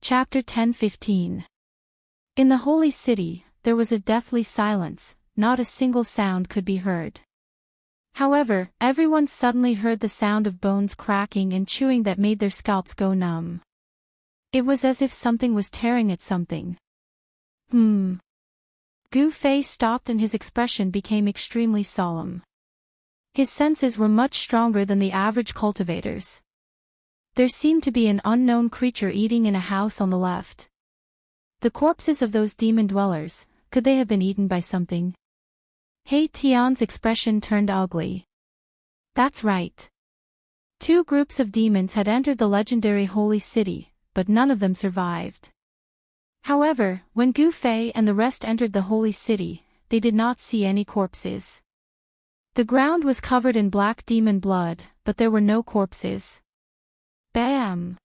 Chapter 10-15. In the holy city, there was a deathly silence, not a single sound could be heard. However, everyone suddenly heard the sound of bones cracking and chewing that made their scalps go numb. It was as if something was tearing at something. Gu Fei stopped and his expression became extremely solemn. His senses were much stronger than the average cultivators. There seemed to be an unknown creature eating in a house on the left. The corpses of those demon dwellers, could they have been eaten by something? He Tian's expression turned ugly. That's right. 2 groups of demons had entered the legendary holy city, but none of them survived. However, when Gu Fei and the rest entered the holy city, they did not see any corpses. The ground was covered in black demon blood, but there were no corpses. Bam!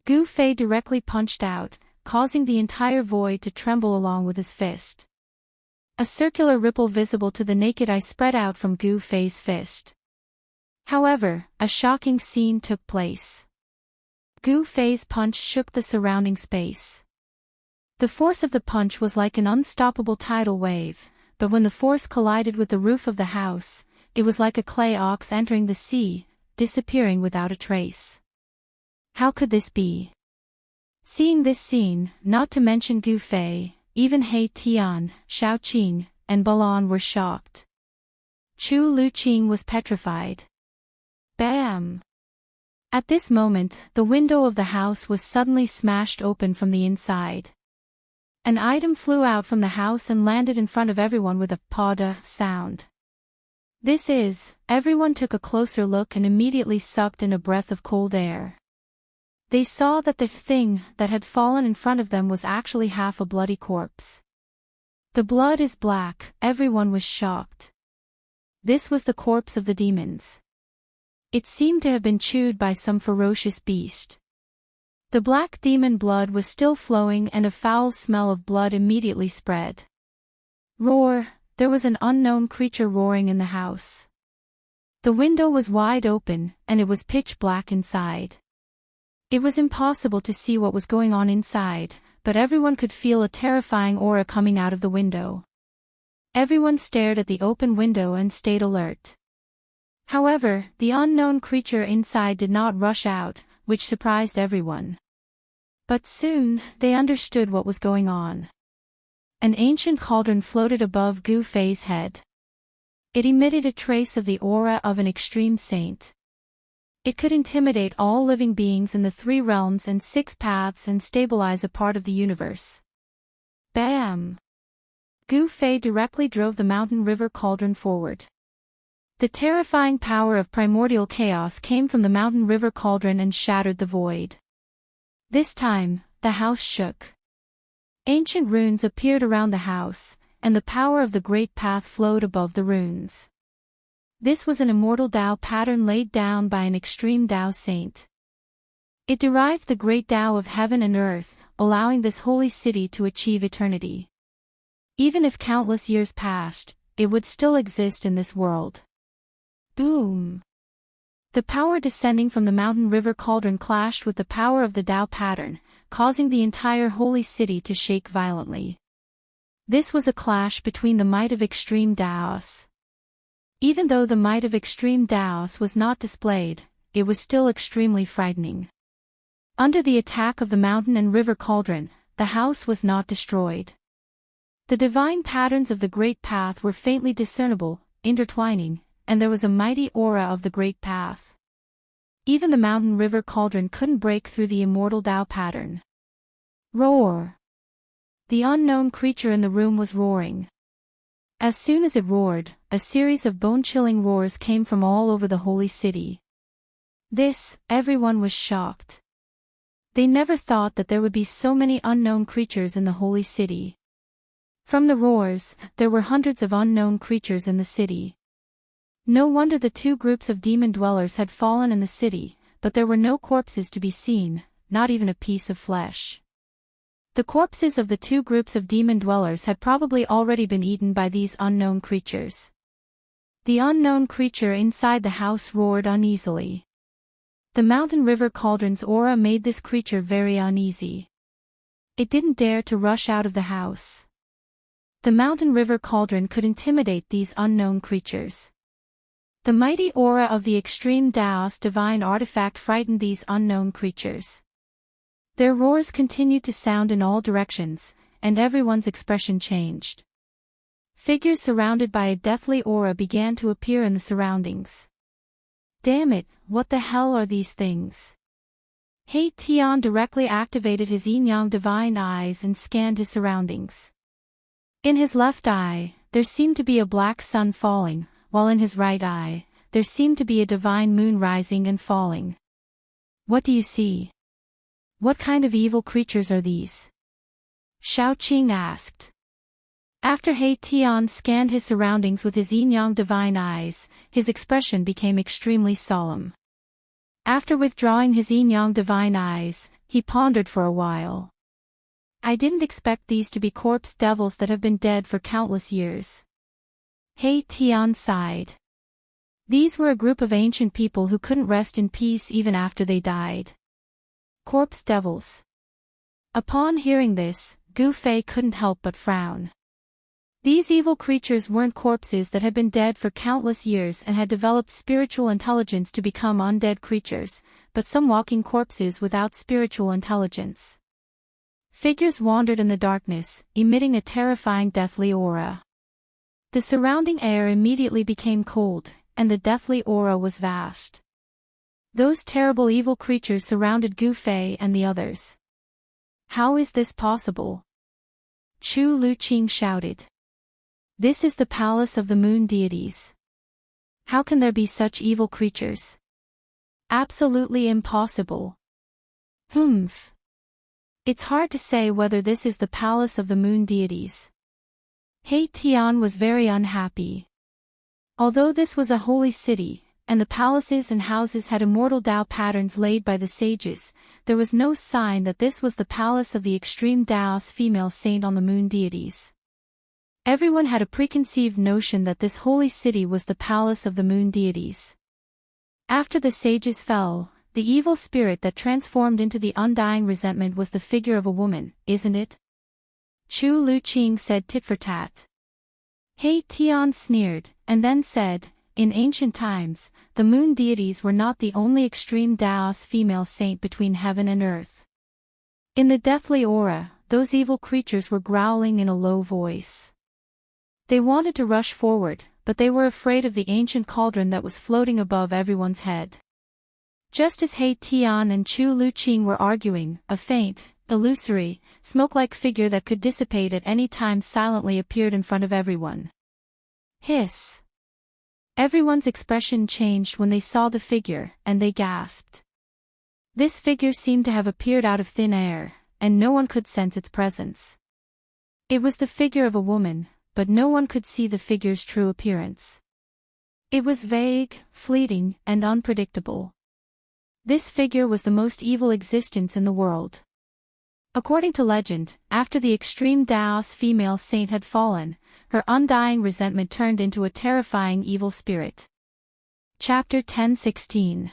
Gu Fei directly punched out, causing the entire void to tremble along with his fist. A circular ripple visible to the naked eye spread out from Gu Fei's fist. However, a shocking scene took place. Gu Fei's punch shook the surrounding space. The force of the punch was like an unstoppable tidal wave, but when the force collided with the roof of the house, it was like a clay ox entering the sea, disappearing without a trace. How could this be? Seeing this scene, not to mention Gu Fei, even He Tian, Xiao Qing, and Balan were shocked. Chu Luqing was petrified. Bam! At this moment, the window of the house was suddenly smashed open from the inside. An item flew out from the house and landed in front of everyone with a "pada" sound. Everyone took a closer look and immediately sucked in a breath of cold air. They saw that the thing that had fallen in front of them was actually half a bloody corpse. The blood is black, everyone was shocked. This was the corpse of the demons. It seemed to have been chewed by some ferocious beast. The black demon blood was still flowing and a foul smell of blood immediately spread. Roar! There was an unknown creature roaring in the house. The window was wide open, and it was pitch black inside. It was impossible to see what was going on inside, but everyone could feel a terrifying aura coming out of the window. Everyone stared at the open window and stayed alert. However, the unknown creature inside did not rush out, which surprised everyone. But soon, they understood what was going on. An ancient cauldron floated above Gu Fei's head. It emitted a trace of the aura of an extreme saint. It could intimidate all living beings in the 3 realms and 6 paths and stabilize a part of the universe. Bam! Gu Fei directly drove the mountain river cauldron forward. The terrifying power of primordial chaos came from the mountain river cauldron and shattered the void. This time, the house shook. Ancient runes appeared around the house, and the power of the great path flowed above the runes. This was an immortal Dao pattern laid down by an extreme Dao saint. It derived the great Dao of heaven and earth, allowing this holy city to achieve eternity. Even if countless years passed, it would still exist in this world. Boom! The power descending from the mountain river cauldron clashed with the power of the Dao pattern, causing the entire holy city to shake violently. This was a clash between the might of extreme Daoists. Even though the might of extreme Daoists was not displayed, it was still extremely frightening. Under the attack of the mountain and river cauldron, the house was not destroyed. The divine patterns of the great path were faintly discernible, intertwining, and there was a mighty aura of the great path. Even the mountain river cauldron couldn't break through the immortal Dao pattern. Roar! The unknown creature in the room was roaring. As soon as it roared, a series of bone-chilling roars came from all over the holy city. Everyone was shocked. They never thought that there would be so many unknown creatures in the holy city. From the roars, there were hundreds of unknown creatures in the city. No wonder the 2 groups of demon dwellers had fallen in the city, but there were no corpses to be seen, not even a piece of flesh. The corpses of the 2 groups of demon dwellers had probably already been eaten by these unknown creatures. The unknown creature inside the house roared uneasily. The mountain river cauldron's aura made this creature very uneasy. It didn't dare to rush out of the house. The mountain river cauldron could intimidate these unknown creatures. The mighty aura of the extreme Daoist divine artifact frightened these unknown creatures. Their roars continued to sound in all directions, and everyone's expression changed. Figures surrounded by a deathly aura began to appear in the surroundings. Damn it, what the hell are these things? He Tian directly activated his yin-yang divine eyes and scanned his surroundings. In his left eye, there seemed to be a black sun falling, while in his right eye, there seemed to be a divine moon rising and falling. What do you see? What kind of evil creatures are these? Xiao Qing asked. After He Tian scanned his surroundings with his yin-yang divine eyes, his expression became extremely solemn. After withdrawing his yin-yang divine eyes, he pondered for a while. I didn't expect these to be corpse devils that have been dead for countless years. He Tian sighed. These were a group of ancient people who couldn't rest in peace even after they died. Corpse devils. Upon hearing this, Gu Fei couldn't help but frown. These evil creatures weren't corpses that had been dead for countless years and had developed spiritual intelligence to become undead creatures, but some walking corpses without spiritual intelligence. Figures wandered in the darkness, emitting a terrifying deathly aura. The surrounding air immediately became cold, and the deathly aura was vast. Those terrible evil creatures surrounded Gu Fei and the others. How is this possible? Chu Luqing shouted. This is the palace of the moon deities. How can there be such evil creatures? Absolutely impossible. Humph. It's hard to say whether this is the palace of the moon deities. He Tian was very unhappy. Although this was a holy city, and the palaces and houses had immortal Dao patterns laid by the sages, there was no sign that this was the palace of the extreme Daoist female saint on the moon deities. Everyone had a preconceived notion that this holy city was the palace of the moon deities. After the sages fell, the evil spirit that transformed into the undying resentment was the figure of a woman, isn't it? Chu Luqing said tit for tat. He Tian sneered, and then said, in ancient times, the moon deities were not the only extreme Daoist female saint between heaven and earth. In the deathly aura, those evil creatures were growling in a low voice. They wanted to rush forward, but they were afraid of the ancient cauldron that was floating above everyone's head. Just as He Tian and Chu Luqing were arguing, a faint, illusory, smoke-like figure that could dissipate at any time silently appeared in front of everyone. Hiss! Everyone's expression changed when they saw the figure, and they gasped. This figure seemed to have appeared out of thin air, and no one could sense its presence. It was the figure of a woman, but no one could see the figure's true appearance. It was vague, fleeting, and unpredictable. This figure was the most evil existence in the world. According to legend, after the extreme Daoist female saint had fallen, her undying resentment turned into a terrifying evil spirit. Chapter 10:16.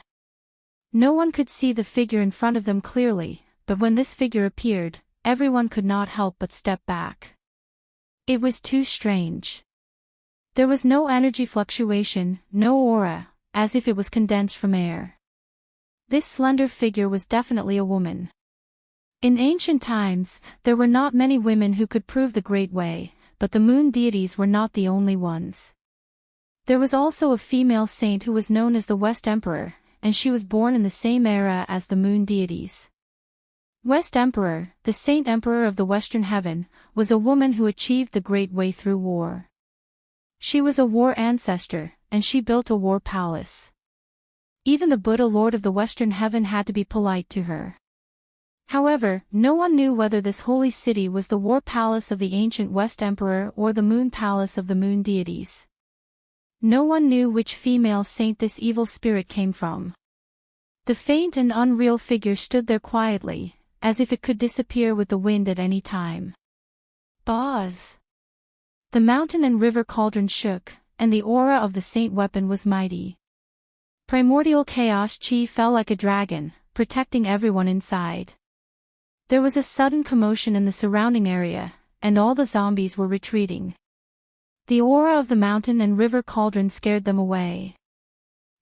No one could see the figure in front of them clearly, but when this figure appeared, everyone could not help but step back. It was too strange. There was no energy fluctuation, no aura, as if it was condensed from air. This slender figure was definitely a woman. In ancient times, there were not many women who could prove the Great Way, but the moon deities were not the only ones. There was also a female saint who was known as the West Emperor, and she was born in the same era as the moon deities. West Emperor, the Saint Emperor of the Western Heaven, was a woman who achieved the Great Way through war. She was a war ancestor, and she built a war palace. Even the Buddha Lord of the Western Heaven had to be polite to her. However, no one knew whether this holy city was the war palace of the ancient West Emperor or the moon palace of the moon deities. No one knew which female saint this evil spirit came from. The faint and unreal figure stood there quietly, as if it could disappear with the wind at any time. Buzz! The mountain and river cauldron shook, and the aura of the saint weapon was mighty. Primordial chaos chi fell like a dragon, protecting everyone inside. There was a sudden commotion in the surrounding area, and all the zombies were retreating. The aura of the mountain and river cauldron scared them away.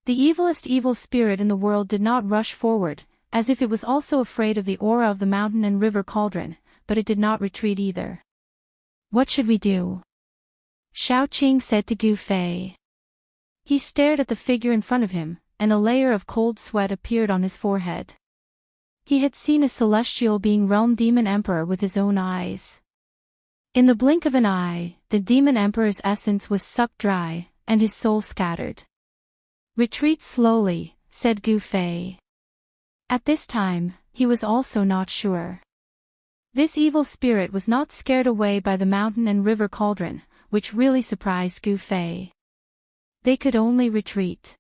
The evilest evil spirit in the world did not rush forward, as if it was also afraid of the aura of the mountain and river cauldron, but it did not retreat either. "What should we do?" Xiaoqing said to Gu Fei. He stared at the figure in front of him, and a layer of cold sweat appeared on his forehead. He had seen a celestial being realm demon emperor with his own eyes. In the blink of an eye, the demon emperor's essence was sucked dry, and his soul scattered. "Retreat slowly," said Gu Fei. At this time, he was also not sure. This evil spirit was not scared away by the mountain and river cauldron, which really surprised Gu Fei. They could only retreat.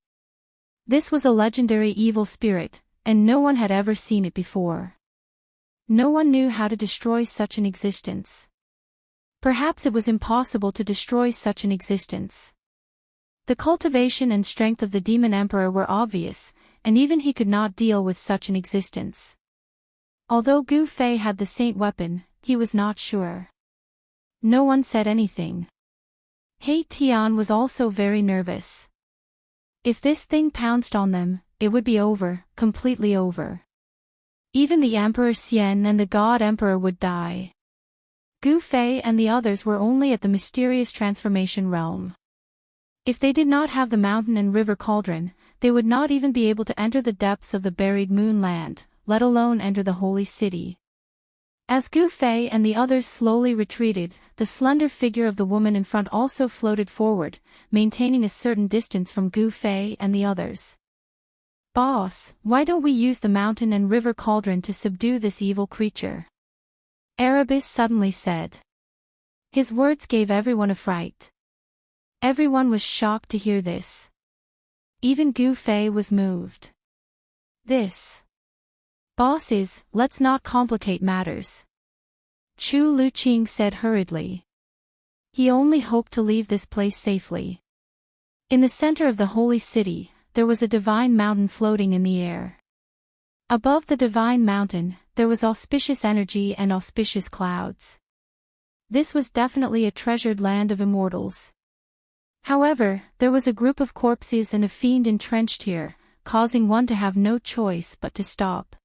This was a legendary evil spirit, and no one had ever seen it before. No one knew how to destroy such an existence. Perhaps it was impossible to destroy such an existence. The cultivation and strength of the demon emperor were obvious, and even he could not deal with such an existence. Although Gu Fei had the saint weapon, he was not sure. No one said anything. He Tian was also very nervous. If this thing pounced on them, it would be over, completely over. Even the Emperor Xian and the God Emperor would die. Gu Fei and the others were only at the mysterious transformation realm. If they did not have the mountain and river cauldron, they would not even be able to enter the depths of the buried moon land, let alone enter the holy city. As Gu Fei and the others slowly retreated, the slender figure of the woman in front also floated forward, maintaining a certain distance from Gu Fei and the others. "Boss, why don't we use the mountain and river cauldron to subdue this evil creature?" Erebus suddenly said. His words gave everyone a fright. Everyone was shocked to hear this. Even Gu Fei was moved. "This boss is, let's not complicate matters," Chu Luqing said hurriedly. He only hoped to leave this place safely. In the center of the holy city, there was a divine mountain floating in the air. Above the divine mountain, there was auspicious energy and auspicious clouds. This was definitely a treasured land of immortals. However, there was a group of corpses and a fiend entrenched here, causing one to have no choice but to stop.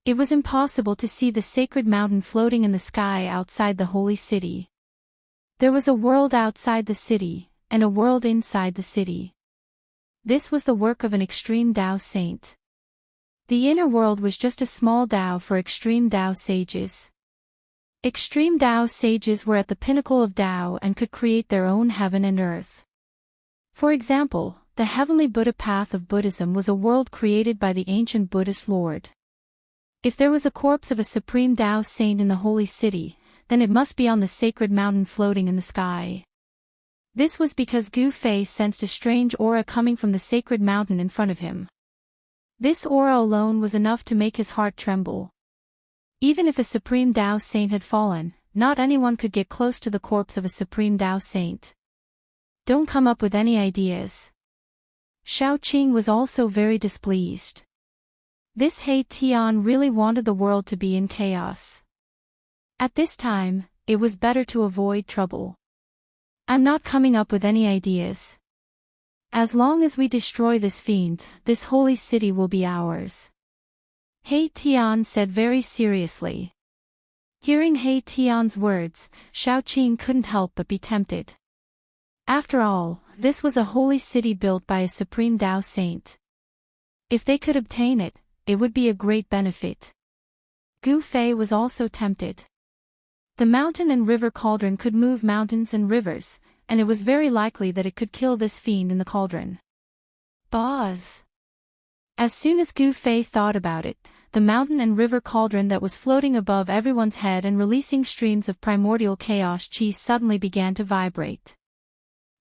It was impossible to see the sacred mountain floating in the sky outside the holy city. There was a world outside the city, and a world inside the city. This was the work of an extreme Dao saint. The inner world was just a small Dao for extreme Dao sages. Extreme Dao sages were at the pinnacle of Dao and could create their own heaven and earth. For example, the heavenly Buddha path of Buddhism was a world created by the ancient Buddhist Lord. If there was a corpse of a supreme Dao saint in the holy city, then it must be on the sacred mountain floating in the sky. This was because Gu Fei sensed a strange aura coming from the sacred mountain in front of him. This aura alone was enough to make his heart tremble. Even if a supreme Dao saint had fallen, not anyone could get close to the corpse of a supreme Dao saint. Don't come up with any ideas. Xiaoqing was also very displeased. This He Tian really wanted the world to be in chaos. At this time, it was better to avoid trouble. "I'm not coming up with any ideas. As long as we destroy this fiend, this holy city will be ours," He Tian said very seriously. Hearing He Tian's words, Xiaoqing couldn't help but be tempted. After all, this was a holy city built by a supreme Dao saint. If they could obtain it, it would be a great benefit. Gu Fei was also tempted. The mountain and river cauldron could move mountains and rivers, and it was very likely that it could kill this fiend in the cauldron. Boss! As soon as Gu Fei thought about it, the mountain and river cauldron that was floating above everyone's head and releasing streams of primordial chaos chi suddenly began to vibrate.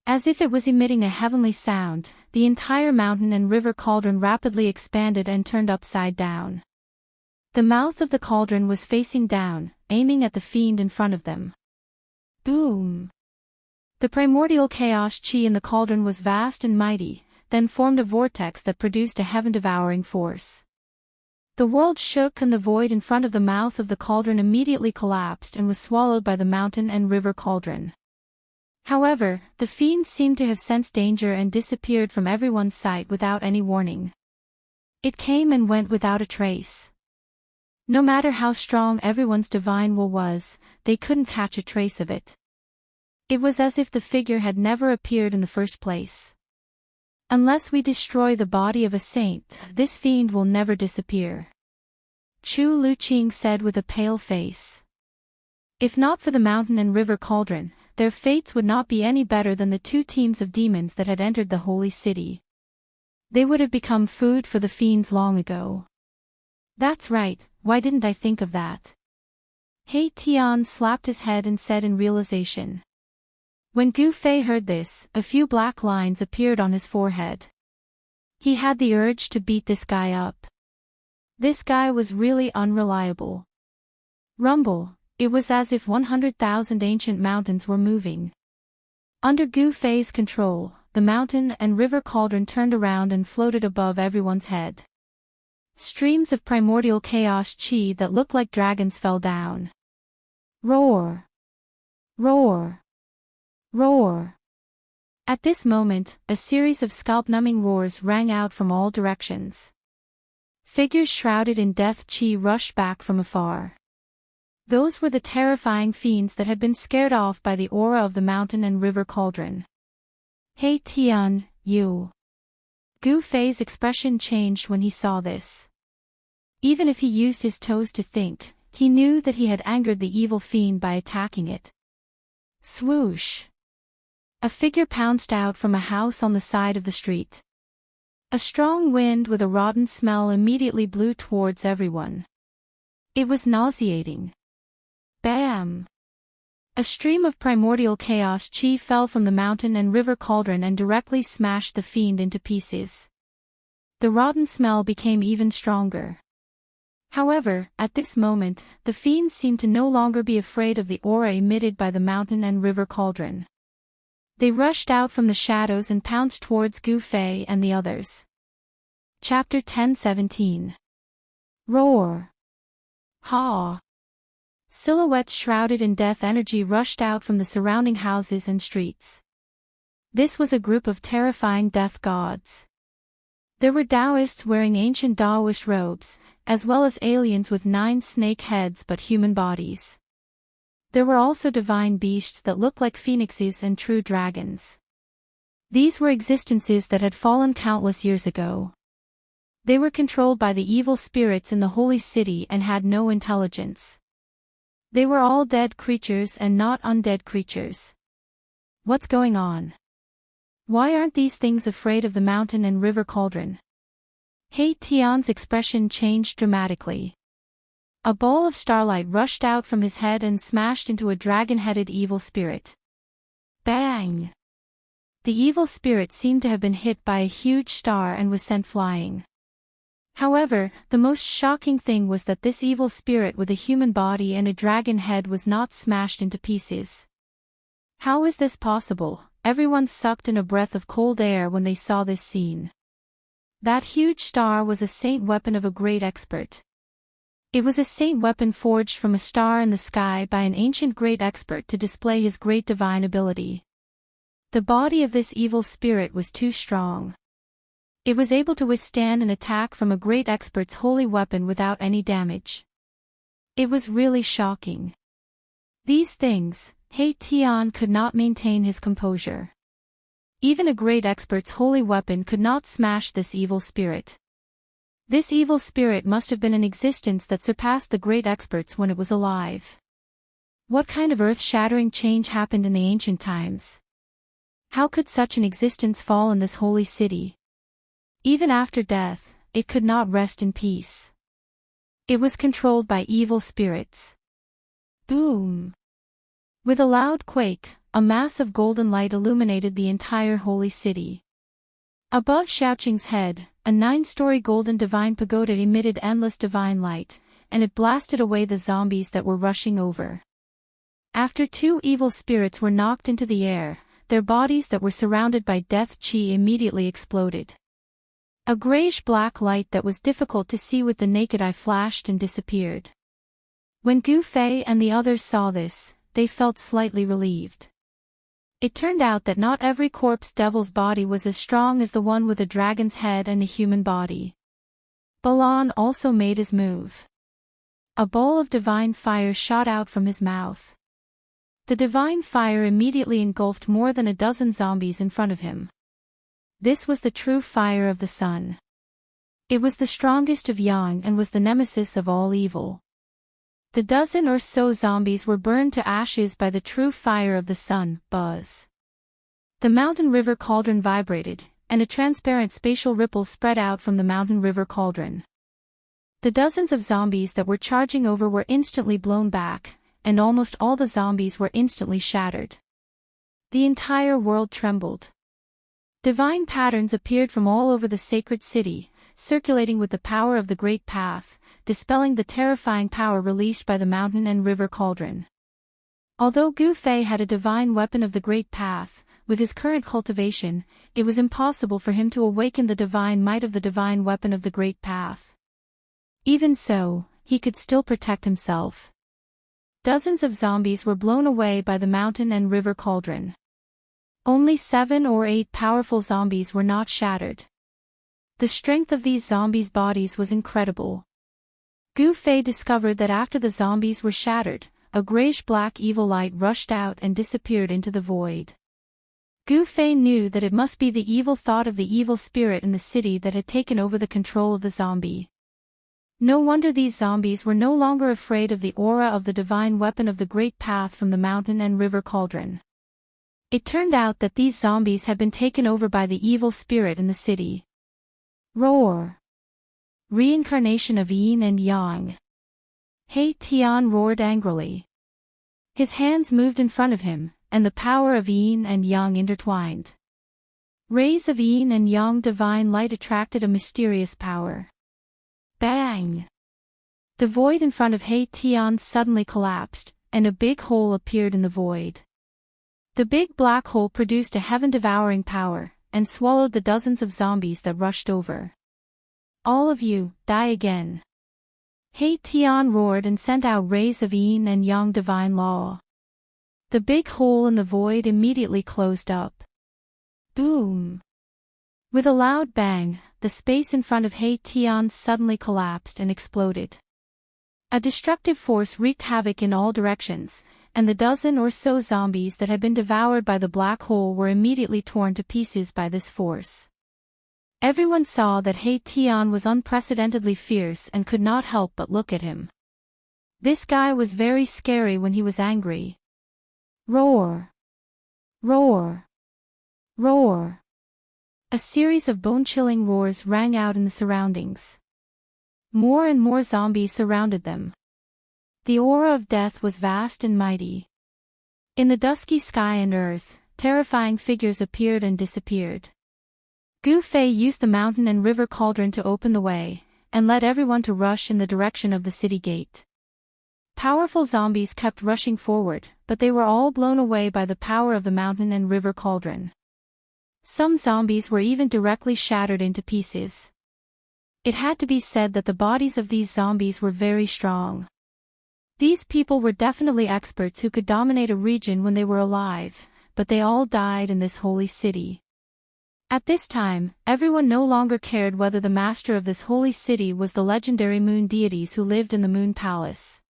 As if it was emitting a heavenly sound, the entire mountain and river cauldron rapidly expanded and turned upside down. The mouth of the cauldron was facing down, aiming at the fiend in front of them. Boom! The primordial chaos chi in the cauldron was vast and mighty, then formed a vortex that produced a heaven-devouring force. The world shook and the void in front of the mouth of the cauldron immediately collapsed and was swallowed by the mountain and river cauldron. However, the fiend seemed to have sensed danger and disappeared from everyone's sight without any warning. It came and went without a trace. No matter how strong everyone's divine will was, they couldn't catch a trace of it. It was as if the figure had never appeared in the first place. Unless we destroy the body of a saint, this fiend will never disappear. Chu Luqing said with a pale face. If not for the mountain and river cauldron, their fates would not be any better than the two teams of demons that had entered the holy city. They would have become food for the fiends long ago. That's right, why didn't I think of that? He Tian slapped his head and said in realization. When Gu Fei heard this, a few black lines appeared on his forehead. He had the urge to beat this guy up. This guy was really unreliable. Rumble, it was as if 100,000 ancient mountains were moving. Under Gu Fei's control, the mountain and river cauldron turned around and floated above everyone's head. Streams of primordial chaos chi that looked like dragons fell down. Roar! Roar! Roar! At this moment, a series of scalp-numbing roars rang out from all directions. Figures shrouded in death chi rushed back from afar. Those were the terrifying fiends that had been scared off by the aura of the mountain and river cauldron. Hey Tian, you. Gu Fei's expression changed when he saw this. Even if he used his toes to think, he knew that he had angered the evil fiend by attacking it. Swoosh! A figure pounced out from a house on the side of the street. A strong wind with a rotten smell immediately blew towards everyone. It was nauseating. Bam! A stream of primordial chaos chi fell from the mountain and river cauldron and directly smashed the fiend into pieces. The rotten smell became even stronger. However, at this moment, the fiend seemed to no longer be afraid of the aura emitted by the mountain and river cauldron. They rushed out from the shadows and pounced towards Gu Fei and the others. Chapter 10:17. Roar! Ha! Silhouettes shrouded in death energy rushed out from the surrounding houses and streets. This was a group of terrifying death gods. There were Daoists wearing ancient Daoist robes, as well as aliens with 9 snake heads but human bodies. There were also divine beasts that looked like phoenixes and true dragons. These were existences that had fallen countless years ago. They were controlled by the evil spirits in the holy city and had no intelligence. They were all dead creatures and not undead creatures. What's going on? Why aren't these things afraid of the mountain and river cauldron? He Tian's expression changed dramatically. A ball of starlight rushed out from his head and smashed into a dragon-headed evil spirit. Bang! The evil spirit seemed to have been hit by a huge star and was sent flying. However, the most shocking thing was that this evil spirit with a human body and a dragon head was not smashed into pieces. How is this possible? Everyone sucked in a breath of cold air when they saw this scene. That huge star was a saint weapon of a great expert. It was a saint weapon forged from a star in the sky by an ancient great expert to display his great divine ability. The body of this evil spirit was too strong. It was able to withstand an attack from a great expert's holy weapon without any damage. It was really shocking. These things, He Tian could not maintain his composure. Even a great expert's holy weapon could not smash this evil spirit. This evil spirit must have been an existence that surpassed the great experts when it was alive. What kind of earth-shattering change happened in the ancient times? How could such an existence fall in this holy city? Even after death, it could not rest in peace. It was controlled by evil spirits. Boom! With a loud quake, a mass of golden light illuminated the entire holy city. Above Xiaoqing's head, a 9-story golden divine pagoda emitted endless divine light, and it blasted away the zombies that were rushing over. After 2 evil spirits were knocked into the air, their bodies that were surrounded by death chi immediately exploded. A grayish-black light that was difficult to see with the naked eye flashed and disappeared. When Gu Fei and the others saw this, they felt slightly relieved. It turned out that not every corpse devil's body was as strong as the one with a dragon's head and a human body. Balan also made his move. A ball of divine fire shot out from his mouth. The divine fire immediately engulfed more than a dozen zombies in front of him. This was the true fire of the sun. It was the strongest of Yang and was the nemesis of all evil. The dozen or so zombies were burned to ashes by the true fire of the sun, buzz. The mountain river cauldron vibrated, and a transparent spatial ripple spread out from the mountain river cauldron. The dozens of zombies that were charging over were instantly blown back, and almost all the zombies were instantly shattered. The entire world trembled. Divine patterns appeared from all over the sacred city, circulating with the power of the Great Path, dispelling the terrifying power released by the mountain and river cauldron. Although Gu Fei had a divine weapon of the Great Path, with his current cultivation, it was impossible for him to awaken the divine might of the divine weapon of the Great Path. Even so, he could still protect himself. Dozens of zombies were blown away by the mountain and river cauldron. Only 7 or 8 powerful zombies were not shattered. The strength of these zombies' bodies was incredible. Gu Fei discovered that after the zombies were shattered, a grayish-black evil light rushed out and disappeared into the void. Gu Fei knew that it must be the evil thought of the evil spirit in the city that had taken over the control of the zombie. No wonder these zombies were no longer afraid of the aura of the divine weapon of the Great Path from the mountain and river cauldron. It turned out that these zombies had been taken over by the evil spirit in the city. Roar! Reincarnation of Yin and Yang. He Tian roared angrily. His hands moved in front of him, and the power of Yin and Yang intertwined. Rays of Yin and Yang divine light attracted a mysterious power. Bang! The void in front of He Tian suddenly collapsed, and a big hole appeared in the void. The big black hole produced a heaven-devouring power, and swallowed the dozens of zombies that rushed over. All of you, die again. He Tian roared and sent out rays of Yin and Yang divine law. The big hole in the void immediately closed up. Boom! With a loud bang, the space in front of He Tian suddenly collapsed and exploded. A destructive force wreaked havoc in all directions, and the dozen or so zombies that had been devoured by the black hole were immediately torn to pieces by this force. Everyone saw that He Tian was unprecedentedly fierce and could not help but look at him. This guy was very scary when he was angry. Roar! Roar! Roar! A series of bone-chilling roars rang out in the surroundings. More and more zombies surrounded them. The aura of death was vast and mighty. In the dusky sky and earth, terrifying figures appeared and disappeared. Gu Fei used the mountain and river cauldron to open the way, and led everyone to rush in the direction of the city gate. Powerful zombies kept rushing forward, but they were all blown away by the power of the mountain and river cauldron. Some zombies were even directly shattered into pieces. It had to be said that the bodies of these zombies were very strong. These people were definitely experts who could dominate a region when they were alive, but they all died in this holy city. At this time, everyone no longer cared whether the master of this holy city was the legendary moon deities who lived in the moon palace.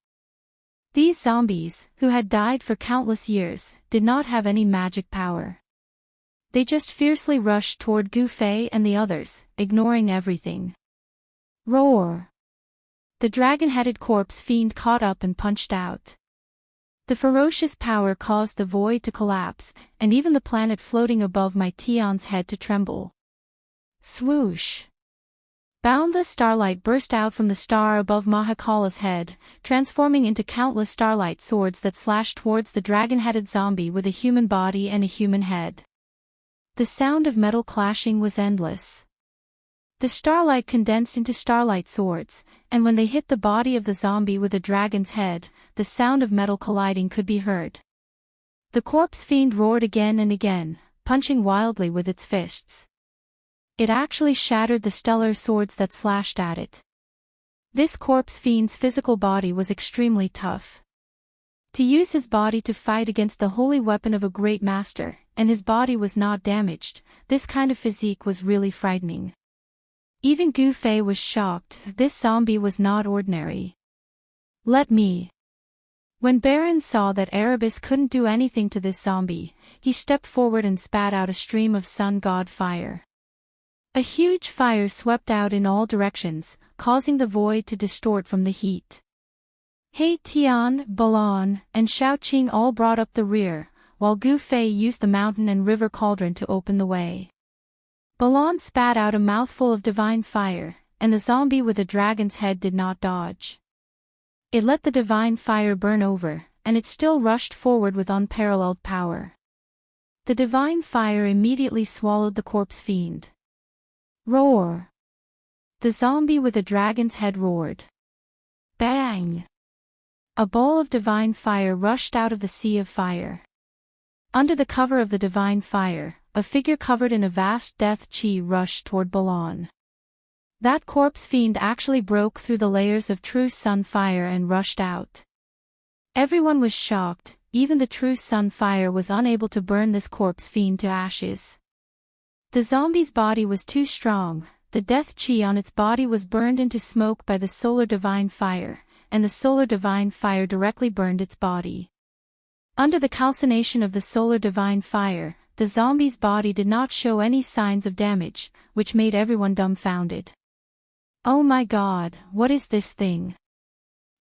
These zombies, who had died for countless years, did not have any magic power. They just fiercely rushed toward Gu Fei and the others, ignoring everything. Roar! The dragon-headed corpse fiend caught up and punched out. The ferocious power caused the void to collapse, and even the planet floating above my Tian's head to tremble. Swoosh! Boundless starlight burst out from the star above Mahakala's head, transforming into countless starlight swords that slashed towards the dragon-headed zombie with a human body and a human head. The sound of metal clashing was endless. The starlight condensed into starlight swords, and when they hit the body of the zombie with a dragon's head, the sound of metal colliding could be heard. The corpse fiend roared again and again, punching wildly with its fists. It actually shattered the stellar swords that slashed at it. This corpse fiend's physical body was extremely tough. To use his body to fight against the holy weapon of a great master, and his body was not damaged, this kind of physique was really frightening. Even Gu Fei was shocked. This zombie was not ordinary. Let me. When Baron saw that Erebus couldn't do anything to this zombie, he stepped forward and spat out a stream of sun god fire. A huge fire swept out in all directions, causing the void to distort from the heat. He Tian, Balan, and Shaoqing all brought up the rear, while Gu Fei used the mountain and river cauldron to open the way. Balan spat out a mouthful of divine fire, and the zombie with a dragon's head did not dodge. It let the divine fire burn over, and it still rushed forward with unparalleled power. The divine fire immediately swallowed the corpse fiend. Roar! The zombie with a dragon's head roared. Bang! A ball of divine fire rushed out of the sea of fire. Under the cover of the divine fire, a figure covered in a vast death chi rushed toward Balan. That corpse fiend actually broke through the layers of true sun fire and rushed out. Everyone was shocked. Even the true sun fire was unable to burn this corpse fiend to ashes. The zombie's body was too strong. The death chi on its body was burned into smoke by the solar divine fire, and the solar divine fire directly burned its body. Under the calcination of the solar divine fire, the zombie's body did not show any signs of damage, which made everyone dumbfounded. Oh my god, what is this thing?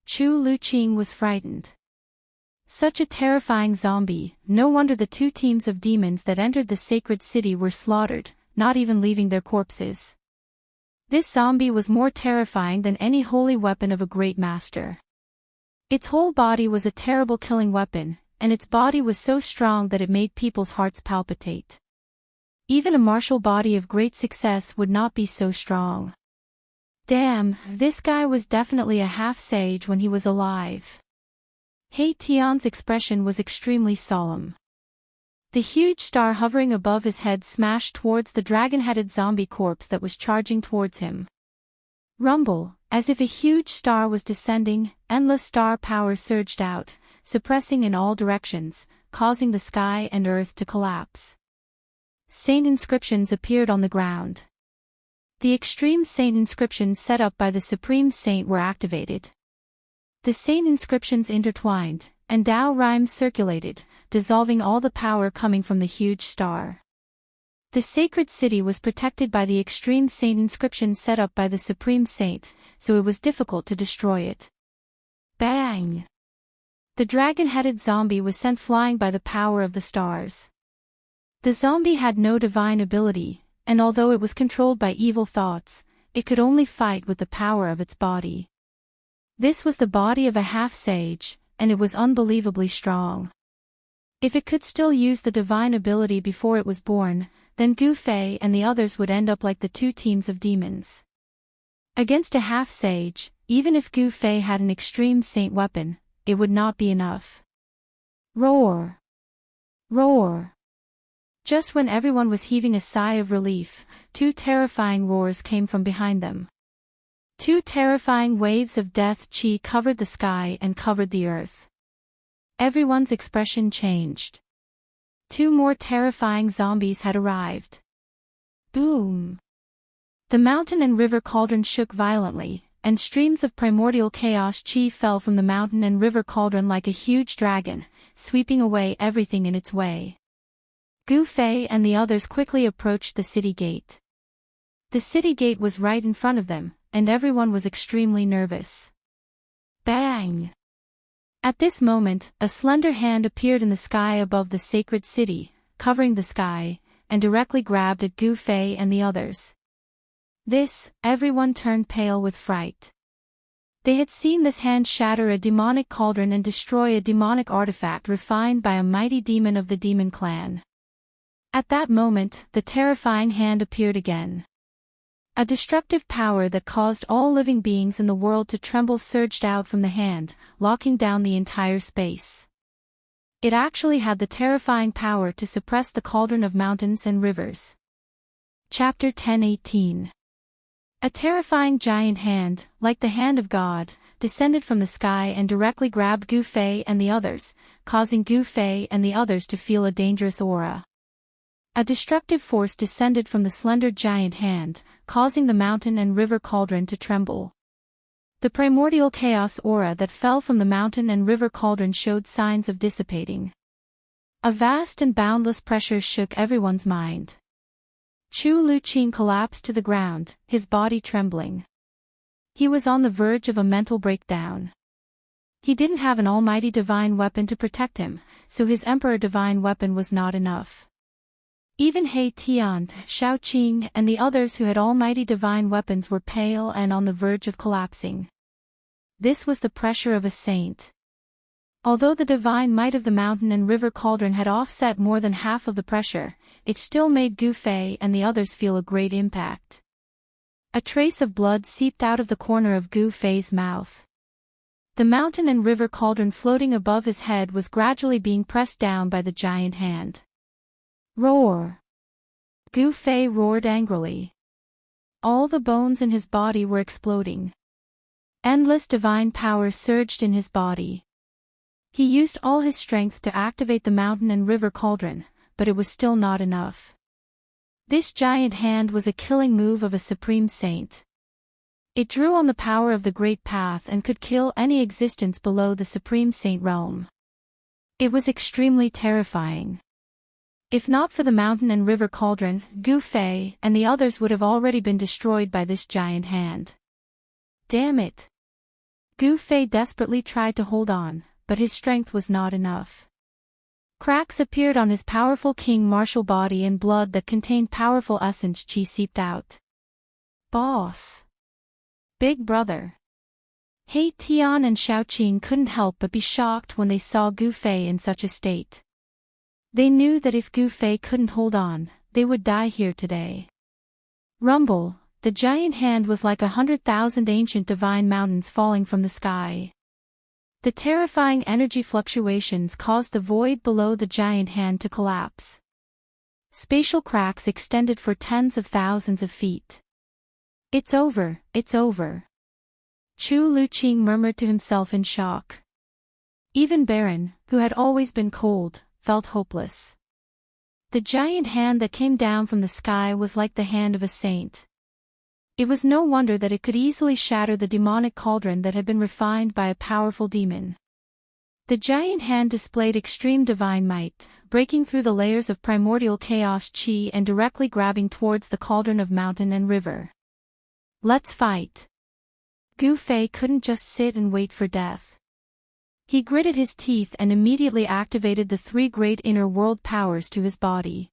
Chu Luqing was frightened. Such a terrifying zombie, no wonder the two teams of demons that entered the sacred city were slaughtered, not even leaving their corpses. This zombie was more terrifying than any holy weapon of a great master. Its whole body was a terrible killing weapon, and its body was so strong that it made people's hearts palpitate. Even a martial body of great success would not be so strong. Damn, this guy was definitely a half-sage when he was alive. He Tian's expression was extremely solemn. The huge star hovering above his head smashed towards the dragon-headed zombie corpse that was charging towards him. Rumble, as if a huge star was descending, endless star power surged out, suppressing in all directions, causing the sky and earth to collapse. Saint inscriptions appeared on the ground. The extreme saint inscriptions set up by the Supreme Saint were activated. The saint inscriptions intertwined, and Dao rhymes circulated, dissolving all the power coming from the huge star. The sacred city was protected by the extreme saint inscription set up by the Supreme Saint, so it was difficult to destroy it. Bang! The dragon-headed zombie was sent flying by the power of the stars. The zombie had no divine ability, and although it was controlled by evil thoughts, it could only fight with the power of its body. This was the body of a half-sage, and it was unbelievably strong. If it could still use the divine ability before it was born, then Gu Fei and the others would end up like the two teams of demons. Against a half-sage, even if Gu Fei had an extreme saint weapon, it would not be enough. Roar! Roar! Just when everyone was heaving a sigh of relief, two terrifying roars came from behind them. Two terrifying waves of death chi covered the sky and covered the earth. Everyone's expression changed. Two more terrifying zombies had arrived. Boom! The mountain and river cauldron shook violently, and streams of primordial chaos chi fell from the mountain and river cauldron like a huge dragon, sweeping away everything in its way. Gu Fei and the others quickly approached the city gate. The city gate was right in front of them, and everyone was extremely nervous. Bang! At this moment, a slender hand appeared in the sky above the sacred city, covering the sky, and directly grabbed at Gu Fei and the others. Everyone turned pale with fright. They had seen this hand shatter a demonic cauldron and destroy a demonic artifact refined by a mighty demon of the demon clan. At that moment, the terrifying hand appeared again. A destructive power that caused all living beings in the world to tremble surged out from the hand, locking down the entire space. It actually had the terrifying power to suppress the cauldron of mountains and rivers. Chapter 10:18. A terrifying giant hand, like the hand of God, descended from the sky and directly grabbed Gu Fei and the others, causing Gu Fei and the others to feel a dangerous aura. A destructive force descended from the slender giant hand, causing the mountain and river cauldron to tremble. The primordial chaos aura that fell from the mountain and river cauldron showed signs of dissipating. A vast and boundless pressure shook everyone's mind. Chu Luqing collapsed to the ground, his body trembling. He was on the verge of a mental breakdown. He didn't have an almighty divine weapon to protect him, so his emperor divine weapon was not enough. Even He Tian, Shao Qing and the others who had almighty divine weapons were pale and on the verge of collapsing. This was the pressure of a saint. Although the divine might of the mountain and river cauldron had offset more than half of the pressure, it still made Gu Fei and the others feel a great impact. A trace of blood seeped out of the corner of Gu Fei's mouth. The mountain and river cauldron floating above his head was gradually being pressed down by the giant hand. Roar! Gu Fei roared angrily. All the bones in his body were exploding. Endless divine power surged in his body. He used all his strength to activate the mountain and river cauldron, but it was still not enough. This giant hand was a killing move of a supreme saint. It drew on the power of the great path and could kill any existence below the supreme saint realm. It was extremely terrifying. If not for the mountain and river cauldron, Gu Fei and the others would have already been destroyed by this giant hand. Damn it! Gu Fei desperately tried to hold on, but his strength was not enough. Cracks appeared on his powerful king martial body and blood that contained powerful essence qi seeped out. Boss! Big brother! He Tian and Shao Qing couldn't help but be shocked when they saw Gu Fei in such a state. They knew that if Gu Fei couldn't hold on, they would die here today. Rumble, the giant hand was like 100,000 ancient divine mountains falling from the sky. The terrifying energy fluctuations caused the void below the giant hand to collapse. Spatial cracks extended for tens of thousands of feet. It's over, it's over. Chu Luqing murmured to himself in shock. Even Baron, who had always been cold, felt hopeless. The giant hand that came down from the sky was like the hand of a saint. It was no wonder that it could easily shatter the demonic cauldron that had been refined by a powerful demon. The giant hand displayed extreme divine might, breaking through the layers of primordial chaos qi and directly grabbing towards the cauldron of mountain and river. Let's fight! Gu Fei couldn't just sit and wait for death. He gritted his teeth and immediately activated the three great inner world powers to his body.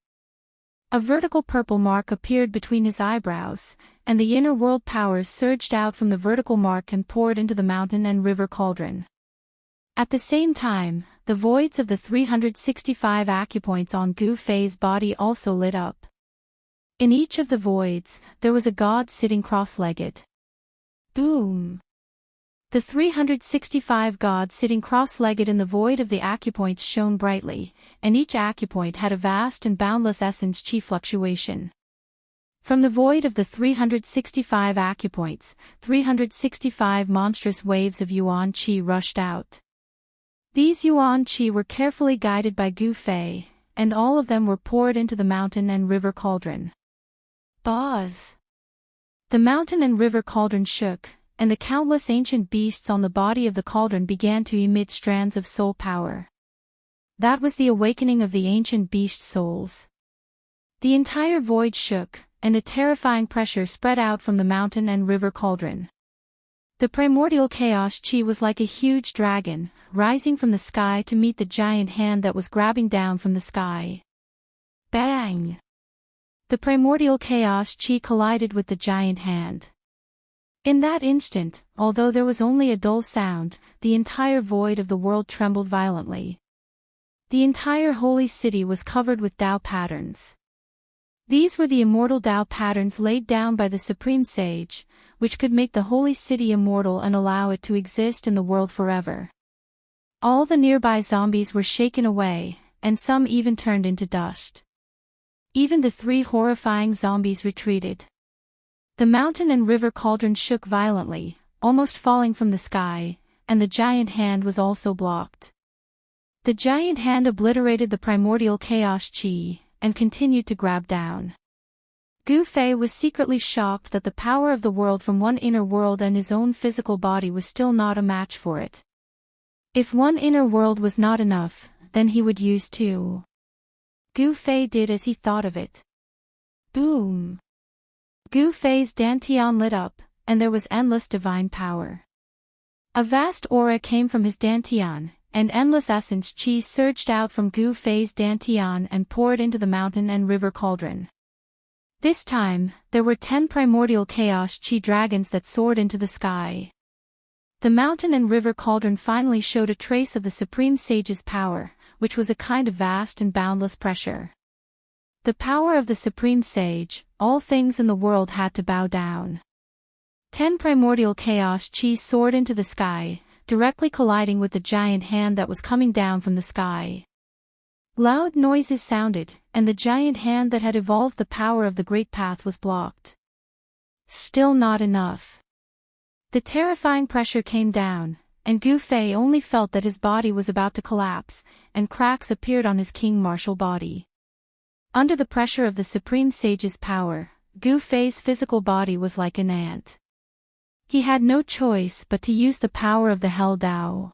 A vertical purple mark appeared between his eyebrows, and the inner world powers surged out from the vertical mark and poured into the mountain and river cauldron. At the same time, the voids of the 365 acupoints on Gu Fei's body also lit up. In each of the voids, there was a god sitting cross-legged. Boom! The 365 gods sitting cross-legged in the void of the acupoints shone brightly, and each acupoint had a vast and boundless essence qi fluctuation. From the void of the 365 acupoints, 365 monstrous waves of yuan qi rushed out. These yuan qi were carefully guided by Gu Fei, and all of them were poured into the mountain and river cauldron. Buzz! The mountain and river cauldron shook, and the countless ancient beasts on the body of the cauldron began to emit strands of soul power. That was the awakening of the ancient beast souls. The entire void shook, and a terrifying pressure spread out from the mountain and river cauldron. The primordial chaos qi was like a huge dragon, rising from the sky to meet the giant hand that was grabbing down from the sky. Bang! The primordial chaos qi collided with the giant hand. In that instant, although there was only a dull sound, the entire void of the world trembled violently. The entire holy city was covered with Tao patterns. These were the immortal Tao patterns laid down by the Supreme Sage, which could make the holy city immortal and allow it to exist in the world forever. All the nearby zombies were shaken away, and some even turned into dust. Even the three horrifying zombies retreated. The mountain and river cauldron shook violently, almost falling from the sky, and the giant hand was also blocked. The giant hand obliterated the primordial chaos chi, and continued to grab down. Gu Fei was secretly shocked that the power of the world from one inner world and his own physical body was still not a match for it. If one inner world was not enough, then he would use two. Gu Fei did as he thought of it. Boom! Gu Fei's dantian lit up, and there was endless divine power. A vast aura came from his dantian, and endless essence chi surged out from Gu Fei's dantian and poured into the mountain and river cauldron. This time, there were 10 primordial chaos chi dragons that soared into the sky. The mountain and river cauldron finally showed a trace of the Supreme Sage's power, which was a kind of vast and boundless pressure. The power of the Supreme Sage, all things in the world had to bow down. 10 primordial chaos chi soared into the sky, directly colliding with the giant hand that was coming down from the sky. Loud noises sounded, and the giant hand that had evolved the power of the Great Path was blocked. Still not enough. The terrifying pressure came down, and Gu Fei only felt that his body was about to collapse, and cracks appeared on his king martial body. Under the pressure of the Supreme Sage's power, Gu Fei's physical body was like an ant. He had no choice but to use the power of the Hell Dao.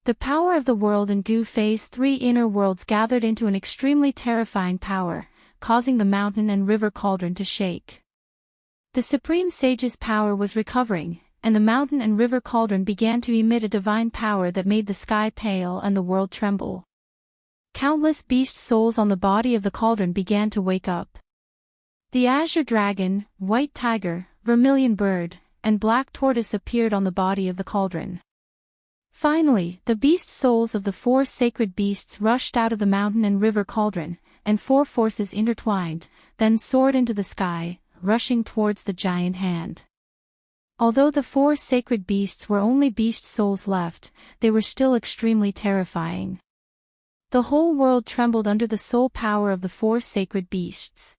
The power of the world and Gu Fei's 3 inner worlds gathered into an extremely terrifying power, causing the mountain and river cauldron to shake. The Supreme Sage's power was recovering, and the mountain and river cauldron began to emit a divine power that made the sky pale and the world tremble. Countless beast souls on the body of the cauldron began to wake up. The azure dragon, white tiger, vermilion bird, and black tortoise appeared on the body of the cauldron. Finally, the beast souls of the 4 sacred beasts rushed out of the mountain and river cauldron, and 4 forces intertwined, then soared into the sky, rushing towards the giant hand. Although the 4 sacred beasts were only beast souls left, they were still extremely terrifying. The whole world trembled under the soul power of the 4 sacred beasts.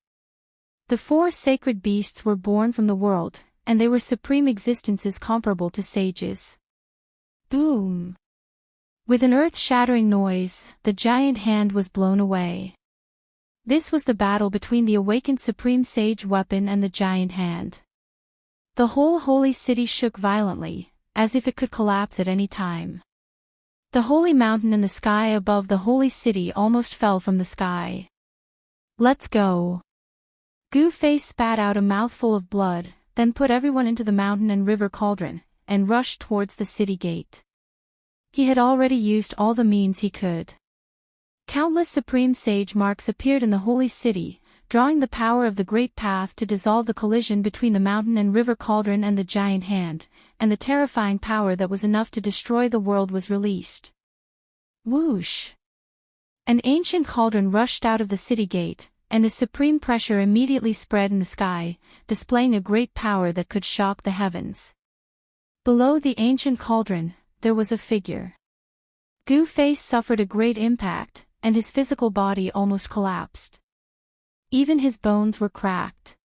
The 4 sacred beasts were born from the world, and they were supreme existences comparable to sages. Boom! With an earth-shattering noise, the giant hand was blown away. This was the battle between the awakened Supreme Sage weapon and the giant hand. The whole holy city shook violently, as if it could collapse at any time. The holy mountain and the sky above the holy city almost fell from the sky. Let's go! Gu Fei spat out a mouthful of blood, then put everyone into the mountain and river cauldron, and rushed towards the city gate. He had already used all the means he could. Countless Supreme Sage marks appeared in the holy city, drawing the power of the Great Path to dissolve the collision between the mountain and river cauldron and the giant hand, and the terrifying power that was enough to destroy the world was released. Whoosh! An ancient cauldron rushed out of the city gate, and a supreme pressure immediately spread in the sky, displaying a great power that could shock the heavens. Below the ancient cauldron, there was a figure. Gu Fei suffered a great impact, and his physical body almost collapsed. Even his bones were cracked.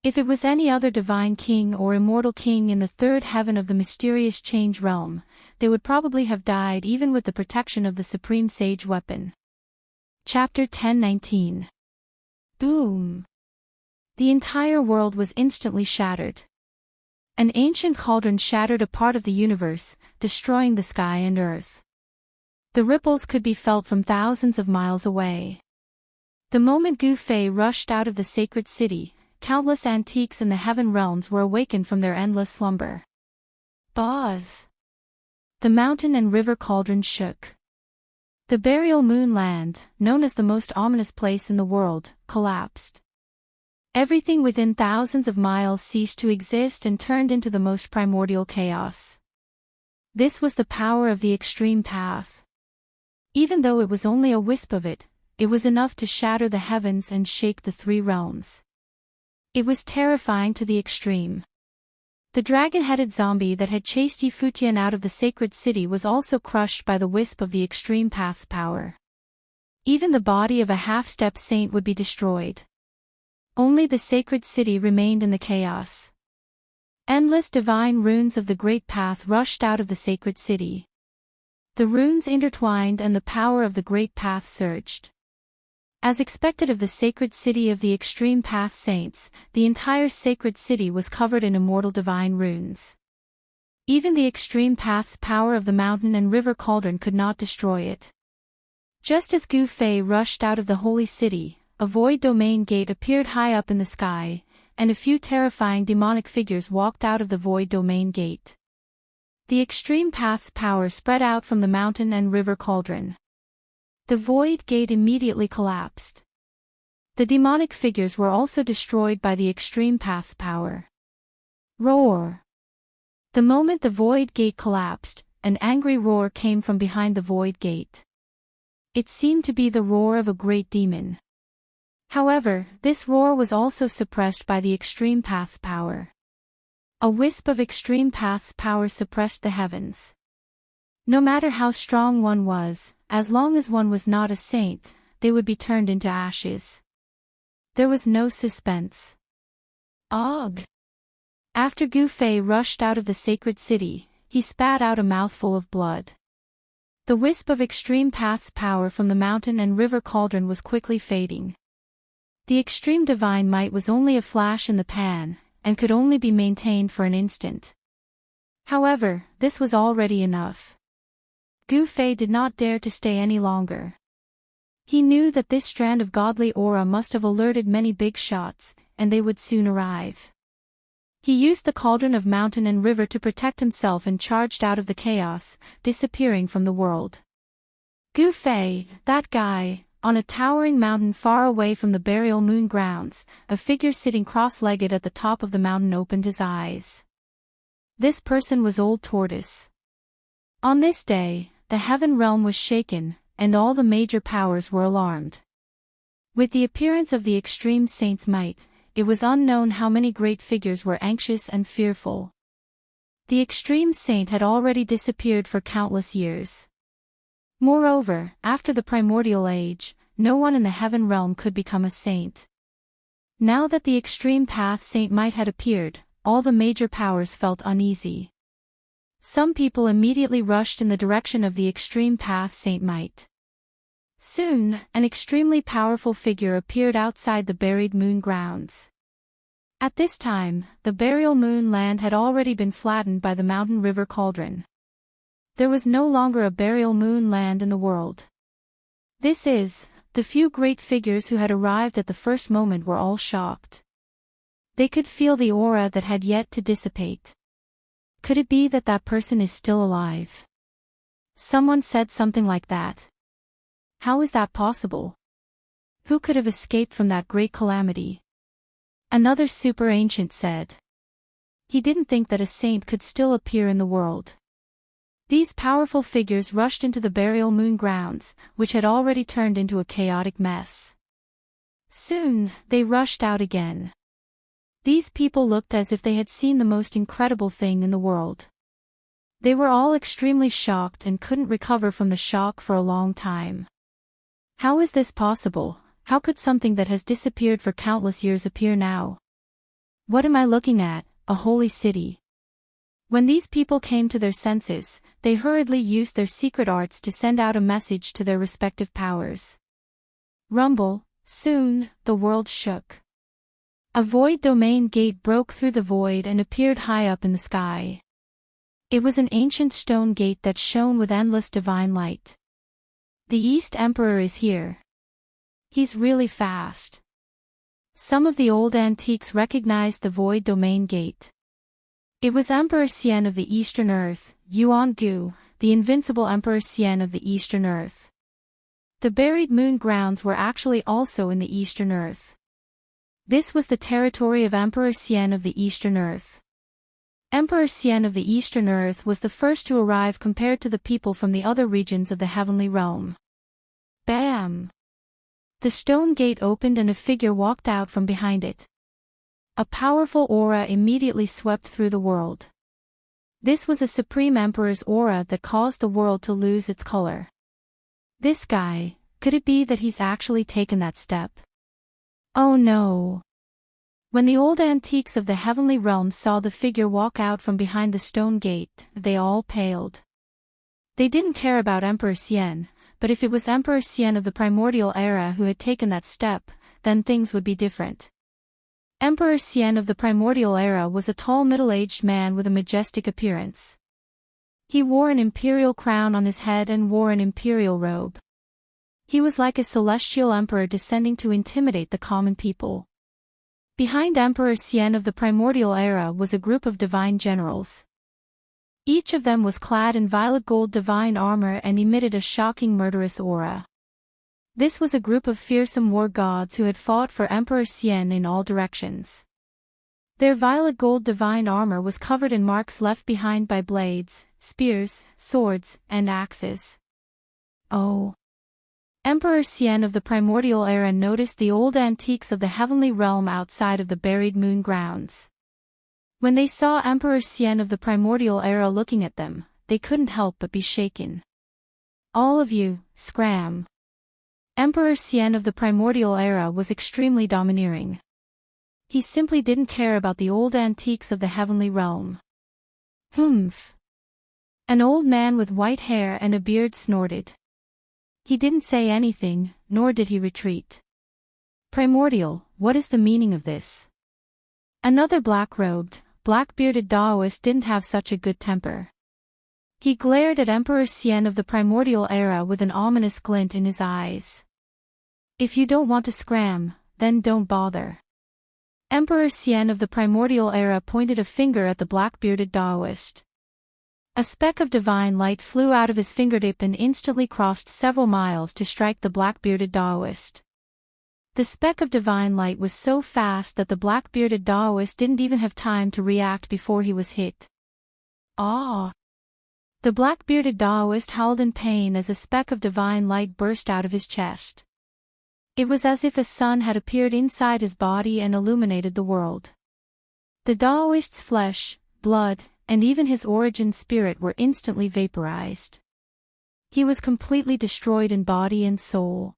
If it was any other divine king or immortal king in the 3rd heaven of the mysterious change realm, they would probably have died even with the protection of the Supreme Sage weapon. Chapter 10:19. Boom! The entire world was instantly shattered. An ancient cauldron shattered a part of the universe, destroying the sky and earth. The ripples could be felt from thousands of miles away. The moment Gu Fei rushed out of the sacred city, countless antiques in the heaven realms were awakened from their endless slumber. Buzz! The mountain and river cauldron shook. The burial moon land, known as the most ominous place in the world, collapsed. Everything within thousands of miles ceased to exist and turned into the most primordial chaos. This was the power of the extreme path. Even though it was only a wisp of it, it was enough to shatter the heavens and shake the 3 realms. It was terrifying to the extreme. The dragon-headed zombie that had chased Yi Futian out of the sacred city was also crushed by the wisp of the extreme path's power. Even the body of a half-step saint would be destroyed. Only the sacred city remained in the chaos. Endless divine runes of the great path rushed out of the sacred city. The runes intertwined and the power of the great path surged. As expected of the sacred city of the extreme path saints, the entire sacred city was covered in immortal divine runes. Even the extreme path's power of the mountain and river cauldron could not destroy it. Just as Gu Fei rushed out of the holy city, a void domain gate appeared high up in the sky, and a few terrifying demonic figures walked out of the void domain gate. The extreme path's power spread out from the mountain and river cauldron. The void gate immediately collapsed. The demonic figures were also destroyed by the extreme path's power. Roar! The moment the void gate collapsed, an angry roar came from behind the void gate. It seemed to be the roar of a great demon. However, this roar was also suppressed by the extreme path's power. A wisp of extreme path's power suppressed the heavens. No matter how strong one was, as long as one was not a saint, they would be turned into ashes. There was no suspense. Ugh! After Gu Fei rushed out of the sacred city, he spat out a mouthful of blood. The wisp of extreme path's power from the mountain and river cauldron was quickly fading. The extreme divine might was only a flash in the pan, and could only be maintained for an instant. However, this was already enough. Gu Fei did not dare to stay any longer. He knew that this strand of godly aura must have alerted many big shots, and they would soon arrive. He used the cauldron of mountain and river to protect himself and charged out of the chaos, disappearing from the world. Gu Fei, that guy. On a towering mountain far away from the burial moon grounds, a figure sitting cross-legged at the top of the mountain opened his eyes. This person was Old Tortoise. On this day, the heaven realm was shaken, and all the major powers were alarmed. With the appearance of the extreme saint's might, it was unknown how many great figures were anxious and fearful. The extreme saint had already disappeared for countless years. Moreover, after the primordial age, no one in the heaven realm could become a saint. Now that the extreme path saint might had appeared, all the major powers felt uneasy. Some people immediately rushed in the direction of the extreme path saint might. Soon, an extremely powerful figure appeared outside the buried moon grounds. At this time, the burial moon land had already been flattened by the mountain river cauldron. There was no longer a burial moon land in the world. This is, the few great figures who had arrived at the first moment were all shocked. They could feel the aura that had yet to dissipate. Could it be that that person is still alive? Someone said something like that. How is that possible? Who could have escaped from that great calamity? Another super ancient said. He didn't think that a saint could still appear in the world. These powerful figures rushed into the burial moon grounds, which had already turned into a chaotic mess. Soon, they rushed out again. These people looked as if they had seen the most incredible thing in the world. They were all extremely shocked and couldn't recover from the shock for a long time. How is this possible? How could something that has disappeared for countless years appear now? What am I looking at? A holy city. When these people came to their senses, they hurriedly used their secret arts to send out a message to their respective powers. Rumble, soon, the world shook. A void domain gate broke through the void and appeared high up in the sky. It was an ancient stone gate that shone with endless divine light. The East Emperor is here. He's really fast. Some of the old antiques recognized the void domain gate. It was Emperor Xian of the Eastern Earth, Yuan Gu, the invincible Emperor Xian of the Eastern Earth. The buried moon grounds were actually also in the Eastern Earth. This was the territory of Emperor Xian of the Eastern Earth. Emperor Xian of the Eastern Earth was the first to arrive compared to the people from the other regions of the heavenly realm. Bam! The stone gate opened and a figure walked out from behind it. A powerful aura immediately swept through the world. This was a supreme emperor's aura that caused the world to lose its color. This guy, Could it be that he's actually taken that step? Oh no. When the old antiques of the heavenly realm saw the figure walk out from behind the stone gate, they all paled. They didn't care about Emperor Xian, but if it was Emperor Xian of the primordial era who had taken that step, then things would be different. Emperor Xian of the primordial era was a tall middle-aged man with a majestic appearance. He wore an imperial crown on his head and wore an imperial robe. He was like a celestial emperor descending to intimidate the common people. Behind Emperor Xian of the primordial era was a group of divine generals. Each of them was clad in violet gold divine armor and emitted a shocking murderous aura. This was a group of fearsome war gods who had fought for Emperor Xian in all directions. Their violet gold divine armor was covered in marks left behind by blades, spears, swords, and axes. Oh! Emperor Xian of the primordial era noticed the old antiques of the heavenly realm outside of the buried moon grounds. When they saw Emperor Xian of the primordial era looking at them, they couldn't help but be shaken. All of you, scram! Emperor Xian of the primordial era was extremely domineering. He simply didn't care about the old antiques of the heavenly realm. Humph! An old man with white hair and a beard snorted. He didn't say anything, nor did he retreat. Primordial, what is the meaning of this? Another black-robed, black-bearded Daoist didn't have such a good temper. He glared at Emperor Xian of the primordial era with an ominous glint in his eyes. If you don't want to scram, then don't bother. Emperor Xian of the primordial era pointed a finger at the black-bearded Daoist. A speck of divine light flew out of his fingertip and instantly crossed several miles to strike the black-bearded Daoist. The speck of divine light was so fast that the black-bearded Daoist didn't even have time to react before he was hit. Ah! The black-bearded Daoist howled in pain as a speck of divine light burst out of his chest. It was as if a sun had appeared inside his body and illuminated the world. The Daoist's flesh, blood, and even his origin spirit were instantly vaporized. He was completely destroyed in body and soul.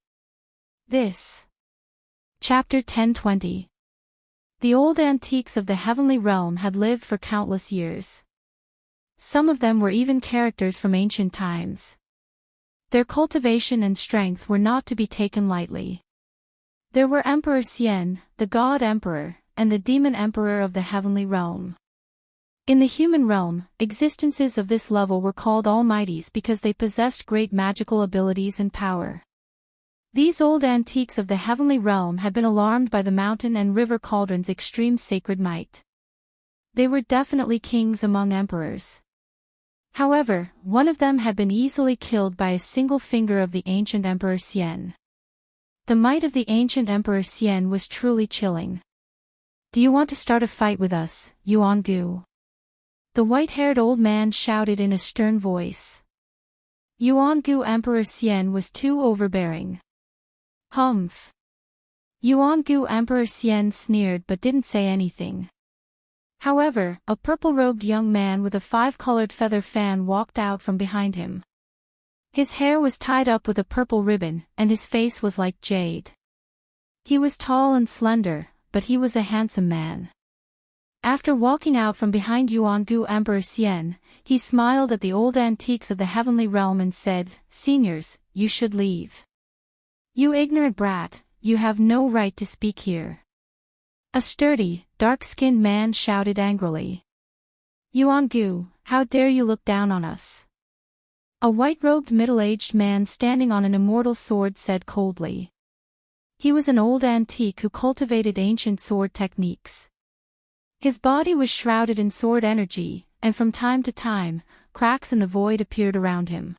This. Chapter 1020. The old antiques of the heavenly realm had lived for countless years. Some of them were even characters from ancient times. Their cultivation and strength were not to be taken lightly. There were Emperor Xian, the God Emperor, and the Demon Emperor of the heavenly realm. In the human realm, existences of this level were called almighties because they possessed great magical abilities and power. These old antiques of the heavenly realm had been alarmed by the mountain and river cauldron's extreme sacred might. They were definitely kings among emperors. However, one of them had been easily killed by a single finger of the ancient Emperor Xian. The might of the ancient Emperor Xian was truly chilling. Do you want to start a fight with us, Yuan Gu? The white-haired old man shouted in a stern voice. Yuan Gu Emperor Xian was too overbearing. Humph. Yuan Gu Emperor Xian sneered but didn't say anything. However, a purple-robed young man with a five-colored feather fan walked out from behind him. His hair was tied up with a purple ribbon, and his face was like jade. He was tall and slender, but he was a handsome man. After walking out from behind Yuan Gu Emperor Xian, he smiled at the old antiques of the heavenly realm and said, "Seniors, you should leave. You ignorant brat, you have no right to speak here." A sturdy, dark-skinned man shouted angrily. "Yuan Gu, how dare you look down on us?" A white-robed middle-aged man standing on an immortal sword said coldly. He was an old antique who cultivated ancient sword techniques. His body was shrouded in sword energy, and from time to time, cracks in the void appeared around him.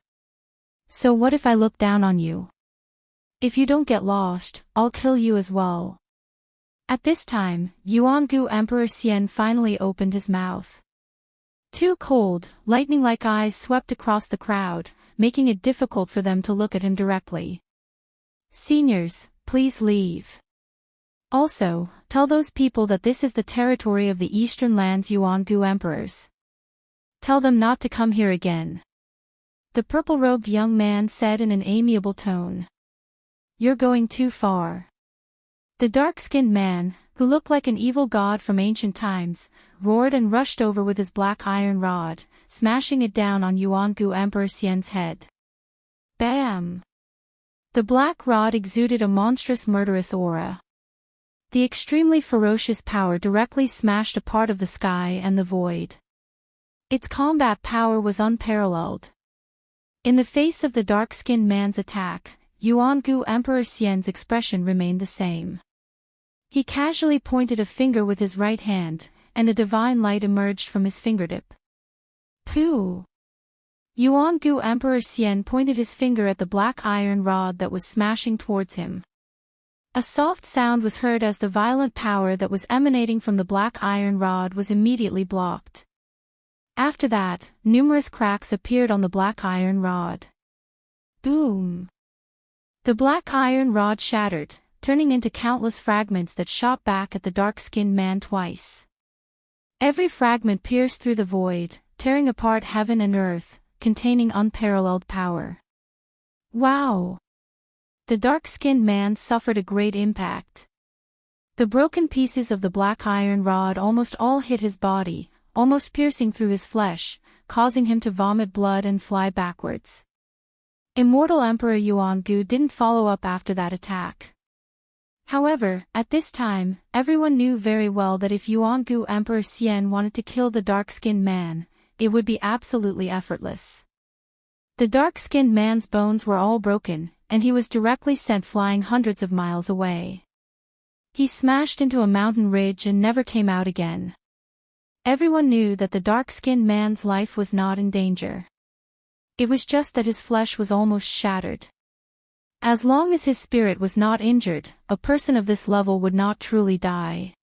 "So what if I look down on you? If you don't get lost, I'll kill you as well." At this time, Yuan Gu Emperor Xian finally opened his mouth. Two cold, lightning-like eyes swept across the crowd, making it difficult for them to look at him directly. "Seniors, please leave. Also, tell those people that this is the territory of the Eastern Lands Yuan Gu Emperors. Tell them not to come here again," the purple-robed young man said in an amiable tone. You're going too far. The dark-skinned man, who looked like an evil god from ancient times, roared and rushed over with his black iron rod, smashing it down on Yuangu Emperor Xian's head. Bam! The black rod exuded a monstrous murderous aura. The extremely ferocious power directly smashed a part of the sky and the void. Its combat power was unparalleled. In the face of the dark-skinned man's attack, Yuangu Emperor Xian's expression remained the same. He casually pointed a finger with his right hand, and a divine light emerged from his fingertip. Pooh! Yuangu Emperor Xian pointed his finger at the black iron rod that was smashing towards him. A soft sound was heard as the violent power that was emanating from the black iron rod was immediately blocked. After that, numerous cracks appeared on the black iron rod. Boom! The black iron rod shattered, turning into countless fragments that shot back at the dark-skinned man twice. Every fragment pierced through the void, tearing apart heaven and earth, containing unparalleled power. Wow! The dark-skinned man suffered a great impact. The broken pieces of the black iron rod almost all hit his body, almost piercing through his flesh, causing him to vomit blood and fly backwards. Immortal Emperor Yuangu didn't follow up after that attack. However, at this time, everyone knew very well that if Yuangu Emperor Xian wanted to kill the dark-skinned man, it would be absolutely effortless. The dark-skinned man's bones were all broken, and he was directly sent flying hundreds of miles away. He smashed into a mountain ridge and never came out again. Everyone knew that the dark-skinned man's life was not in danger. It was just that his flesh was almost shattered. As long as his spirit was not injured, a person of this level would not truly die.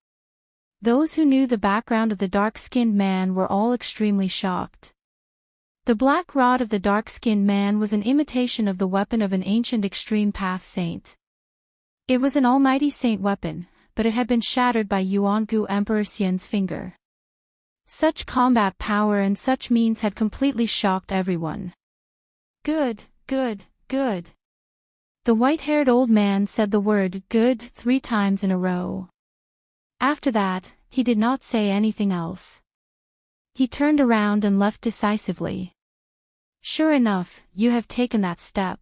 Those who knew the background of the dark-skinned man were all extremely shocked. The black rod of the dark-skinned man was an imitation of the weapon of an ancient extreme path saint. It was an almighty saint weapon, but it had been shattered by Yuangu Emperor Xian's finger. Such combat power and such means had completely shocked everyone. Good, good, good. The white-haired old man said the word good 3 times in a row. After that, he did not say anything else. He turned around and left decisively. Sure enough, you have taken that step.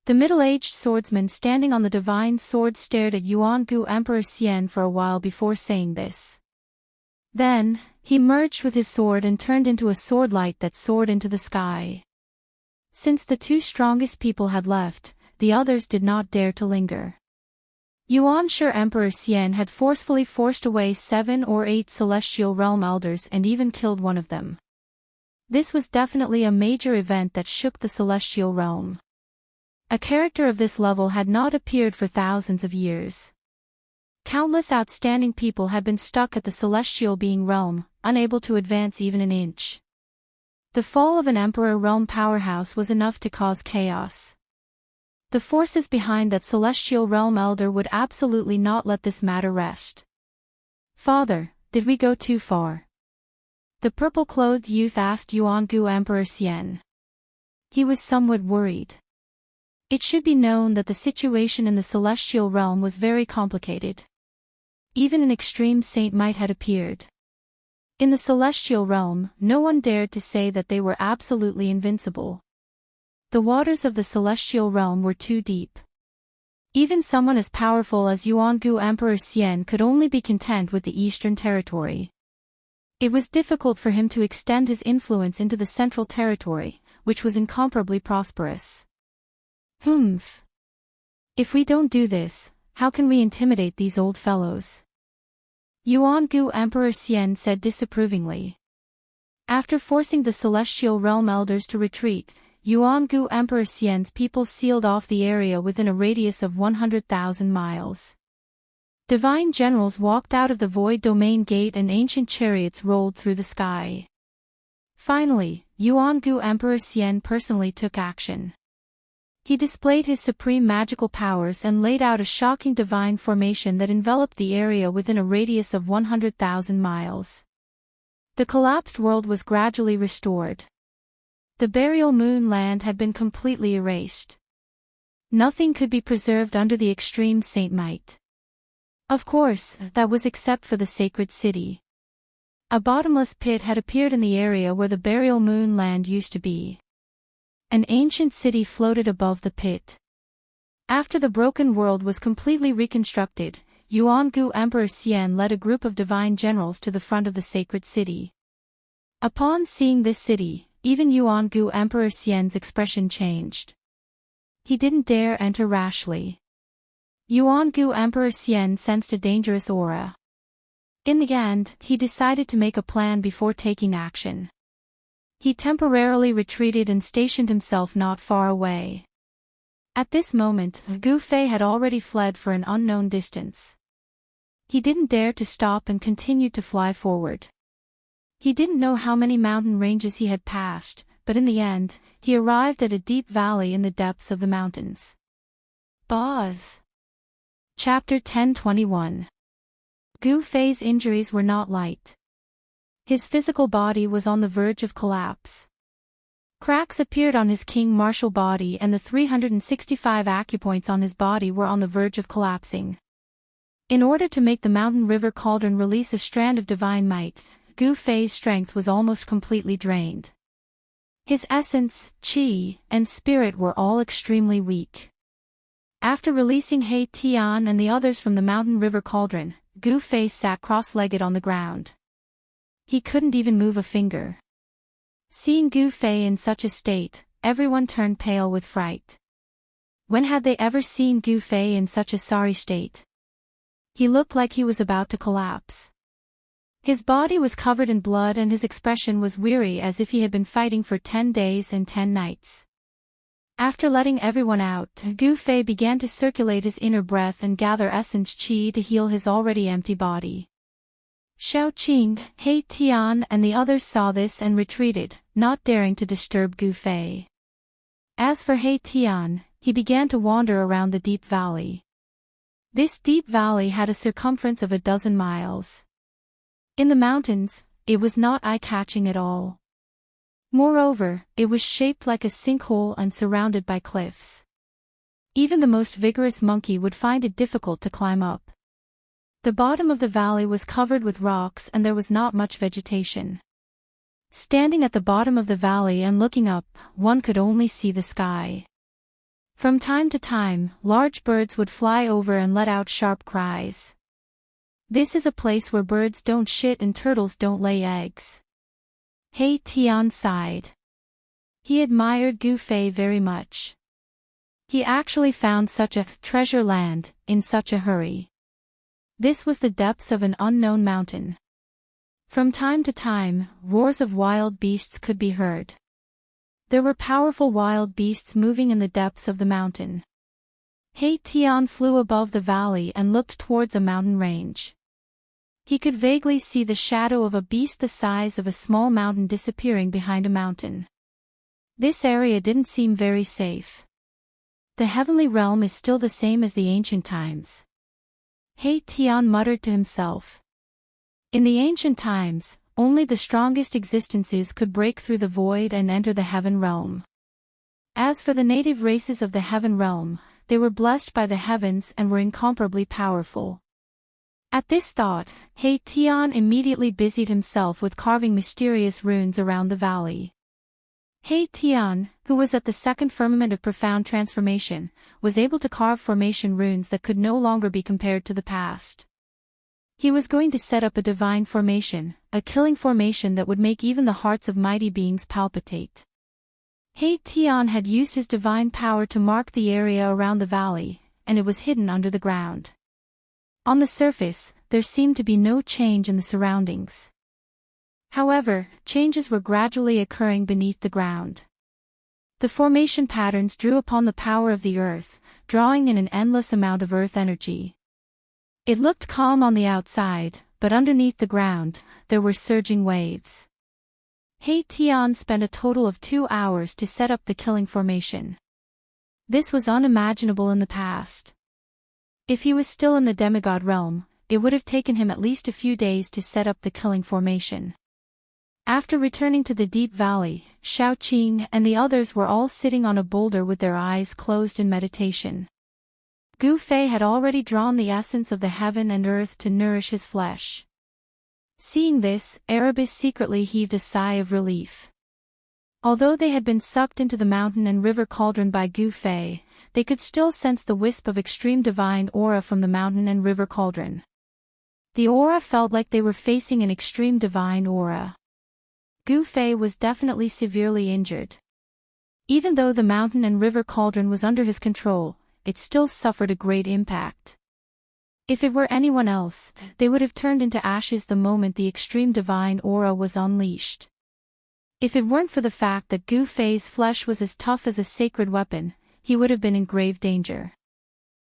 The middle-aged swordsman standing on the divine sword stared at Yuangu Emperor Xian for a while before saying this. Then, he merged with his sword and turned into a sword light that soared into the sky. Since the 2 strongest people had left, the others did not dare to linger. Yuanshi Emperor Xian had forcefully forced away 7 or 8 celestial realm elders and even killed one of them. This was definitely a major event that shook the celestial realm. A character of this level had not appeared for thousands of years. Countless outstanding people had been stuck at the celestial being realm, unable to advance even an inch. The fall of an emperor realm powerhouse was enough to cause chaos. The forces behind that celestial realm elder would absolutely not let this matter rest. Father, did we go too far? The purple-clothed youth asked Yuangu Emperor Xian. He was somewhat worried. It should be known that the situation in the celestial realm was very complicated. Even an extreme saint might have appeared. In the celestial realm, no one dared to say that they were absolutely invincible. The waters of the celestial realm were too deep. Even someone as powerful as Yuangu Emperor Xian could only be content with the eastern territory. It was difficult for him to extend his influence into the central territory, which was incomparably prosperous. Humph. If we don't do this, how can we intimidate these old fellows? Yuangu Emperor Xian said disapprovingly. After forcing the celestial realm elders to retreat, Yuangu Emperor Xian's people sealed off the area within a radius of 100,000 miles. Divine generals walked out of the void domain gate and ancient chariots rolled through the sky. Finally, Yuangu Emperor Xian personally took action. He displayed his supreme magical powers and laid out a shocking divine formation that enveloped the area within a radius of 100,000 miles. The collapsed world was gradually restored. The burial moon land had been completely erased. Nothing could be preserved under the extreme saint might. Of course, that was except for the sacred city. A bottomless pit had appeared in the area where the burial moon land used to be. An ancient city floated above the pit. After the broken world was completely reconstructed, Yuangu Emperor Xian led a group of divine generals to the front of the sacred city. Upon seeing this city, even Yuangu Emperor Xian's expression changed. He didn't dare enter rashly. Yuangu Emperor Xian sensed a dangerous aura. In the end, he decided to make a plan before taking action. He temporarily retreated and stationed himself not far away. At this moment, Gu Fei had already fled for an unknown distance. He didn't dare to stop and continued to fly forward. He didn't know how many mountain ranges he had passed, but in the end, he arrived at a deep valley in the depths of the mountains. Boz. Chapter 1021. Gu Fei's injuries were not light. His physical body was on the verge of collapse. Cracks appeared on his king martial body and the 365 acupoints on his body were on the verge of collapsing. In order to make the mountain river cauldron release a strand of divine might, Gu Fei's strength was almost completely drained. His essence, qi, and spirit were all extremely weak. After releasing He Tian and the others from the mountain river cauldron, Gu Fei sat cross-legged on the ground. He couldn't even move a finger. Seeing Gu Fei in such a state, everyone turned pale with fright. When had they ever seen Gu Fei in such a sorry state? He looked like he was about to collapse. His body was covered in blood and his expression was weary as if he had been fighting for 10 days and 10 nights. After letting everyone out, Gu Fei began to circulate his inner breath and gather essence qi to heal his already empty body. Xiao Qing, He Tian and the others saw this and retreated, not daring to disturb Gu Fei. As for He Tian, he began to wander around the deep valley. This deep valley had a circumference of 12 miles. In the mountains, it was not eye-catching at all. Moreover, it was shaped like a sinkhole and surrounded by cliffs. Even the most vigorous monkey would find it difficult to climb up. The bottom of the valley was covered with rocks and there was not much vegetation. Standing at the bottom of the valley and looking up, one could only see the sky. From time to time, large birds would fly over and let out sharp cries. This is a place where birds don't shit and turtles don't lay eggs. He Tian sighed. He admired Gu Fei very much. He actually found such a treasure land in such a hurry. This was the depths of an unknown mountain. From time to time, roars of wild beasts could be heard. There were powerful wild beasts moving in the depths of the mountain. He Tian flew above the valley and looked towards a mountain range. He could vaguely see the shadow of a beast the size of a small mountain disappearing behind a mountain. This area didn't seem very safe. The heavenly realm is still the same as the ancient times. He Tian muttered to himself. In the ancient times, only the strongest existences could break through the void and enter the heaven realm. As for the native races of the heaven realm, they were blessed by the heavens and were incomparably powerful. At this thought, He Tian immediately busied himself with carving mysterious runes around the valley. He Tian, who was at the second firmament of profound transformation, was able to carve formation runes that could no longer be compared to the past. He was going to set up a divine formation, a killing formation that would make even the hearts of mighty beings palpitate. He Tian had used his divine power to mark the area around the valley, and it was hidden under the ground. On the surface, there seemed to be no change in the surroundings. However, changes were gradually occurring beneath the ground. The formation patterns drew upon the power of the earth, drawing in an endless amount of earth energy. It looked calm on the outside, but underneath the ground, there were surging waves. He Tian spent a total of 2 hours to set up the killing formation. This was unimaginable in the past. If he was still in the demigod realm, it would have taken him at least a few days to set up the killing formation. After returning to the deep valley, Xiaoqing and the others were all sitting on a boulder with their eyes closed in meditation. Gu Fei had already drawn the essence of the heaven and earth to nourish his flesh. Seeing this, Erebus secretly heaved a sigh of relief. Although they had been sucked into the mountain and river cauldron by Gu Fei, they could still sense the wisp of extreme divine aura from the mountain and river cauldron. The aura felt like they were facing an extreme divine aura. Gu Fei was definitely severely injured. Even though the mountain and river cauldron was under his control, it still suffered a great impact. If it were anyone else, they would have turned into ashes the moment the extreme divine aura was unleashed. If it weren't for the fact that Gu Fei's flesh was as tough as a sacred weapon, he would have been in grave danger.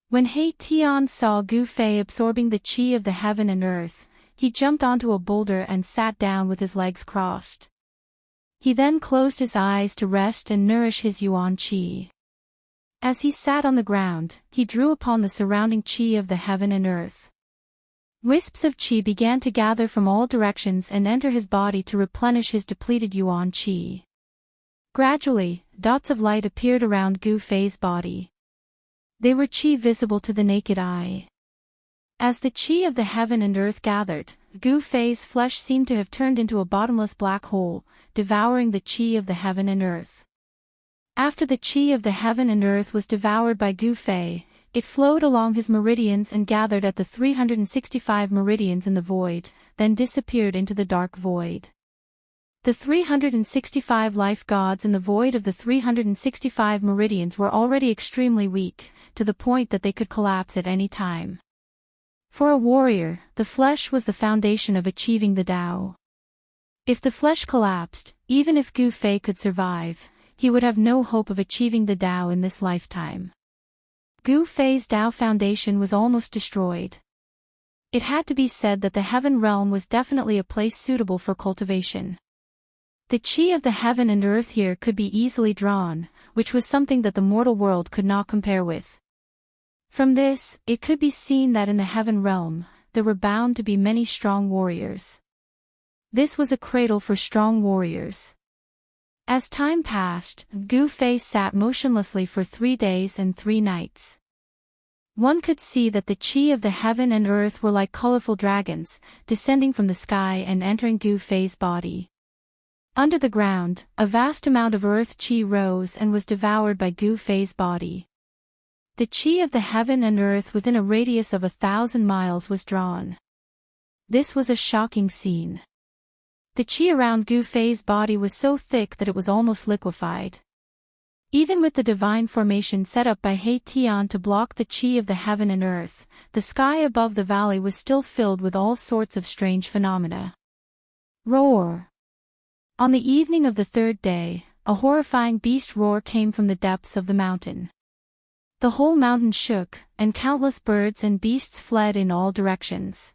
When He Tian saw Gu Fei absorbing the qi of the heaven and earth, he jumped onto a boulder and sat down with his legs crossed. He then closed his eyes to rest and nourish his yuan qi. As he sat on the ground, he drew upon the surrounding qi of the heaven and earth. Wisps of qi began to gather from all directions and enter his body to replenish his depleted yuan qi. Gradually, dots of light appeared around Gu Fei's body. They were qi visible to the naked eye. As the qi of the heaven and earth gathered, Gu Fei's flesh seemed to have turned into a bottomless black hole, devouring the qi of the heaven and earth. After the qi of the heaven and earth was devoured by Gu Fei, it flowed along his meridians and gathered at the 365 meridians in the void, then disappeared into the dark void. The 365 life gods in the void of the 365 meridians were already extremely weak, to the point that they could collapse at any time. For a warrior, the flesh was the foundation of achieving the Tao. If the flesh collapsed, even if Gu Fei could survive, he would have no hope of achieving the Tao in this lifetime. Gu Fei's Tao foundation was almost destroyed. It had to be said that the heaven realm was definitely a place suitable for cultivation. The qi of the heaven and earth here could be easily drawn, which was something that the mortal world could not compare with. From this, it could be seen that in the heaven realm, there were bound to be many strong warriors. This was a cradle for strong warriors. As time passed, Gu Fei sat motionlessly for 3 days and 3 nights. One could see that the qi of the heaven and earth were like colorful dragons, descending from the sky and entering Gu Fei's body. Under the ground, a vast amount of earth qi rose and was devoured by Gu Fei's body. The qi of the heaven and earth within a radius of 1,000 miles was drawn. This was a shocking scene. The qi around Gu Fei's body was so thick that it was almost liquefied. Even with the divine formation set up by He Tian to block the qi of the heaven and earth, the sky above the valley was still filled with all sorts of strange phenomena. Roar! On the evening of the 3rd day, a horrifying beast roar came from the depths of the mountain. The whole mountain shook, and countless birds and beasts fled in all directions.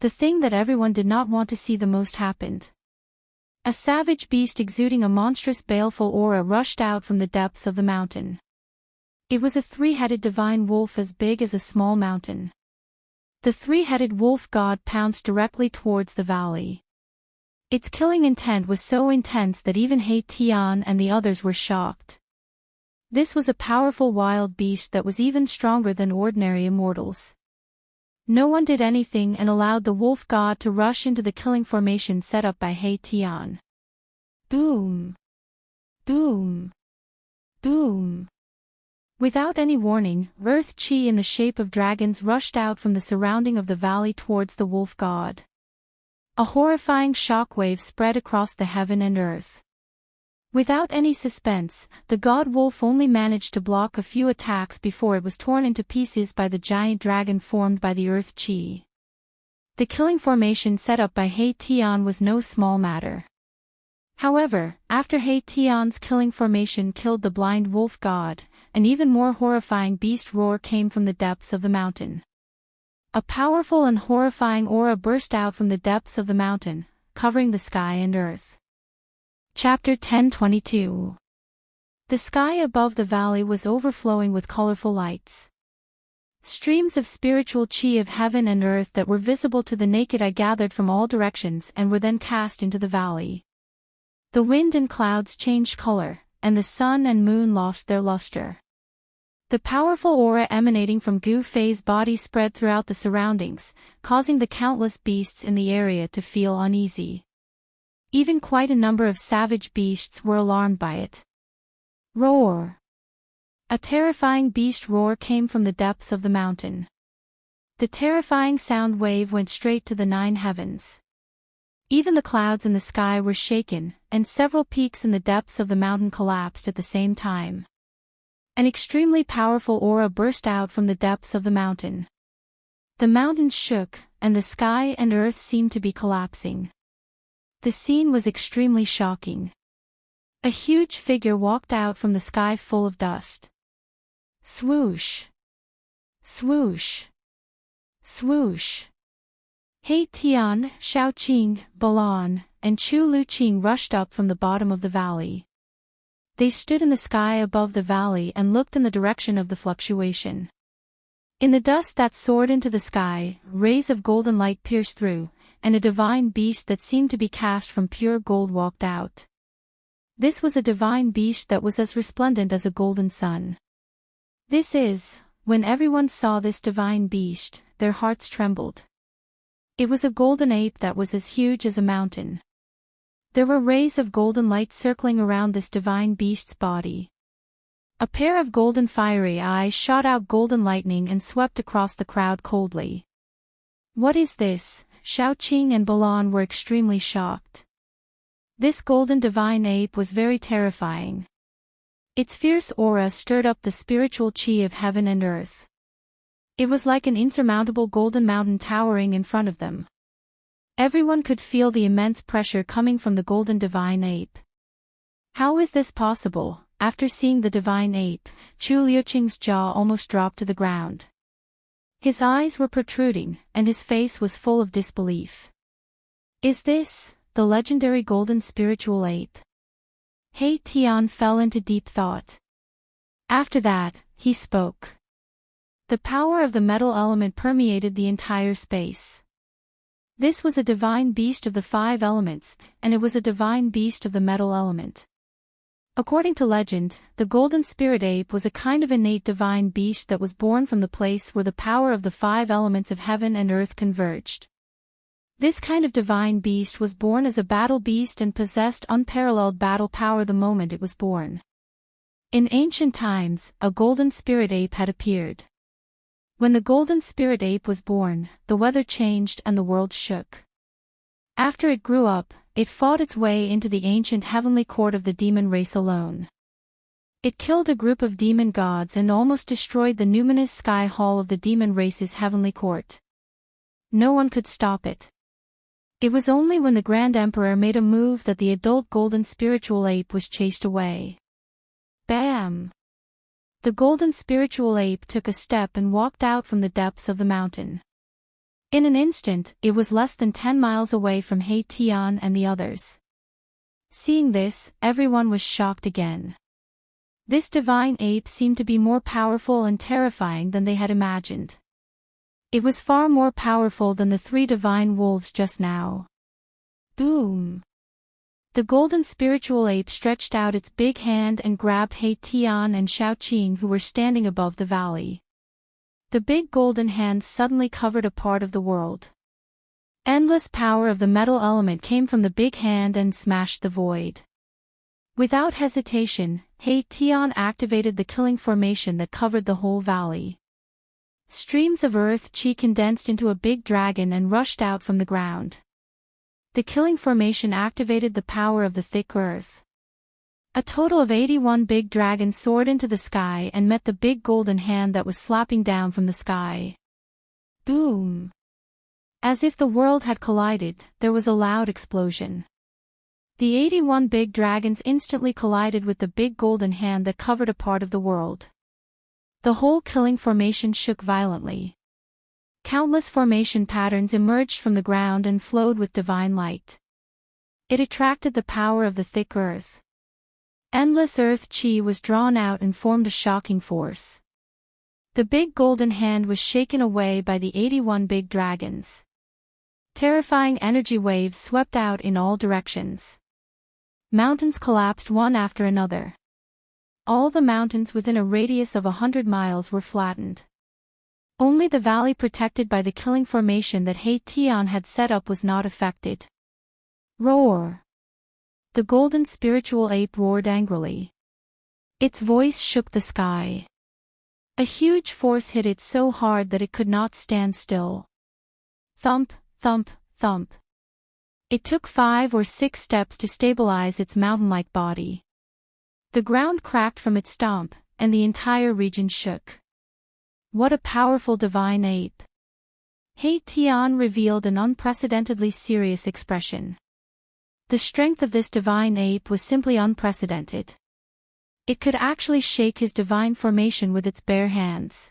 The thing that everyone did not want to see the most happened. A savage beast exuding a monstrous baleful aura rushed out from the depths of the mountain. It was a 3-headed divine wolf as big as a small mountain. The 3-headed wolf god pounced directly towards the valley. Its killing intent was so intense that even He Tian and the others were shocked. This was a powerful wild beast that was even stronger than ordinary immortals. No one did anything and allowed the wolf god to rush into the killing formation set up by He Tian. Boom! Boom! Boom! Without any warning, earth qi in the shape of dragons rushed out from the surrounding of the valley towards the wolf god. A horrifying shockwave spread across the heaven and earth. Without any suspense, the god wolf only managed to block a few attacks before it was torn into pieces by the giant dragon formed by the earth qi. The killing formation set up by He Tian was no small matter. However, after He Tian's killing formation killed the blind wolf god, an even more horrifying beast roar came from the depths of the mountain. A powerful and horrifying aura burst out from the depths of the mountain, covering the sky and earth. Chapter 1022. The sky above the valley was overflowing with colorful lights. Streams of spiritual chi of heaven and earth that were visible to the naked eye gathered from all directions and were then cast into the valley. The wind and clouds changed color, and the sun and moon lost their luster. The powerful aura emanating from Gu Fei's body spread throughout the surroundings, causing the countless beasts in the area to feel uneasy. Even quite a number of savage beasts were alarmed by it. Roar! A terrifying beast roar came from the depths of the mountain. The terrifying sound wave went straight to the 9 heavens. Even the clouds in the sky were shaken, and several peaks in the depths of the mountain collapsed at the same time. An extremely powerful aura burst out from the depths of the mountain. The mountains shook, and the sky and earth seemed to be collapsing. The scene was extremely shocking. A huge figure walked out from the sky full of dust. Swoosh! Swoosh! Swoosh! He Tian, Xiaoqing, Balan, and Chu Luqing rushed up from the bottom of the valley. They stood in the sky above the valley and looked in the direction of the fluctuation. In the dust that soared into the sky, rays of golden light pierced through, and a divine beast that seemed to be cast from pure gold walked out. This was a divine beast that was as resplendent as a golden sun. When everyone saw this divine beast, their hearts trembled. It was a golden ape that was as huge as a mountain. There were rays of golden light circling around this divine beast's body. A pair of golden fiery eyes shot out golden lightning and swept across the crowd coldly. What is this? Xiaoqing and Balan were extremely shocked. This golden divine ape was very terrifying. Its fierce aura stirred up the spiritual chi of heaven and earth. It was like an insurmountable golden mountain towering in front of them. Everyone could feel the immense pressure coming from the golden divine ape. How is this possible? After seeing the divine ape, Chu Luqing's jaw almost dropped to the ground. His eyes were protruding, and his face was full of disbelief. Is this the legendary golden spiritual ape? He Tian fell into deep thought. After that, he spoke. The power of the metal element permeated the entire space. This was a divine beast of the 5 elements, and it was a divine beast of the metal element. According to legend, the golden spirit ape was a kind of innate divine beast that was born from the place where the power of the 5 elements of heaven and earth converged. This kind of divine beast was born as a battle beast and possessed unparalleled battle power the moment it was born. In ancient times, a golden spirit ape had appeared. When the golden spirit ape was born, the weather changed and the world shook. After it grew up, it fought its way into the ancient heavenly court of the demon race alone. It killed a group of demon gods and almost destroyed the numinous sky hall of the demon race's heavenly court. No one could stop it. It was only when the Grand Emperor made a move that the adult golden spiritual ape was chased away. Bam! The golden spiritual ape took a step and walked out from the depths of the mountain. In an instant, it was less than 10 miles away from He Tian and the others. Seeing this, everyone was shocked again. This divine ape seemed to be more powerful and terrifying than they had imagined. It was far more powerful than the 3 divine wolves just now. Boom! The golden spiritual ape stretched out its big hand and grabbed He Tian and Xiaoqing, who were standing above the valley. The big golden hand suddenly covered a part of the world. Endless power of the metal element came from the big hand and smashed the void. Without hesitation, He Tian activated the killing formation that covered the whole valley. Streams of earth chi condensed into a big dragon and rushed out from the ground. The killing formation activated the power of the thick earth. A total of 81 big dragons soared into the sky and met the big golden hand that was slapping down from the sky. Boom! As if the world had collided, there was a loud explosion. The 81 big dragons instantly collided with the big golden hand that covered a part of the world. The whole killing formation shook violently. Countless formation patterns emerged from the ground and flowed with divine light. It attracted the power of the thick earth. Endless earth chi was drawn out and formed a shocking force. The big golden hand was shaken away by the 81 big dragons. Terrifying energy waves swept out in all directions. Mountains collapsed one after another. All the mountains within a radius of 100 miles were flattened. Only the valley protected by the killing formation that He Tian had set up was not affected. Roar! The golden spiritual ape roared angrily. Its voice shook the sky. A huge force hit it so hard that it could not stand still. Thump, thump, thump. It took 5 or 6 steps to stabilize its mountain-like body. The ground cracked from its stomp, and the entire region shook. What a powerful divine ape! He Tian revealed an unprecedentedly serious expression. The strength of this divine ape was simply unprecedented. It could actually shake his divine formation with its bare hands.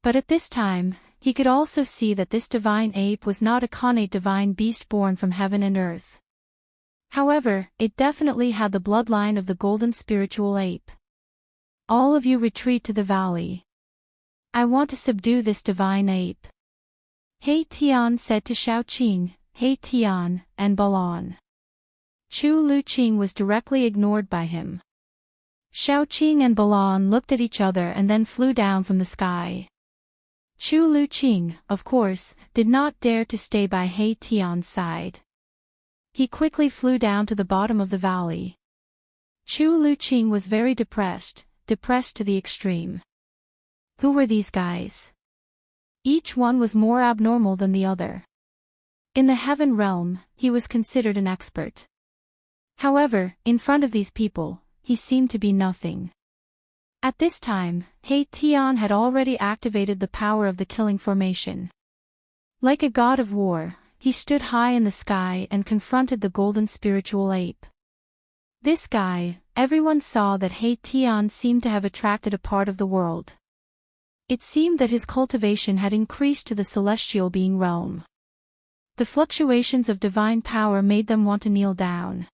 But at this time, he could also see that this divine ape was not a connate divine beast born from heaven and earth. However, it definitely had the bloodline of the golden spiritual ape. All of you retreat to the valley. I want to subdue this divine ape. He Tian said to Xiaoqing, He Tian, and Balan. Chu Luqing was directly ignored by him. Xiaoqing and Balan looked at each other and then flew down from the sky. Chu Luqing, of course, did not dare to stay by He Tian's side. He quickly flew down to the bottom of the valley. Chu Luqing was very depressed to the extreme. Who were these guys? Each one was more abnormal than the other. In the heaven realm, he was considered an expert. However, in front of these people, he seemed to be nothing. At this time, He Tian had already activated the power of the killing formation. Like a god of war, he stood high in the sky and confronted the golden spiritual ape. This guy, everyone saw that He Tian seemed to have attracted a part of the world. It seemed that his cultivation had increased to the celestial being realm. The fluctuations of divine power made them want to kneel down.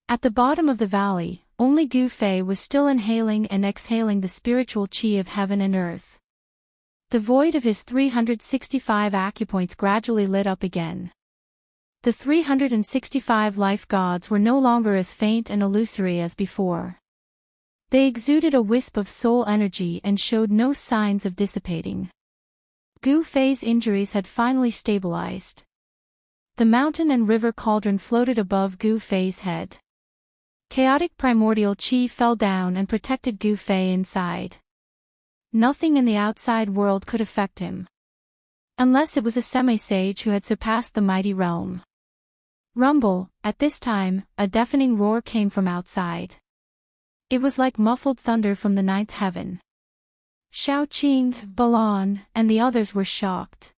At the bottom of the valley, only Gu Fei was still inhaling and exhaling the spiritual qi of heaven and earth. The void of his 365 acupoints gradually lit up again. The 365 life gods were no longer as faint and illusory as before. They exuded a wisp of soul energy and showed no signs of dissipating. Gu Fei's injuries had finally stabilized. The mountain and river cauldron floated above Gu Fei's head. Chaotic primordial qi fell down and protected Gu Fei inside. Nothing in the outside world could affect him. Unless it was a semi-sage who had surpassed the mighty realm. Rumble, at this time, a deafening roar came from outside. It was like muffled thunder from the ninth heaven. Xiaoqing, Balan, and the others were shocked.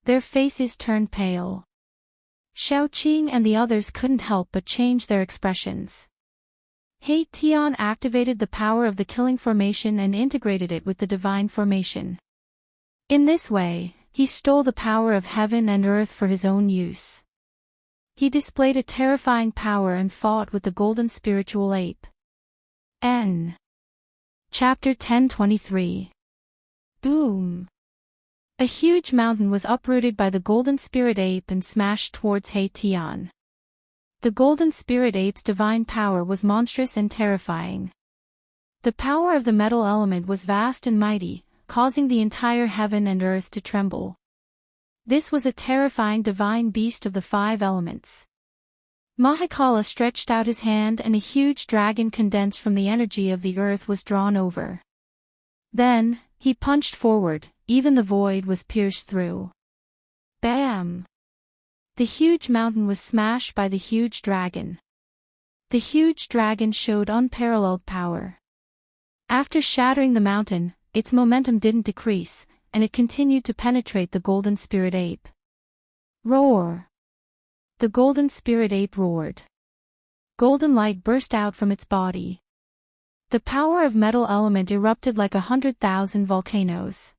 Their faces turned pale. Xiaoqing and the others couldn't help but change their expressions. He Tian activated the power of the killing formation and integrated it with the divine formation. In this way, he stole the power of heaven and earth for his own use. He displayed a terrifying power and fought with the golden spiritual ape. N. Chapter 1023. Boom! A huge mountain was uprooted by the golden spirit ape and smashed towards He Tian. The golden spirit ape's divine power was monstrous and terrifying. The power of the metal element was vast and mighty, causing the entire heaven and earth to tremble. This was a terrifying divine beast of the 5 elements. Mahakala stretched out his hand and a huge dragon condensed from the energy of the earth was drawn over. Then, he punched forward, even the void was pierced through. Bam! The huge mountain was smashed by the huge dragon. The huge dragon showed unparalleled power. After shattering the mountain, its momentum didn't decrease, and it continued to penetrate the golden spirit ape. Roar! The golden spirit ape roared. Golden light burst out from its body. The power of metal element erupted like 100,000 volcanoes.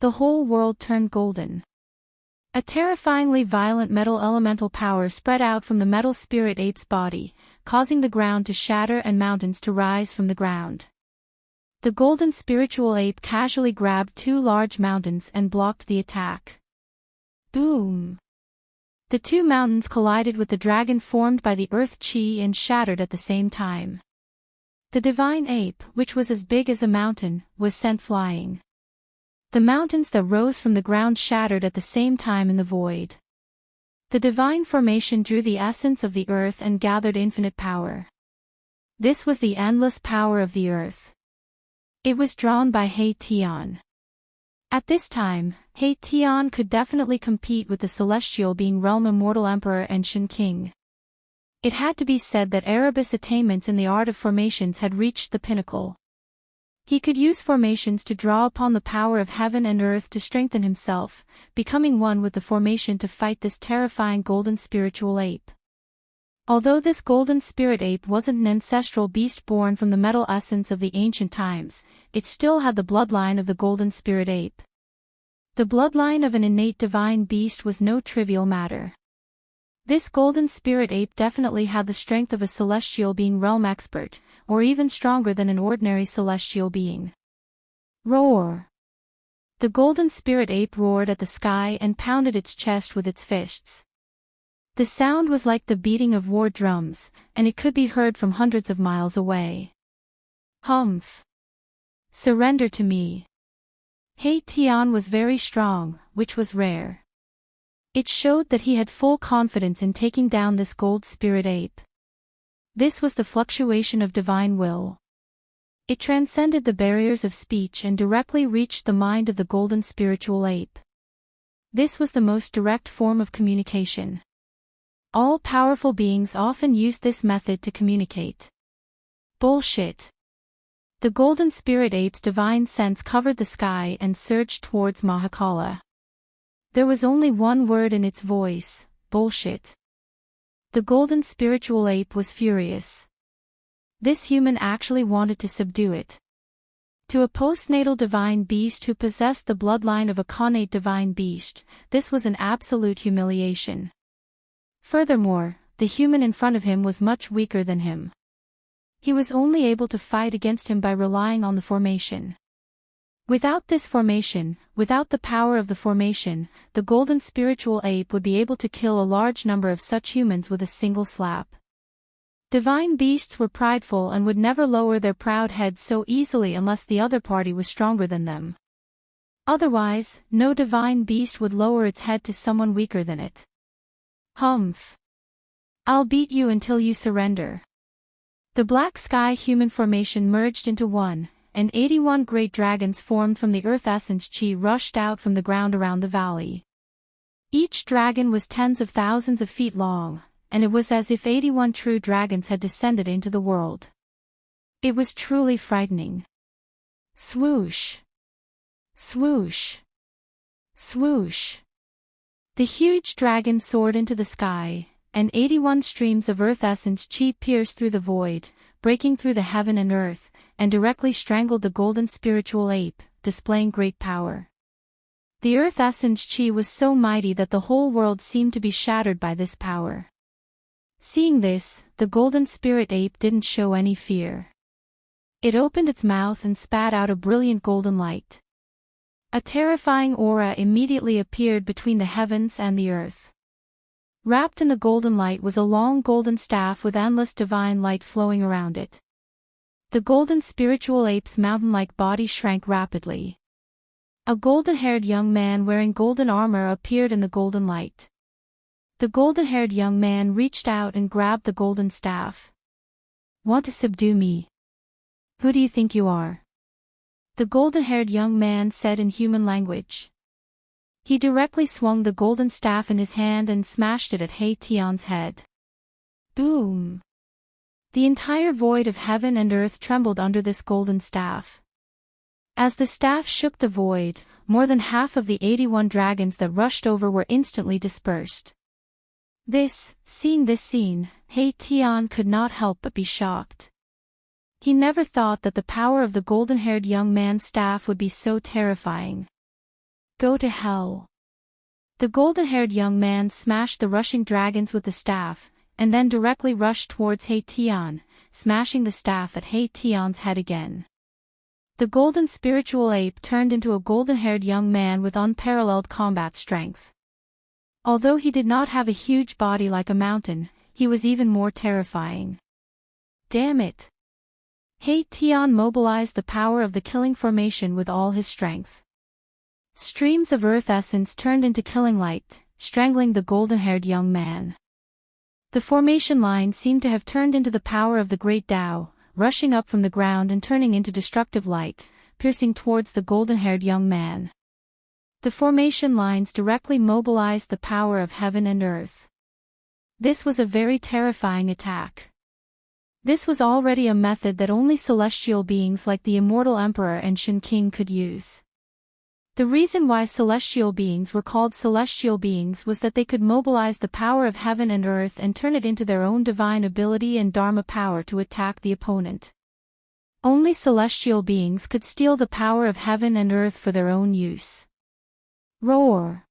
The whole world turned golden. A terrifyingly violent metal elemental power spread out from the metal spirit ape's body, causing the ground to shatter and mountains to rise from the ground. The golden spiritual ape casually grabbed two large mountains and blocked the attack. Boom! The two mountains collided with the dragon formed by the earth chi and shattered at the same time. The divine ape, which was as big as a mountain, was sent flying. The mountains that rose from the ground shattered at the same time in the void. The divine formation drew the essence of the earth and gathered infinite power. This was the endless power of the earth. It was drawn by He Tian. At this time, He Tian could definitely compete with the celestial being realm immortal emperor and Shen King. It had to be said that Erebus' attainments in the art of formations had reached the pinnacle. He could use formations to draw upon the power of heaven and earth to strengthen himself, becoming one with the formation to fight this terrifying golden spiritual ape. Although this golden spirit ape wasn't an ancestral beast born from the metal essence of the ancient times, it still had the bloodline of the golden spirit ape. The bloodline of an innate divine beast was no trivial matter. This golden spirit ape definitely had the strength of a celestial being realm expert, or even stronger than an ordinary celestial being. Roar! The golden spirit ape roared at the sky and pounded its chest with its fists. The sound was like the beating of war drums, and it could be heard from hundreds of miles away. Humph! Surrender to me. He Tian was very strong, which was rare. It showed that he had full confidence in taking down this gold spirit ape. This was the fluctuation of divine will. It transcended the barriers of speech and directly reached the mind of the golden spiritual ape. This was the most direct form of communication. All powerful beings often use this method to communicate. Bullshit. The golden spirit ape's divine sense covered the sky and surged towards Mahakala. There was only one word in its voice: bullshit. The golden spiritual ape was furious. This human actually wanted to subdue it. To a postnatal divine beast who possessed the bloodline of a connate divine beast, this was an absolute humiliation. Furthermore, the human in front of him was much weaker than him. He was only able to fight against him by relying on the formation. Without this formation, without the power of the formation, the golden spiritual ape would be able to kill a large number of such humans with a single slap. Divine beasts were prideful and would never lower their proud heads so easily unless the other party was stronger than them. Otherwise, no divine beast would lower its head to someone weaker than it. Humph! I'll beat you until you surrender. The black sky human formation merged into one, and 81 great dragons formed from the earth essence chi rushed out from the ground around the valley. Each dragon was tens of thousands of feet long, and it was as if 81 true dragons had descended into the world. It was truly frightening. Swoosh! Swoosh! Swoosh! The huge dragon soared into the sky, and 81 streams of earth essence chi pierced through the void, breaking through the heaven and earth, and directly strangled the golden spiritual ape, displaying great power. The earth essence chi was so mighty that the whole world seemed to be shattered by this power. Seeing this, the golden spirit ape didn't show any fear. It opened its mouth and spat out a brilliant golden light. A terrifying aura immediately appeared between the heavens and the earth. Wrapped in the golden light was a long golden staff with endless divine light flowing around it. The golden spiritual ape's mountain-like body shrank rapidly. A golden-haired young man wearing golden armor appeared in the golden light. The golden-haired young man reached out and grabbed the golden staff. Want to subdue me? Who do you think you are? The golden-haired young man said in human language. He directly swung the golden staff in his hand and smashed it at He Tian's head. Boom! The entire void of heaven and earth trembled under this golden staff. As the staff shook the void, more than half of the 81 dragons that rushed over were instantly dispersed. Seeing this scene, He Tian could not help but be shocked. He never thought that the power of the golden-haired young man's staff would be so terrifying. Go to hell. The golden-haired young man smashed the rushing dragons with the staff, and then directly rushed towards He Tian, smashing the staff at He Tian's head again. The golden spiritual ape turned into a golden-haired young man with unparalleled combat strength. Although he did not have a huge body like a mountain, he was even more terrifying. Damn it! He Tian mobilized the power of the killing formation with all his strength. Streams of earth essence turned into killing light, strangling the golden-haired young man. The formation line seemed to have turned into the power of the great Tao, rushing up from the ground and turning into destructive light, piercing towards the golden-haired young man. The formation lines directly mobilized the power of heaven and earth. This was a very terrifying attack. This was already a method that only celestial beings like the Immortal Emperor and Shen King could use. The reason why celestial beings were called celestial beings was that they could mobilize the power of heaven and earth and turn it into their own divine ability and dharma power to attack the opponent. Only celestial beings could steal the power of heaven and earth for their own use. Roar!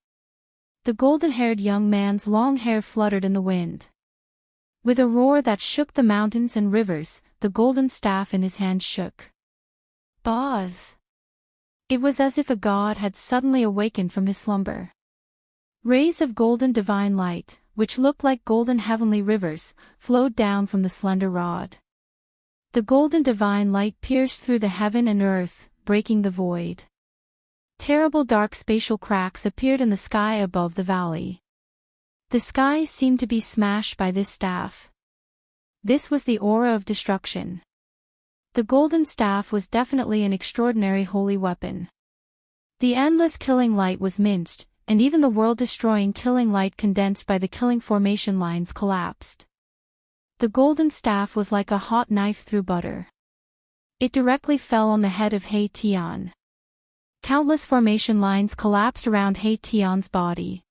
The golden-haired young man's long hair fluttered in the wind. With a roar that shook the mountains and rivers, the golden staff in his hand shook. Buzz! It was as if a god had suddenly awakened from his slumber. Rays of golden divine light, which looked like golden heavenly rivers, flowed down from the slender rod. The golden divine light pierced through the heaven and earth, breaking the void. Terrible dark spatial cracks appeared in the sky above the valley. The sky seemed to be smashed by this staff. This was the aura of destruction. The golden staff was definitely an extraordinary holy weapon. The endless killing light was minced, and even the world-destroying killing light condensed by the killing formation lines collapsed. The golden staff was like a hot knife through butter. It directly fell on the head of He Tian. Countless formation lines collapsed around He Tian's body.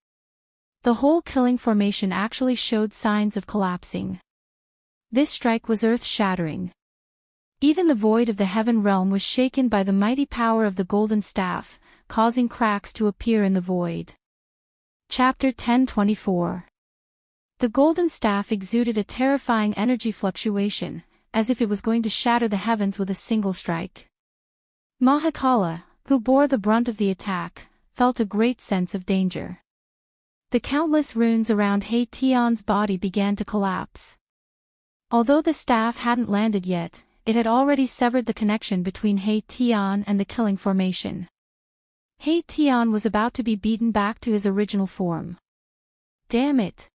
The whole killing formation actually showed signs of collapsing. This strike was earth-shattering. Even the void of the heaven realm was shaken by the mighty power of the golden staff, causing cracks to appear in the void. Chapter 1024. The golden staff exuded a terrifying energy fluctuation, as if it was going to shatter the heavens with a single strike. Mahakala, who bore the brunt of the attack, felt a great sense of danger. The countless runes around He Tian's body began to collapse. Although the staff hadn't landed yet, it had already severed the connection between He Tian and the killing formation. He Tian was about to be beaten back to his original form. Damn it!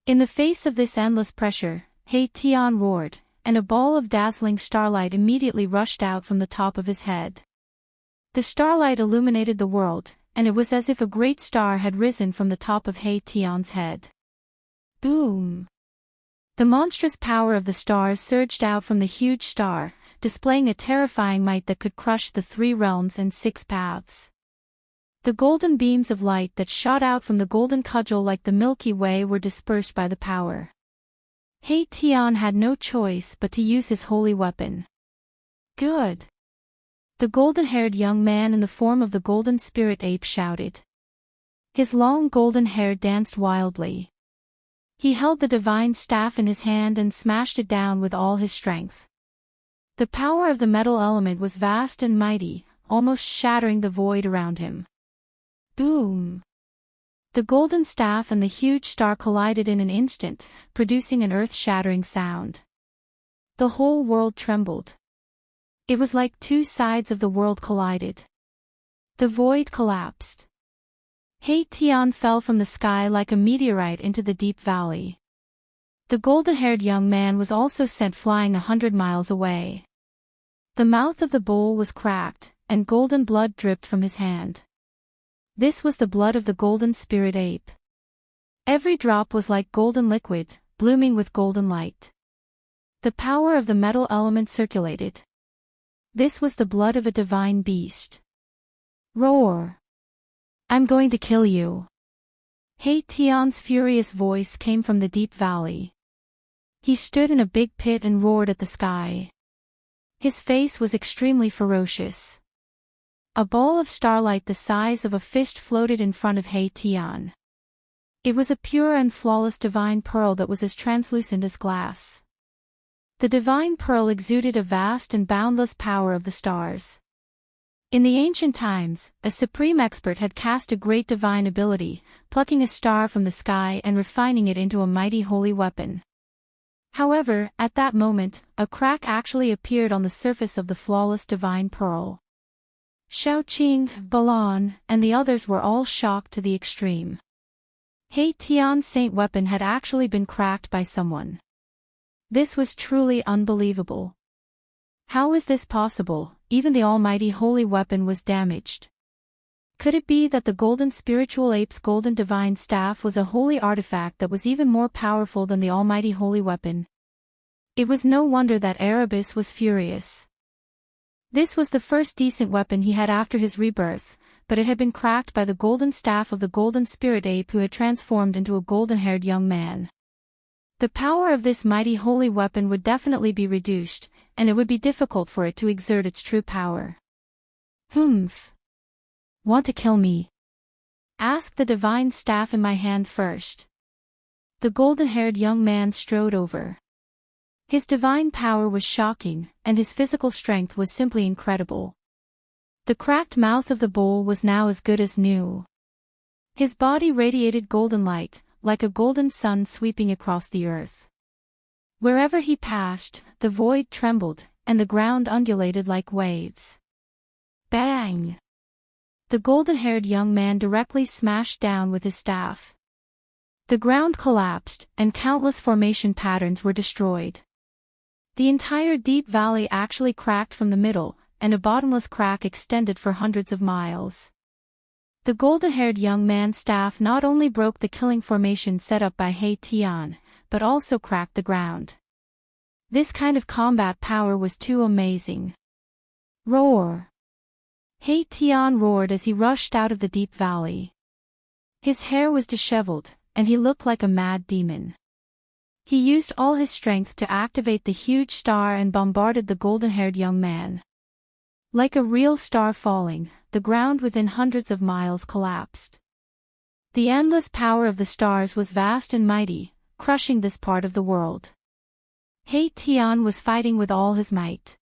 In the face of this endless pressure, He Tian roared, and a ball of dazzling starlight immediately rushed out from the top of his head. The starlight illuminated the world, and it was as if a great star had risen from the top of He Tian's head. Boom! The monstrous power of the stars surged out from the huge star, displaying a terrifying might that could crush the 3 realms and 6 paths. The golden beams of light that shot out from the golden cudgel like the Milky Way were dispersed by the power. He Tian had no choice but to use his holy weapon. Good! The golden-haired young man in the form of the golden spirit ape shouted. His long golden hair danced wildly. He held the divine staff in his hand and smashed it down with all his strength. The power of the metal element was vast and mighty, almost shattering the void around him. Boom! The golden staff and the huge star collided in an instant, producing an earth-shattering sound. The whole world trembled. It was like 2 sides of the world collided. The void collapsed. He Tian fell from the sky like a meteorite into the deep valley. The golden-haired young man was also sent flying 100 miles away. The mouth of the bowl was cracked, and golden blood dripped from his hand. This was the blood of the golden spirit ape. Every drop was like golden liquid, blooming with golden light. The power of the metal element circulated. This was the blood of a divine beast. Roar! I'm going to kill you. He Tian's furious voice came from the deep valley. He stood in a big pit and roared at the sky. His face was extremely ferocious. A ball of starlight the size of a fist floated in front of He Tian. It was a pure and flawless divine pearl that was as translucent as glass. The divine pearl exuded a vast and boundless power of the stars. In the ancient times, a supreme expert had cast a great divine ability, plucking a star from the sky and refining it into a mighty holy weapon. However, at that moment, a crack actually appeared on the surface of the flawless divine pearl. Shaoqing, Balan, and the others were all shocked to the extreme. He Tian's saint weapon had actually been cracked by someone. This was truly unbelievable. How is this possible? Even the almighty holy weapon was damaged. Could it be that the golden spiritual ape's golden divine staff was a holy artifact that was even more powerful than the almighty holy weapon? It was no wonder that Erebus was furious. This was the first decent weapon he had after his rebirth, but it had been cracked by the golden staff of the golden spirit ape who had transformed into a golden-haired young man. The power of this mighty holy weapon would definitely be reduced, and it would be difficult for it to exert its true power. Humph. Want to kill me? Ask the divine staff in my hand first. The golden-haired young man strode over. His divine power was shocking, and his physical strength was simply incredible. The cracked mouth of the bowl was now as good as new. His body radiated golden light, like a golden sun sweeping across the earth. Wherever he passed, the void trembled, and the ground undulated like waves. Bang! The golden-haired young man directly smashed down with his staff. The ground collapsed, and countless formation patterns were destroyed. The entire deep valley actually cracked from the middle, and a bottomless crack extended for hundreds of miles. The golden-haired young man's staff not only broke the killing formation set up by He Tian, but also cracked the ground. This kind of combat power was too amazing. Roar! He Tian roared as he rushed out of the deep valley. His hair was disheveled, and he looked like a mad demon. He used all his strength to activate the huge star and bombarded the golden-haired young man. Like a real star falling, the ground within hundreds of miles collapsed. The endless power of the stars was vast and mighty, crushing this part of the world. He Tian was fighting with all his might.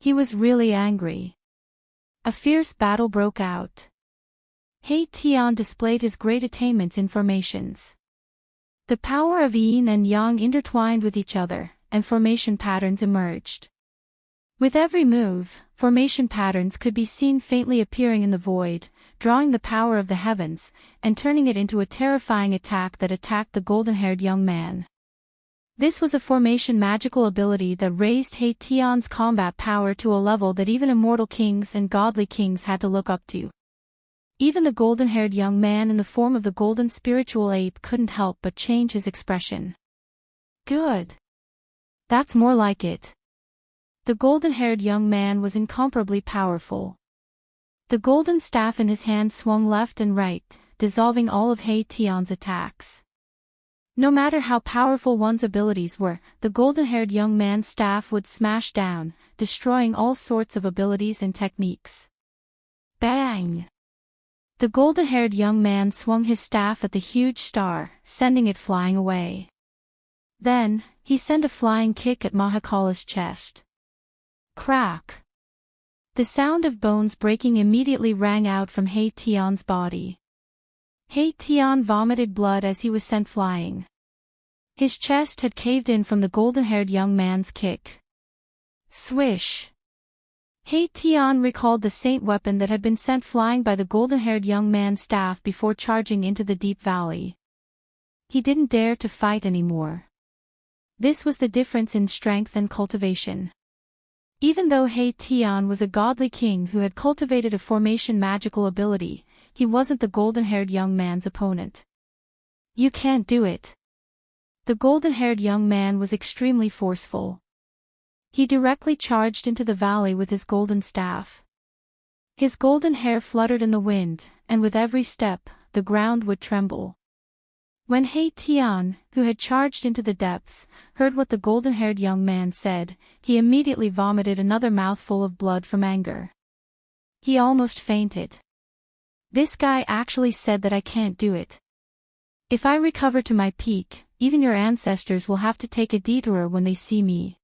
He was really angry. A fierce battle broke out. He Tian displayed his great attainments in formations. The power of yin and yang intertwined with each other, and formation patterns emerged. With every move, formation patterns could be seen faintly appearing in the void, drawing the power of the heavens, and turning it into a terrifying attack that attacked the golden-haired young man. This was a formation magical ability that raised He Tian's combat power to a level that even immortal kings and godly kings had to look up to. Even the golden-haired young man in the form of the golden spiritual ape couldn't help but change his expression. Good. That's more like it. The golden-haired young man was incomparably powerful. The golden staff in his hand swung left and right, dissolving all of He Tian's attacks. No matter how powerful one's abilities were, the golden-haired young man's staff would smash down, destroying all sorts of abilities and techniques. Bang! The golden-haired young man swung his staff at the huge star, sending it flying away. Then, he sent a flying kick at Mahakala's chest. Crack! The sound of bones breaking immediately rang out from He Tian's body. He Tian vomited blood as he was sent flying. His chest had caved in from the golden-haired young man's kick. Swish! He Tian recalled the saint weapon that had been sent flying by the golden-haired young man's staff before charging into the deep valley. He didn't dare to fight anymore. This was the difference in strength and cultivation. Even though He Tian was a godly king who had cultivated a formation magical ability, he wasn't the golden-haired young man's opponent. You can't do it. The golden-haired young man was extremely forceful. He directly charged into the valley with his golden staff. His golden hair fluttered in the wind, and with every step, the ground would tremble. When He Tian, who had charged into the depths, heard what the golden-haired young man said, he immediately vomited another mouthful of blood from anger. He almost fainted. This guy actually said that I can't do it. If I recover to my peak, even your ancestors will have to take a detour when they see me.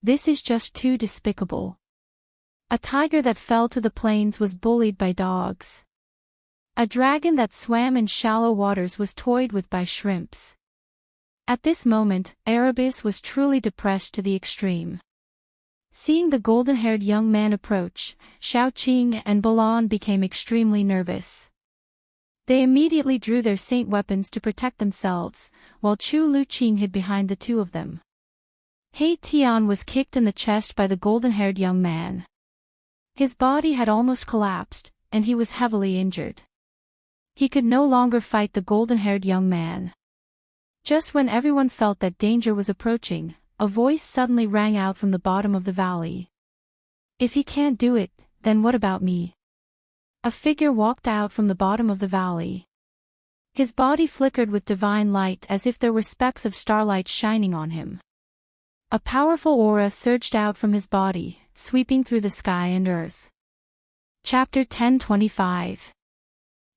This is just too despicable. A tiger that fell to the plains was bullied by dogs. A dragon that swam in shallow waters was toyed with by shrimps. At this moment, Erebus was truly depressed to the extreme. Seeing the golden-haired young man approach, Xiaoqing and Balan became extremely nervous. They immediately drew their saint weapons to protect themselves, while Chu Luqing hid behind the two of them. He Tian was kicked in the chest by the golden-haired young man. His body had almost collapsed, and he was heavily injured. He could no longer fight the golden-haired young man. Just when everyone felt that danger was approaching, a voice suddenly rang out from the bottom of the valley. If he can't do it, then what about me? A figure walked out from the bottom of the valley. His body flickered with divine light as if there were specks of starlight shining on him. A powerful aura surged out from his body, sweeping through the sky and earth. Chapter 10:25.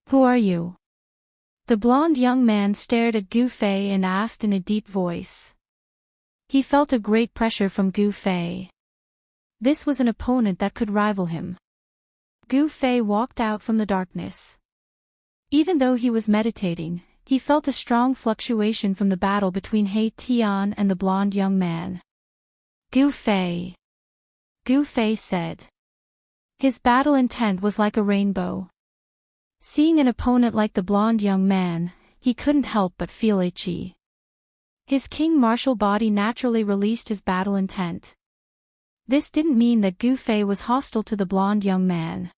Who are you? The blonde young man stared at Gu Fei and asked in a deep voice. He felt a great pressure from Gu Fei. This was an opponent that could rival him. Gu Fei walked out from the darkness. Even though he was meditating, he felt a strong fluctuation from the battle between He Tian and the blonde young man. Gu Fei. Gu Fei said. His battle intent was like a rainbow. Seeing an opponent like the blonde young man, he couldn't help but feel itchy. His king martial body naturally released his battle intent. This didn't mean that Gu Fei was hostile to the blonde young man.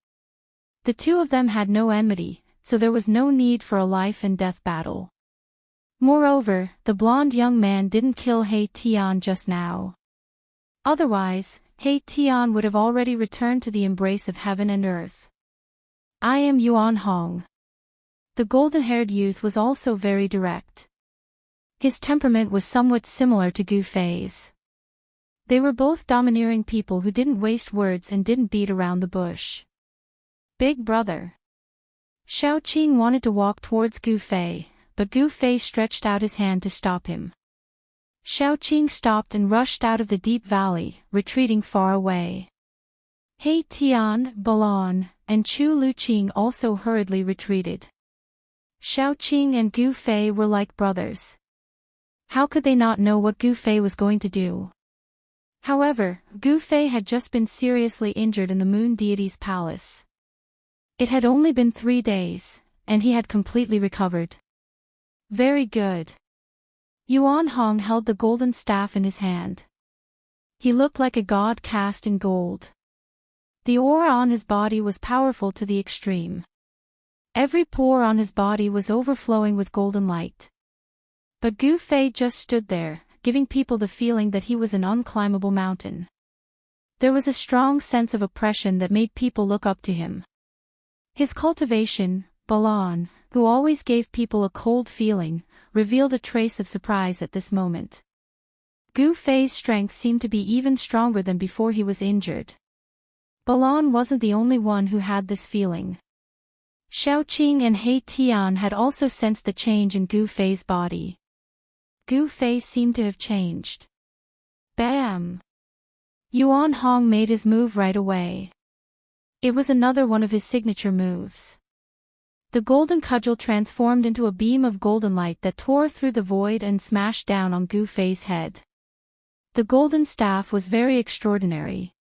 The two of them had no enmity, so there was no need for a life-and-death battle. Moreover, the blonde young man didn't kill He Tian just now. Otherwise, He Tian would have already returned to the embrace of heaven and earth. I am Yuan Hong. The golden-haired youth was also very direct. His temperament was somewhat similar to Gu Fei's. They were both domineering people who didn't waste words and didn't beat around the bush. Big brother. Xiaoqing wanted to walk towards Gu Fei, but Gu Fei stretched out his hand to stop him. Xiaoqing stopped and rushed out of the deep valley, retreating far away. He Tian, Balan, and Chu Luqing also hurriedly retreated. Xiaoqing and Gu Fei were like brothers. How could they not know what Gu Fei was going to do? However, Gu Fei had just been seriously injured in the moon deity's palace. It had only been 3 days, and he had completely recovered. Very good. Yuan Hong held the golden staff in his hand. He looked like a god cast in gold. The aura on his body was powerful to the extreme. Every pore on his body was overflowing with golden light. But Gu Fei just stood there, giving people the feeling that he was an unclimbable mountain. There was a strong sense of oppression that made people look up to him. His cultivation, Balan, who always gave people a cold feeling, revealed a trace of surprise at this moment. Gu Fei's strength seemed to be even stronger than before he was injured. Balan wasn't the only one who had this feeling. Xiaoqing and He Tian had also sensed the change in Gu Fei's body. Gu Fei seemed to have changed. Bam! Yuan Hong made his move right away. It was another one of his signature moves. The golden cudgel transformed into a beam of golden light that tore through the void and smashed down on Gu Fei's head. The golden staff was very extraordinary.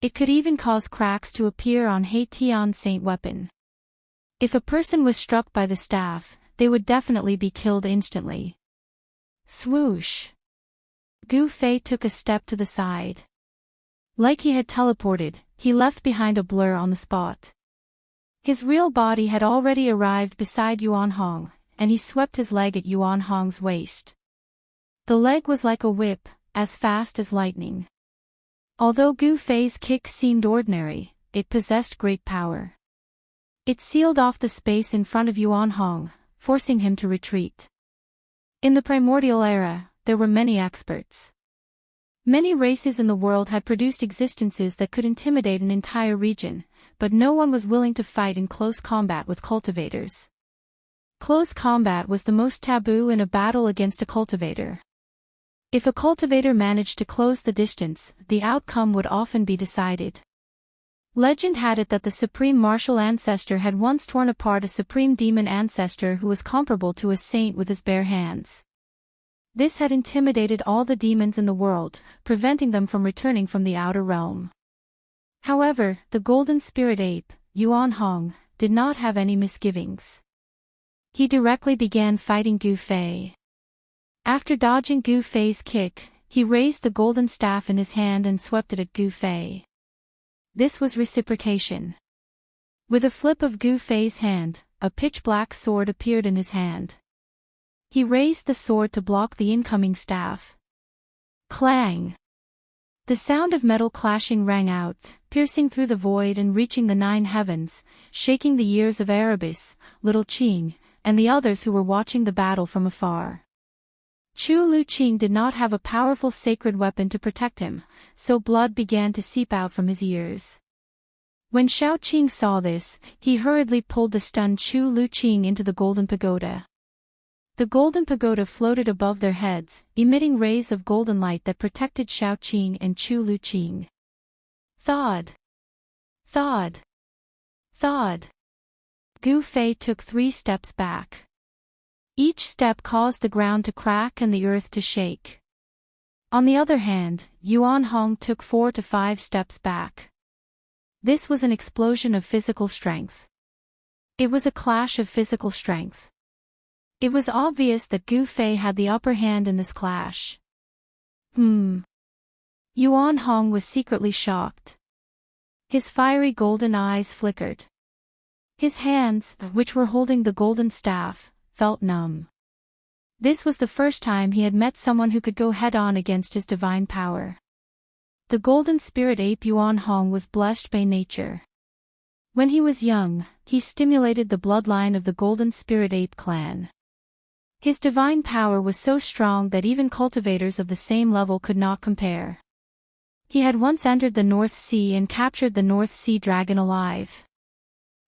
It could even cause cracks to appear on He Tian's saint weapon. If a person was struck by the staff, they would definitely be killed instantly. Swoosh! Gu Fei took a step to the side. Like he had teleported, he left behind a blur on the spot. His real body had already arrived beside Yuan Hong, and he swept his leg at Yuan Hong's waist. The leg was like a whip, as fast as lightning. Although Gu Fei's kick seemed ordinary, it possessed great power. It sealed off the space in front of Yuan Hong, forcing him to retreat. In the primordial era, there were many experts. Many races in the world had produced existences that could intimidate an entire region, but no one was willing to fight in close combat with cultivators. Close combat was the most taboo in a battle against a cultivator. If a cultivator managed to close the distance, the outcome would often be decided. Legend had it that the supreme martial ancestor had once torn apart a supreme demon ancestor who was comparable to a saint with his bare hands. This had intimidated all the demons in the world, preventing them from returning from the outer realm. However, the golden spirit ape, Yuan Hong, did not have any misgivings. He directly began fighting Gu Fei. After dodging Gu Fei's kick, he raised the golden staff in his hand and swept it at Gu Fei. This was reciprocation. With a flip of Gu Fei's hand, a pitch-black sword appeared in his hand. He raised the sword to block the incoming staff. Clang! The sound of metal clashing rang out, piercing through the void and reaching the 9 heavens, shaking the ears of Erebus, Little Qing, and the others who were watching the battle from afar. Chu Lu Qing did not have a powerful sacred weapon to protect him, so blood began to seep out from his ears. When Xiao Qing saw this, he hurriedly pulled the stunned Chu Lu Qing into the golden pagoda. The golden pagoda floated above their heads, emitting rays of golden light that protected Xiao Qing and Chu Lu Qing. Thud! Thud! Thud! Gu Fei took 3 steps back. Each step caused the ground to crack and the earth to shake. On the other hand, Yuan Hong took 4 to 5 steps back. This was an explosion of physical strength. It was a clash of physical strength. It was obvious that Gu Fei had the upper hand in this clash. Yuan Hong was secretly shocked. His fiery golden eyes flickered. His hands, which were holding the golden staff, felt numb. This was the first time he had met someone who could go head-on against his divine power. The golden spirit ape Yuan Hong was blessed by nature. When he was young, he stimulated the bloodline of the golden spirit ape clan. His divine power was so strong that even cultivators of the same level could not compare. He had once entered the North Sea and captured the North Sea dragon alive.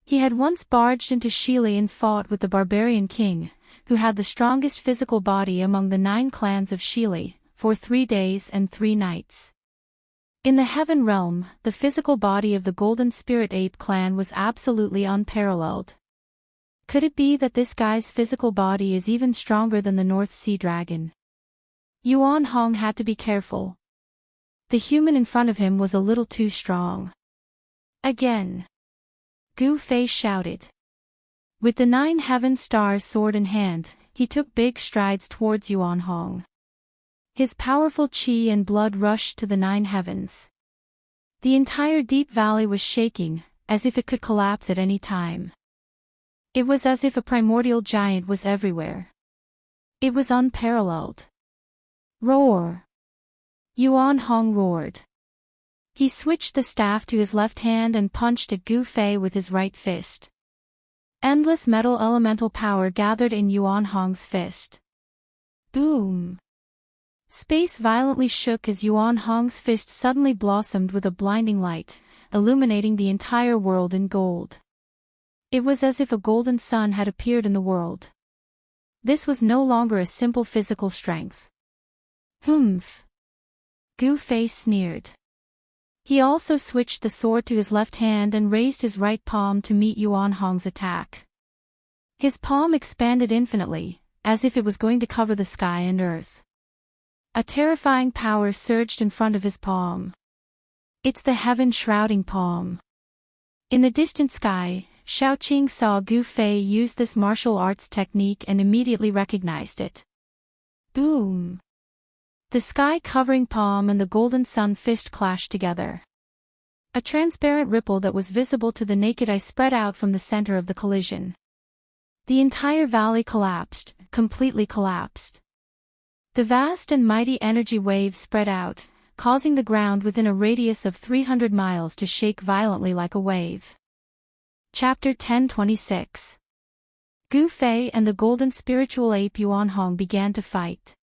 He had once barged into Shili and fought with the barbarian king, who had the strongest physical body among the 9 clans of Shili, for 3 days and 3 nights. In the heaven realm, the physical body of the golden spirit ape clan was absolutely unparalleled. Could it be that this guy's physical body is even stronger than the North Sea dragon? Yuan Hong had to be careful. The human in front of him was a little too strong. Again. Gu Fei shouted. With the 9 heaven stars sword in hand, he took big strides towards Yuan Hong. His powerful qi and blood rushed to the 9 heavens. The entire deep valley was shaking, as if it could collapse at any time. It was as if a primordial giant was everywhere. It was unparalleled. Roar! Yuan Hong roared. He switched the staff to his left hand and punched at Gu Fei with his right fist. Endless metal elemental power gathered in Yuan Hong's fist. Boom! Space violently shook as Yuan Hong's fist suddenly blossomed with a blinding light, illuminating the entire world in gold. It was as if a golden sun had appeared in the world. This was no longer a simple physical strength. Humph! Gu Fei sneered. He also switched the sword to his left hand and raised his right palm to meet Yuan Hong's attack. His palm expanded infinitely, as if it was going to cover the sky and earth. A terrifying power surged in front of his palm. It's the heaven-shrouding palm. In the distant sky, Xiao Qing saw Gu Fei use this martial arts technique and immediately recognized it. Boom! The sky-covering palm and the golden sun fist clashed together. A transparent ripple that was visible to the naked eye spread out from the center of the collision. The entire valley collapsed, completely collapsed. The vast and mighty energy waves spread out, causing the ground within a radius of 300 miles to shake violently like a wave. Chapter 1026. Gu Fei and the golden spiritual ape Yuan Hong began to fight.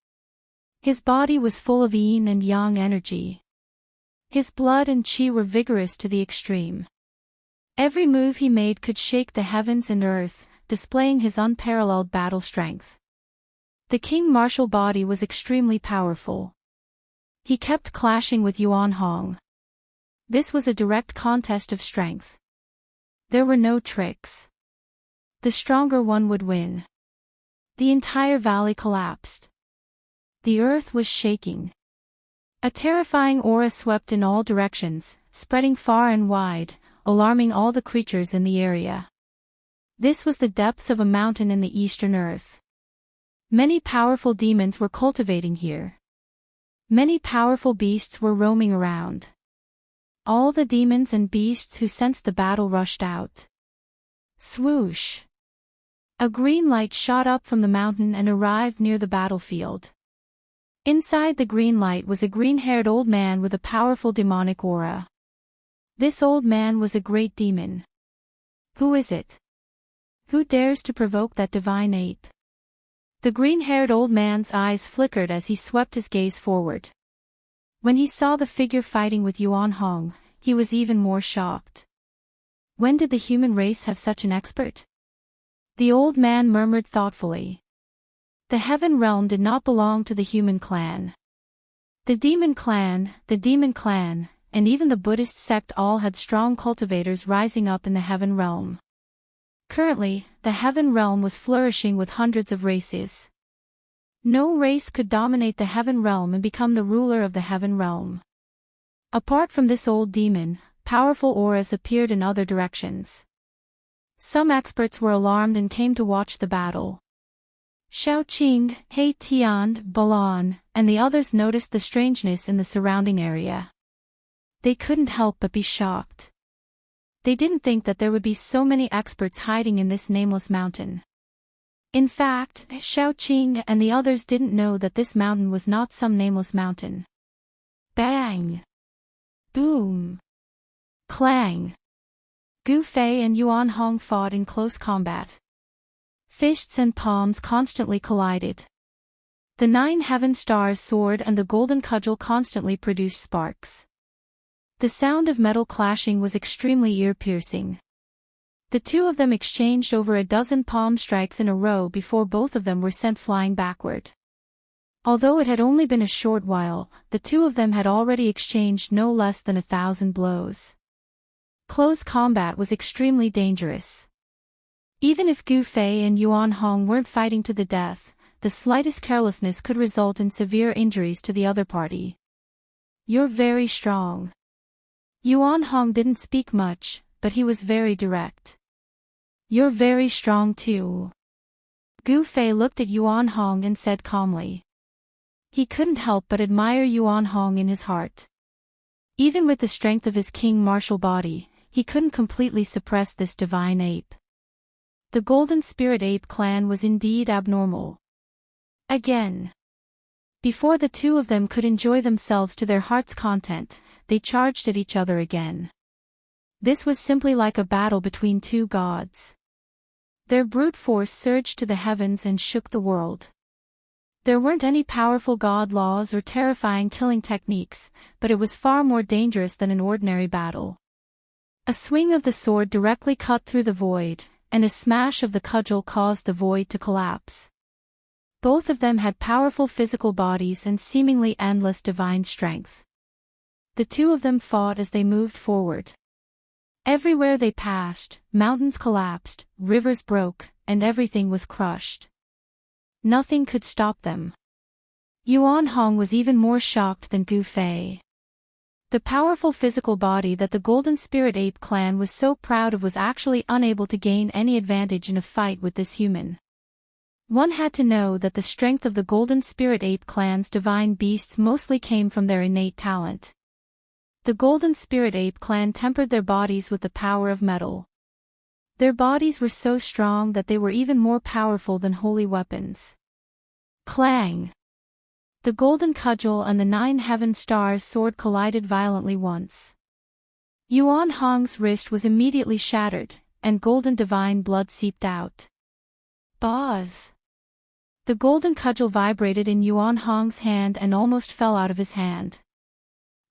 His body was full of yin and yang energy. His blood and qi were vigorous to the extreme. Every move he made could shake the heavens and earth, displaying his unparalleled battle strength. The king martial body was extremely powerful. He kept clashing with Yuan Hong. This was a direct contest of strength. There were no tricks. The stronger one would win. The entire valley collapsed. The earth was shaking. A terrifying aura swept in all directions, spreading far and wide, alarming all the creatures in the area. This was the depths of a mountain in the eastern earth. Many powerful demons were cultivating here. Many powerful beasts were roaming around. All the demons and beasts who sensed the battle rushed out. Swoosh! A green light shot up from the mountain and arrived near the battlefield. Inside the green light was a green-haired old man with a powerful demonic aura. This old man was a great demon. Who is it? Who dares to provoke that divine ape? The green-haired old man's eyes flickered as he swept his gaze forward. When he saw the figure fighting with Yuan Hong, he was even more shocked. When did the human race have such an expert? The old man murmured thoughtfully. The heaven realm did not belong to the human clan. The demon clan, and even the Buddhist sect all had strong cultivators rising up in the heaven realm. Currently, the heaven realm was flourishing with hundreds of races. No race could dominate the heaven realm and become the ruler of the heaven realm. Apart from this old demon, powerful auras appeared in other directions. Some experts were alarmed and came to watch the battle. Xiaoqing, He Tian, Balan, and the others noticed the strangeness in the surrounding area. They couldn't help but be shocked. They didn't think that there would be so many experts hiding in this nameless mountain. In fact, Xiaoqing and the others didn't know that this mountain was not some nameless mountain. Bang! Boom! Clang! Gu Fei and Yuan Hong fought in close combat. Fists and palms constantly collided. The 9 heaven stars sword and the golden cudgel constantly produced sparks. The sound of metal clashing was extremely ear-piercing. The two of them exchanged over a dozen palm strikes in a row before both of them were sent flying backward. Although it had only been a short while, the two of them had already exchanged no less than 1,000 blows. Close combat was extremely dangerous. Even if Gu Fei and Yuan Hong weren't fighting to the death, the slightest carelessness could result in severe injuries to the other party. You're very strong. Yuan Hong didn't speak much, but he was very direct. You're very strong too. Gu Fei looked at Yuan Hong and said calmly. He couldn't help but admire Yuan Hong in his heart. Even with the strength of his king martial body, he couldn't completely suppress this divine ape. The Golden Spirit Ape clan was indeed abnormal. Again. Before the two of them could enjoy themselves to their heart's content, they charged at each other again. This was simply like a battle between two gods. Their brute force surged to the heavens and shook the world. There weren't any powerful god laws or terrifying killing techniques, but it was far more dangerous than an ordinary battle. A swing of the sword directly cut through the void, and a smash of the cudgel caused the void to collapse. Both of them had powerful physical bodies and seemingly endless divine strength. The two of them fought as they moved forward. Everywhere they passed, mountains collapsed, rivers broke, and everything was crushed. Nothing could stop them. Yuan Hong was even more shocked than Gu Fei. The powerful physical body that the Golden Spirit Ape clan was so proud of was actually unable to gain any advantage in a fight with this human. One had to know that the strength of the Golden Spirit Ape clan's divine beasts mostly came from their innate talent. The Golden Spirit Ape clan tempered their bodies with the power of metal. Their bodies were so strong that they were even more powerful than holy weapons. Clang! The golden cudgel and the 9 heaven stars sword collided violently once. Yuan Hong's wrist was immediately shattered, and golden divine blood seeped out. Buzz! The golden cudgel vibrated in Yuan Hong's hand and almost fell out of his hand.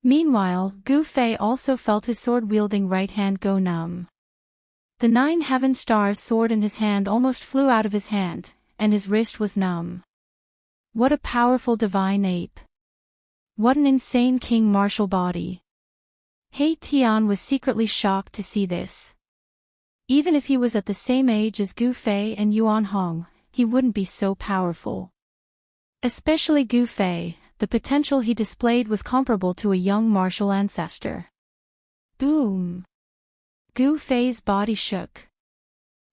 Meanwhile, Gu Fei also felt his sword-wielding right hand go numb. The 9 heaven stars sword in his hand almost flew out of his hand, and his wrist was numb. What a powerful divine ape. What an insane king martial body. He Tian was secretly shocked to see this. Even if he was at the same age as Gu Fei and Yuan Hong, he wouldn't be so powerful. Especially Gu Fei, the potential he displayed was comparable to a young martial ancestor. Boom! Gu Fei's body shook.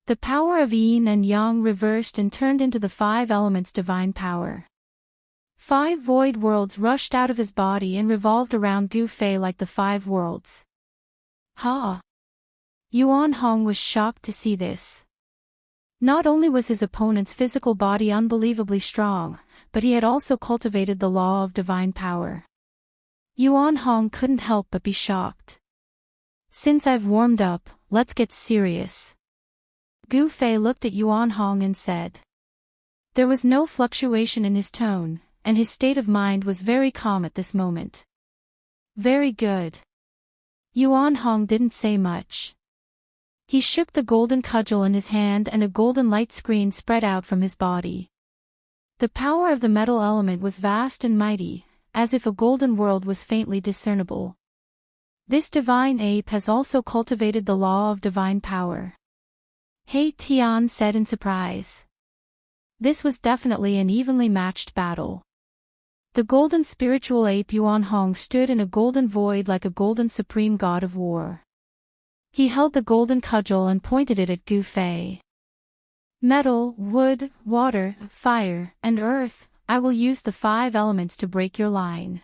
The power of yin and yang reversed and turned into the 5 elements' divine power. 5 void worlds rushed out of his body and revolved around Gu Fei like the 5 worlds. Ha! Yuan Hong was shocked to see this. Not only was his opponent's physical body unbelievably strong, but he had also cultivated the law of divine power. Yuan Hong couldn't help but be shocked. Since I've warmed up, let's get serious. Gu Fei looked at Yuan Hong and said. There was no fluctuation in his tone, and his state of mind was very calm at this moment. Very good. Yuan Hong didn't say much. He shook the golden cudgel in his hand and a golden light screen spread out from his body. The power of the metal element was vast and mighty, as if a golden world was faintly discernible. This divine ape has also cultivated the law of divine power. He Tian said in surprise. This was definitely an evenly matched battle. The golden spiritual ape Yuan Hong stood in a golden void like a golden supreme god of war. He held the golden cudgel and pointed it at Gu Fei. Metal, wood, water, fire, and earth, I will use the 5 elements to break your line.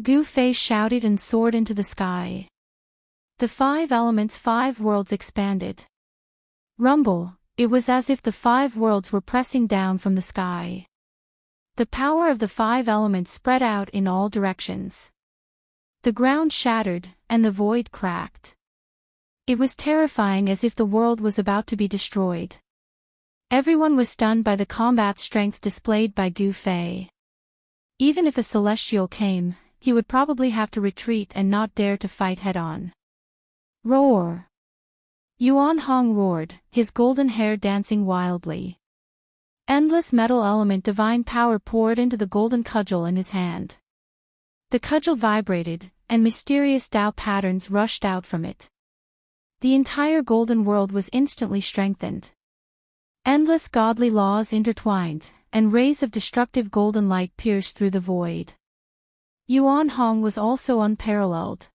Gu Fei shouted and soared into the sky. The 5 elements' 5 worlds expanded. Rumble, it was as if the 5 worlds were pressing down from the sky. The power of the 5 elements spread out in all directions. The ground shattered, and the void cracked. It was terrifying, as if the world was about to be destroyed. Everyone was stunned by the combat strength displayed by Gu Fei. Even if a celestial came, he would probably have to retreat and not dare to fight head-on. Roar! Yuan Hong roared, his golden hair dancing wildly. Endless metal element divine power poured into the golden cudgel in his hand. The cudgel vibrated, and mysterious Dao patterns rushed out from it. The entire golden world was instantly strengthened. Endless godly laws intertwined, and rays of destructive golden light pierced through the void. Yuan Hong was also unparalleled.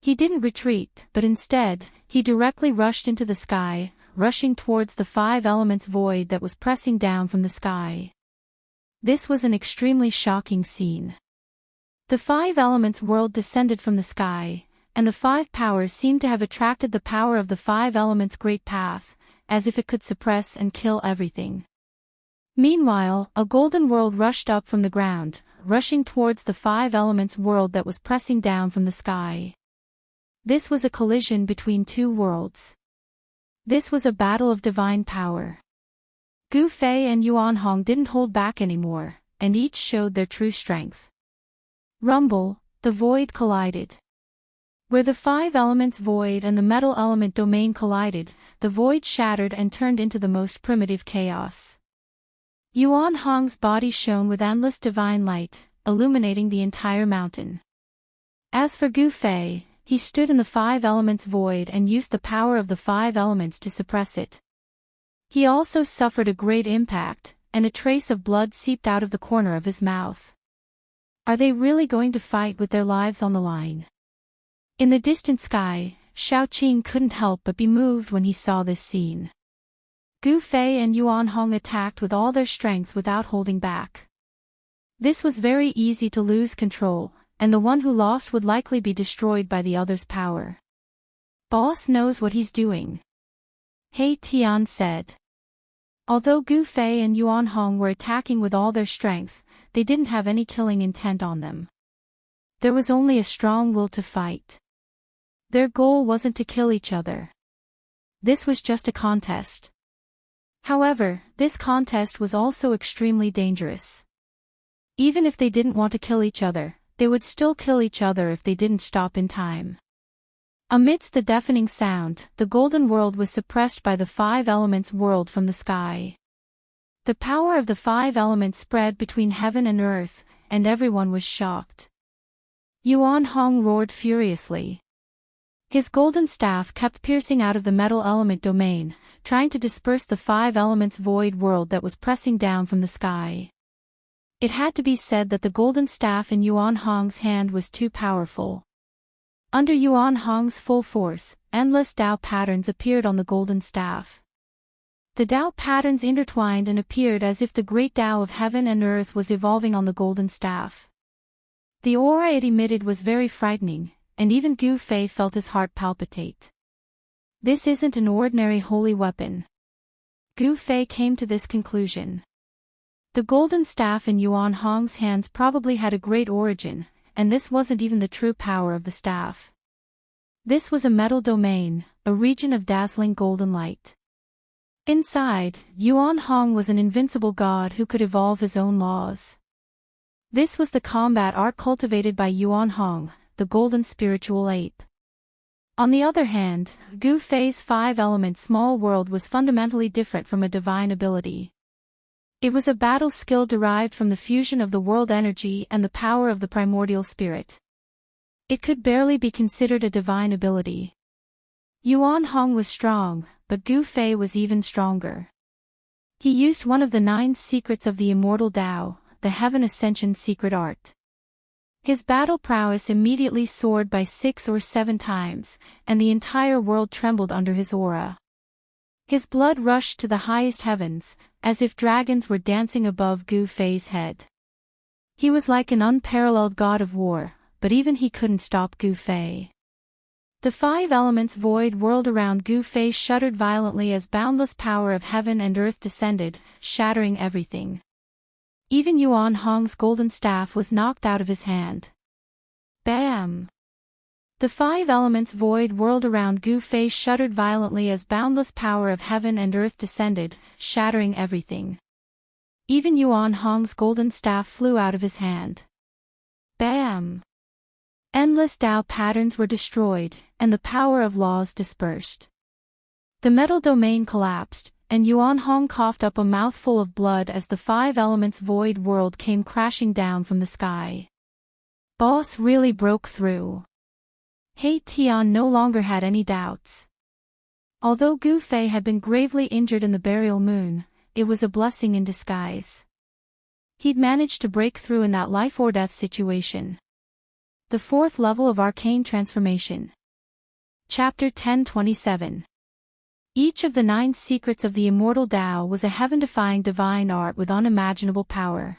He didn't retreat, but instead, he directly rushed into the sky, rushing towards the 5 elements void that was pressing down from the sky. This was an extremely shocking scene. The 5 elements world descended from the sky, and the 5 powers seemed to have attracted the power of the 5 elements' great path, as if it could suppress and kill everything. Meanwhile, a golden world rushed up from the ground, rushing towards the 5 elements world that was pressing down from the sky. This was a collision between 2 worlds. This was a battle of divine power. Gu Fei and Yuan Hong didn't hold back anymore, and each showed their true strength. Rumble, the void collided. Where the 5 elements void and the metal element domain collided, the void shattered and turned into the most primitive chaos. Yuan Hong's body shone with endless divine light, illuminating the entire mountain. As for Gu Fei, he stood in the 5 elements void and used the power of the 5 elements to suppress it. He also suffered a great impact, and a trace of blood seeped out of the corner of his mouth. Are they really going to fight with their lives on the line? In the distant sky, Xiaoqing couldn't help but be moved when he saw this scene. Gu Fei and Yuan Hong attacked with all their strength without holding back. This was very easy to lose control, and the one who lost would likely be destroyed by the other's power. Boss knows what he's doing. He Tian said. Although Gu Fei and Yuan Hong were attacking with all their strength, they didn't have any killing intent on them. There was only a strong will to fight. Their goal wasn't to kill each other. This was just a contest. However, this contest was also extremely dangerous. Even if they didn't want to kill each other, they would still kill each other if they didn't stop in time. Amidst the deafening sound, the golden world was suppressed by the 5 elements world from the sky. The power of the 5 elements spread between heaven and earth, and everyone was shocked. Yuan Hong roared furiously. His golden staff kept piercing out of the metal element domain, trying to disperse the 5 elements void world that was pressing down from the sky. It had to be said that the golden staff in Yuan Hong's hand was too powerful. Under Yuan Hong's full force, endless Tao patterns appeared on the golden staff. The Tao patterns intertwined and appeared as if the great Tao of heaven and earth was evolving on the golden staff. The aura it emitted was very frightening, and even Gu Fei felt his heart palpitate. This isn't an ordinary holy weapon. Gu Fei came to this conclusion. The golden staff in Yuan Hong's hands probably had a great origin, and this wasn't even the true power of the staff. This was a metal domain, a region of dazzling golden light. Inside, Yuan Hong was an invincible god who could evolve his own laws. This was the combat art cultivated by Yuan Hong, the golden spiritual ape. On the other hand, Gu Fei's 5-element small world was fundamentally different from a divine ability. It was a battle skill derived from the fusion of the world energy and the power of the primordial spirit. It could barely be considered a divine ability. Yuan Hong was strong, but Gu Fei was even stronger. He used one of the 9 secrets of the immortal Tao, the Heaven Ascension secret art. His battle prowess immediately soared by 6 or 7 times, and the entire world trembled under his aura. His blood rushed to the highest heavens, as if dragons were dancing above Gu Fei's head. He was like an unparalleled god of war, but even he couldn't stop Gu Fei. The 5 elements void world around Gu Fei shuddered violently as boundless power of heaven and earth descended, shattering everything. Even Yuan Hong's golden staff was knocked out of his hand. Bam! The 5 elements void world around Gu Fei shuddered violently as boundless power of heaven and earth descended, shattering everything. Even Yuan Hong's golden staff flew out of his hand. Bam! Endless Tao patterns were destroyed, and the power of laws dispersed. The metal domain collapsed, and Yuan Hong coughed up a mouthful of blood as the 5 elements void world came crashing down from the sky. Boss really broke through. He Tian no longer had any doubts. Although Gu Fei had been gravely injured in the burial moon, it was a blessing in disguise. He'd managed to break through in that life or death situation. The 4th level of arcane transformation. Chapter 1027. Each of the 9 secrets of the immortal Tao was a heaven-defying divine art with unimaginable power.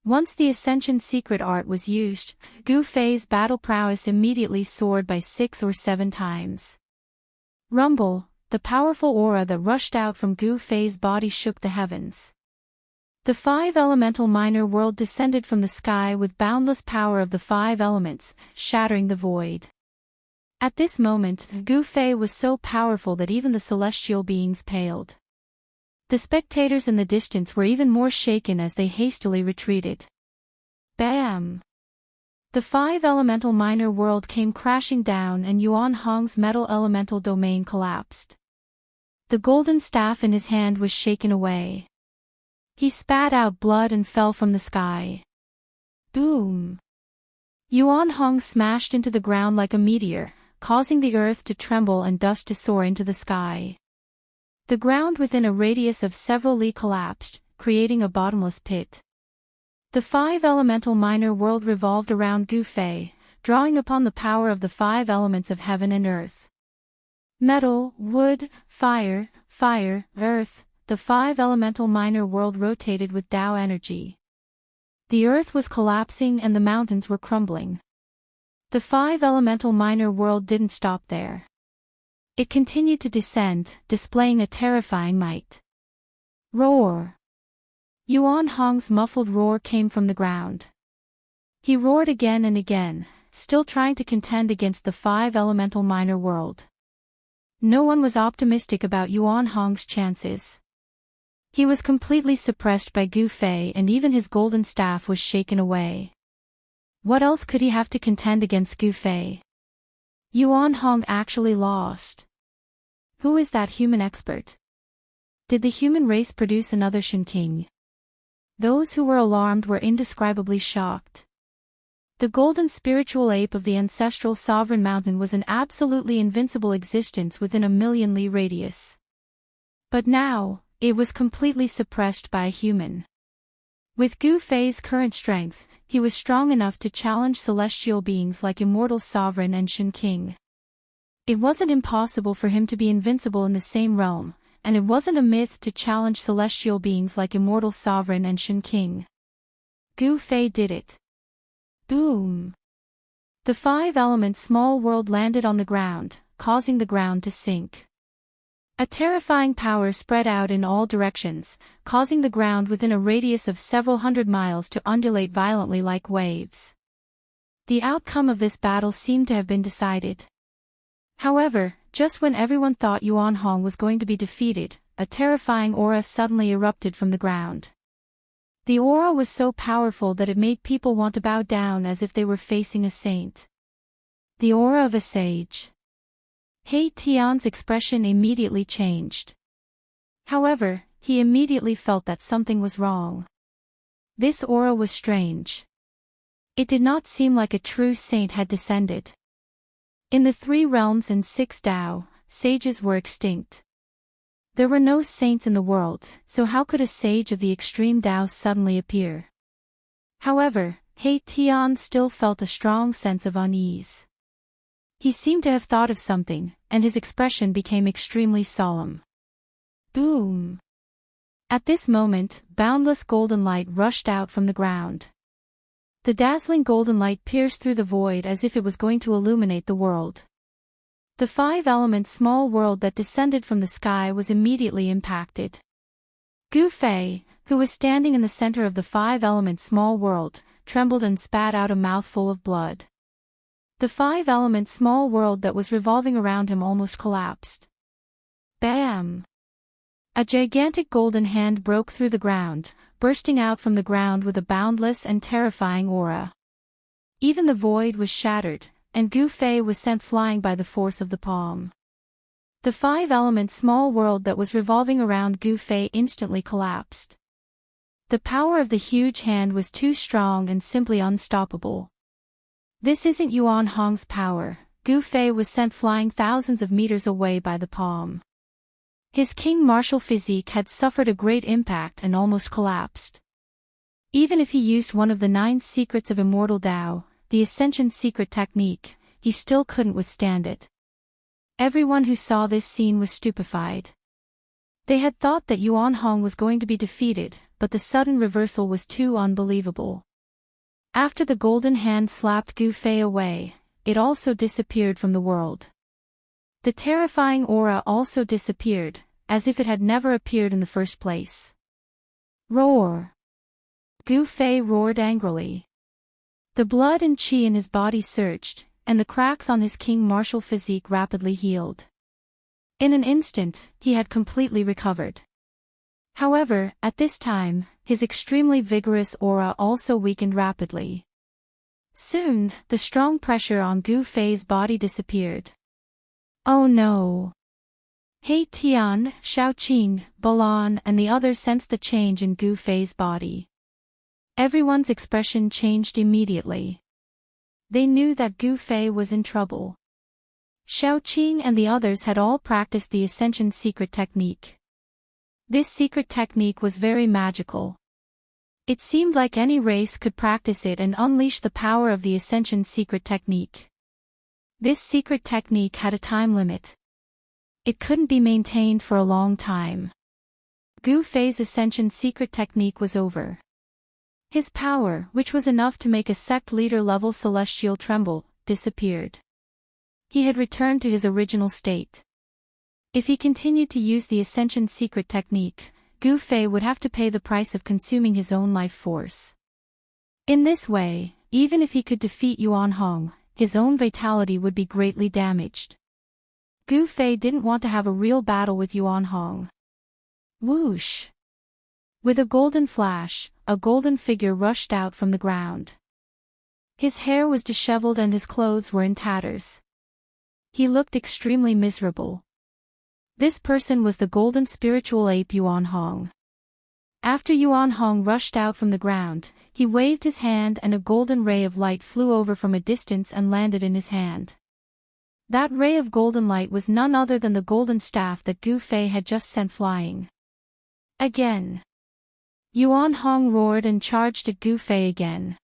Once the Ascension secret art was used, Gu Fei's battle prowess immediately soared by 6 or 7 times. Rumble, the powerful aura that rushed out from Gu Fei's body shook the heavens. The 5 elemental minor world descended from the sky with boundless power of the 5 elements, shattering the void. At this moment, Gu Fei was so powerful that even the celestial beings paled. The spectators in the distance were even more shaken as they hastily retreated. Bam! The 5 elemental minor world came crashing down and Yuan Hong's metal elemental domain collapsed. The golden staff in his hand was shaken away. He spat out blood and fell from the sky. Boom! Yuan Hong smashed into the ground like a meteor, causing the earth to tremble and dust to soar into the sky. The ground within a radius of several li collapsed, creating a bottomless pit. The 5 elemental minor world revolved around Gu Fei, drawing upon the power of the 5 elements of heaven and earth. Metal, wood, fire, earth, the 5 elemental minor world rotated with Tao energy. The earth was collapsing and the mountains were crumbling. The 5 elemental minor world didn't stop there. It continued to descend, displaying a terrifying might. Roar! Yuan Hong's muffled roar came from the ground. He roared again and again, still trying to contend against the 5 elemental minor world. No one was optimistic about Yuan Hong's chances. He was completely suppressed by Gu Fei and even his golden staff was shaken away. What else could he have to contend against Gu Fei? Yuan Hong actually lost. Who is that human expert? Did the human race produce another Shen King? Those who were alarmed were indescribably shocked. The golden spiritual ape of the ancestral sovereign mountain was an absolutely invincible existence within a million-li radius. But now, it was completely suppressed by a human. With Gu Fei's current strength, he was strong enough to challenge celestial beings like Immortal Sovereign and Shen King. It wasn't impossible for him to be invincible in the same realm, and it wasn't a myth to challenge celestial beings like Immortal Sovereign and Shen King. Gu Fei did it. Boom! The 5-element small world landed on the ground, causing the ground to sink. A terrifying power spread out in all directions, causing the ground within a radius of several hundred miles to undulate violently like waves. The outcome of this battle seemed to have been decided. However, just when everyone thought Yuan Hong was going to be defeated, a terrifying aura suddenly erupted from the ground. The aura was so powerful that it made people want to bow down as if they were facing a saint. The aura of a sage. He Tian's expression immediately changed. However, he immediately felt that something was wrong. This aura was strange. It did not seem like a true saint had descended. In the 3 realms and 6 Dao, sages were extinct. There were no saints in the world, so how could a sage of the extreme Dao suddenly appear? However, He Tian still felt a strong sense of unease. He seemed to have thought of something, and his expression became extremely solemn. Boom! At this moment, boundless golden light rushed out from the ground. The dazzling golden light pierced through the void as if it was going to illuminate the world. The 5-element small world that descended from the sky was immediately impacted. Gu Fei, who was standing in the center of the 5-element small world, trembled and spat out a mouthful of blood. The 5-element small world that was revolving around him almost collapsed. Bam! A gigantic golden hand broke through the ground, bursting out from the ground with a boundless and terrifying aura. Even the void was shattered, and Gu Fei was sent flying by the force of the palm. The 5-element small world that was revolving around Gu Fei instantly collapsed. The power of the huge hand was too strong and simply unstoppable. This isn't Yuan Hong's power. Gu Fei was sent flying thousands of meters away by the palm. His king martial physique had suffered a great impact and almost collapsed. Even if he used one of the 9 secrets of Immortal Dao, the Ascension secret technique, he still couldn't withstand it. Everyone who saw this scene was stupefied. They had thought that Yuan Hong was going to be defeated, but the sudden reversal was too unbelievable. After the golden hand slapped Gu Fei away, it also disappeared from the world. The terrifying aura also disappeared, as if it had never appeared in the first place. Roar! Gu Fei roared angrily. The blood and qi in his body surged, and the cracks on his king martial physique rapidly healed. In an instant, he had completely recovered. However, at this time, his extremely vigorous aura also weakened rapidly. Soon, the strong pressure on Gu Fei's body disappeared. Oh no! He Tian, Shaoqing, Balan and the others sensed the change in Gu Fei's body. Everyone's expression changed immediately. They knew that Gu Fei was in trouble. Shaoqing and the others had all practiced the Ascension secret technique. This secret technique was very magical. It seemed like any race could practice it and unleash the power of the Ascension secret technique. This secret technique had a time limit. It couldn't be maintained for a long time. Gu Fei's Ascension secret technique was over. His power, which was enough to make a sect leader-level celestial tremble, disappeared. He had returned to his original state. If he continued to use the Ascension secret technique, Gu Fei would have to pay the price of consuming his own life force. In this way, even if he could defeat Yuan Hong, his own vitality would be greatly damaged. Gu Fei didn't want to have a real battle with Yuan Hong. Whoosh! With a golden flash, a golden figure rushed out from the ground. His hair was disheveled and his clothes were in tatters. He looked extremely miserable. This person was the golden spiritual ape Yuan Hong. After Yuan Hong rushed out from the ground, he waved his hand and a golden ray of light flew over from a distance and landed in his hand. That ray of golden light was none other than the golden staff that Gu Fei had just sent flying. Again. Yuan Hong roared and charged at Gu Fei again.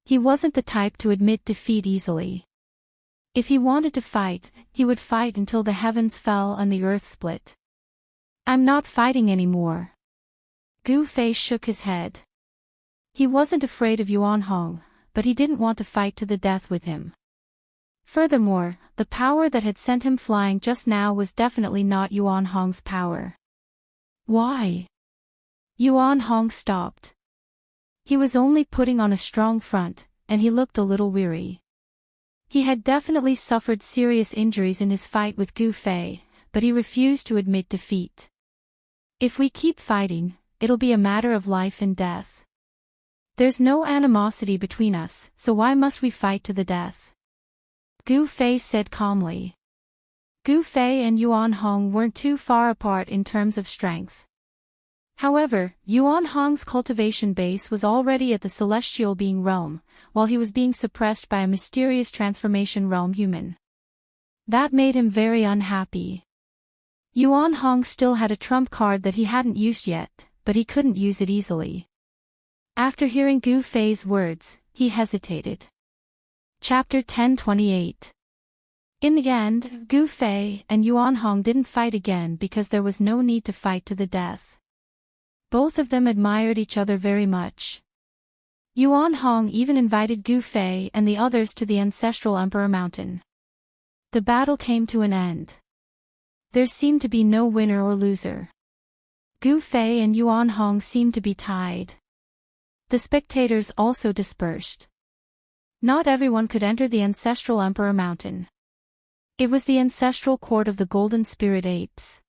He wasn't the type to admit defeat easily. If he wanted to fight, he would fight until the heavens fell and the earth split. I'm not fighting anymore. Gu Fei shook his head. He wasn't afraid of Yuan Hong, but he didn't want to fight to the death with him. Furthermore, the power that had sent him flying just now was definitely not Yuan Hong's power. Why? Yuan Hong stopped. He was only putting on a strong front, and he looked a little weary. He had definitely suffered serious injuries in his fight with Gu Fei, but he refused to admit defeat. If we keep fighting, it'll be a matter of life and death. There's no animosity between us, so why must we fight to the death? Gu Fei said calmly. Gu Fei and Yuan Hong weren't too far apart in terms of strength. However, Yuan Hong's cultivation base was already at the celestial being realm, while he was being suppressed by a mysterious transformation realm human. That made him very unhappy. Yuan Hong still had a trump card that he hadn't used yet, but he couldn't use it easily. After hearing Gu Fei's words, he hesitated. Chapter 10:28. In the end, Gu Fei and Yuan Hong didn't fight again because there was no need to fight to the death. Both of them admired each other very much. Yuan Hong even invited Gu Fei and the others to the ancestral Emperor Mountain. The battle came to an end. There seemed to be no winner or loser. Gu Fei and Yuan Hong seemed to be tied. The spectators also dispersed. Not everyone could enter the ancestral Emperor Mountain. It was the ancestral court of the Golden Spirit Apes.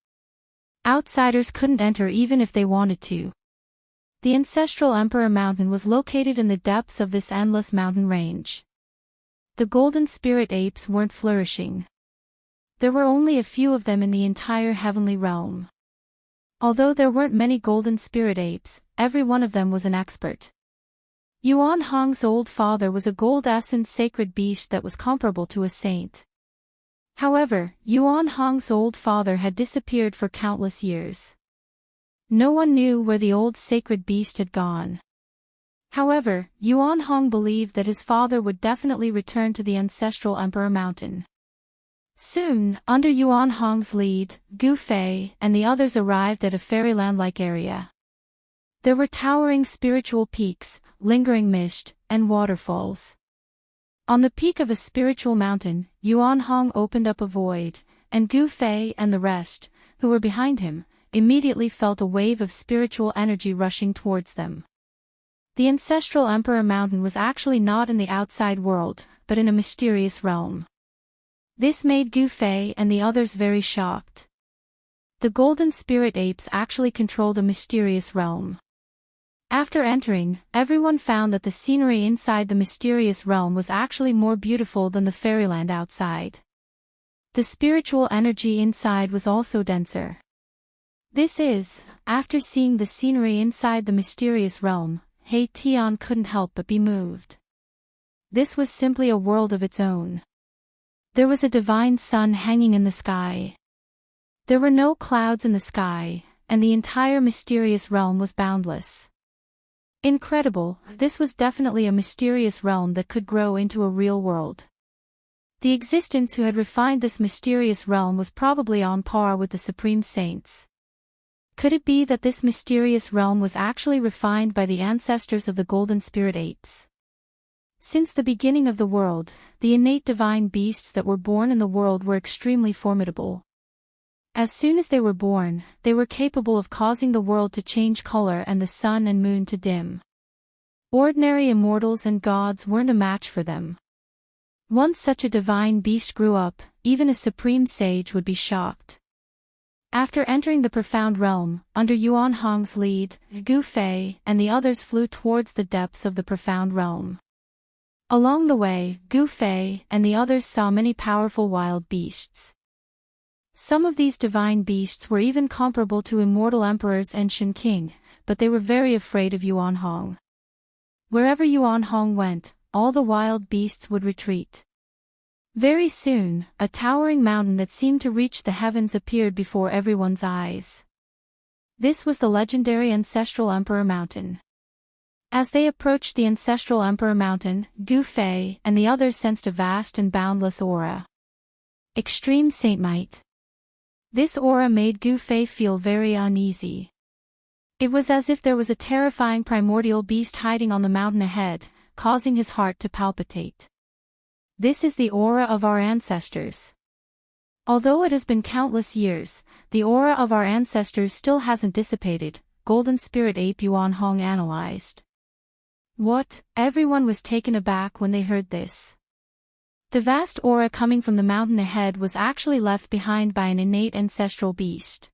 Outsiders couldn't enter even if they wanted to. The ancestral Emperor Mountain was located in the depths of this endless mountain range. The Golden Spirit Apes weren't flourishing. There were only a few of them in the entire heavenly realm. Although there weren't many Golden Spirit Apes, every one of them was an expert. Yuan Hong's old father was a gold-essence sacred beast that was comparable to a saint. However, Yuan Hong's old father had disappeared for countless years. No one knew where the old sacred beast had gone. However, Yuan Hong believed that his father would definitely return to the ancestral Emperor Mountain. Soon, under Yuan Hong's lead, Gu Fei and the others arrived at a fairyland-like area. There were towering spiritual peaks, lingering mist, and waterfalls. On the peak of a spiritual mountain, Yuan Hong opened up a void, and Gu Fei and the rest, who were behind him, immediately felt a wave of spiritual energy rushing towards them. The ancestral Emperor Mountain was actually not in the outside world, but in a mysterious realm. This made Gu Fei and the others very shocked. The Golden Spirit Apes actually controlled a mysterious realm. After entering, everyone found that the scenery inside the mysterious realm was actually more beautiful than the fairyland outside. The spiritual energy inside was also denser. This is, after seeing the scenery inside the mysterious realm, He Tian couldn't help but be moved. This was simply a world of its own. There was a divine sun hanging in the sky. There were no clouds in the sky, and the entire mysterious realm was boundless. Incredible, this was definitely a mysterious realm that could grow into a real world. The existence who had refined this mysterious realm was probably on par with the Supreme Saints. Could it be that this mysterious realm was actually refined by the ancestors of the Golden Spirit Apes? Since the beginning of the world, the innate divine beasts that were born in the world were extremely formidable. As soon as they were born, they were capable of causing the world to change color and the sun and moon to dim. Ordinary immortals and gods weren't a match for them. Once such a divine beast grew up, even a supreme sage would be shocked. After entering the profound realm, under Yuan Hong's lead, Gu Fei and the others flew towards the depths of the profound realm. Along the way, Gu Fei and the others saw many powerful wild beasts. Some of these divine beasts were even comparable to immortal emperors and Shen King, but they were very afraid of Yuan Hong. Wherever Yuan Hong went, all the wild beasts would retreat. Very soon, a towering mountain that seemed to reach the heavens appeared before everyone's eyes. This was the legendary Ancestral Emperor Mountain. As they approached the Ancestral Emperor Mountain, Gu Fei and the others sensed a vast and boundless aura. Extreme Saint Might. This aura made Gu Fei feel very uneasy. It was as if there was a terrifying primordial beast hiding on the mountain ahead, causing his heart to palpitate. This is the aura of our ancestors. Although it has been countless years, the aura of our ancestors still hasn't dissipated, Golden Spirit Ape Yuan Hong analyzed. What? Everyone was taken aback when they heard this. The vast aura coming from the mountain ahead was actually left behind by an innate ancestral beast.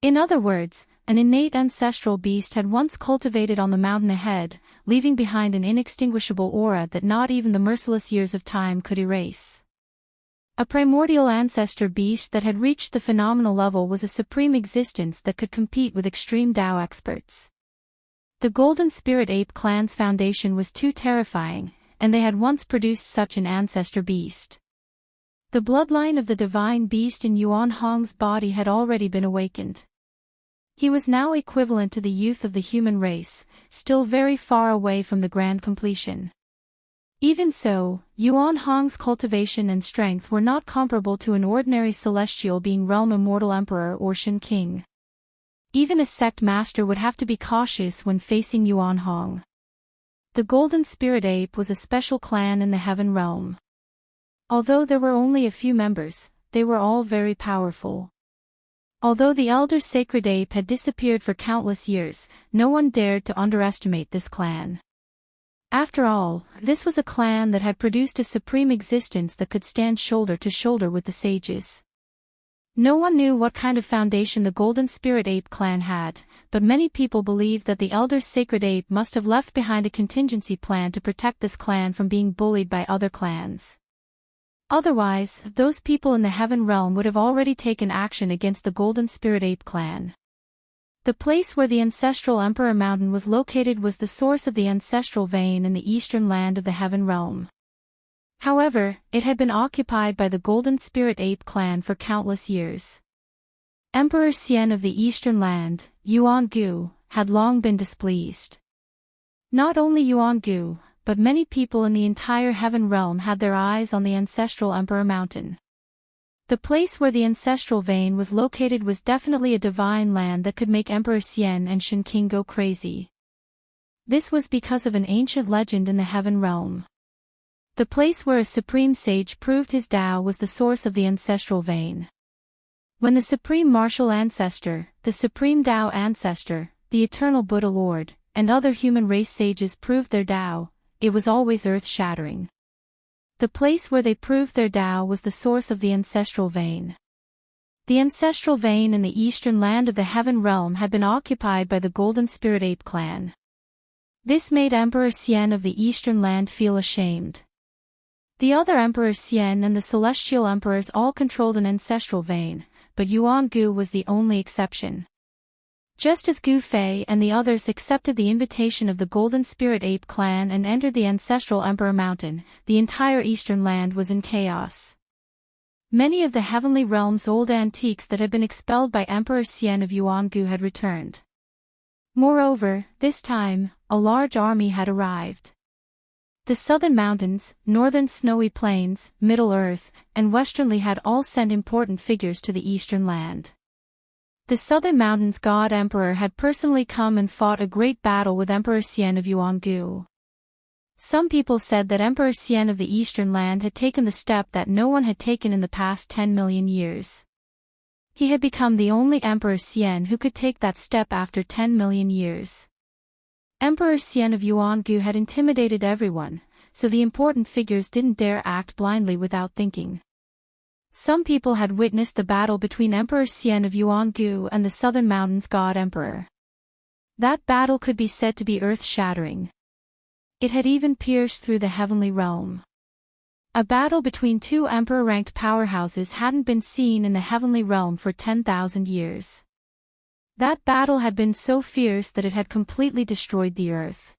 In other words, an innate ancestral beast had once cultivated on the mountain ahead, leaving behind an inextinguishable aura that not even the merciless years of time could erase. A primordial ancestor beast that had reached the phenomenal level was a supreme existence that could compete with extreme Dao experts. The Golden Spirit Ape clan's foundation was too terrifying, and they had once produced such an ancestor beast. The bloodline of the divine beast in Yuan Hong's body had already been awakened. He was now equivalent to the youth of the human race, still very far away from the grand completion. Even so, Yuan Hong's cultivation and strength were not comparable to an ordinary celestial being realm immortal emperor or Shen King. Even a sect master would have to be cautious when facing Yuan Hong. The Golden Spirit Ape was a special clan in the Heaven Realm. Although there were only a few members, they were all very powerful. Although the Elder Sacred Ape had disappeared for countless years, no one dared to underestimate this clan. After all, this was a clan that had produced a supreme existence that could stand shoulder to shoulder with the sages. No one knew what kind of foundation the Golden Spirit Ape clan had, but many people believed that the Elder Sacred Ape must have left behind a contingency plan to protect this clan from being bullied by other clans. Otherwise, those people in the Heaven Realm would have already taken action against the Golden Spirit Ape clan. The place where the Ancestral Emperor Mountain was located was the source of the ancestral vein in the eastern land of the Heaven Realm. However, it had been occupied by the Golden Spirit Ape clan for countless years. Emperor Xian of the Eastern Land, Yuan Gu, had long been displeased. Not only Yuan Gu, but many people in the entire Heaven Realm had their eyes on the Ancestral Emperor Mountain. The place where the ancestral vein was located was definitely a divine land that could make Emperor Xian and Shen King go crazy. This was because of an ancient legend in the Heaven Realm. The place where a supreme sage proved his Tao was the source of the ancestral vein. When the supreme martial ancestor, the supreme Tao ancestor, the eternal Buddha Lord, and other human race sages proved their Tao, it was always earth-shattering. The place where they proved their Tao was the source of the ancestral vein. The ancestral vein in the eastern land of the Heaven Realm had been occupied by the Golden Spirit Ape clan. This made Emperor Xian of the eastern land feel ashamed. The other Emperor Xian and the Celestial Emperors all controlled an ancestral vein, but Yuan Gu was the only exception. Just as Gu Fei and the others accepted the invitation of the Golden Spirit Ape clan and entered the Ancestral Emperor Mountain, the entire eastern land was in chaos. Many of the heavenly realm's old antiques that had been expelled by Emperor Xian of Yuan Gu had returned. Moreover, this time, a large army had arrived. The southern mountains, northern snowy plains, Middle Earth, and Westernly had all sent important figures to the eastern land. The southern mountains' god emperor had personally come and fought a great battle with Emperor Xian of Yuan Gu. Some people said that Emperor Xian of the eastern land had taken the step that no one had taken in the past 10 million years. He had become the only Emperor Xian who could take that step after 10 million years. Emperor Xian of Yuan Gu had intimidated everyone, so the important figures didn't dare act blindly without thinking. Some people had witnessed the battle between Emperor Xian of Yuan Gu and the Southern Mountains God Emperor. That battle could be said to be earth-shattering. It had even pierced through the heavenly realm. A battle between two emperor-ranked powerhouses hadn't been seen in the heavenly realm for 10,000 years. That battle had been so fierce that it had completely destroyed the earth.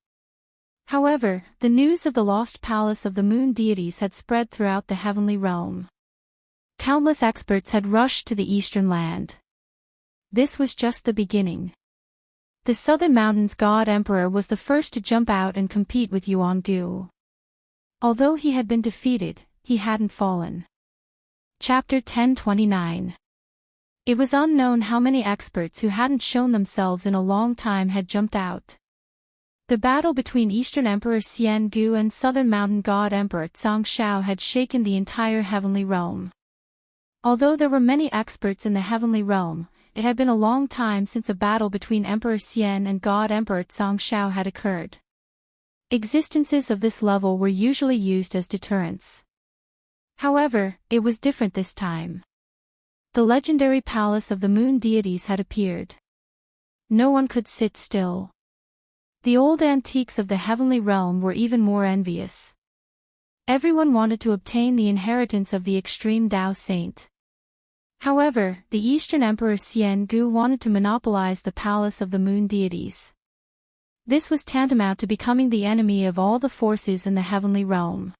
However, the news of the lost palace of the moon deities had spread throughout the heavenly realm. Countless experts had rushed to the eastern land. This was just the beginning. The Southern Mountains God Emperor was the first to jump out and compete with Yuan Gu. Although he had been defeated, he hadn't fallen. Chapter 1029. It was unknown how many experts who hadn't shown themselves in a long time had jumped out. The battle between Eastern Emperor Xian Gu and Southern Mountain God Emperor Xianxia had shaken the entire heavenly realm. Although there were many experts in the heavenly realm, it had been a long time since a battle between Emperor Xian and God Emperor Xianxia had occurred. Existences of this level were usually used as deterrents. However, it was different this time. The legendary palace of the moon deities had appeared. No one could sit still. The old antiques of the heavenly realm were even more envious. Everyone wanted to obtain the inheritance of the extreme Dao saint. However, the Eastern Emperor Xian Gu wanted to monopolize the palace of the moon deities. This was tantamount to becoming the enemy of all the forces in the heavenly realm.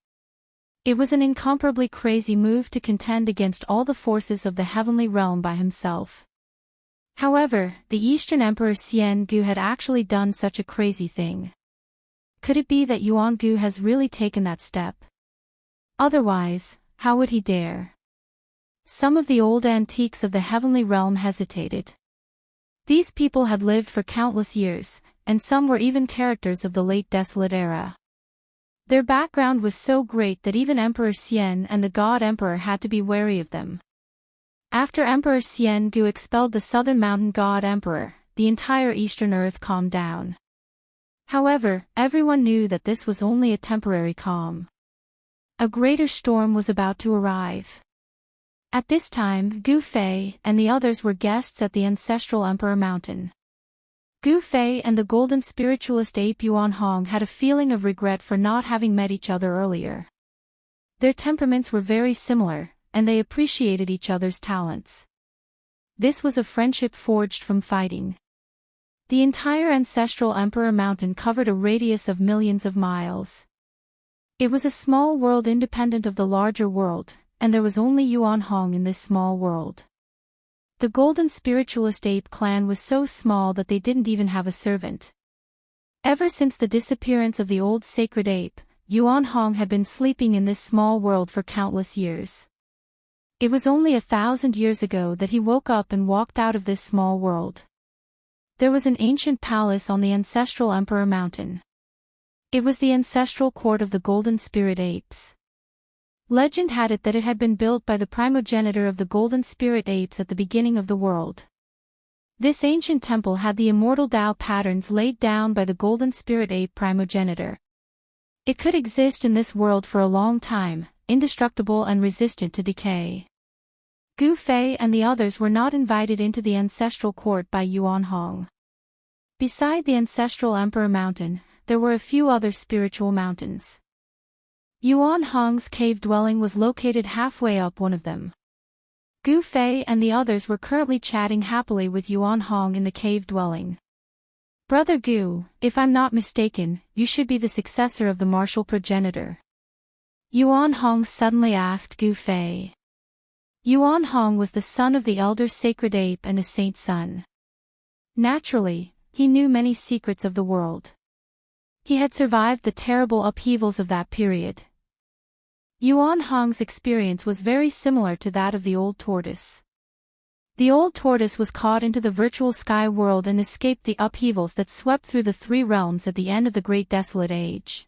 It was an incomparably crazy move to contend against all the forces of the heavenly realm by himself. However, the Eastern Emperor Xian Gu had actually done such a crazy thing. Could it be that Yuan Gu has really taken that step? Otherwise, how would he dare? Some of the old antiques of the heavenly realm hesitated. These people had lived for countless years, and some were even characters of the late Desolate era. Their background was so great that even Emperor Xian and the God Emperor had to be wary of them. After Emperor Xian Gu expelled the Southern Mountain God Emperor, the entire Eastern Earth calmed down. However, everyone knew that this was only a temporary calm. A greater storm was about to arrive. At this time, Gu Fei and the others were guests at the ancestral Emperor Mountain. Gu Fei and the golden spiritualist ape Yuan Hong had a feeling of regret for not having met each other earlier. Their temperaments were very similar, and they appreciated each other's talents. This was a friendship forged from fighting. The entire ancestral Emperor Mountain covered a radius of millions of miles. It was a small world independent of the larger world, and there was only Yuan Hong in this small world. The golden spiritualist ape clan was so small that they didn't even have a servant. Ever since the disappearance of the old sacred ape, Yuan Hong had been sleeping in this small world for countless years. It was only 1,000 years ago that he woke up and walked out of this small world. There was an ancient palace on the ancestral Emperor Mountain. It was the ancestral court of the golden spirit apes. Legend had it that it had been built by the primogenitor of the golden spirit apes at the beginning of the world. This ancient temple had the immortal Dao patterns laid down by the golden spirit ape primogenitor. It could exist in this world for a long time, indestructible and resistant to decay. Gu Fei and the others were not invited into the ancestral court by Yuan Hong. Beside the ancestral Emperor Mountain, there were a few other spiritual mountains. Yuan Hong's cave dwelling was located halfway up one of them. Gu Fei and the others were currently chatting happily with Yuan Hong in the cave dwelling. Brother Gu, if I'm not mistaken, you should be the successor of the martial progenitor. Yuan Hong suddenly asked Gu Fei. Yuan Hong was the son of the elder sacred ape and a saint's son. Naturally, he knew many secrets of the world. He had survived the terrible upheavals of that period. Yuan Hong's experience was very similar to that of the old tortoise. The old tortoise was caught into the virtual sky world and escaped the upheavals that swept through the three realms at the end of the Great Desolate Age.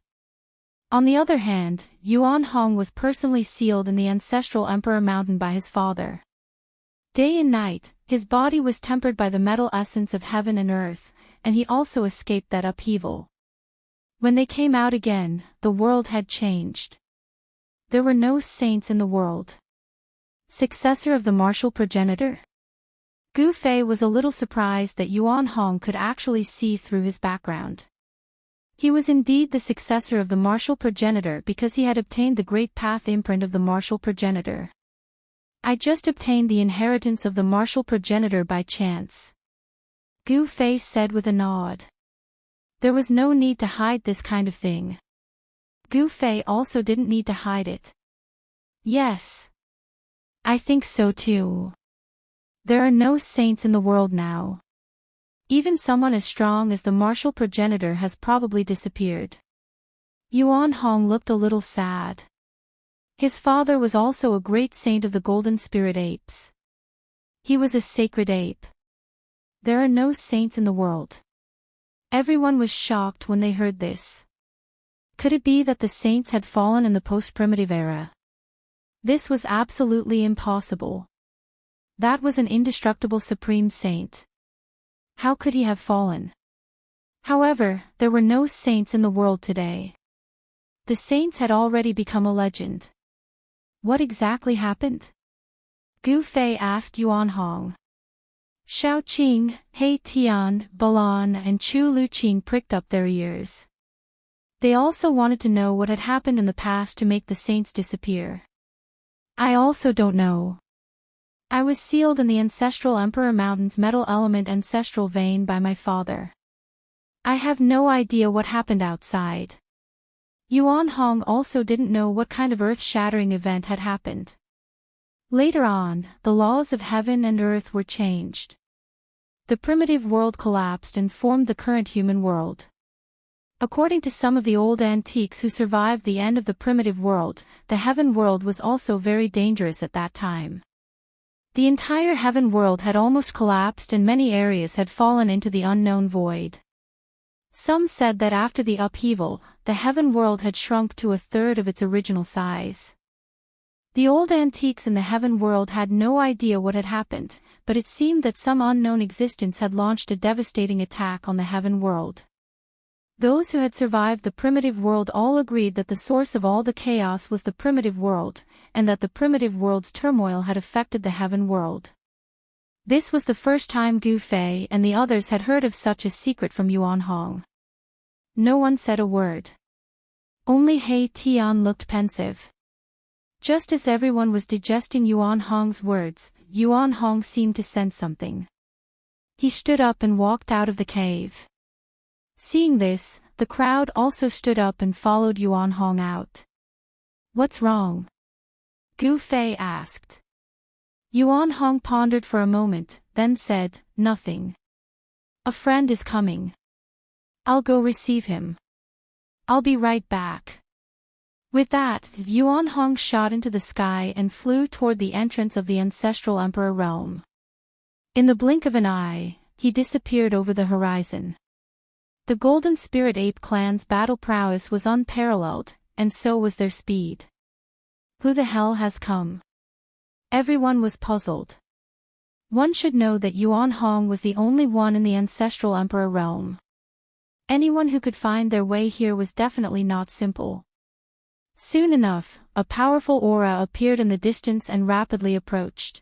On the other hand, Yuan Hong was personally sealed in the ancestral Emperor Mountain by his father. Day and night, his body was tempered by the metal essence of heaven and earth, and he also escaped that upheaval. When they came out again, the world had changed. There were no saints in the world. Successor of the martial progenitor? Gu Fei was a little surprised that Yuan Hong could actually see through his background. He was indeed the successor of the martial progenitor because he had obtained the great path imprint of the martial progenitor. I just obtained the inheritance of the martial progenitor by chance. Gu Fei said with a nod. There was no need to hide this kind of thing. Gu Fei also didn't need to hide it. Yes. I think so too. There are no saints in the world now. Even someone as strong as the martial progenitor has probably disappeared. Yuan Hong looked a little sad. His father was also a great saint of the golden spirit apes. He was a sacred ape. There are no saints in the world. Everyone was shocked when they heard this. Could it be that the saints had fallen in the post-primitive era? This was absolutely impossible. That was an indestructible supreme saint. How could he have fallen? However, there were no saints in the world today. The saints had already become a legend. What exactly happened? Gu Fei asked Yuan Hong. Shao Qing, He Tian, Balan and Chu Luqing pricked up their ears. They also wanted to know what had happened in the past to make the saints disappear. I also don't know. I was sealed in the ancestral Emperor Mountain's metal element ancestral vein by my father. I have no idea what happened outside. Yuan Hong also didn't know what kind of earth-shattering event had happened. Later on, the laws of heaven and earth were changed. The primitive world collapsed and formed the current human world. According to some of the old antiques who survived the end of the primitive world, the heaven world was also very dangerous at that time. The entire heaven world had almost collapsed and many areas had fallen into the unknown void. Some said that after the upheaval, the heaven world had shrunk to a third of its original size. The old antiques in the heaven world had no idea what had happened, but it seemed that some unknown existence had launched a devastating attack on the heaven world. Those who had survived the primitive world all agreed that the source of all the chaos was the primitive world, and that the primitive world's turmoil had affected the heaven world. This was the first time Gu Fei and the others had heard of such a secret from Yuan Hong. No one said a word. Only He Tian looked pensive. Just as everyone was digesting Yuan Hong's words, Yuan Hong seemed to sense something. He stood up and walked out of the cave. Seeing this, the crowd also stood up and followed Yuan Hong out. What's wrong? Gu Fei asked. Yuan Hong pondered for a moment, then said, nothing. A friend is coming. I'll go receive him. I'll be right back. With that, Yuan Hong shot into the sky and flew toward the entrance of the ancestral emperor realm. In the blink of an eye, he disappeared over the horizon. The Golden Spirit Ape clan's battle prowess was unparalleled, and so was their speed. Who the hell has come? Everyone was puzzled. One should know that Yuan Hong was the only one in the ancestral emperor realm. Anyone who could find their way here was definitely not simple. Soon enough, a powerful aura appeared in the distance and rapidly approached.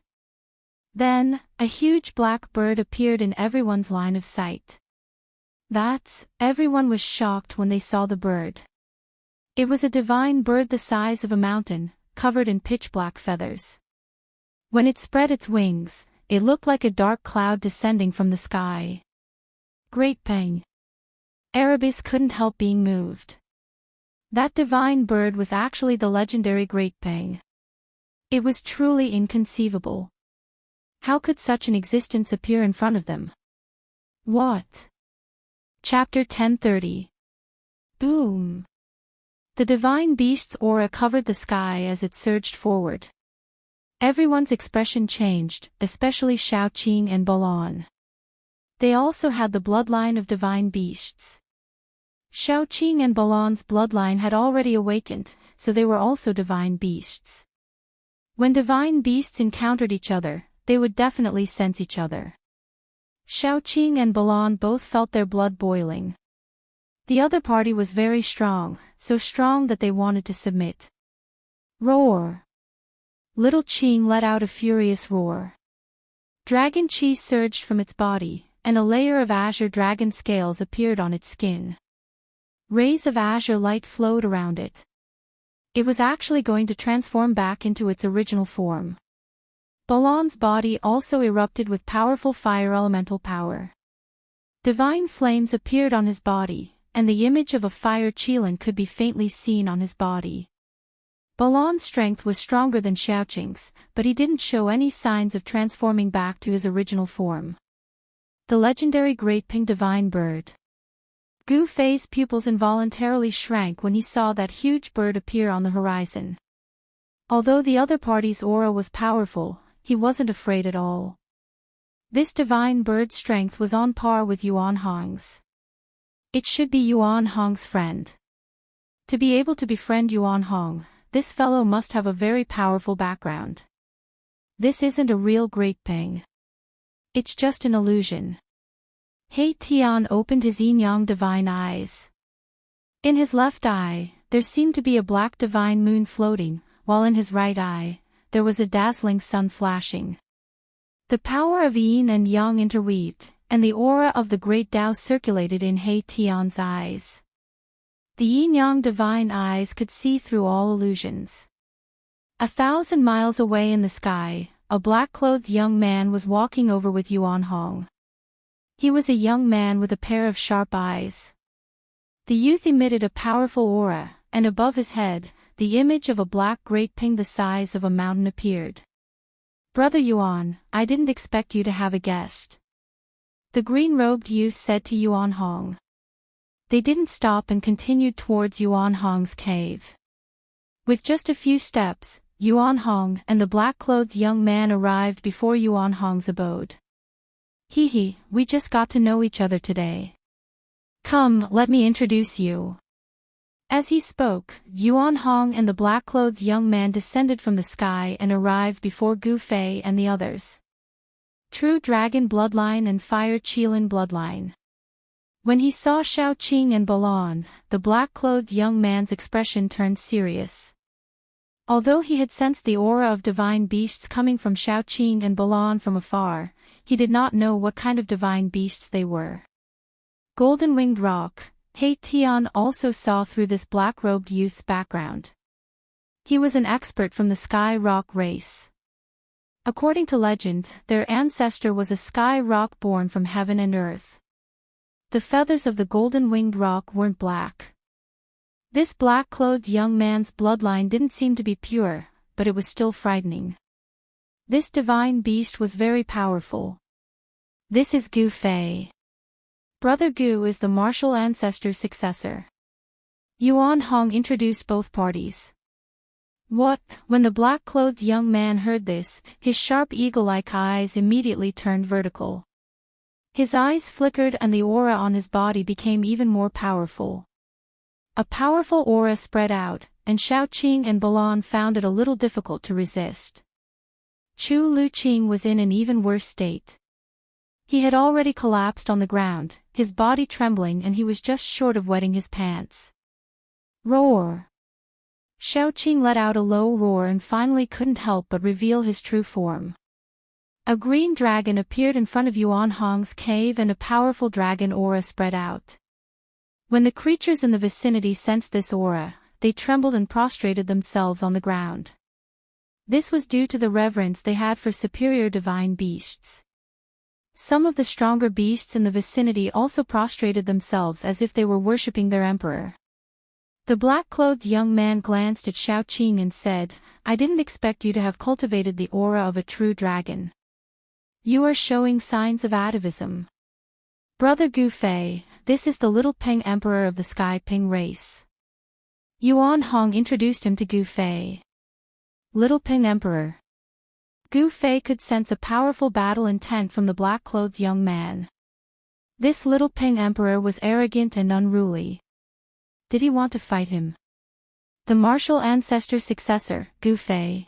Then, a huge black bird appeared in everyone's line of sight. Everyone was shocked when they saw the bird. It was a divine bird the size of a mountain, covered in pitch-black feathers. When it spread its wings, it looked like a dark cloud descending from the sky. Great Peng. Erebus couldn't help being moved. That divine bird was actually the legendary Great Peng. It was truly inconceivable. How could such an existence appear in front of them? What? Chapter 1030. Boom. The divine beast's aura covered the sky as it surged forward. Everyone's expression changed, especially Shao Qing and Balan. They also had the bloodline of divine beasts. Shao Qing and Balan's bloodline had already awakened, so they were also divine beasts. When divine beasts encountered each other, they would definitely sense each other. Shao Qing and Balan both felt their blood boiling. The other party was very strong, so strong that they wanted to submit. Roar! Little Qing let out a furious roar. Dragon chi surged from its body, and a layer of azure dragon scales appeared on its skin. Rays of azure light flowed around it. It was actually going to transform back into its original form. Balan's body also erupted with powerful fire elemental power. Divine flames appeared on his body, and the image of a fire qilin could be faintly seen on his body. Balan's strength was stronger than Xiaoqing's, but he didn't show any signs of transforming back to his original form. The legendary Great Ping Divine Bird. Gu Fei's pupils involuntarily shrank when he saw that huge bird appear on the horizon. Although the other party's aura was powerful, he wasn't afraid at all. This divine bird's strength was on par with Yuan Hong's. It should be Yuan Hong's friend. To be able to befriend Yuan Hong, this fellow must have a very powerful background. This isn't a real Great Ping. It's just an illusion. He Tian opened his yin-yang divine eyes. In his left eye, there seemed to be a black divine moon floating, while in his right eye, there was a dazzling sun flashing. The power of yin and yang interweaved, and the aura of the great Tao circulated in He Tian's eyes. The yin-yang divine eyes could see through all illusions. 1,000 miles away in the sky, a black-clothed young man was walking over with Yuan Hong. He was a young man with a pair of sharp eyes. The youth emitted a powerful aura, and above his head, the image of a black Great Ping the size of a mountain appeared. "Brother Yuan, I didn't expect you to have a guest," the green-robed youth said to Yuan Hong. They didn't stop and continued towards Yuan Hong's cave. With just a few steps, Yuan Hong and the black-clothed young man arrived before Yuan Hong's abode. "Hee, we just got to know each other today. Come, let me introduce you." As he spoke, Yuan Hong and the black-clothed young man descended from the sky and arrived before Gu Fei and the others. True Dragon Bloodline and Fire Qilin Bloodline. When he saw Xiaoqing and Balan, the black-clothed young man's expression turned serious. Although he had sensed the aura of divine beasts coming from Xiaoqing and Balan from afar, he did not know what kind of divine beasts they were. Golden-winged rock. He Tian also saw through this black-robed youth's background. He was an expert from the Sky Rock race. According to legend, their ancestor was a sky rock born from heaven and earth. The feathers of the golden-winged rock weren't black. This black-clothed young man's bloodline didn't seem to be pure, but it was still frightening. This divine beast was very powerful. "This is Gu Fei. Brother Gu is the martial ancestor's successor." Yuan Hong introduced both parties. "What?" When the black-clothed young man heard this, his sharp eagle-like eyes immediately turned vertical. His eyes flickered and the aura on his body became even more powerful. A powerful aura spread out, and Xiaoqing and Balan found it a little difficult to resist. Chu Luqing was in an even worse state. He had already collapsed on the ground, his body trembling, and he was just short of wetting his pants. Roar! Xiaoqing let out a low roar and finally couldn't help but reveal his true form. A green dragon appeared in front of Yuan Hong's cave and a powerful dragon aura spread out. When the creatures in the vicinity sensed this aura, they trembled and prostrated themselves on the ground. This was due to the reverence they had for superior divine beasts. Some of the stronger beasts in the vicinity also prostrated themselves as if they were worshipping their emperor. The black-clothed young man glanced at Xiaoqing and said, "I didn't expect you to have cultivated the aura of a true dragon. You are showing signs of atavism. Brother Gu Fei, this is the Little Ping Emperor of the Sky Ping race." Yuan Hong introduced him to Gu Fei. Little Ping Emperor. Gu Fei could sense a powerful battle intent from the black-clothed young man. This Little Ping Emperor was arrogant and unruly. Did he want to fight him? The martial ancestor's successor, Gu Fei.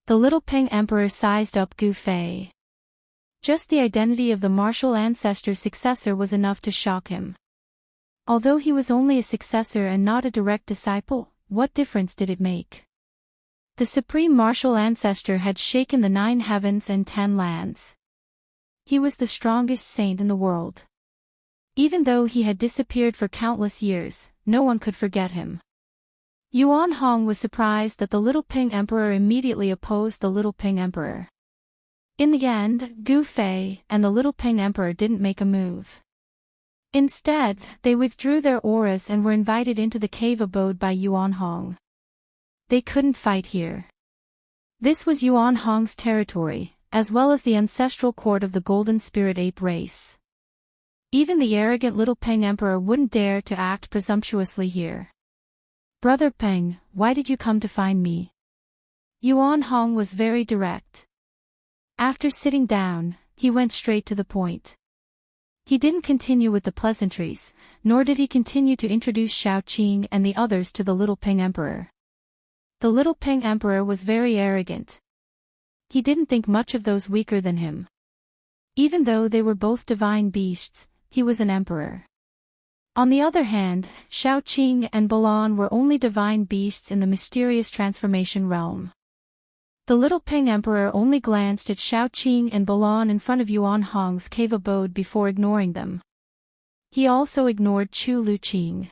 The Little Ping Emperor sized up Gu Fei. Just the identity of the martial ancestor's successor was enough to shock him. Although he was only a successor and not a direct disciple, what difference did it make? The supreme martial ancestor had shaken the 9 heavens and 10 lands. He was the strongest saint in the world. Even though he had disappeared for countless years, no one could forget him. Yuan Hong was surprised that the Little Ping Emperor immediately opposed the Little Ping Emperor. In the end, Gu Fei and the Little Ping Emperor didn't make a move. Instead, they withdrew their auras and were invited into the cave abode by Yuan Hong. They couldn't fight here. This was Yuan Hong's territory, as well as the ancestral court of the Golden Spirit Ape race. Even the arrogant Little Peng Emperor wouldn't dare to act presumptuously here. "Brother Peng, why did you come to find me?" Yuan Hong was very direct. After sitting down, he went straight to the point. He didn't continue with the pleasantries, nor did he continue to introduce Xiao Qing and the others to the Little Peng Emperor. The Little Peng Emperor was very arrogant. He didn't think much of those weaker than him. Even though they were both divine beasts, he was an emperor. On the other hand, Xiao Qing and Balan were only divine beasts in the mysterious transformation realm. The Little Peng Emperor only glanced at Xiao Qing and Balan in front of Yuan Hong's cave abode before ignoring them. He also ignored Chu Luqing.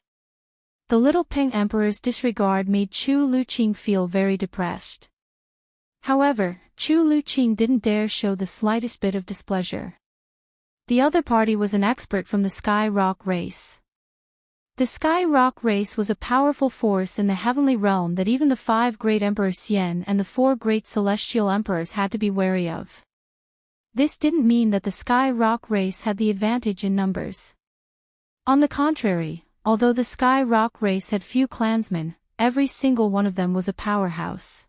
The Little Peng Emperor's disregard made Chu Luqing feel very depressed. However, Chu Luqing didn't dare show the slightest bit of displeasure. The other party was an expert from the Sky Rock race. The Sky Rock race was a powerful force in the heavenly realm that even the 5 great emperors Xian and the 4 great celestial emperors had to be wary of. This didn't mean that the Sky Rock race had the advantage in numbers. On the contrary, although the Sky Rock race had few clansmen, every single one of them was a powerhouse.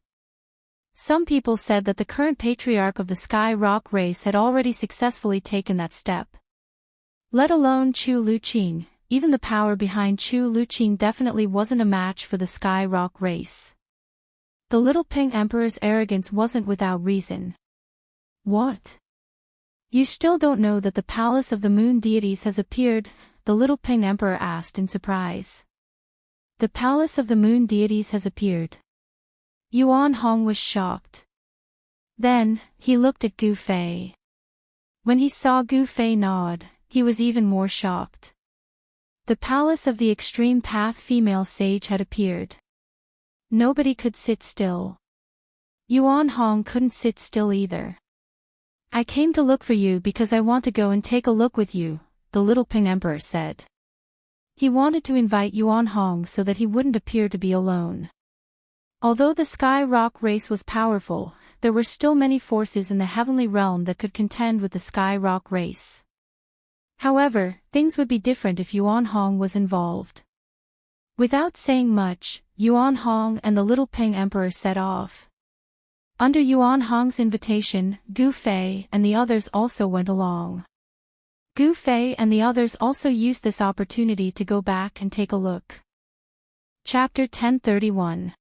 Some people said that the current patriarch of the Sky Rock race had already successfully taken that step. Let alone Chu Luqing. Even the power behind Chu Luqing definitely wasn't a match for the Sky Rock race. The Little Peng Emperor's arrogance wasn't without reason. "What? You still don't know that the palace of the moon deities has appeared?" the Little Peng Emperor asked in surprise. "The palace of the moon deities has appeared." Yuan Hong was shocked. Then, he looked at Gu Fei. When he saw Gu Fei nod, he was even more shocked. The palace of the extreme path female sage had appeared. Nobody could sit still. Yuan Hong couldn't sit still either. "I came to look for you because I want to go and take a look with you," the Little Peng Emperor said. He wanted to invite Yuan Hong so that he wouldn't appear to be alone. Although the Sky Rock race was powerful, there were still many forces in the heavenly realm that could contend with the Sky Rock race. However, things would be different if Yuan Hong was involved. Without saying much, Yuan Hong and the Little Peng Emperor set off. Under Yuan Hong's invitation, Gu Fei and the others also went along. Gu Fei and the others also used this opportunity to go back and take a look. Chapter 1031.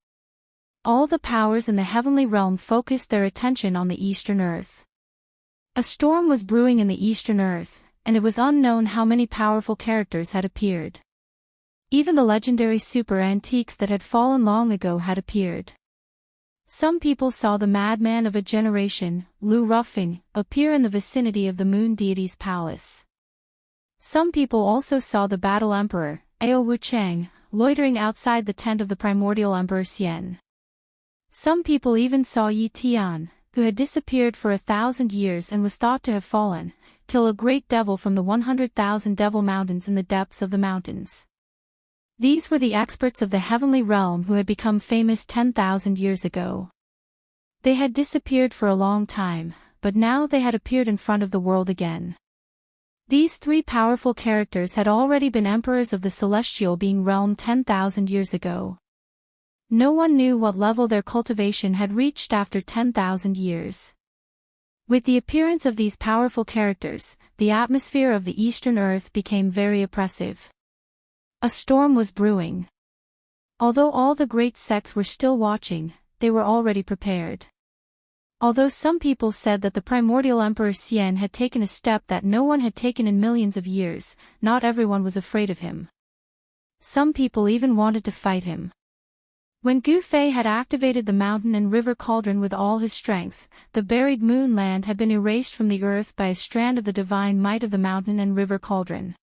All the powers in the heavenly realm focused their attention on the Eastern Earth. A storm was brewing in the Eastern Earth, and it was unknown how many powerful characters had appeared. Even the legendary super antiques that had fallen long ago had appeared. Some people saw the madman of a generation, Lu Ruffing, appear in the vicinity of the moon deity's palace. Some people also saw the battle emperor, Ao Wuchang, loitering outside the tent of the primordial emperor Xian. Some people even saw Yi Tian, who had disappeared for 1,000 years and was thought to have fallen, kill a great devil from the 100,000 devil mountains in the depths of the mountains. These were the experts of the heavenly realm who had become famous 10,000 years ago. They had disappeared for a long time, but now they had appeared in front of the world again. These 3 powerful characters had already been emperors of the celestial being realm 10,000 years ago. No one knew what level their cultivation had reached after 10,000 years. With the appearance of these powerful characters, the atmosphere of the Eastern Earth became very oppressive. A storm was brewing. Although all the great sects were still watching, they were already prepared. Although some people said that the primordial emperor Xian had taken a step that no one had taken in millions of years, not everyone was afraid of him. Some people even wanted to fight him. When Gu Fei had activated the mountain and river cauldron with all his strength, the buried moon land had been erased from the earth by a strand of the divine might of the mountain and river cauldron.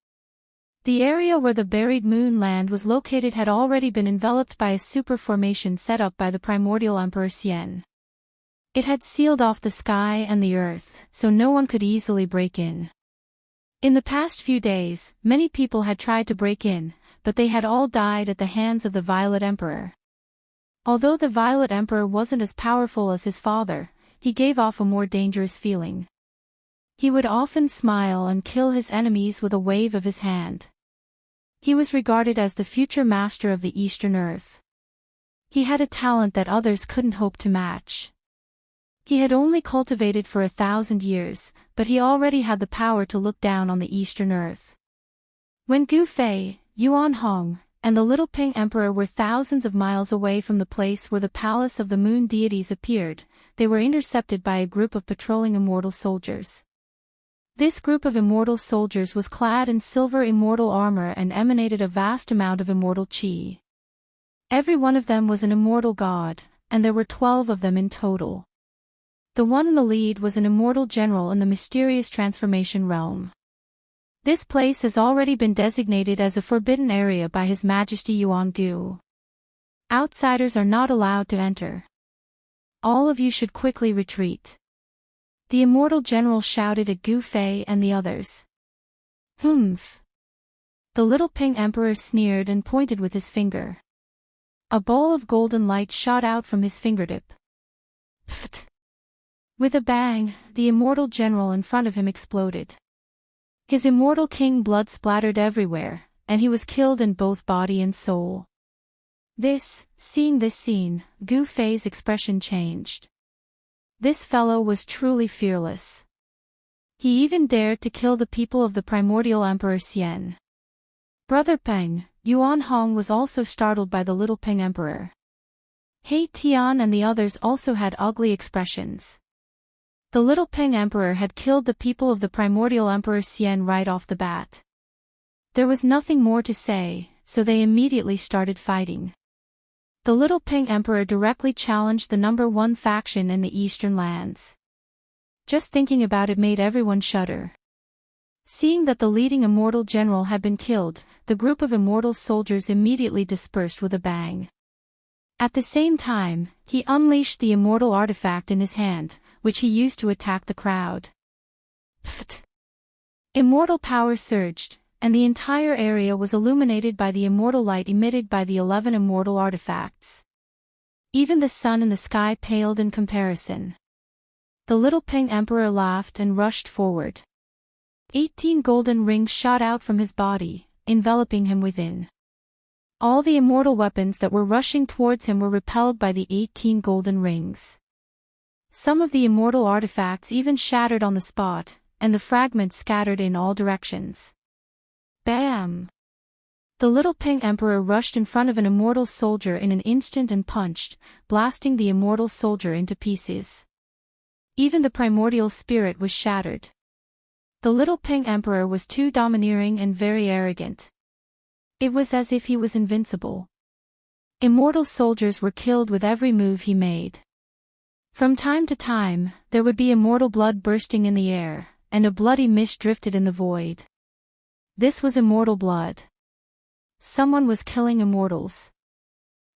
The area where the buried moon land was located had already been enveloped by a super formation set up by the primordial Emperor Xian. It had sealed off the sky and the earth, so no one could easily break in. In the past few days, many people had tried to break in, but they had all died at the hands of the Violet Emperor. Although the Violet Emperor wasn't as powerful as his father, he gave off a more dangerous feeling. He would often smile and kill his enemies with a wave of his hand. He was regarded as the future master of the Eastern Earth. He had a talent that others couldn't hope to match. He had only cultivated for 1,000 years, but he already had the power to look down on the Eastern Earth. When Gu Fei, Yuan Hong, and the Little Ping Emperor were thousands of miles away from the place where the palace of the moon deities appeared, they were intercepted by a group of patrolling immortal soldiers. This group of immortal soldiers was clad in silver immortal armor and emanated a vast amount of immortal qi. Every one of them was an immortal god, and there were 12 of them in total. The one in the lead was an immortal general in the mysterious transformation realm. This place has already been designated as a forbidden area by His Majesty Yuan Gu. Outsiders are not allowed to enter. All of you should quickly retreat. The immortal general shouted at Gu Fei and the others. Humph. The Little Ping Emperor sneered and pointed with his finger. A ball of golden light shot out from his fingertip. Pfft. With a bang, the immortal general in front of him exploded. His immortal king blood splattered everywhere, and he was killed in both body and soul. Seeing this scene, Gu Fei's expression changed. This fellow was truly fearless. He even dared to kill the people of the primordial Emperor Xian. Brother Peng, Yuan Hong was also startled by the Little Ping Emperor. He Tian and the others also had ugly expressions. The Little Ping Emperor had killed the people of the primordial Emperor Xian right off the bat. There was nothing more to say, so they immediately started fighting. The Little Ping Emperor directly challenged the #1 faction in the Eastern lands. Just thinking about it made everyone shudder. Seeing that the leading immortal general had been killed, the group of immortal soldiers immediately dispersed with a bang. At the same time, he unleashed the immortal artifact in his hand, which he used to attack the crowd. Pfft. Immortal power surged, and the entire area was illuminated by the immortal light emitted by the 11 immortal artifacts. Even the sun in the sky paled in comparison. The Little Ping Emperor laughed and rushed forward. 18 golden rings shot out from his body, enveloping him within. All the immortal weapons that were rushing towards him were repelled by the 18 golden rings. Some of the immortal artifacts even shattered on the spot, and the fragments scattered in all directions. Bam! The Little Ping Emperor rushed in front of an immortal soldier in an instant and punched, blasting the immortal soldier into pieces. Even the primordial spirit was shattered. The Little Ping Emperor was too domineering and very arrogant. It was as if he was invincible. Immortal soldiers were killed with every move he made. From time to time, there would be immortal blood bursting in the air, and a bloody mist drifted in the void. This was immortal blood. Someone was killing immortals.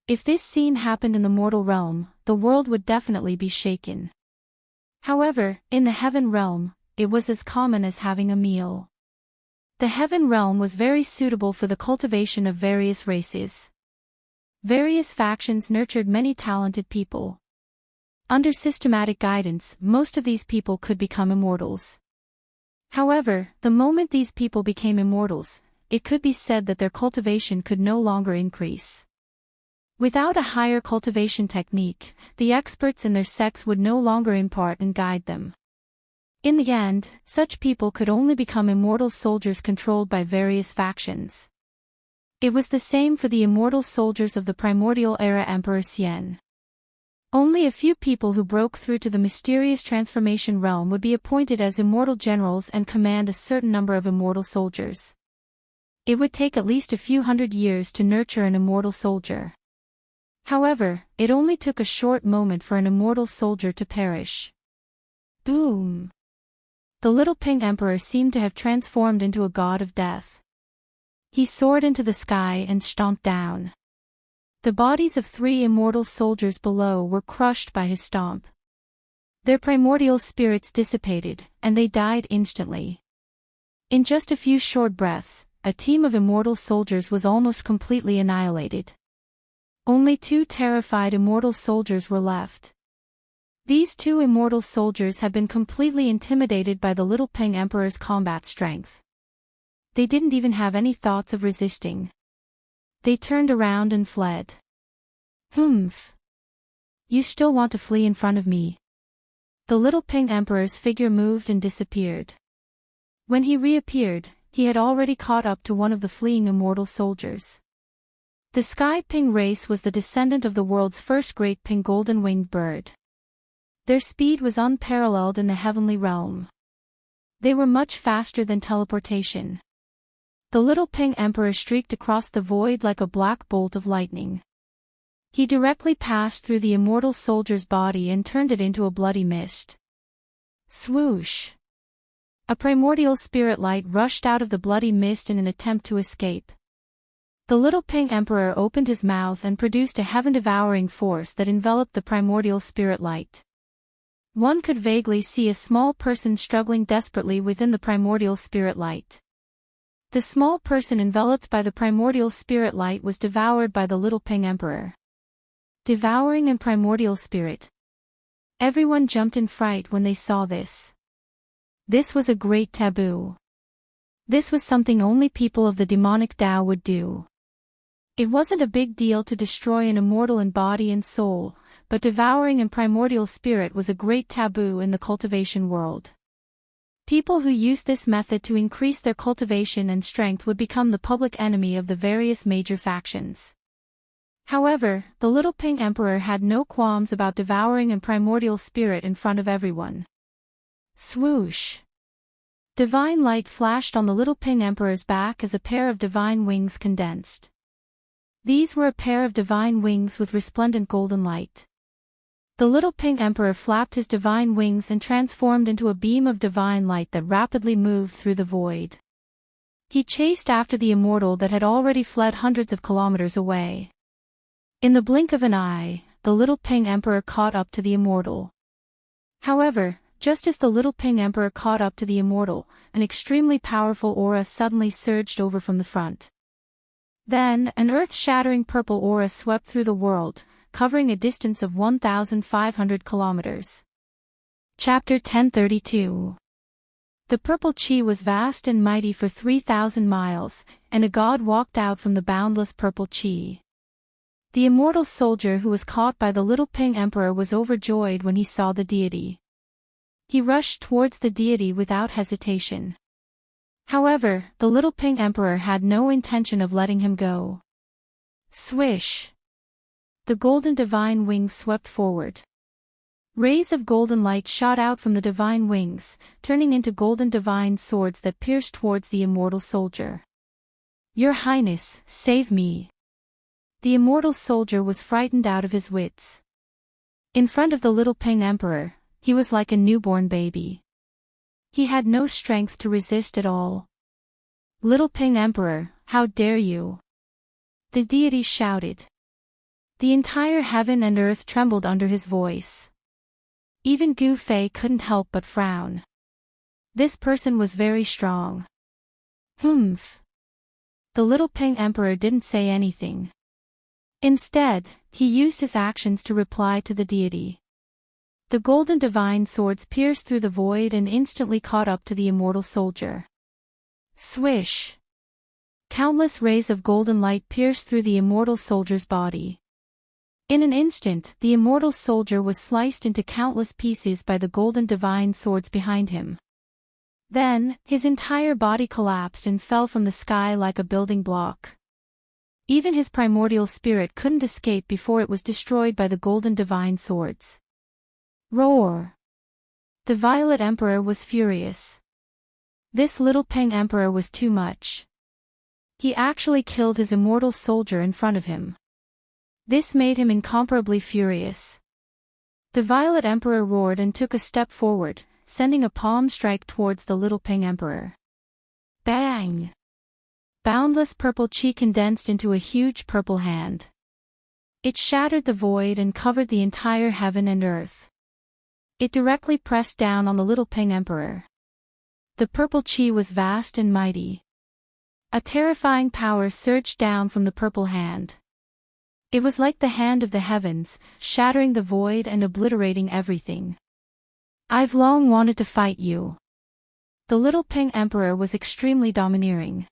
If this scene happened in the mortal realm, the world would definitely be shaken. However, in the heaven realm, it was as common as having a meal. The heaven realm was very suitable for the cultivation of various races. Various factions nurtured many talented people. Under systematic guidance, most of these people could become immortals. However, the moment these people became immortals, it could be said that their cultivation could no longer increase. Without a higher cultivation technique, the experts in their sects would no longer impart and guide them. In the end, such people could only become immortal soldiers controlled by various factions. It was the same for the immortal soldiers of the primordial era Emperor Xian. Only a few people who broke through to the mysterious transformation realm would be appointed as immortal generals and command a certain number of immortal soldiers. It would take at least a few hundred years to nurture an immortal soldier. However, it only took a short moment for an immortal soldier to perish. Boom! The Little Ping Emperor seemed to have transformed into a god of death. He soared into the sky and stomped down. The bodies of 3 immortal soldiers below were crushed by his stomp. Their primordial spirits dissipated, and they died instantly. In just a few short breaths, a team of immortal soldiers was almost completely annihilated. Only 2 terrified immortal soldiers were left. These 2 immortal soldiers had been completely intimidated by the Little Peng Emperor's combat strength. They didn't even have any thoughts of resisting. They turned around and fled. Humph. You still want to flee in front of me? The Little Peng Emperor's figure moved and disappeared. When he reappeared, he had already caught up to one of the fleeing immortal soldiers. The Sky Ping race was the descendant of the world's first great ping golden-winged bird. Their speed was unparalleled in the heavenly realm. They were much faster than teleportation. The Little Peng Emperor streaked across the void like a black bolt of lightning. He directly passed through the immortal soldier's body and turned it into a bloody mist. Swoosh! A primordial spirit light rushed out of the bloody mist in an attempt to escape. The Little Peng Emperor opened his mouth and produced a heaven-devouring force that enveloped the primordial spirit light. One could vaguely see a small person struggling desperately within the primordial spirit light. The small person enveloped by the primordial spirit light was devoured by the Little Peng Emperor. Devouring and primordial spirit. Everyone jumped in fright when they saw this. This was a great taboo. This was something only people of the demonic Tao would do. It wasn't a big deal to destroy an immortal in body and soul, but devouring and primordial spirit was a great taboo in the cultivation world. People who used this method to increase their cultivation and strength would become the public enemy of the various major factions. However, the Little Peng Emperor had no qualms about devouring and primordial spirit in front of everyone. Swoosh! Divine light flashed on the Little Peng Emperor's back as a pair of divine wings condensed. These were a pair of divine wings with resplendent golden light. The Little Peng Emperor flapped his divine wings and transformed into a beam of divine light that rapidly moved through the void. He chased after the immortal that had already fled hundreds of kilometers away. In the blink of an eye, the Little Peng Emperor caught up to the immortal. However, just as the Little Peng Emperor caught up to the immortal, an extremely powerful aura suddenly surged over from the front. Then, an earth-shattering purple aura swept through the world, covering a distance of 1,500 kilometers. Chapter 1032. The purple chi was vast and mighty for 3,000 miles, and a god walked out from the boundless purple chi. The immortal soldier who was caught by the Little Peng Emperor was overjoyed when he saw the deity. He rushed towards the deity without hesitation. However, the Little Peng Emperor had no intention of letting him go. Swish! The golden divine wings swept forward. Rays of golden light shot out from the divine wings, turning into golden divine swords that pierced towards the immortal soldier. Your Highness, save me! The immortal soldier was frightened out of his wits. In front of the Little Peng Emperor, he was like a newborn baby. He had no strength to resist at all. Little Peng Emperor, how dare you! The deity shouted. The entire heaven and earth trembled under his voice. Even Gu Fei couldn't help but frown. This person was very strong. Humph. The Little Peng Emperor didn't say anything. Instead, he used his actions to reply to the deity. The golden divine swords pierced through the void and instantly caught up to the immortal soldier. Swish! Countless rays of golden light pierced through the immortal soldier's body. In an instant, the immortal soldier was sliced into countless pieces by the golden divine swords behind him. Then, his entire body collapsed and fell from the sky like a building block. Even his primordial spirit couldn't escape before it was destroyed by the golden divine swords. Roar! The Violet Emperor was furious. This Little Peng Emperor was too much. He actually killed his immortal soldier in front of him. This made him incomparably furious. The Violet Emperor roared and took a step forward, sending a palm strike towards the Little Peng Emperor. Bang! Boundless purple chi condensed into a huge purple hand. It shattered the void and covered the entire heaven and earth. It directly pressed down on the little Ping Emperor. The purple chi was vast and mighty. A terrifying power surged down from the purple hand. It was like the hand of the heavens, shattering the void and obliterating everything. I've long wanted to fight you. The little Ping Emperor was extremely domineering.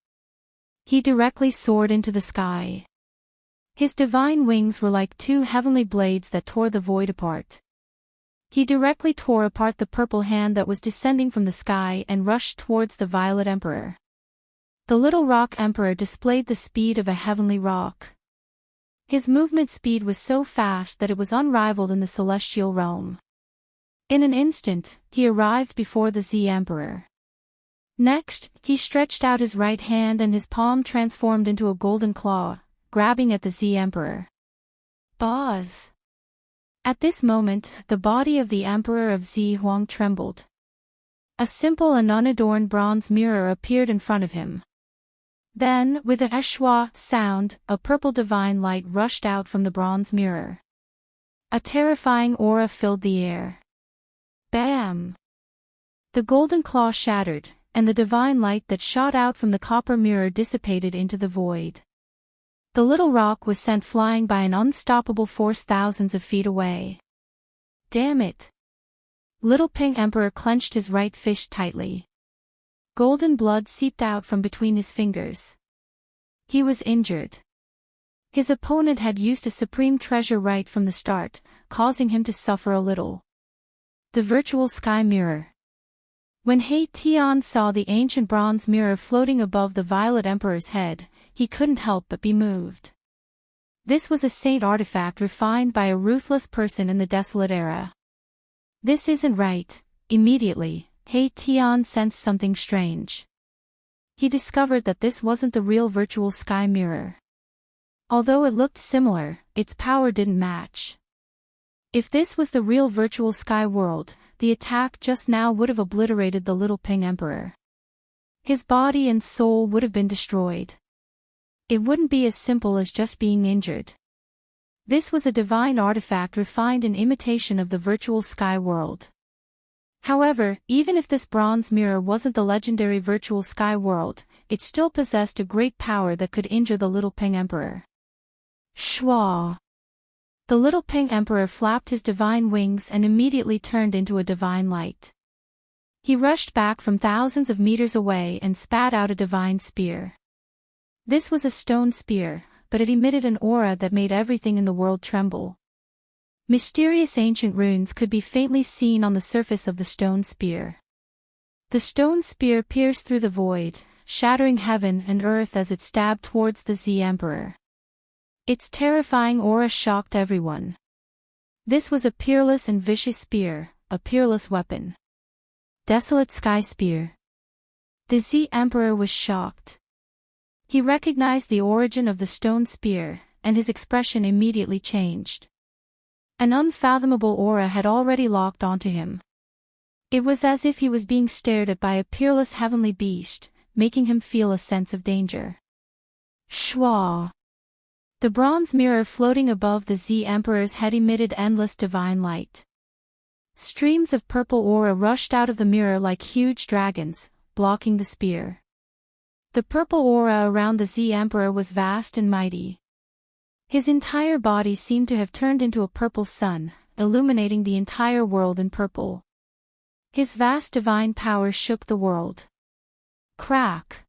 He directly soared into the sky. His divine wings were like two heavenly blades that tore the void apart. He directly tore apart the purple hand that was descending from the sky and rushed towards the violet emperor. The little rock emperor displayed the speed of a heavenly rock. His movement speed was so fast that it was unrivaled in the celestial realm. In an instant, he arrived before the Z Emperor. Next, he stretched out his right hand and his palm transformed into a golden claw, grabbing at the Z Emperor. Buzz! At this moment, the body of the Emperor of Z Huang trembled. A simple and unadorned bronze mirror appeared in front of him. Then, with a shwa sound, a purple divine light rushed out from the bronze mirror. A terrifying aura filled the air. Bam! The golden claw shattered, and the divine light that shot out from the copper mirror dissipated into the void. The little rock was sent flying by an unstoppable force thousands of feet away. Damn it! Little Ping Emperor clenched his right fist tightly. Golden blood seeped out from between his fingers. He was injured. His opponent had used a supreme treasure right from the start, causing him to suffer a little. The virtual sky mirror. When He Tian saw the ancient bronze mirror floating above the violet emperor's head, he couldn't help but be moved. This was a saint artifact refined by a ruthless person in the desolate era. This isn't right. Immediately, He Tian sensed something strange. He discovered that this wasn't the real virtual sky mirror. Although it looked similar, its power didn't match. If this was the real virtual sky world, the attack just now would have obliterated the little Ping Emperor. His body and soul would have been destroyed. It wouldn't be as simple as just being injured. This was a divine artifact refined in imitation of the virtual sky world. However, even if this bronze mirror wasn't the legendary virtual sky world, it still possessed a great power that could injure the little Ping Emperor. Shwa! The little Ping Emperor flapped his divine wings and immediately turned into a divine light. He rushed back from thousands of meters away and spat out a divine spear. This was a stone spear, but it emitted an aura that made everything in the world tremble. Mysterious ancient runes could be faintly seen on the surface of the stone spear. The stone spear pierced through the void, shattering heaven and earth as it stabbed towards the Z Emperor. Its terrifying aura shocked everyone. This was a peerless and vicious spear, a peerless weapon. Desolate Sky Spear. The Z Emperor was shocked. He recognized the origin of the stone spear, and his expression immediately changed. An unfathomable aura had already locked onto him. It was as if he was being stared at by a peerless heavenly beast, making him feel a sense of danger. Shwa! The bronze mirror floating above the Z Emperor's head emitted endless divine light. Streams of purple aura rushed out of the mirror like huge dragons, blocking the spear. The purple aura around the Z Emperor was vast and mighty. His entire body seemed to have turned into a purple sun, illuminating the entire world in purple. His vast divine power shook the world. Crack!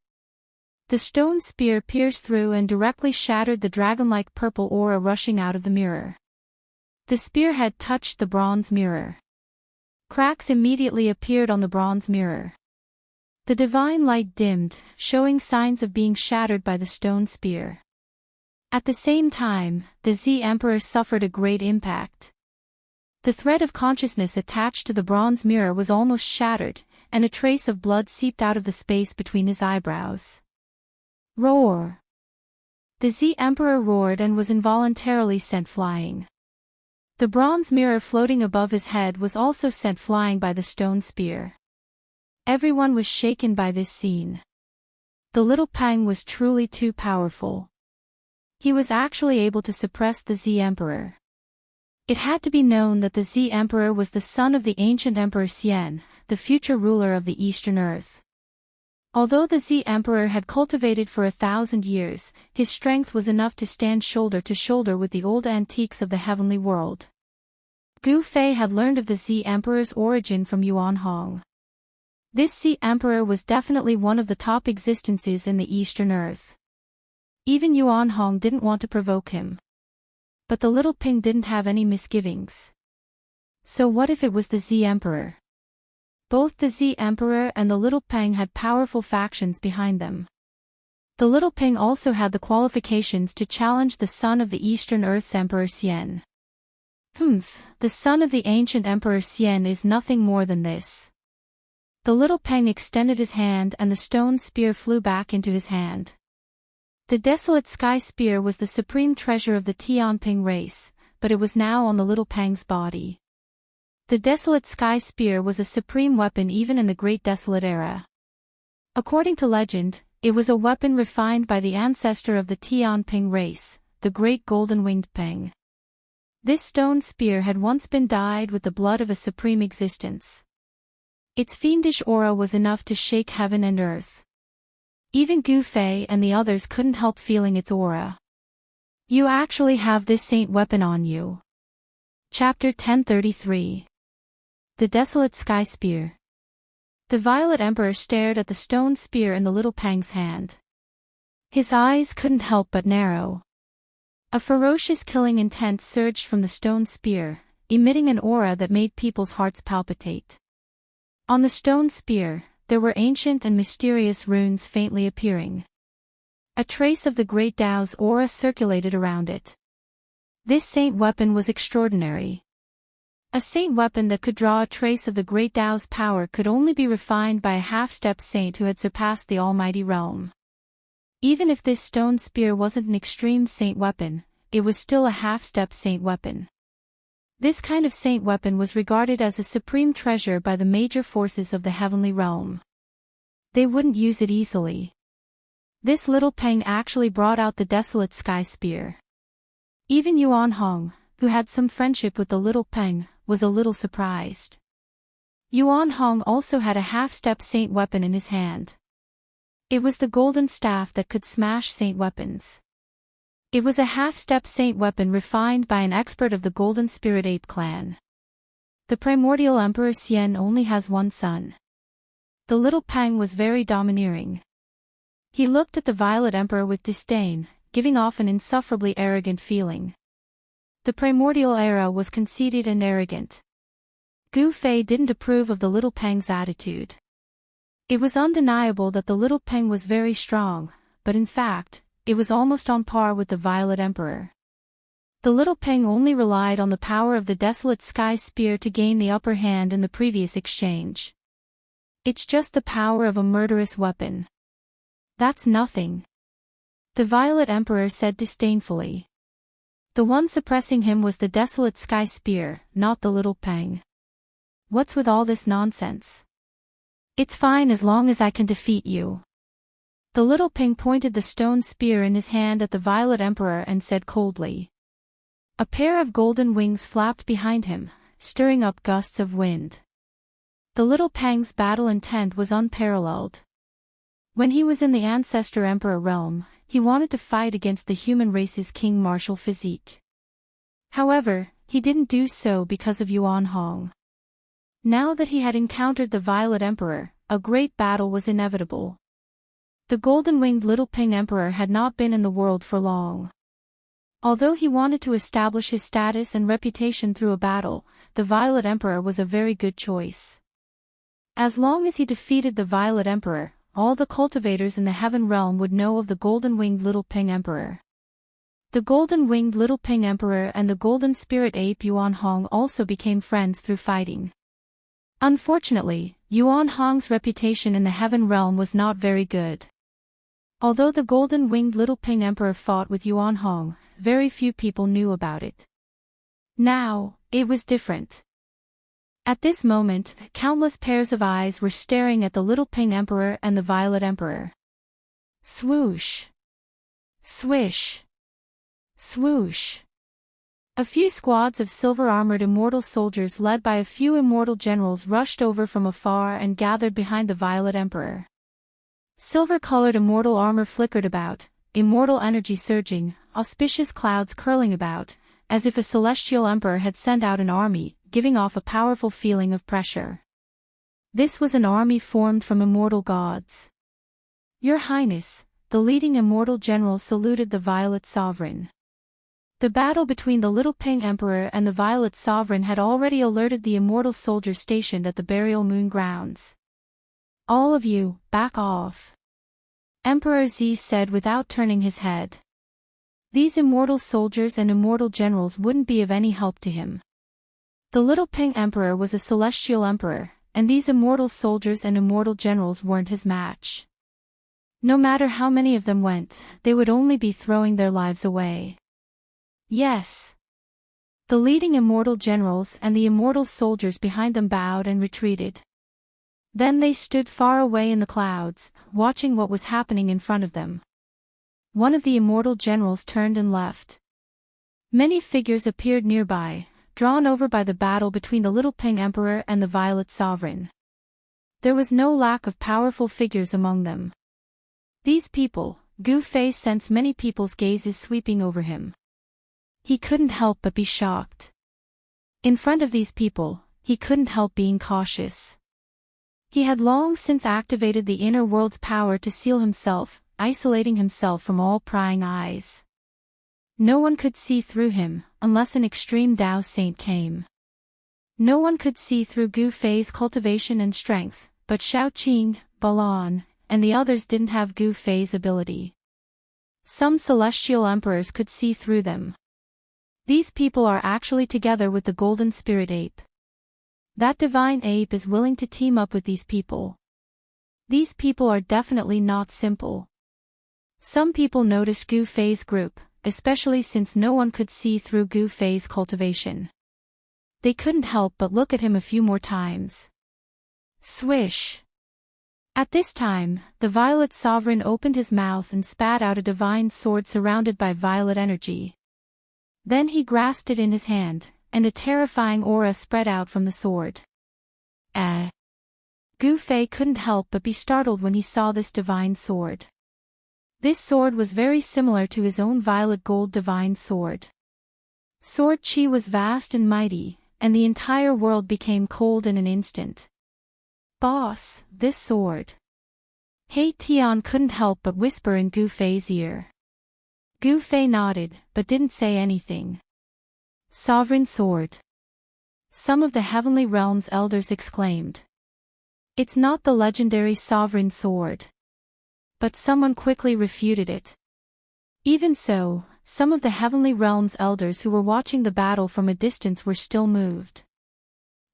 The stone spear pierced through and directly shattered the dragon-like purple aura rushing out of the mirror. The spearhead touched the bronze mirror. Cracks immediately appeared on the bronze mirror. The divine light dimmed, showing signs of being shattered by the stone spear. At the same time, the Z Emperor suffered a great impact. The thread of consciousness attached to the bronze mirror was almost shattered, and a trace of blood seeped out of the space between his eyebrows. Roar! The Z Emperor roared and was involuntarily sent flying. The bronze mirror floating above his head was also sent flying by the stone spear. Everyone was shaken by this scene. The little Pang was truly too powerful. He was actually able to suppress the Z Emperor. It had to be known that the Z Emperor was the son of the ancient Emperor Xian, the future ruler of the Eastern Earth. Although the Z Emperor had cultivated for 1,000 years, his strength was enough to stand shoulder to shoulder with the old antiques of the heavenly world. Gu Fei had learned of the Z Emperor's origin from Yuan Hong. This Z Emperor was definitely one of the top existences in the Eastern Earth. Even Yuan Hong didn't want to provoke him. But the little Ping didn't have any misgivings. So what if it was the Z Emperor? Both the Z Emperor and the little Peng had powerful factions behind them. The little Ping also had the qualifications to challenge the son of the Eastern Earth's Emperor Xian. The son of the ancient Emperor Xian is nothing more than this. The little Peng extended his hand and the stone spear flew back into his hand. The desolate sky spear was the supreme treasure of the Tianping race, but it was now on the little Pang's body. The desolate sky spear was a supreme weapon even in the Great Desolate Era. According to legend, it was a weapon refined by the ancestor of the Tianping race, the Great Golden-Winged Peng. This stone spear had once been dyed with the blood of a supreme existence. Its fiendish aura was enough to shake heaven and earth. Even Gu Fei and the others couldn't help feeling its aura. You actually have this saint weapon on you. Chapter 1033. The Desolate Sky Spear. The Violet Emperor stared at the stone spear in the little Pang's hand. His eyes couldn't help but narrow. A ferocious killing intent surged from the stone spear, emitting an aura that made people's hearts palpitate. On the stone spear, there were ancient and mysterious runes faintly appearing. A trace of the Great Tao's aura circulated around it. This saint weapon was extraordinary. A saint weapon that could draw a trace of the Great Tao's power could only be refined by a half-step saint who had surpassed the almighty realm. Even if this stone spear wasn't an extreme saint weapon, it was still a half-step saint weapon. This kind of saint weapon was regarded as a supreme treasure by the major forces of the heavenly realm. They wouldn't use it easily. This little Peng actually brought out the desolate sky spear. Even Yuan Hong, who had some friendship with the little Peng, was a little surprised. Yuan Hong also had a half-step saint weapon in his hand. It was the golden staff that could smash saint weapons. It was a half-step saint weapon refined by an expert of the Golden Spirit Ape clan. The primordial Emperor Xian only has one son. The little Pang was very domineering. He looked at the Violet Emperor with disdain, giving off an insufferably arrogant feeling. The primordial era was conceited and arrogant. Gu Fei didn't approve of the little Pang's attitude. It was undeniable that the little Peng was very strong, but in fact, it was almost on par with the Violet Emperor. The little Peng only relied on the power of the desolate sky spear to gain the upper hand in the previous exchange. It's just the power of a murderous weapon. That's nothing. The Violet Emperor said disdainfully. The one suppressing him was the desolate sky spear, not the little Peng. What's with all this nonsense? It's fine as long as I can defeat you. The little Peng pointed the stone spear in his hand at the Violet Emperor and said coldly. A pair of golden wings flapped behind him, stirring up gusts of wind. The little Peng's battle intent was unparalleled. When he was in the Ancestor Emperor realm, he wanted to fight against the human race's king martial physique. However, he didn't do so because of Yuan Hong. Now that he had encountered the Violet Emperor, a great battle was inevitable. The golden-winged little Peng Emperor had not been in the world for long. Although he wanted to establish his status and reputation through a battle, the Violet Emperor was a very good choice. As long as he defeated the Violet Emperor, all the cultivators in the Heaven Realm would know of the golden-winged little Peng Emperor. The golden-winged little Peng Emperor and the golden spirit ape Yuan Hong also became friends through fighting. Unfortunately, Yuan Hong's reputation in the Heaven Realm was not very good. Although the golden-winged little Peng Emperor fought with Yuan Hong, very few people knew about it. Now, it was different. At this moment, countless pairs of eyes were staring at the little Peng Emperor and the Violet Emperor. Swoosh. Swish. Swoosh. A few squads of silver-armored immortal soldiers led by a few immortal generals rushed over from afar and gathered behind the Violet Emperor. Silver-colored immortal armor flickered about, immortal energy surging, auspicious clouds curling about, as if a celestial emperor had sent out an army, giving off a powerful feeling of pressure. This was an army formed from immortal gods. Your Highness, the leading immortal general saluted the Violet Sovereign. The battle between the Little Pink Emperor and the Violet Sovereign had already alerted the immortal soldiers stationed at the burial moon grounds. All of you, back off. Emperor Z said without turning his head. These immortal soldiers and immortal generals wouldn't be of any help to him. The Little Pink Emperor was a celestial emperor, and these immortal soldiers and immortal generals weren't his match. No matter how many of them went, they would only be throwing their lives away. Yes. The leading immortal generals and the immortal soldiers behind them bowed and retreated. Then they stood far away in the clouds, watching what was happening in front of them. One of the immortal generals turned and left. Many figures appeared nearby, drawn over by the battle between the Little Pink Emperor and the Violet Sovereign. There was no lack of powerful figures among them. These people, Gu Fei sensed many people's gazes sweeping over him. He couldn't help but be shocked. In front of these people, he couldn't help being cautious. He had long since activated the inner world's power to seal himself, isolating himself from all prying eyes. No one could see through him, unless an extreme Dao saint came. No one could see through Gu Fei's cultivation and strength, but Shaoqing, Balan, and the others didn't have Gu Fei's ability. Some celestial emperors could see through them. These people are actually together with the golden spirit ape. That divine ape is willing to team up with these people. These people are definitely not simple. Some people noticed Gu Fei's group, especially since no one could see through Gu Fei's cultivation. They couldn't help but look at him a few more times. Swish. At this time, the Violet Sovereign opened his mouth and spat out a divine sword surrounded by violet energy. Then he grasped it in his hand, and a terrifying aura spread out from the sword. Gu Fei couldn't help but be startled when he saw this divine sword. This sword was very similar to his own violet gold divine sword. Sword Qi was vast and mighty, and the entire world became cold in an instant. Boss, this sword. He Tian couldn't help but whisper in Gu Fei's ear. Gu Fei nodded, but didn't say anything. Sovereign sword. Some of the Heavenly Realm's elders exclaimed. It's not the legendary sovereign sword. But someone quickly refuted it. Even so, some of the Heavenly Realm's elders who were watching the battle from a distance were still moved.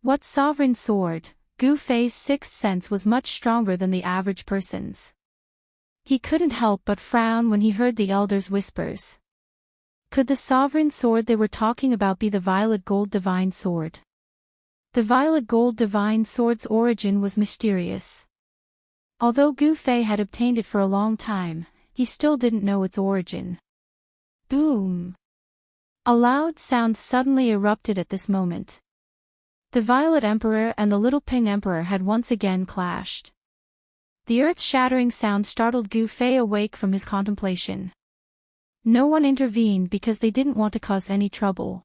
What sovereign sword? Gu Fei's sixth sense was much stronger than the average person's. He couldn't help but frown when he heard the elders' whispers. Could the sovereign sword they were talking about be the violet gold divine sword? The violet gold divine sword's origin was mysterious. Although Gu Fei had obtained it for a long time, he still didn't know its origin. Boom! A loud sound suddenly erupted at this moment. The Violet Emperor and the Little Pink Emperor had once again clashed. The earth-shattering sound startled Gu Fei awake from his contemplation. No one intervened because they didn't want to cause any trouble.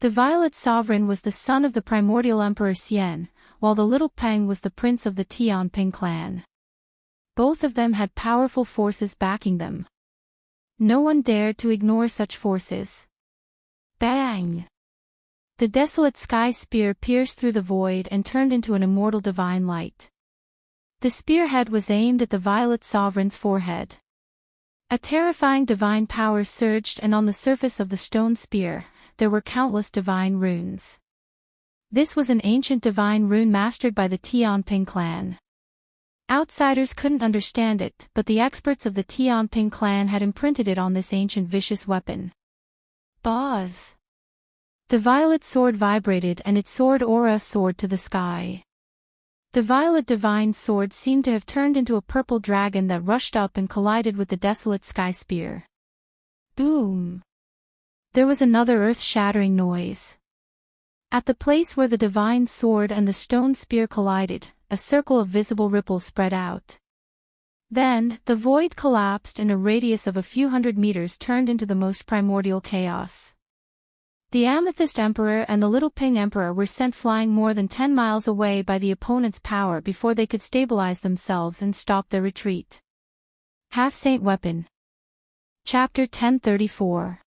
The Violet Sovereign was the son of the primordial Emperor Xian, while the Little Peng was the prince of the Tianping clan. Both of them had powerful forces backing them. No one dared to ignore such forces. Bang! The desolate sky spear pierced through the void and turned into an immortal divine light. The spearhead was aimed at the Violet Sovereign's forehead. A terrifying divine power surged, and on the surface of the stone spear, there were countless divine runes. This was an ancient divine rune mastered by the Tianping clan. Outsiders couldn't understand it, but the experts of the Tianping clan had imprinted it on this ancient vicious weapon. Buzz! The violet sword vibrated and its sword aura soared to the sky. The violet divine sword seemed to have turned into a purple dragon that rushed up and collided with the desolate sky spear. Boom! There was another earth-shattering noise. At the place where the divine sword and the stone spear collided, a circle of visible ripples spread out. Then, the void collapsed and a radius of a few hundred meters turned into the most primordial chaos. The Amethyst Emperor and the Little Ping Emperor were sent flying more than 10 miles away by the opponent's power before they could stabilize themselves and stop their retreat. Half-Saint Weapon. Chapter 1034.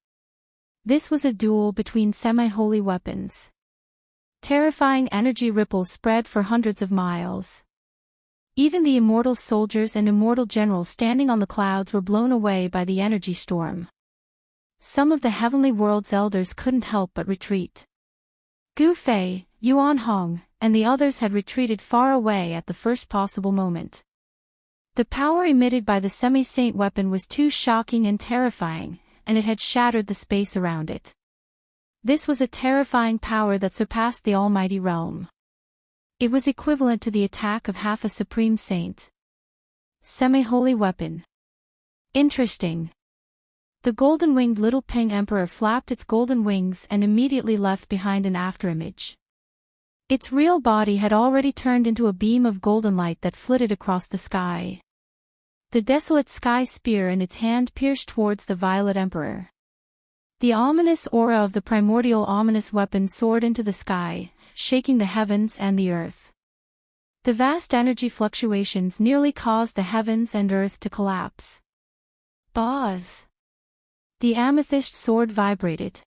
This was a duel between semi-holy weapons. Terrifying energy ripples spread for hundreds of miles. Even the immortal soldiers and immortal generals standing on the clouds were blown away by the energy storm. Some of the heavenly world's elders couldn't help but retreat. Gu Fei, Yuan Hong, and the others had retreated far away at the first possible moment. The power emitted by the semi-saint weapon was too shocking and terrifying, and it had shattered the space around it. This was a terrifying power that surpassed the almighty realm. It was equivalent to the attack of half a supreme saint. Semi-holy weapon. Interesting. The golden-winged Little Ping Emperor flapped its golden wings and immediately left behind an afterimage. Its real body had already turned into a beam of golden light that flitted across the sky. The desolate sky spear in its hand pierced towards the Violet Emperor. The ominous aura of the primordial ominous weapon soared into the sky, shaking the heavens and the earth. The vast energy fluctuations nearly caused the heavens and earth to collapse. Buzz! The amethyst sword vibrated.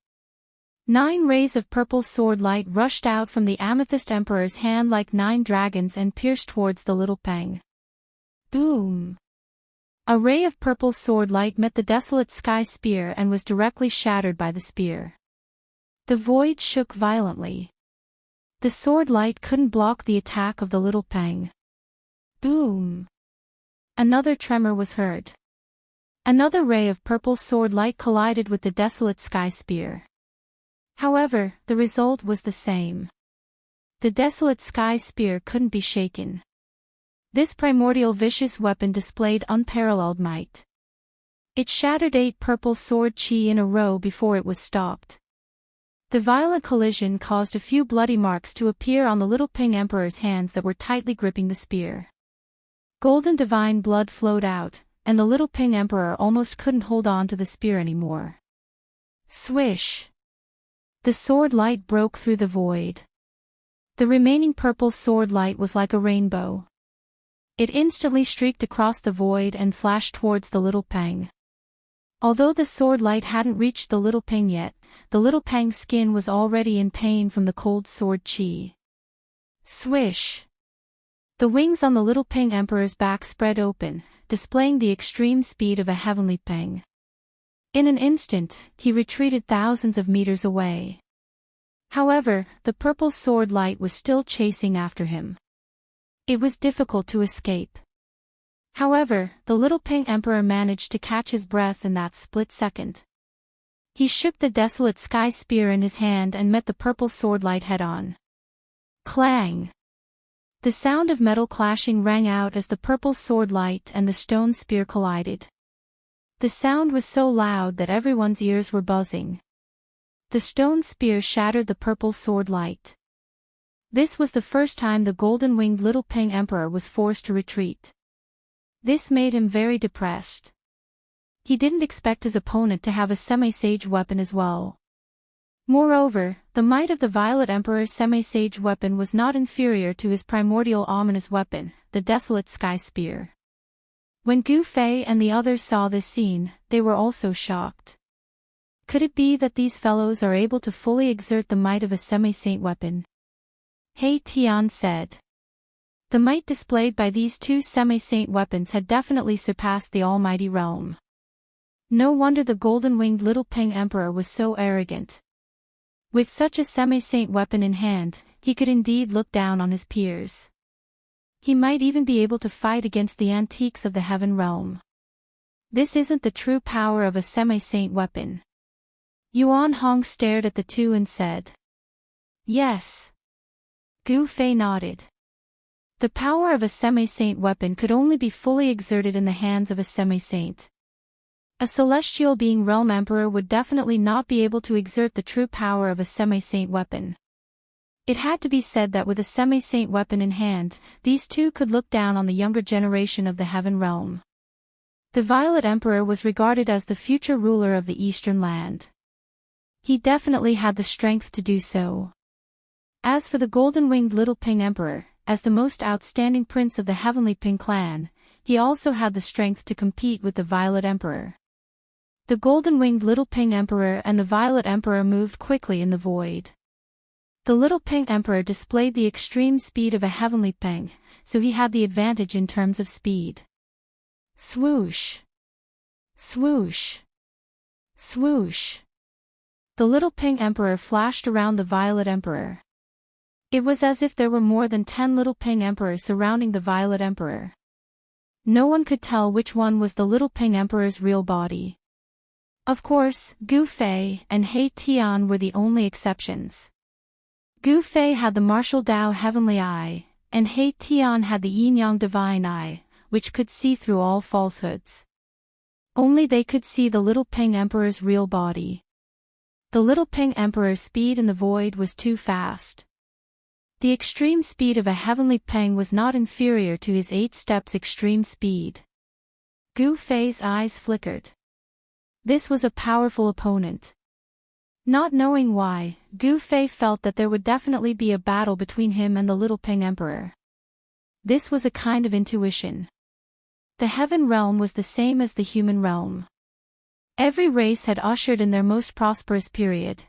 9 rays of purple sword light rushed out from the Amethyst Emperor's hand like 9 dragons and pierced towards the Little Peng. Boom! A ray of purple sword light met the desolate sky spear and was directly shattered by the spear. The void shook violently. The sword light couldn't block the attack of the Little Peng. Boom! Another tremor was heard. Another ray of purple sword light collided with the desolate sky spear. However, the result was the same. The desolate sky spear couldn't be shaken. This primordial vicious weapon displayed unparalleled might. It shattered 8 purple sword chi in a row before it was stopped. The violent collision caused a few bloody marks to appear on the Little Ping Emperor's hands that were tightly gripping the spear. Golden divine blood flowed out, and the Little Ping Emperor almost couldn't hold on to the spear anymore. Swish! The sword light broke through the void. The remaining purple sword light was like a rainbow. It instantly streaked across the void and slashed towards the Little Peng. Although the sword light hadn't reached the Little Peng yet, the Little Peng's skin was already in pain from the cold sword chi. Swish! The wings on the Little Ping Emperor's back spread open, displaying the extreme speed of a heavenly peng. In an instant, he retreated thousands of meters away. However, the purple sword light was still chasing after him. It was difficult to escape. However, the Little Ping Emperor managed to catch his breath in that split second. He shook the desolate sky spear in his hand and met the purple sword light head-on. Clang! The sound of metal clashing rang out as the purple sword light and the stone spear collided. The sound was so loud that everyone's ears were buzzing. The stone spear shattered the purple sword light. This was the first time the golden-winged Little Ping Emperor was forced to retreat. This made him very depressed. He didn't expect his opponent to have a semi-sage weapon as well. Moreover, the might of the Violet Emperor's semi-sage weapon was not inferior to his primordial ominous weapon, the desolate sky spear. When Gu Fei and the others saw this scene, they were also shocked. Could it be that these fellows are able to fully exert the might of a semi-saint weapon? He Tian said. The might displayed by these 2 semi-saint weapons had definitely surpassed the almighty realm. No wonder the golden-winged Little Ping Emperor was so arrogant. With such a semi-saint weapon in hand, he could indeed look down on his peers. He might even be able to fight against the antiques of the heaven realm. This isn't the true power of a semi-saint weapon. Yuan Hong stared at the 2 and said. Yes. Gu Fei nodded. The power of a semi-saint weapon could only be fully exerted in the hands of a semi-saint. A celestial being realm emperor would definitely not be able to exert the true power of a semi-saint weapon. It had to be said that with a semi-saint weapon in hand, these two could look down on the younger generation of the heaven realm. The Violet Emperor was regarded as the future ruler of the Eastern land. He definitely had the strength to do so. As for the golden-winged Little Ping Emperor, as the most outstanding prince of the Heavenly Ping clan, he also had the strength to compete with the Violet Emperor. The golden-winged Little Ping Emperor and the Violet Emperor moved quickly in the void. The Little Ping Emperor displayed the extreme speed of a Heavenly Ping, so he had the advantage in terms of speed. Swoosh! Swoosh! Swoosh! The Little Ping Emperor flashed around the Violet Emperor. It was as if there were more than 10 Little Ping Emperors surrounding the Violet Emperor. No one could tell which one was the Little Ping Emperor's real body. Of course, Gu Fei and He Tian were the only exceptions. Gu Fei had the martial Dao Heavenly Eye, and He Tian had the Yin-Yang Divine Eye, which could see through all falsehoods. Only they could see the Little Ping Emperor's real body. The Little Ping Emperor's speed in the void was too fast. The extreme speed of a Heavenly Ping was not inferior to his 8 steps extreme speed. Gu Fei's eyes flickered. This was a powerful opponent. Not knowing why, Gu Fei felt that there would definitely be a battle between him and the Little Ping Emperor. This was a kind of intuition. The heaven realm was the same as the human realm. Every race had ushered in their most prosperous period.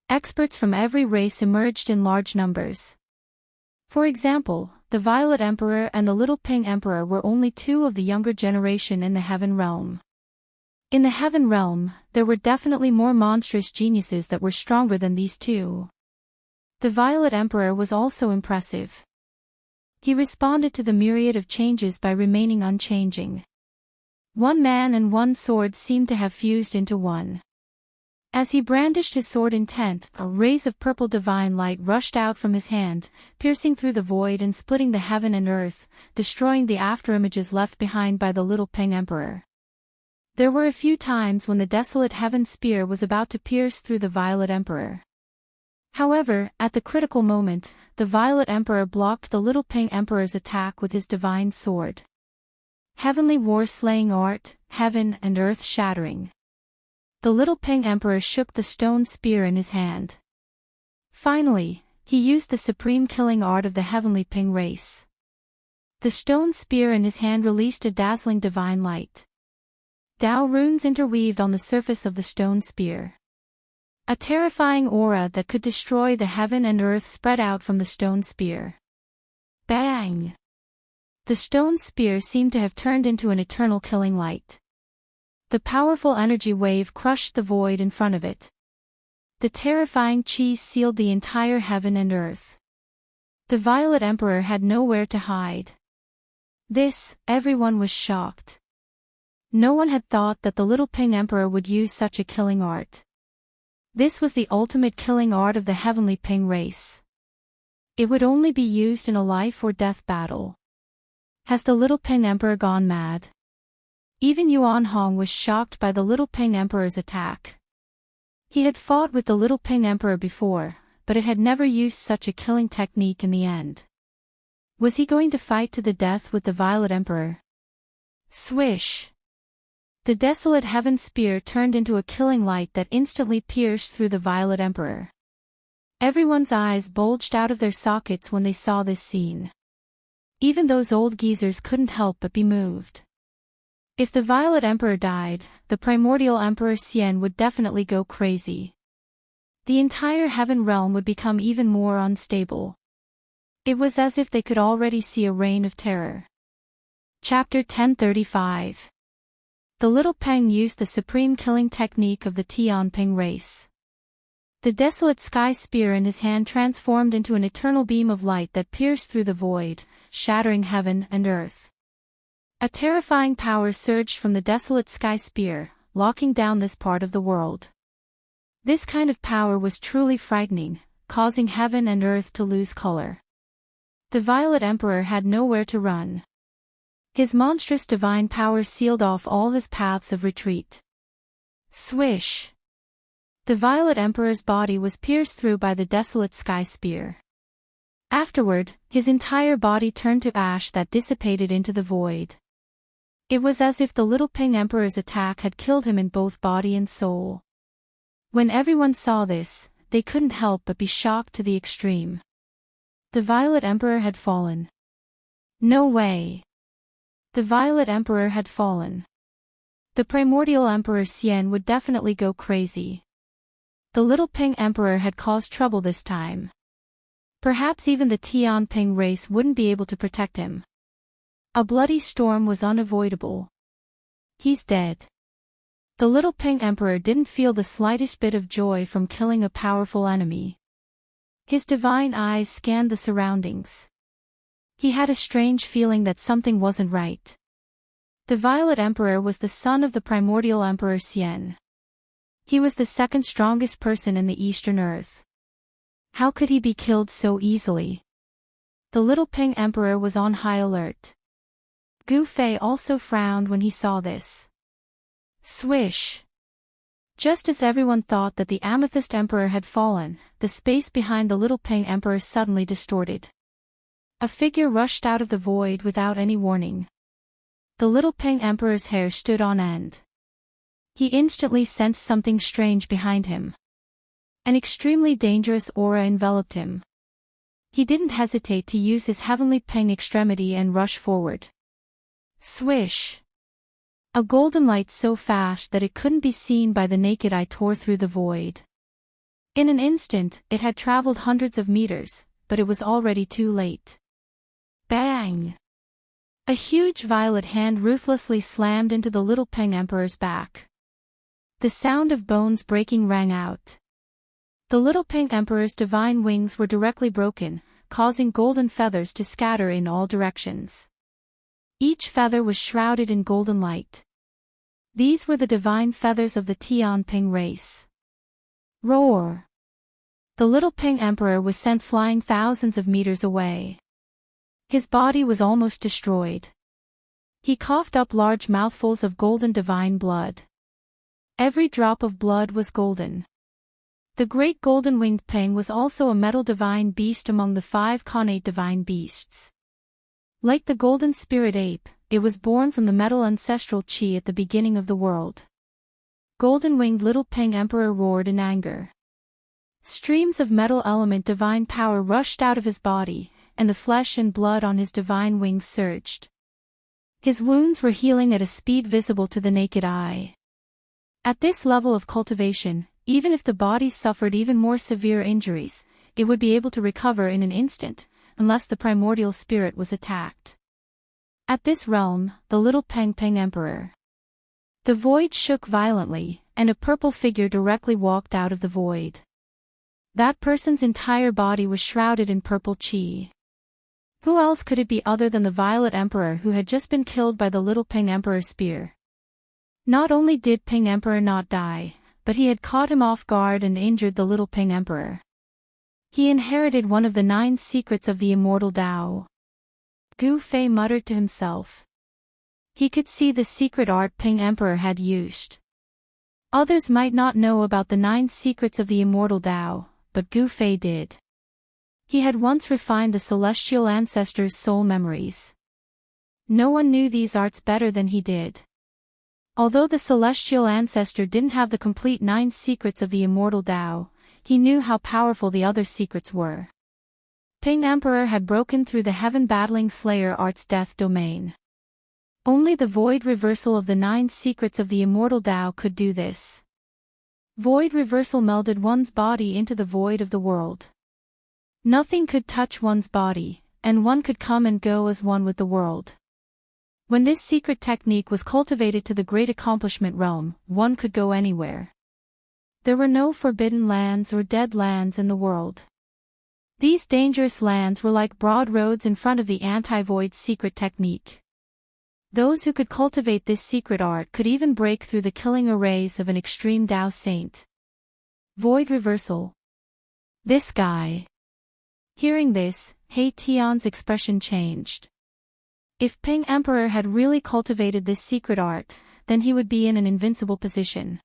Experts from every race emerged in large numbers. For example, the Violet Emperor and the Little Ping Emperor were only 2 of the younger generation in the heaven realm. In the heaven realm, there were definitely more monstrous geniuses that were stronger than these 2. The Violet Emperor was also impressive. He responded to the myriad of changes by remaining unchanging. One man and one sword seemed to have fused into one. As he brandished his sword intent, rays of purple divine light rushed out from his hand, piercing through the void and splitting the heaven and earth, destroying the afterimages left behind by the Little Ping Emperor. There were a few times when the desolate heaven spear was about to pierce through the Violet Emperor. However, at the critical moment, the Violet Emperor blocked the Little Ping Emperor's attack with his divine sword. Heavenly war slaying art, heaven and earth shattering. The Little Ping Emperor shook the stone spear in his hand. Finally, he used the supreme killing art of the Heavenly Ping race. The stone spear in his hand released a dazzling divine light. Dao runes interweaved on the surface of the stone spear. A terrifying aura that could destroy the heaven and earth spread out from the stone spear. Bang! The stone spear seemed to have turned into an eternal killing light. The powerful energy wave crushed the void in front of it. The terrifying chi sealed the entire heaven and earth. The Violet Emperor had nowhere to hide. Everyone was shocked. No one had thought that the Little Ping Emperor would use such a killing art. This was the ultimate killing art of the Heavenly Ping race. It would only be used in a life or death battle. Has the Little Ping Emperor gone mad? Even Yuan Hong was shocked by the Little Ping Emperor's attack. He had fought with the Little Ping Emperor before, but it had never used such a killing technique in the end. Was he going to fight to the death with the Violet Emperor? Swish! The desolate heaven spear turned into a killing light that instantly pierced through the Violet Emperor. Everyone's eyes bulged out of their sockets when they saw this scene. Even those old geezers couldn't help but be moved. If the Violet Emperor died, the primordial Emperor Xian would definitely go crazy. The entire heaven realm would become even more unstable. It was as if they could already see a reign of terror. Chapter 1035. The Little Peng used the supreme killing technique of the Tianping race. The desolate sky spear in his hand transformed into an eternal beam of light that pierced through the void, shattering heaven and earth. A terrifying power surged from the desolate sky spear, locking down this part of the world. This kind of power was truly frightening, causing heaven and earth to lose color. The Violet Emperor had nowhere to run. His monstrous divine power sealed off all his paths of retreat. Swish! The Violet Emperor's body was pierced through by the desolate sky spear. Afterward, his entire body turned to ash that dissipated into the void. It was as if the little Ping Emperor's attack had killed him in both body and soul. When everyone saw this, they couldn't help but be shocked to the extreme. The Violet Emperor had fallen. No way! The Violet Emperor had fallen. The primordial Emperor Xian would definitely go crazy. The little Ping Emperor had caused trouble this time. Perhaps even the Tian Ping race wouldn't be able to protect him. A bloody storm was unavoidable. He's dead. The little Ping Emperor didn't feel the slightest bit of joy from killing a powerful enemy. His divine eyes scanned the surroundings. He had a strange feeling that something wasn't right. The Violet Emperor was the son of the primordial Emperor Xian. He was the second strongest person in the Eastern Earth. How could he be killed so easily? The little Ping Emperor was on high alert. Gu Fei also frowned when he saw this. Swish! Just as everyone thought that the Amethyst Emperor had fallen, the space behind the little Ping Emperor suddenly distorted. A figure rushed out of the void without any warning. The little Ping Emperor's hair stood on end. He instantly sensed something strange behind him. An extremely dangerous aura enveloped him. He didn't hesitate to use his heavenly Ping extremity and rush forward. Swish! A golden light so fast that it couldn't be seen by the naked eye tore through the void. In an instant, it had traveled hundreds of meters, but it was already too late. Bang! A huge violet hand ruthlessly slammed into the little Ping Emperor's back. The sound of bones breaking rang out. The little Ping Emperor's divine wings were directly broken, causing golden feathers to scatter in all directions. Each feather was shrouded in golden light. These were the divine feathers of the Tian Ping race. Roar! The little Ping Emperor was sent flying thousands of meters away. His body was almost destroyed. He coughed up large mouthfuls of golden divine blood. Every drop of blood was golden. The great golden-winged Ping was also a metal divine beast among the 5 connate divine beasts. Like the golden spirit ape, it was born from the metal ancestral qi at the beginning of the world. Golden-winged little Ping Emperor roared in anger. Streams of metal element divine power rushed out of his body, and the flesh and blood on his divine wings surged. His wounds were healing at a speed visible to the naked eye. At this level of cultivation, even if the body suffered even more severe injuries, it would be able to recover in an instant, unless the primordial spirit was attacked. At this realm, the little Ping Emperor. The void shook violently, and a purple figure directly walked out of the void. That person's entire body was shrouded in purple qi. Who else could it be other than the Violet Emperor who had just been killed by the little Ping Emperor's spear? Not only did Ping Emperor not die, but he had caught him off guard and injured the little Ping Emperor. He inherited one of the 9 secrets of the immortal Dao. Gu Fei muttered to himself. He could see the secret art Ping Emperor had used. Others might not know about the 9 secrets of the immortal Dao, but Gu Fei did. He had once refined the celestial ancestors' soul memories. No one knew these arts better than he did. Although the celestial ancestor didn't have the complete 9 secrets of the immortal Dao, he knew how powerful the other secrets were. Ping Emperor had broken through the heaven-battling Slayer art's death domain. Only the void reversal of the 9 secrets of the immortal Dao could do this. Void reversal melded one's body into the void of the world. Nothing could touch one's body, and one could come and go as one with the world. When this secret technique was cultivated to the great accomplishment realm, one could go anywhere. There were no forbidden lands or dead lands in the world. These dangerous lands were like broad roads in front of the anti-void secret technique. Those who could cultivate this secret art could even break through the killing arrays of an extreme Dao saint. Void reversal. This guy. Hearing this, He Tian's expression changed. If Ping Emperor had really cultivated this secret art, then he would be in an invincible position.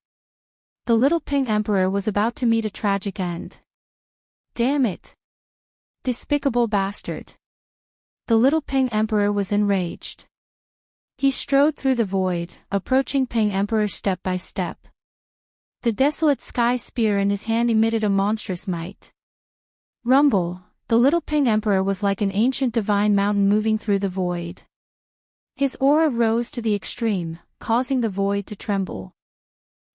The little Ping Emperor was about to meet a tragic end. Damn it! Despicable bastard! The little Ping Emperor was enraged. He strode through the void, approaching Ping Emperor step by step. The desolate sky spear in his hand emitted a monstrous might. Rumble, the little Ping Emperor was like an ancient divine mountain moving through the void. His aura rose to the extreme, causing the void to tremble.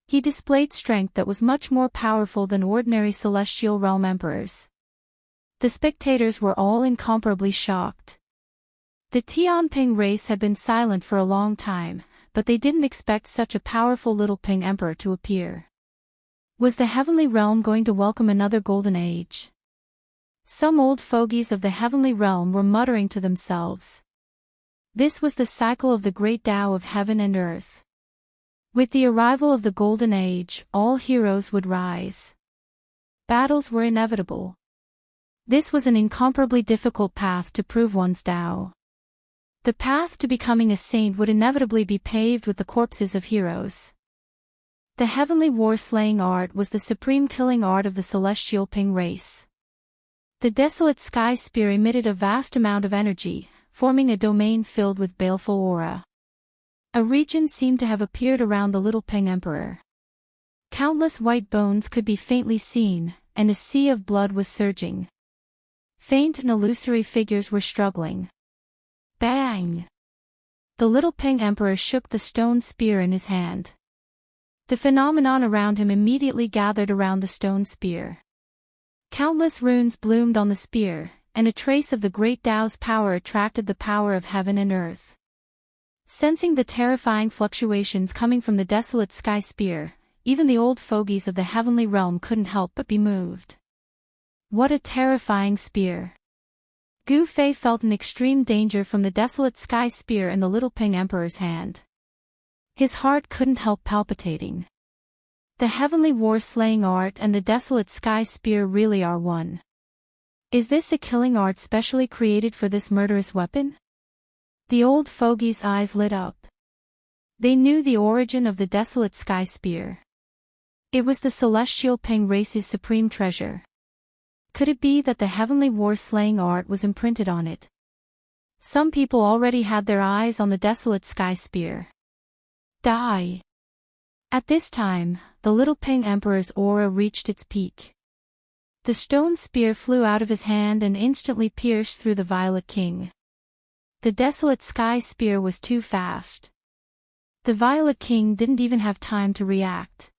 He displayed strength that was much more powerful than ordinary celestial realm emperors. The spectators were all incomparably shocked. The Tianping race had been silent for a long time, but they didn't expect such a powerful little Ping Emperor to appear. Was the heavenly realm going to welcome another golden age? Some old fogies of the heavenly realm were muttering to themselves. This was the cycle of the great Tao of heaven and earth. With the arrival of the golden age, all heroes would rise. Battles were inevitable. This was an incomparably difficult path to prove one's Tao. The path to becoming a saint would inevitably be paved with the corpses of heroes. The heavenly war-slaying art was the supreme killing art of the celestial Ping race. The desolate sky spear emitted a vast amount of energy, forming a domain filled with baleful aura. A region seemed to have appeared around the little Ping Emperor. Countless white bones could be faintly seen, and a sea of blood was surging. Faint and illusory figures were struggling. Bang! The little Ping Emperor shook the stone spear in his hand. The phenomenon around him immediately gathered around the stone spear. Countless runes bloomed on the spear, and a trace of the great Tao's power attracted the power of heaven and earth. Sensing the terrifying fluctuations coming from the desolate sky spear, even the old fogies of the heavenly realm couldn't help but be moved. What a terrifying spear! Gu Fei felt an extreme danger from the desolate sky spear in the little Ping Emperor's hand. His heart couldn't help palpitating. The heavenly war-slaying art and the desolate sky spear really are one. Is this a killing art specially created for this murderous weapon? The old fogie's eyes lit up. They knew the origin of the desolate sky spear. It was the celestial Ping race's supreme treasure. Could it be that the heavenly war-slaying art was imprinted on it? Some people already had their eyes on the desolate sky spear. Die! At this time, the little Ping Emperor's aura reached its peak. The stone spear flew out of his hand and instantly pierced through the Violet King. The desolate sky spear was too fast. The Violet King didn't even have time to react.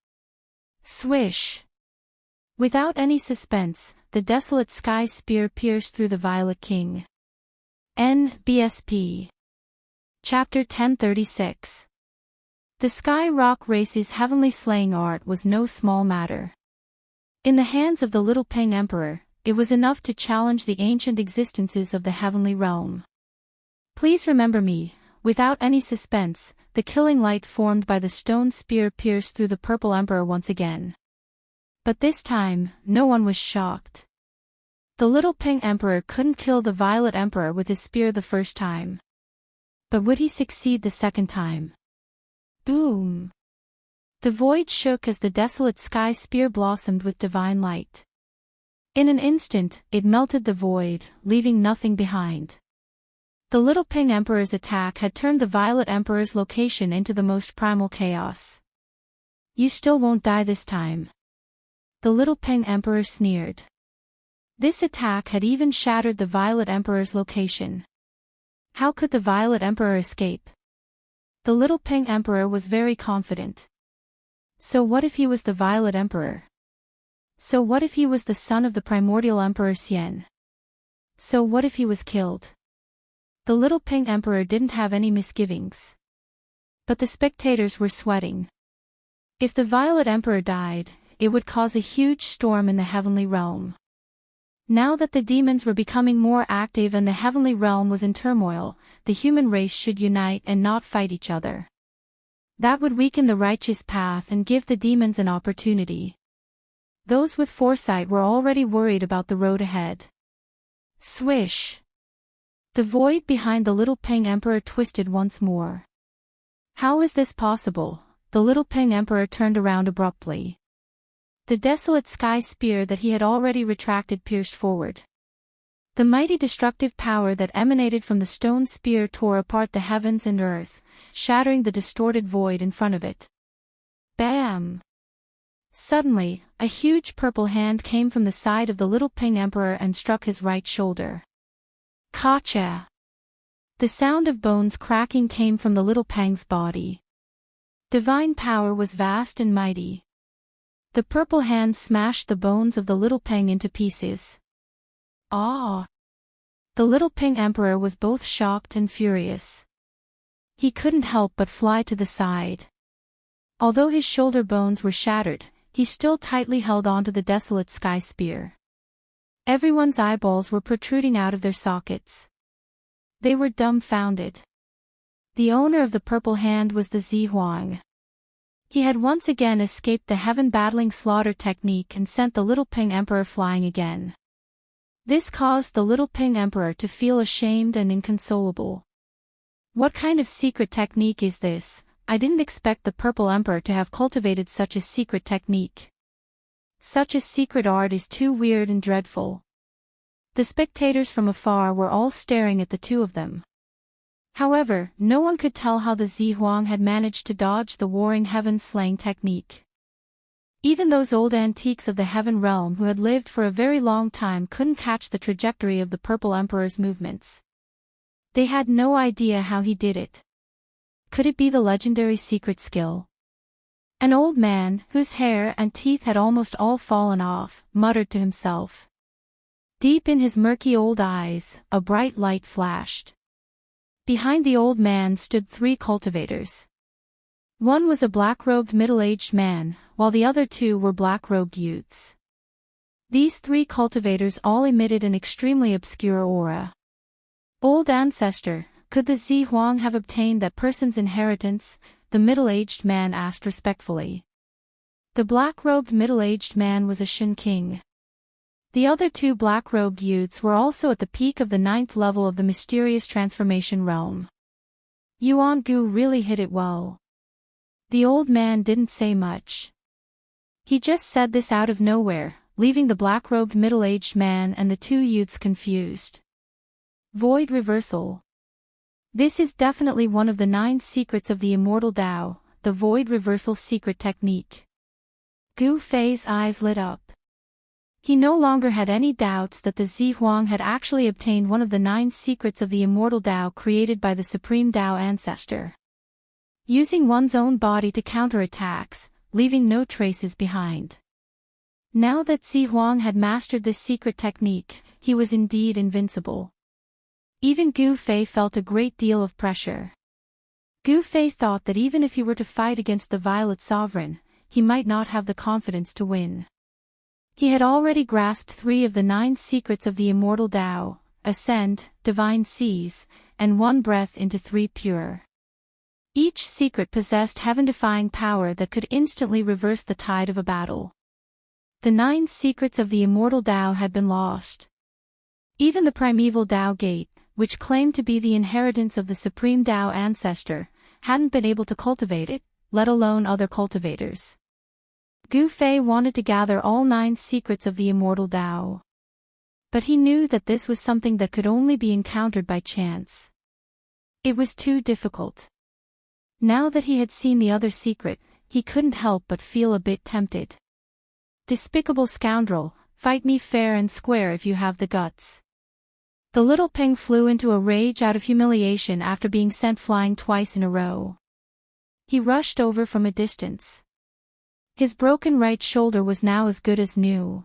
Swish! Without any suspense, the desolate sky spear pierced through the Violet King. NBSP. Chapter 1036. The Sky Rock race's heavenly slaying art was no small matter. In the hands of the little Ping Emperor, it was enough to challenge the ancient existences of the heavenly realm. Please remember me. Without any suspense, the killing light formed by the stone spear pierced through the purple emperor once again. But this time, no one was shocked. The little Ping Emperor couldn't kill the violet emperor with his spear the first time. But would he succeed the second time? Boom! The void shook as the desolate sky spear blossomed with divine light. In an instant, it melted the void, leaving nothing behind. The little Ping Emperor's attack had turned the Violet Emperor's location into the most primal chaos. You still won't die this time. The little Ping Emperor sneered. This attack had even shattered the Violet Emperor's location. How could the Violet Emperor escape? The little Ping Emperor was very confident. So what if he was the Violet Emperor? So what if he was the son of the primordial Emperor Xian? So what if he was killed? The little Ping Emperor didn't have any misgivings. But the spectators were sweating. If the Violet Emperor died, it would cause a huge storm in the heavenly realm. Now that the demons were becoming more active and the heavenly realm was in turmoil, the human race should unite and not fight each other. That would weaken the righteous path and give the demons an opportunity. Those with foresight were already worried about the road ahead. Swish! The void behind the little Peng Emperor twisted once more. How is this possible? The little Peng Emperor turned around abruptly. The desolate sky spear that he had already retracted pierced forward. The mighty destructive power that emanated from the stone spear tore apart the heavens and earth, shattering the distorted void in front of it. Bam! Suddenly, a huge purple hand came from the side of the little Peng Emperor and struck his right shoulder. Kacha! The sound of bones cracking came from the little Peng's body. Divine power was vast and mighty. The purple hand smashed the bones of the little Peng into pieces. Ah! The little Peng Emperor was both shocked and furious. He couldn't help but fly to the side. Although his shoulder bones were shattered, he still tightly held onto the desolate sky spear. Everyone's eyeballs were protruding out of their sockets. They were dumbfounded. The owner of the purple hand was the Zihuang. He had once again escaped the heaven-battling slaughter technique and sent the little Peng Emperor flying again. This caused the little Peng Emperor to feel ashamed and inconsolable. What kind of secret technique is this? I didn't expect the purple emperor to have cultivated such a secret technique. Such a secret art is too weird and dreadful. The spectators from afar were all staring at the two of them. However, no one could tell how the Zihuang had managed to dodge the warring heaven slaying technique. Even those old antiques of the heaven realm who had lived for a very long time couldn't catch the trajectory of the purple emperor's movements. They had no idea how he did it. Could it be the legendary secret skill? An old man, whose hair and teeth had almost all fallen off, muttered to himself. Deep in his murky old eyes, a bright light flashed. Behind the old man stood 3 cultivators. One was a black-robed middle-aged man, while the other 2 were black-robed youths. These 3 cultivators all emitted an extremely obscure aura. Old ancestor, could the Zihuang have obtained that person's inheritance? The middle-aged man asked respectfully. The black-robed middle-aged man was a Shen king. The other 2 black-robed youths were also at the peak of the 9th level of the mysterious transformation realm. Yuan Gu really hit it well. The old man didn't say much. He just said this out of nowhere, leaving the black-robed middle-aged man and the 2 youths confused. Void reversal. This is definitely one of the 9 secrets of the immortal Dao, the void reversal secret technique. Gu Fei's eyes lit up. He no longer had any doubts that the Zihuang had actually obtained one of the 9 secrets of the immortal Dao created by the supreme Dao ancestor. Using one's own body to counter attacks, leaving no traces behind. Now that Zihuang had mastered this secret technique, he was indeed invincible. Even Gu Fei felt a great deal of pressure. Gu Fei thought that even if he were to fight against the Violet Sovereign, he might not have the confidence to win. He had already grasped 3 of the 9 secrets of the immortal Dao: Ascend, Divine Seize, and One Breath into 3 Pure. Each secret possessed heaven-defying power that could instantly reverse the tide of a battle. The 9 secrets of the immortal Dao had been lost. Even the primeval Dao Gate, which claimed to be the inheritance of the supreme Dao ancestor, hadn't been able to cultivate it, let alone other cultivators. Gu Fei wanted to gather all 9 secrets of the immortal Dao. But he knew that this was something that could only be encountered by chance. It was too difficult. Now that he had seen the other secret, he couldn't help but feel a bit tempted. Despicable scoundrel, fight me fair and square if you have the guts. The little Peng flew into a rage out of humiliation after being sent flying twice in a row. He rushed over from a distance. His broken right shoulder was now as good as new.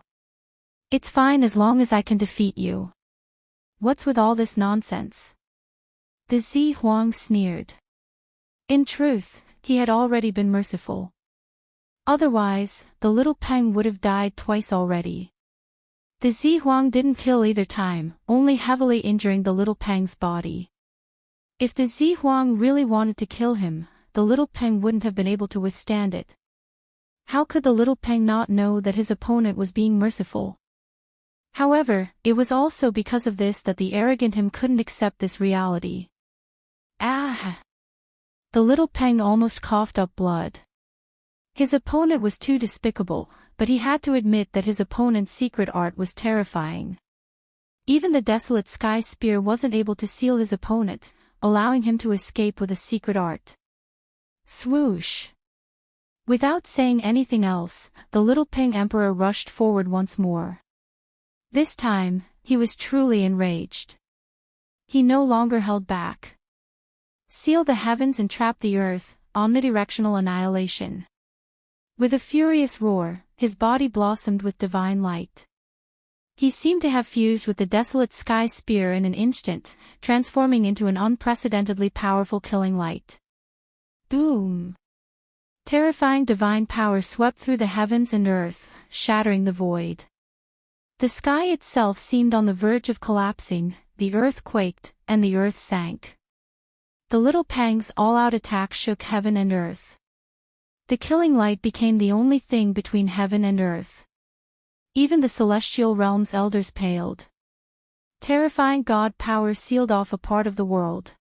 It's fine as long as I can defeat you. What's with all this nonsense? The Zihuang sneered. In truth, he had already been merciful. Otherwise, the little Peng would have died twice already. The Zihuang didn't kill either time, only heavily injuring the little Peng's body. If the Zihuang really wanted to kill him, the little Peng wouldn't have been able to withstand it. How could the little Peng not know that his opponent was being merciful? However, it was also because of this that the arrogant him couldn't accept this reality. Ah! The little Peng almost coughed up blood. His opponent was too despicable, but he had to admit that his opponent's secret art was terrifying. Even the desolate sky spear wasn't able to seal his opponent, allowing him to escape with a secret art. Swoosh! Without saying anything else, the little Peng Emperor rushed forward once more. This time, he was truly enraged. He no longer held back. Seal the heavens and trap the earth, omnidirectional annihilation. With a furious roar, his body blossomed with divine light. He seemed to have fused with the desolate sky spear in an instant, transforming into an unprecedentedly powerful killing light. Boom! Terrifying divine power swept through the heavens and earth, shattering the void. The sky itself seemed on the verge of collapsing, the earth quaked, and the earth sank. The little Peng's all-out attack shook heaven and earth. The killing light became the only thing between heaven and earth. Even the celestial realm's elders paled. Terrifying god power sealed off a part of the world.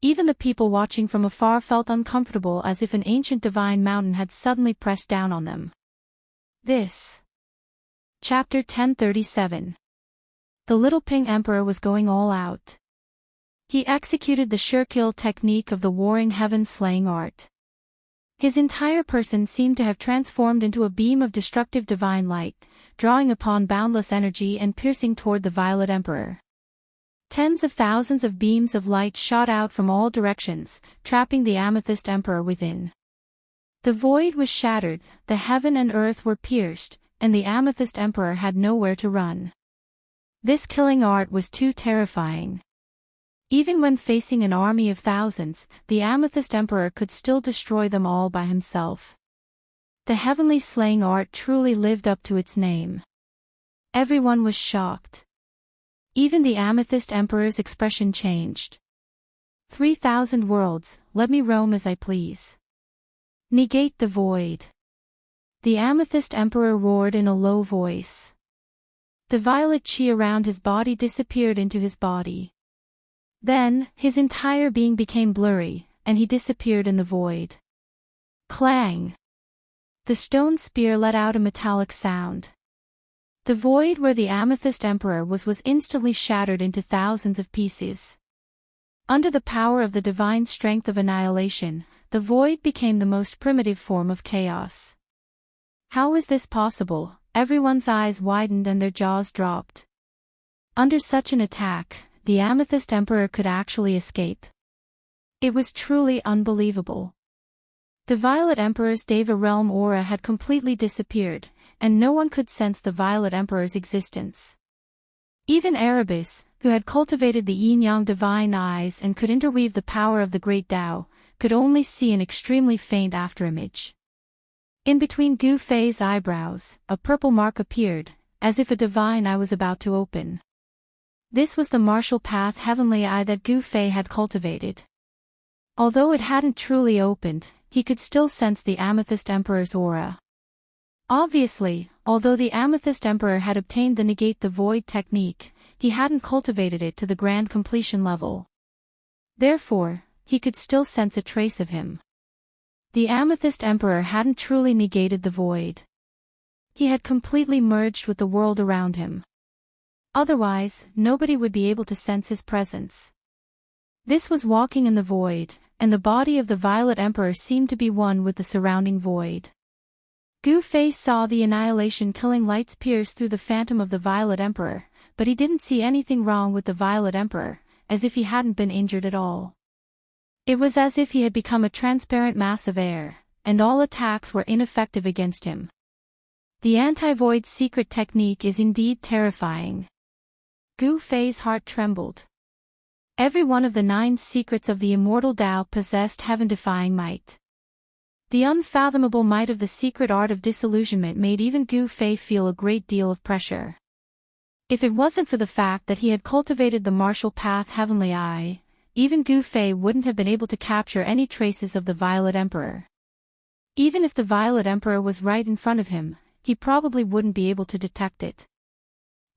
Even the people watching from afar felt uncomfortable, as if an ancient divine mountain had suddenly pressed down on them. This. Chapter 1037. The little Peng Emperor was going all out. He executed the sure kill technique of the warring heaven slaying art. His entire person seemed to have transformed into a beam of destructive divine light, drawing upon boundless energy and piercing toward the Violet Emperor. Tens of thousands of beams of light shot out from all directions, trapping the Amethyst Emperor within. The void was shattered, the heaven and earth were pierced, and the Amethyst Emperor had nowhere to run. This killing art was too terrifying. Even when facing an army of thousands, the Amethyst Emperor could still destroy them all by himself. The heavenly slaying art truly lived up to its name. Everyone was shocked. Even the Amethyst Emperor's expression changed. 3,000 worlds, let me roam as I please. Negate the void. The Amethyst Emperor roared in a low voice. The violet chi around his body disappeared into his body. Then, his entire being became blurry, and he disappeared in the void. Clang! The stone spear let out a metallic sound. The void where the Amethyst Emperor was instantly shattered into thousands of pieces. Under the power of the divine strength of annihilation, the void became the most primitive form of chaos. How is this possible? Everyone's eyes widened and their jaws dropped. Under such an attack, the Amethyst Emperor could actually escape. It was truly unbelievable. The Violet Emperor's Deva Realm aura had completely disappeared, and no one could sense the Violet Emperor's existence. Even Erebus, who had cultivated the yin-yang divine eyes and could interweave the power of the great Tao, could only see an extremely faint afterimage. In between Gu Fei's eyebrows, a purple mark appeared, as if a divine eye was about to open. This was the martial path heavenly eye that Gu Fei had cultivated. Although it hadn't truly opened, he could still sense the Amethyst Emperor's aura. Obviously, although the Amethyst Emperor had obtained the negate the void technique, he hadn't cultivated it to the grand completion level. Therefore, he could still sense a trace of him. The Amethyst Emperor hadn't truly negated the void. He had completely merged with the world around him. Otherwise, nobody would be able to sense his presence. This was walking in the void, and the body of the Violet Emperor seemed to be one with the surrounding void. Gu Fei saw the annihilation killing lights pierce through the phantom of the Violet Emperor, but he didn't see anything wrong with the Violet Emperor, as if he hadn't been injured at all. It was as if he had become a transparent mass of air, and all attacks were ineffective against him. The anti-void secret technique is indeed terrifying. Gu Fei's heart trembled. Every one of the 9 secrets of the immortal Tao possessed heaven-defying might. The unfathomable might of the secret art of disillusionment made even Gu Fei feel a great deal of pressure. If it wasn't for the fact that he had cultivated the martial path heavenly eye, even Gu Fei wouldn't have been able to capture any traces of the Violet Emperor. Even if the Violet Emperor was right in front of him, he probably wouldn't be able to detect it.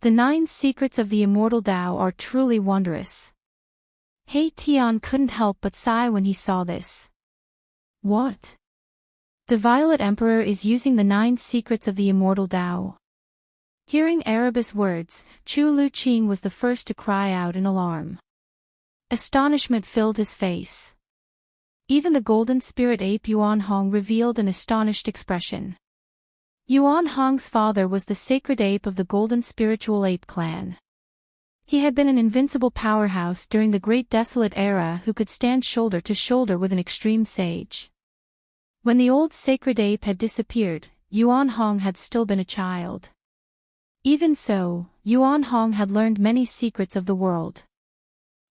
The 9 secrets of the immortal Tao are truly wondrous. He Tian couldn't help but sigh when he saw this. What? The Violet Emperor is using the 9 secrets of the immortal Tao. Hearing Erebus' words, Chu Luqing was the first to cry out in alarm. Astonishment filled his face. Even the golden spirit ape Yuan Hong revealed an astonished expression. Yuan Hong's father was the sacred ape of the golden spiritual ape clan. He had been an invincible powerhouse during the Great Desolate Era who could stand shoulder to shoulder with an extreme sage. When the old sacred ape had disappeared, Yuan Hong had still been a child. Even so, Yuan Hong had learned many secrets of the world.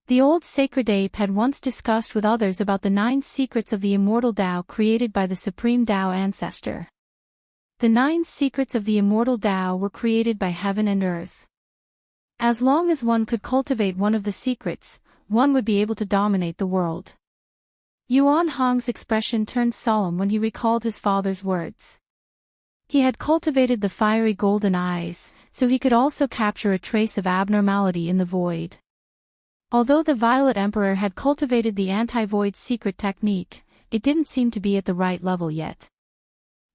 The old sacred ape had once discussed with others about the 9 secrets of the immortal Tao created by the supreme Tao ancestor. The 9 secrets of the immortal Tao were created by heaven and earth. As long as one could cultivate one of the secrets, one would be able to dominate the world. Yuan Hong's expression turned solemn when he recalled his father's words. He had cultivated the fiery golden eyes, so he could also capture a trace of abnormality in the void. Although the Violet Emperor had cultivated the anti-void secret technique, it didn't seem to be at the right level yet.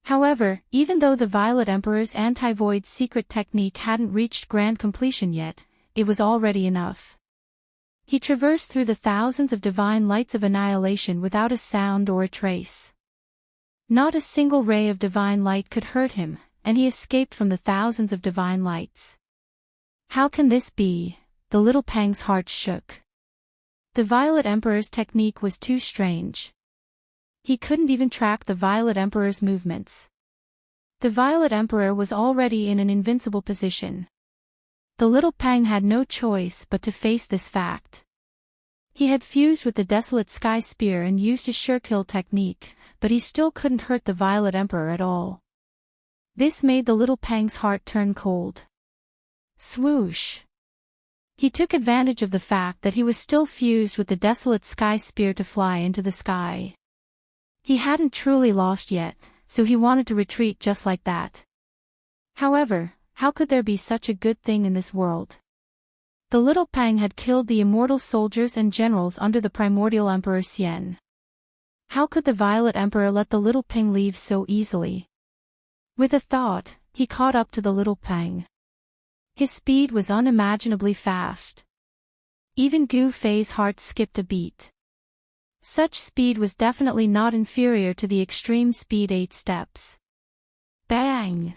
However, even though the Violet Emperor's anti-void secret technique hadn't reached grand completion yet, it was already enough. He traversed through the thousands of divine lights of annihilation without a sound or a trace. Not a single ray of divine light could hurt him, and he escaped from the thousands of divine lights. How can this be? The little Pang's heart shook. The Violet Emperor's technique was too strange. He couldn't even track the Violet Emperor's movements. The Violet Emperor was already in an invincible position. The little Pang had no choice but to face this fact. He had fused with the Desolate Sky Spear and used his sure-kill technique, but he still couldn't hurt the Violet Emperor at all. This made the little Pang's heart turn cold. Swoosh! He took advantage of the fact that he was still fused with the Desolate Sky Spear to fly into the sky. He hadn't truly lost yet, so he wanted to retreat just like that. However, how could there be such a good thing in this world? The little Pang had killed the immortal soldiers and generals under the primordial Emperor Xian. How could the Violet Emperor let the little Pang leave so easily? With a thought, he caught up to the little Pang. His speed was unimaginably fast. Even Gu Fei's heart skipped a beat. Such speed was definitely not inferior to the extreme speed 8 steps. Bang!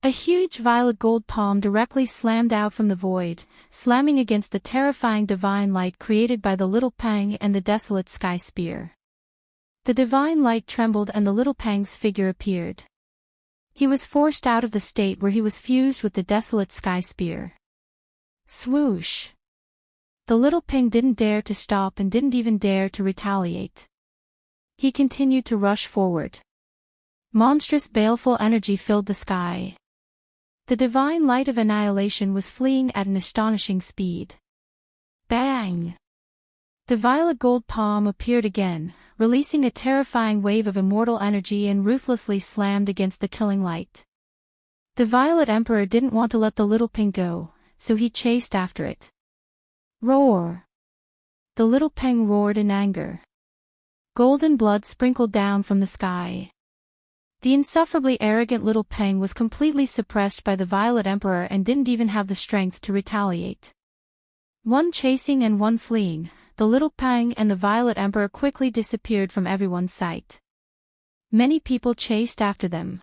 A huge violet gold palm directly slammed out from the void, slamming against the terrifying divine light created by the little Pang and the Desolate Sky Spear. The divine light trembled and the little Pang's figure appeared. He was forced out of the state where he was fused with the Desolate Sky Spear. Swoosh! The little Pang didn't dare to stop and didn't even dare to retaliate. He continued to rush forward. Monstrous baleful energy filled the sky. The divine light of annihilation was fleeing at an astonishing speed. Bang! The violet gold palm appeared again, releasing a terrifying wave of immortal energy and ruthlessly slammed against the killing light. The Violet Emperor didn't want to let the little Pang go, so he chased after it. Roar! The little Pang roared in anger. Golden blood sprinkled down from the sky. The insufferably arrogant little Pang was completely suppressed by the Violet Emperor and didn't even have the strength to retaliate. One chasing and one fleeing, the little Pang and the Violet Emperor quickly disappeared from everyone's sight. Many people chased after them.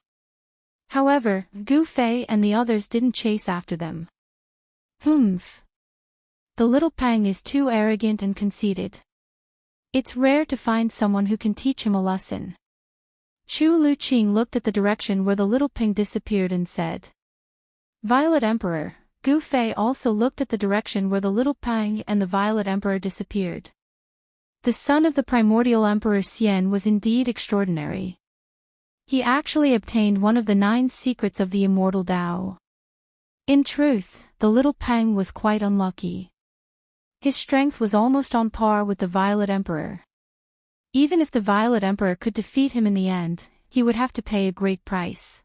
However, Gu Fei and the others didn't chase after them. Humph! The little Pang is too arrogant and conceited. It's rare to find someone who can teach him a lesson. Chu Luqing looked at the direction where the little Pang disappeared and said. Violet Emperor. Gu Fei also looked at the direction where the little Pang and the Violet Emperor disappeared. The son of the primordial Emperor Xian was indeed extraordinary. He actually obtained one of the 9 secrets of the immortal Tao. In truth, the little Pang was quite unlucky. His strength was almost on par with the Violet Emperor. Even if the Violet Emperor could defeat him in the end, he would have to pay a great price.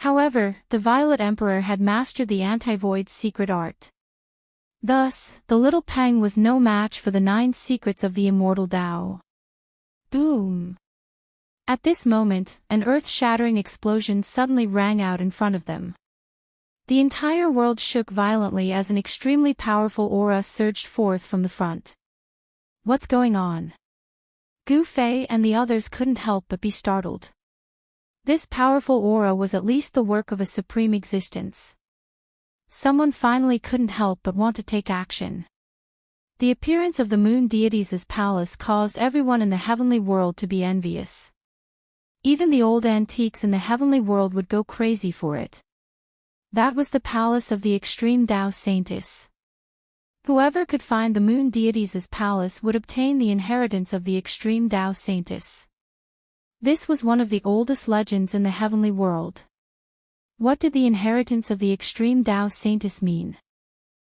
However, the Violet Emperor had mastered the anti-void's secret art. Thus, the little Pang was no match for the 9 secrets of the immortal Dao. Boom! At this moment, an earth-shattering explosion suddenly rang out in front of them. The entire world shook violently as an extremely powerful aura surged forth from the front. What's going on? Gu Fei and the others couldn't help but be startled. This powerful aura was at least the work of a supreme existence. Someone finally couldn't help but want to take action. The appearance of the moon deities' palace caused everyone in the heavenly world to be envious. Even the old antiques in the heavenly world would go crazy for it. That was the palace of the extreme Dao Saintess. Whoever could find the moon deities' palace would obtain the inheritance of the extreme Dao Saintess. This was one of the oldest legends in the heavenly world. What did the inheritance of the extreme Dao Saintess mean?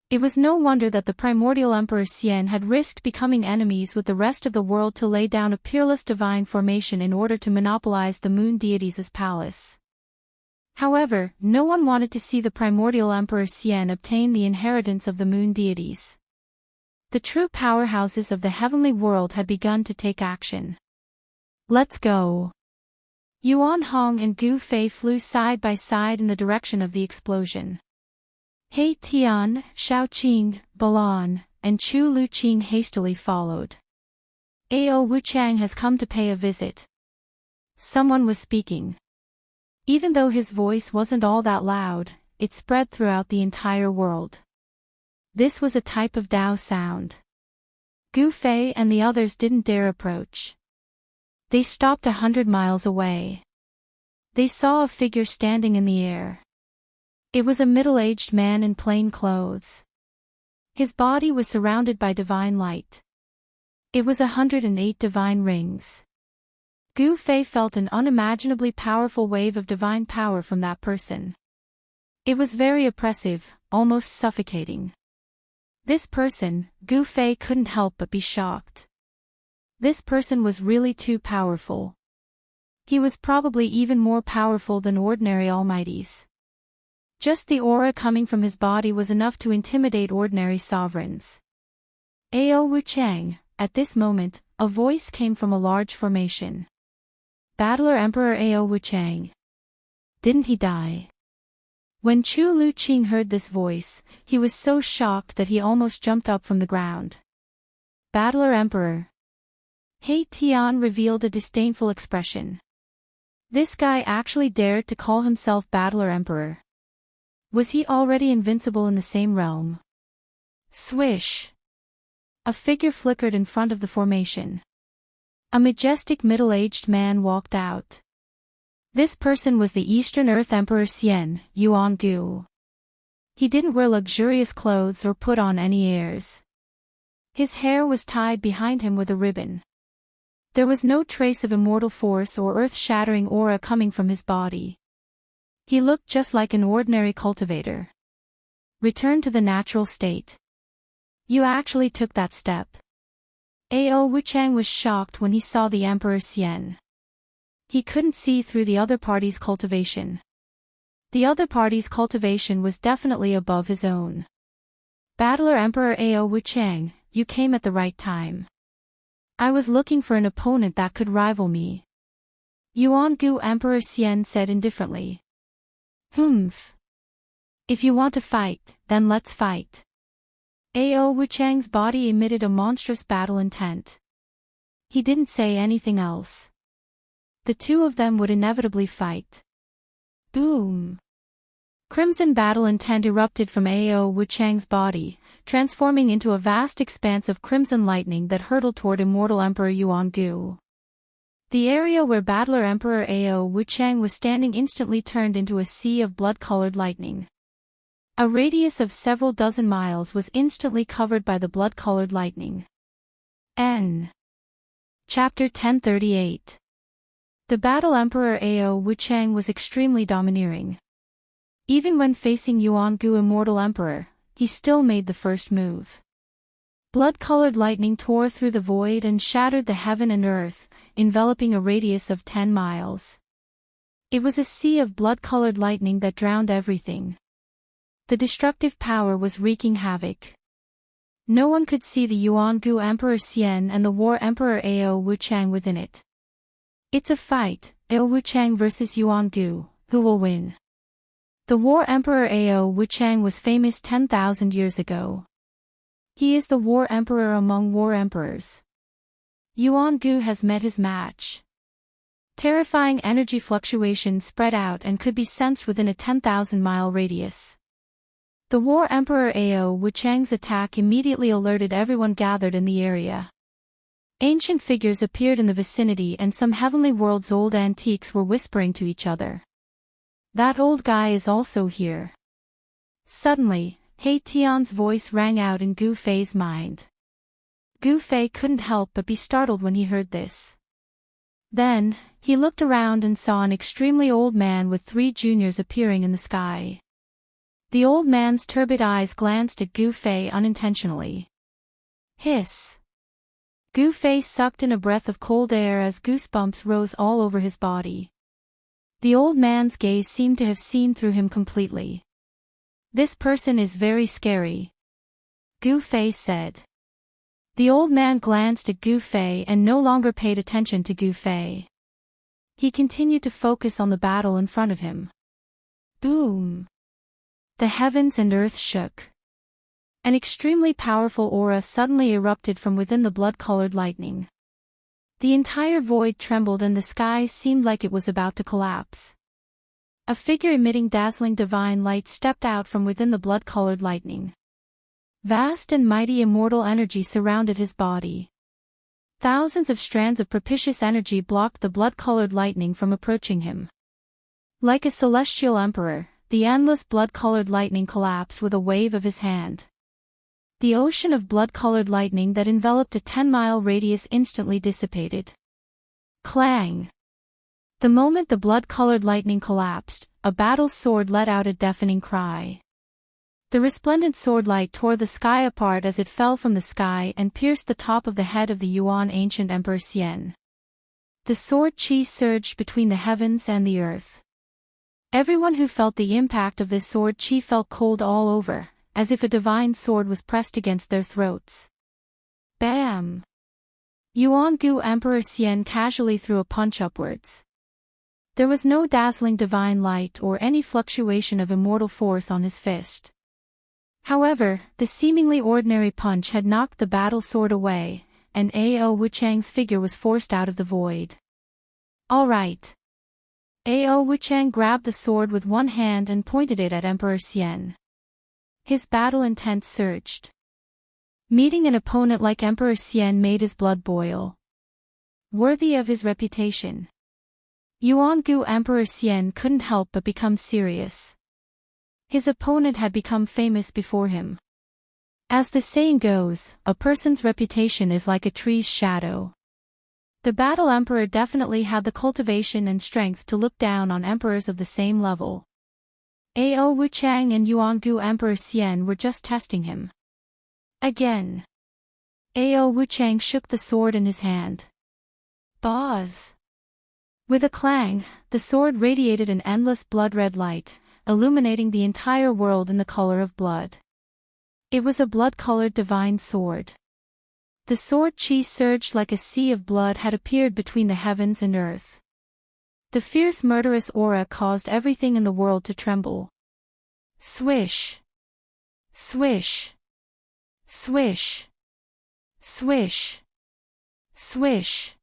It was no wonder that the primordial Emperor Xian had risked becoming enemies with the rest of the world to lay down a peerless divine formation in order to monopolize the moon deities' palace. However, no one wanted to see the primordial Emperor Xian obtain the inheritance of the moon deities. The true powerhouses of the heavenly world had begun to take action. Let's go! Yuan Hong and Gu Fei flew side by side in the direction of the explosion. He Tian, Xiao Qing, Balan, and Chu Luqing hastily followed. Ao Wuchang has come to pay a visit. Someone was speaking. Even though his voice wasn't all that loud, it spread throughout the entire world. This was a type of Dao sound. Gu Fei and the others didn't dare approach. They stopped 100 miles away. They saw a figure standing in the air. It was a middle-aged man in plain clothes. His body was surrounded by divine light. It was 108 divine rings. Gu Fei felt an unimaginably powerful wave of divine power from that person. It was very oppressive, almost suffocating. This person, Gu Fei couldn't help but be shocked. This person was really too powerful. He was probably even more powerful than ordinary almighties. Just the aura coming from his body was enough to intimidate ordinary sovereigns. Ao Wuchang, at this moment, a voice came from a large formation. Battler Emperor Ao Wuchang. Didn't he die? When Chu Luqing heard this voice, he was so shocked that he almost jumped up from the ground. Battler Emperor. He Tian revealed a disdainful expression. This guy actually dared to call himself Battler Emperor. Was he already invincible in the same realm? Swish! A figure flickered in front of the formation. A majestic middle-aged man walked out. This person was the Eastern Earth Emperor Xian, Yuan Gu. He didn't wear luxurious clothes or put on any airs. His hair was tied behind him with a ribbon. There was no trace of immortal force or earth-shattering aura coming from his body. He looked just like an ordinary cultivator. Return to the natural state. You actually took that step. Ao Wuchang was shocked when he saw the Emperor Xian. He couldn't see through the other party's cultivation. The other party's cultivation was definitely above his own. Battler Emperor Ao Wuchang, you came at the right time. I was looking for an opponent that could rival me. Yuan Gu Emperor Xian said indifferently. Humph. If you want to fight, then let's fight. Ao Wuchang's body emitted a monstrous battle intent. He didn't say anything else. The two of them would inevitably fight. Boom! Crimson battle intent erupted from Ao Wuchang's body, transforming into a vast expanse of crimson lightning that hurtled toward Immortal Emperor Yuan Gu. The area where Battler Emperor Ao Wuchang was standing instantly turned into a sea of blood-colored lightning. A radius of several dozen miles was instantly covered by the blood-colored lightning. N. Chapter 1038. The Battle Emperor Ao Wuchang was extremely domineering. Even when facing Yuan Gu Immortal Emperor, he still made the first move. Blood-colored lightning tore through the void and shattered the heaven and earth, enveloping a radius of 10 miles. It was a sea of blood-colored lightning that drowned everything. The destructive power was wreaking havoc. No one could see the Yuangu Emperor Xian and the War Emperor Ao Wuchang within it. It's a fight, Ao Wuchang versus Yuangu, who will win? The War Emperor Ao Wuchang was famous 10,000 years ago. He is the War Emperor among War Emperors. Yuangu has met his match. Terrifying energy fluctuations spread out and could be sensed within a 10,000-mile radius. The War Emperor Ao Wuchang's attack immediately alerted everyone gathered in the area. Ancient figures appeared in the vicinity and some heavenly world's old antiques were whispering to each other. That old guy is also here. Suddenly, He Tian's voice rang out in Gu Fei's mind. Gu Fei couldn't help but be startled when he heard this. Then, he looked around and saw an extremely old man with 3 juniors appearing in the sky. The old man's turbid eyes glanced at Gu Fei unintentionally. Hiss! Gu Fei sucked in a breath of cold air as goosebumps rose all over his body. The old man's gaze seemed to have seen through him completely. This person is very scary, Gu Fei said. The old man glanced at Gu Fei and no longer paid attention to Gu Fei. He continued to focus on the battle in front of him. Boom! The heavens and earth shook. An extremely powerful aura suddenly erupted from within the blood-colored lightning. The entire void trembled and the sky seemed like it was about to collapse. A figure emitting dazzling divine light stepped out from within the blood-colored lightning. Vast and mighty immortal energy surrounded his body. Thousands of strands of propitious energy blocked the blood-colored lightning from approaching him. Like a celestial emperor, the endless blood-colored lightning collapsed with a wave of his hand. The ocean of blood-colored lightning that enveloped a 10-mile radius instantly dissipated. Clang! The moment the blood-colored lightning collapsed, a battle sword let out a deafening cry. The resplendent sword light tore the sky apart as it fell from the sky and pierced the top of the head of the Yuan ancient Emperor Xian. The sword chi surged between the heavens and the earth. Everyone who felt the impact of this sword chi felt cold all over, as if a divine sword was pressed against their throats. Bam! Yuangu Emperor Xian casually threw a punch upwards. There was no dazzling divine light or any fluctuation of immortal force on his fist. However, the seemingly ordinary punch had knocked the battle sword away, and Ao Wuchang's figure was forced out of the void. All right. Ao Wuchang grabbed the sword with one hand and pointed it at Emperor Xian. His battle intent surged. Meeting an opponent like Emperor Xian made his blood boil. Worthy of his reputation, Yuangu Emperor Xian couldn't help but become serious. His opponent had become famous before him. As the saying goes, a person's reputation is like a tree's shadow. The battle emperor definitely had the cultivation and strength to look down on emperors of the same level. Ao Wuchang and Yuangu Emperor Xian were just testing him. Again. Ao Wuchang shook the sword in his hand. Buzz! With a clang, the sword radiated an endless blood-red light, illuminating the entire world in the color of blood. It was a blood-colored divine sword. The sword chi surged like a sea of blood had appeared between the heavens and earth. The fierce murderous aura caused everything in the world to tremble. Swish! Swish! Swish! Swish! Swish!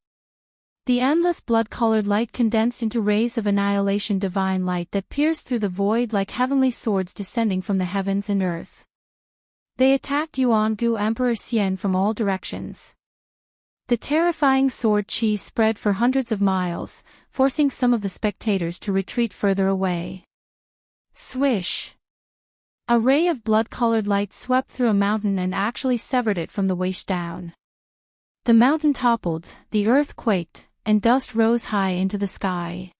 The endless blood-colored light condensed into rays of annihilation divine light that pierced through the void like heavenly swords descending from the heavens and earth. They attacked Yuangu Emperor Xian from all directions. The terrifying sword chi spread for hundreds of miles, forcing some of the spectators to retreat further away. Swish! A ray of blood-colored light swept through a mountain and actually severed it from the waist down. The mountain toppled, the earth quaked, and dust rose high into the sky.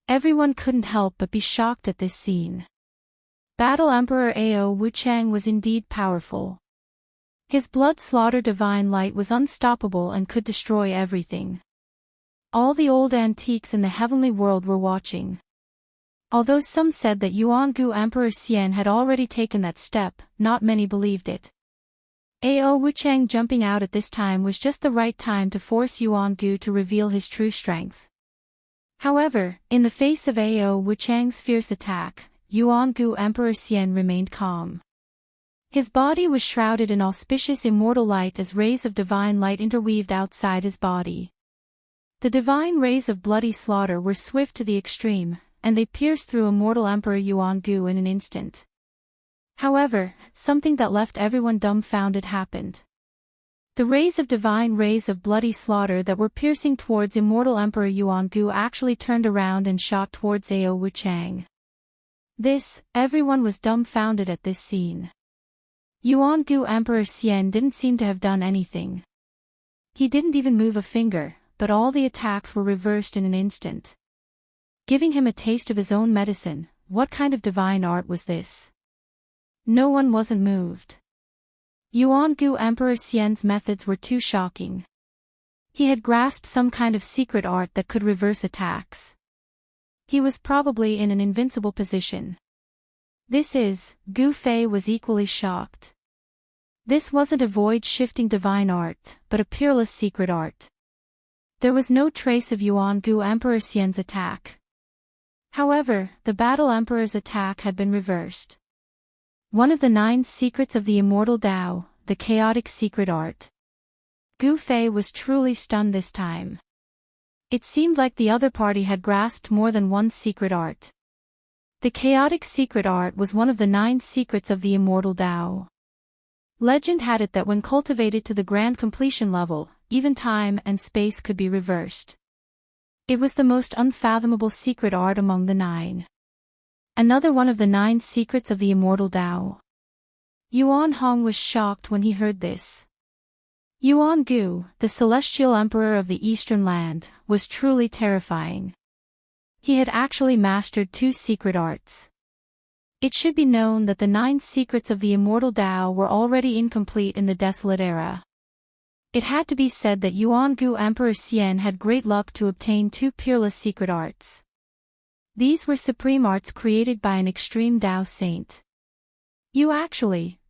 Everyone couldn't help but be shocked at this scene. Battle Emperor Ao Wuchang was indeed powerful. His blood-slaughter divine light was unstoppable and could destroy everything. All the old antiques in the heavenly world were watching. Although some said that Yuangu Emperor Xian had already taken that step, not many believed it. Ao Wuchang jumping out at this time was just the right time to force Yuangu to reveal his true strength. However, in the face of Ao Wuchang's fierce attack, Yuangu Emperor Xian remained calm. His body was shrouded in auspicious immortal light as rays of divine light interweaved outside his body. The divine rays of bloody slaughter were swift to the extreme, and they pierced through immortal Emperor Yuangu in an instant. However, something that left everyone dumbfounded happened. The rays of bloody slaughter that were piercing towards immortal Emperor Yuangu actually turned around and shot towards Ao Wuchang. Everyone was dumbfounded at this scene. Yuangu Emperor Xian didn't seem to have done anything. He didn't even move a finger, but all the attacks were reversed in an instant. Giving him a taste of his own medicine, what kind of divine art was this? No one wasn't moved. Yuangu Emperor Xian's methods were too shocking. He had grasped some kind of secret art that could reverse attacks. He was probably in an invincible position. Gu Fei was equally shocked. This wasn't a void-shifting divine art, but a peerless secret art. There was no trace of Yuangu Emperor Xian's attack. However, the Battle Emperor's attack had been reversed. One of the 9 secrets of the immortal Dao, the chaotic secret art. Gu Fei was truly stunned this time. It seemed like the other party had grasped more than one secret art. The chaotic secret art was one of the 9 secrets of the immortal Dao. Legend had it that when cultivated to the grand completion level, even time and space could be reversed. It was the most unfathomable secret art among the 9. Another one of the 9 secrets of the immortal Dao. Yuan Hong was shocked when he heard this. Yuangu, the celestial emperor of the eastern land, was truly terrifying. He had actually mastered 2 secret arts. It should be known that the 9 secrets of the immortal Dao were already incomplete in the desolate era. It had to be said that Yuangu Emperor Xian had great luck to obtain 2 peerless secret arts. These were supreme arts created by an extreme Dao saint.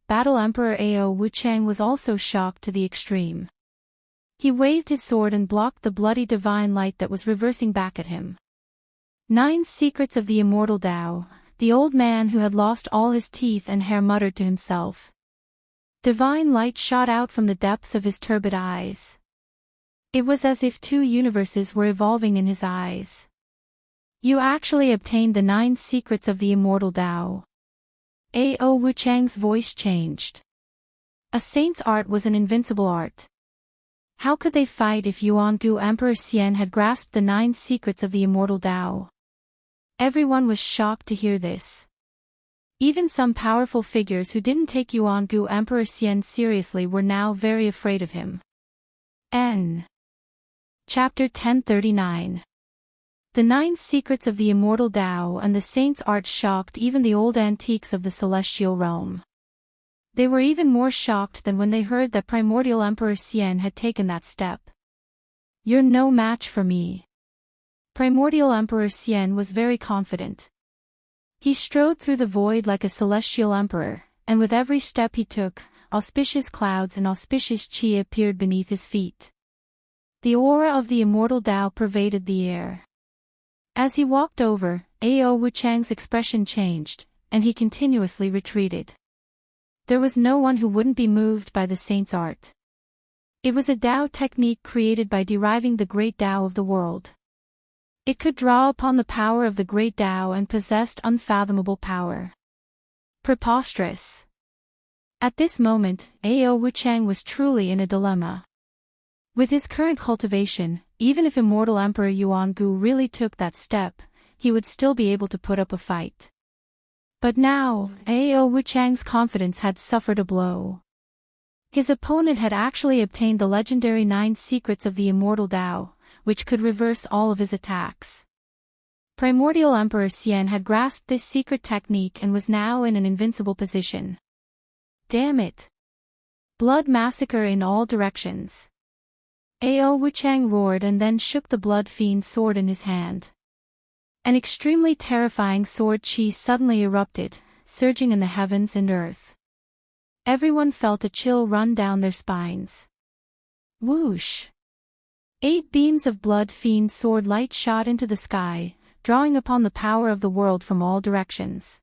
Battle Emperor Ao Wuchang was also shocked to the extreme. He waved his sword and blocked the bloody divine light that was reversing back at him. 9 secrets of the immortal Dao, the old man who had lost all his teeth and hair muttered to himself. Divine light shot out from the depths of his turbid eyes. It was as if 2 universes were evolving in his eyes. You actually obtained the 9 secrets of the immortal Dao. Ao Wuchang's voice changed. A saint's art was an invincible art. How could they fight if Yuangu Emperor Xian had grasped the 9 secrets of the immortal Dao? Everyone was shocked to hear this. Even some powerful figures who didn't take Yuangu Emperor Xian seriously were now very afraid of him. Chapter 1039. The 9 secrets of the immortal Dao and the saint's art shocked even the old antiques of the celestial realm. They were even more shocked than when they heard that primordial Emperor Xian had taken that step. You're no match for me. Primordial Emperor Xian was very confident. He strode through the void like a celestial emperor, and with every step he took, auspicious clouds and auspicious qi appeared beneath his feet. The aura of the immortal Dao pervaded the air. As he walked over, Ao Wuchang's expression changed, and he continuously retreated. There was no one who wouldn't be moved by the saint's art. It was a Dao technique created by deriving the great Dao of the world. It could draw upon the power of the great Dao and possessed unfathomable power. Preposterous. At this moment, Ao Wuchang was truly in a dilemma. With his current cultivation, even if immortal Emperor Yuangu really took that step, he would still be able to put up a fight. But now, Ao Wuchang's confidence had suffered a blow. His opponent had actually obtained the legendary 9 secrets of the immortal Dao, which could reverse all of his attacks. Primordial Emperor Xian had grasped this secret technique and was now in an invincible position. Damn it! Blood massacre in all directions. Ao Wuchang roared and then shook the blood fiend's sword in his hand. An extremely terrifying sword chi suddenly erupted, surging in the heavens and earth. Everyone felt a chill run down their spines. Whoosh! 8 beams of blood fiend sword light shot into the sky, drawing upon the power of the world from all directions.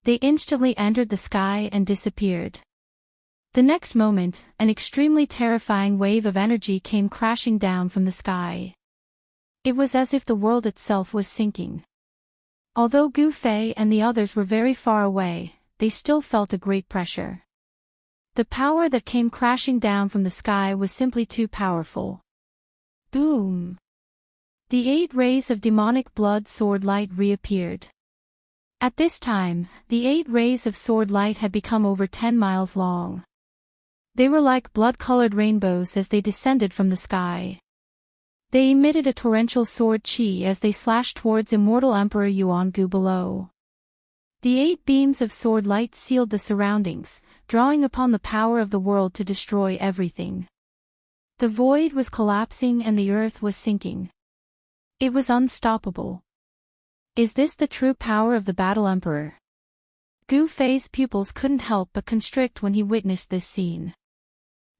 They instantly entered the sky and disappeared. The next moment, an extremely terrifying wave of energy came crashing down from the sky. It was as if the world itself was sinking. Although Gu Fei and the others were very far away, they still felt a great pressure. The power that came crashing down from the sky was simply too powerful. Boom! The 8 rays of demonic blood sword light reappeared. At this time, the 8 rays of sword light had become over 10 miles long. They were like blood-colored rainbows as they descended from the sky. They emitted a torrential sword chi as they slashed towards Immortal Emperor Yuan Gu below. The 8 beams of sword light sealed the surroundings, drawing upon the power of the world to destroy everything. The void was collapsing and the earth was sinking. It was unstoppable. Is this the true power of the Battle Emperor? Gu Fei's pupils couldn't help but constrict when he witnessed this scene.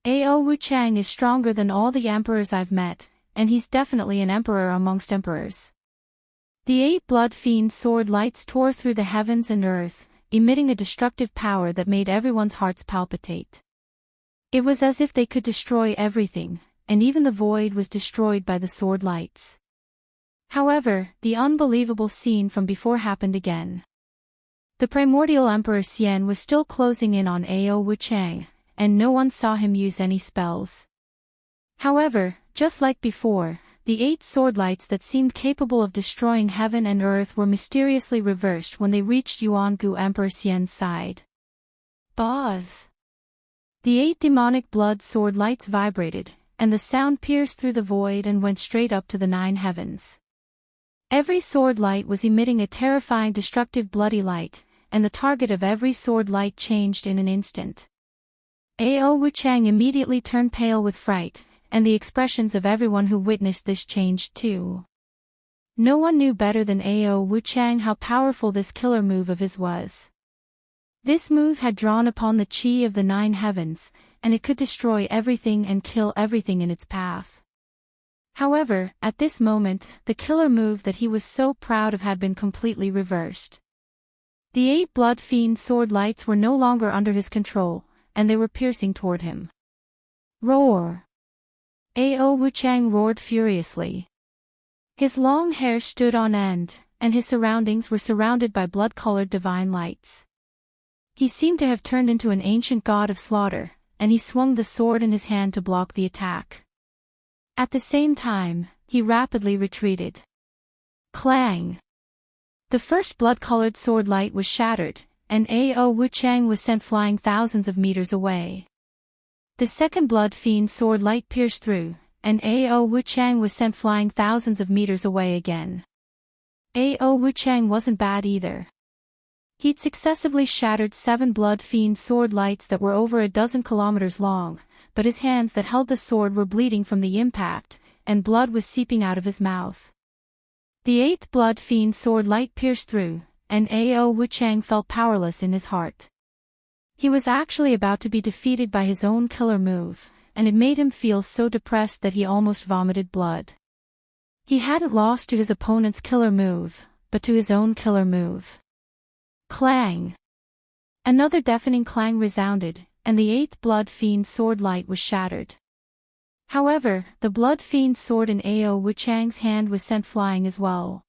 Ao Wuchang is stronger than all the emperors I've met, and he's definitely an emperor amongst emperors. The 8 blood fiend sword lights tore through the heavens and earth, emitting a destructive power that made everyone's hearts palpitate. It was as if they could destroy everything, and even the void was destroyed by the sword lights. However, the unbelievable scene from before happened again. The primordial Emperor Xian was still closing in on Ao Wuchang, and no one saw him use any spells. However, just like before, the 8 sword lights that seemed capable of destroying heaven and earth were mysteriously reversed when they reached Yuan Gu Emperor Xian's side. Buzz! The 8 demonic blood sword lights vibrated, and the sound pierced through the void and went straight up to the 9 heavens. Every sword light was emitting a terrifying destructive bloody light, and the target of every sword light changed in an instant. Ao Wuchang immediately turned pale with fright, and the expressions of everyone who witnessed this changed too. No one knew better than Ao Wuchang how powerful this killer move of his was. This move had drawn upon the chi of the 9 heavens, and it could destroy everything and kill everything in its path. However, at this moment, the killer move that he was so proud of had been completely reversed. The 8 blood fiend sword lights were no longer under his control, and they were piercing toward him. Roar! Ao Wuchang roared furiously. His long hair stood on end, and his surroundings were surrounded by blood-colored divine lights. He seemed to have turned into an ancient god of slaughter, and he swung the sword in his hand to block the attack. At the same time, he rapidly retreated. Clang! The first blood-colored sword light was shattered, and Ao Wuchang was sent flying thousands of meters away. The second blood fiend sword light pierced through, and Ao Wuchang was sent flying thousands of meters away again. Ao Wuchang wasn't bad either. He'd successively shattered 7 blood fiend sword lights that were over a dozen kilometers long, but his hands that held the sword were bleeding from the impact, and blood was seeping out of his mouth. The 8th blood fiend sword light pierced through, and Ao Wuchang felt powerless in his heart. He was actually about to be defeated by his own killer move, and it made him feel so depressed that he almost vomited blood. He hadn't lost to his opponent's killer move, but to his own killer move. Clang! Another deafening clang resounded, and the 8th blood fiend sword light was shattered. However, the blood fiend sword in Ao Wuchang's hand was sent flying as well.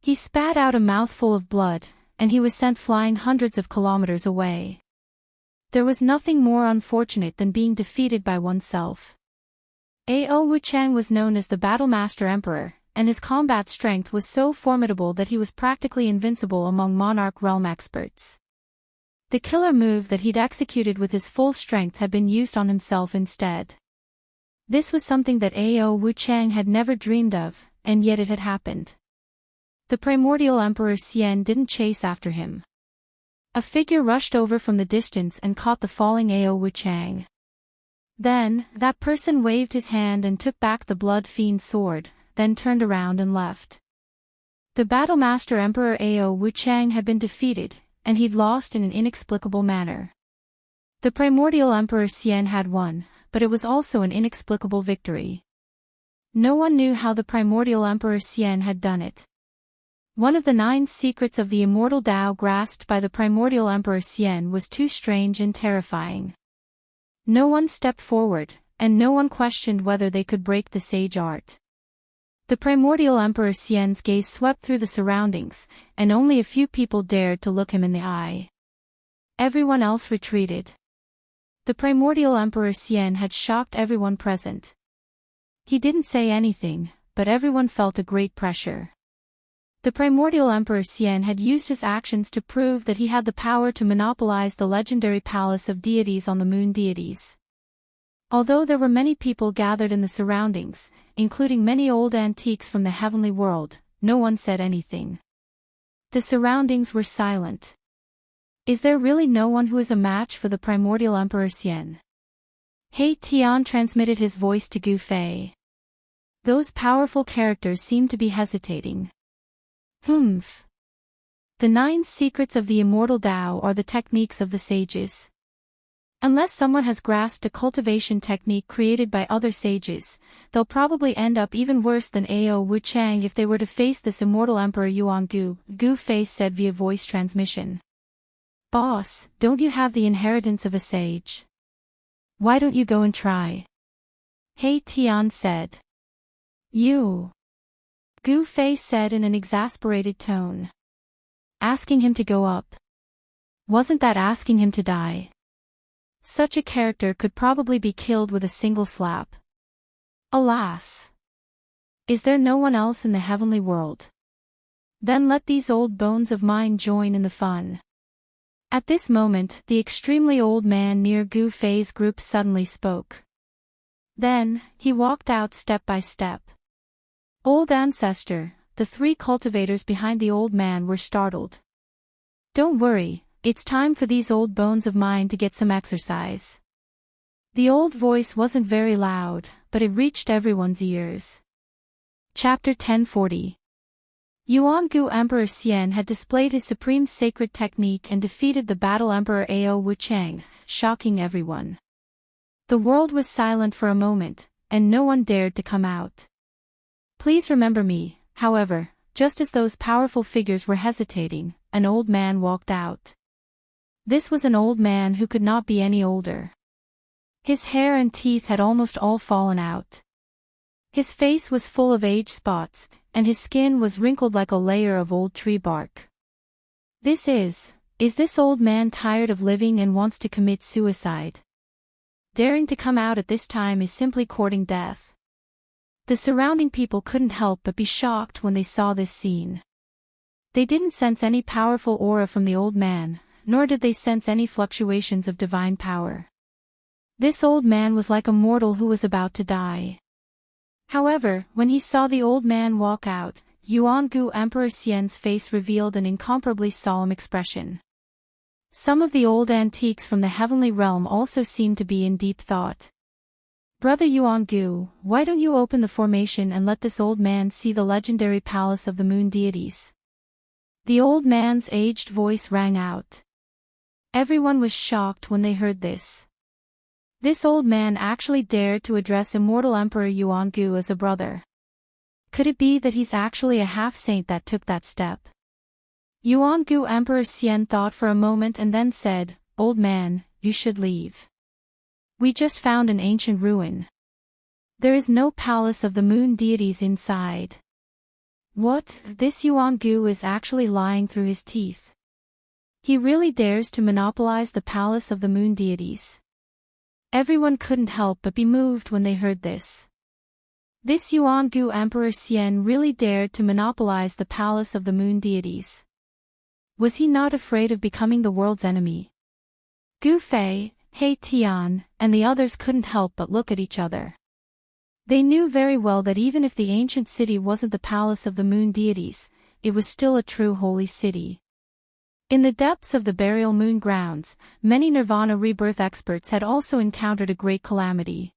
He spat out a mouthful of blood, and he was sent flying hundreds of kilometers away. There was nothing more unfortunate than being defeated by oneself. Ao Wuchang was known as the Battlemaster Emperor, and his combat strength was so formidable that he was practically invincible among Monarch Realm experts. The killer move that he'd executed with his full strength had been used on himself instead. This was something that Ao Wuchang had never dreamed of, and yet it had happened. The primordial Emperor Xian didn't chase after him. A figure rushed over from the distance and caught the falling Ao Wuchang. Then, that person waved his hand and took back the blood fiend's sword, then turned around and left. The battlemaster Emperor Ao Wuchang had been defeated, and he'd lost in an inexplicable manner. The primordial Emperor Xian had won, but it was also an inexplicable victory. No one knew how the primordial Emperor Xian had done it. One of the 9 secrets of the immortal Tao grasped by the primordial Emperor Xian was too strange and terrifying. No one stepped forward, and no one questioned whether they could break the sage art. The primordial Emperor Xian's gaze swept through the surroundings, and only a few people dared to look him in the eye. Everyone else retreated. The primordial Emperor Xian had shocked everyone present. He didn't say anything, but everyone felt a great pressure. The primordial Emperor Xian had used his actions to prove that he had the power to monopolize the legendary palace of deities on the moon deities. Although there were many people gathered in the surroundings, including many old antiques from the heavenly world, no one said anything. The surroundings were silent. Is there really no one who is a match for the primordial Emperor Xian? He Tian transmitted his voice to Gu Fei. Those powerful characters seemed to be hesitating. Humph. The 9 secrets of the immortal Tao are the techniques of the sages. Unless someone has grasped a cultivation technique created by other sages, they'll probably end up even worse than Ao Wuchang if they were to face this immortal Emperor Yuangu, Gu Fei said via voice transmission. Boss, don't you have the inheritance of a sage? Why don't you go and try? He Tian said. You. Gu Fei said in an exasperated tone. Asking him to go up. Wasn't that asking him to die? Such a character could probably be killed with a single slap. Alas! Is there no one else in the heavenly world? Then let these old bones of mine join in the fun. At this moment, the extremely old man near Gu Fei's group suddenly spoke. Then, he walked out step by step. Old ancestor, the 3 cultivators behind the old man were startled. Don't worry. It's time for these old bones of mine to get some exercise. The old voice wasn't very loud, but it reached everyone's ears. Chapter 1040. Yuangu Emperor Xian had displayed his supreme sacred technique and defeated the battle Emperor Ao Wuchang, shocking everyone. The world was silent for a moment, and no one dared to come out. Please remember me, however, just as those powerful figures were hesitating, an old man walked out. This was an old man who could not be any older. His hair and teeth had almost all fallen out. His face was full of age spots, and his skin was wrinkled like a layer of old tree bark. Is this old man tired of living and wants to commit suicide? Daring to come out at this time is simply courting death. The surrounding people couldn't help but be shocked when they saw this scene. They didn't sense any powerful aura from the old man, nor did they sense any fluctuations of divine power. This old man was like a mortal who was about to die. However, when he saw the old man walk out, Yuangu Emperor Xian's face revealed an incomparably solemn expression. Some of the old antiques from the heavenly realm also seemed to be in deep thought. Brother Yuangu, why don't you open the formation and let this old man see the legendary palace of the moon deities? The old man's aged voice rang out. Everyone was shocked when they heard this. This old man actually dared to address immortal Emperor Yuangu as a brother. Could it be that he's actually a half-saint that took that step? Yuangu Emperor Xian thought for a moment and then said, "Old man, you should leave. We just found an ancient ruin. There is no palace of the moon deities inside." What? This Yuangu is actually lying through his teeth. He really dares to monopolize the palace of the moon deities. Everyone couldn't help but be moved when they heard this. This Yuangu Emperor Xian really dared to monopolize the palace of the moon deities. Was he not afraid of becoming the world's enemy? Gu Fei, He Tian, and the others couldn't help but look at each other. They knew very well that even if the ancient city wasn't the palace of the moon deities, it was still a true holy city. In the depths of the burial moon grounds, many Nirvana rebirth experts had also encountered a great calamity.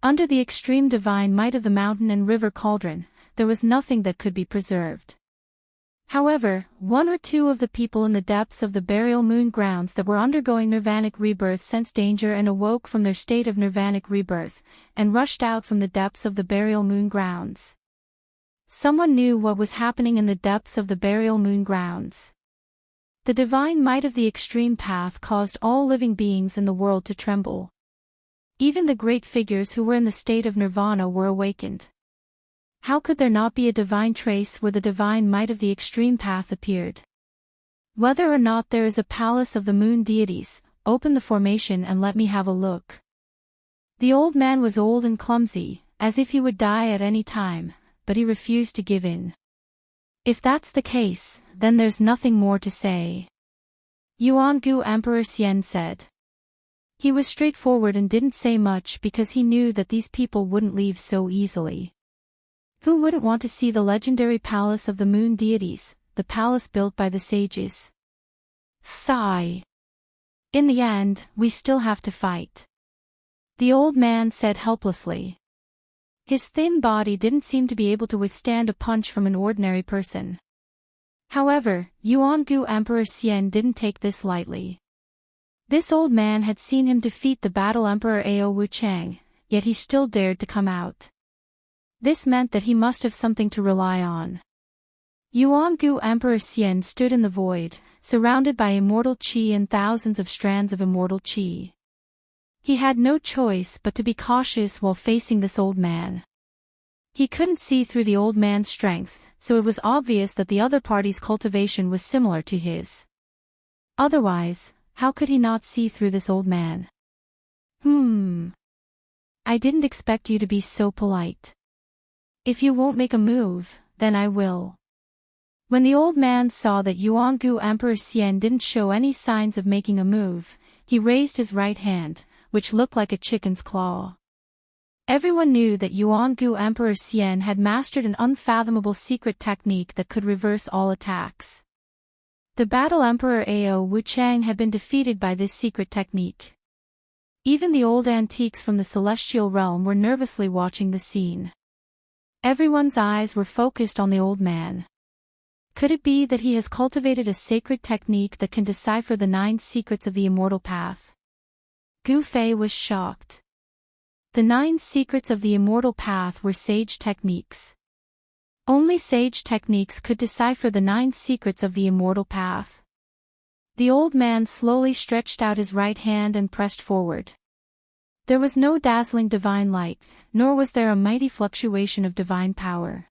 Under the extreme divine might of the mountain and river cauldron, there was nothing that could be preserved. However, one or two of the people in the depths of the burial moon grounds that were undergoing nirvanic rebirth sensed danger and awoke from their state of nirvanic rebirth, and rushed out from the depths of the burial moon grounds. Someone knew what was happening in the depths of the burial moon grounds. The divine might of the extreme path caused all living beings in the world to tremble. Even the great figures who were in the state of nirvana were awakened. How could there not be a divine trace where the divine might of the extreme path appeared? Whether or not there is a palace of the moon deities, open the formation and let me have a look. The old man was old and clumsy, as if he would die at any time, but he refused to give in. If that's the case, then there's nothing more to say. Yuangu Emperor Xian said. He was straightforward and didn't say much because he knew that these people wouldn't leave so easily. Who wouldn't want to see the legendary palace of the moon deities, the palace built by the sages? Sigh. In the end, we still have to fight. The old man said helplessly. His thin body didn't seem to be able to withstand a punch from an ordinary person. However, Yuangu Emperor Xian didn't take this lightly. This old man had seen him defeat the battle Emperor Ao Wuchang, yet he still dared to come out. This meant that he must have something to rely on. Yuangu Emperor Xian stood in the void, surrounded by immortal qi and thousands of strands of immortal qi. He had no choice but to be cautious while facing this old man. He couldn't see through the old man's strength, so it was obvious that the other party's cultivation was similar to his. Otherwise, how could he not see through this old man? I didn't expect you to be so polite. If you won't make a move, then I will. When the old man saw that Yuangu Emperor Xian didn't show any signs of making a move, he raised his right hand, which looked like a chicken's claw. Everyone knew that Yuangu Emperor Xian had mastered an unfathomable secret technique that could reverse all attacks. The battle Emperor Ao Wuchang had been defeated by this secret technique. Even the old antiques from the celestial realm were nervously watching the scene. Everyone's eyes were focused on the old man. Could it be that he has cultivated a sacred technique that can decipher the 9 secrets of the immortal path? Gu Fei was shocked. The 9 secrets of the immortal path were sage techniques. Only sage techniques could decipher the 9 secrets of the immortal path. The old man slowly stretched out his right hand and pressed forward. There was no dazzling divine light, nor was there a mighty fluctuation of divine power.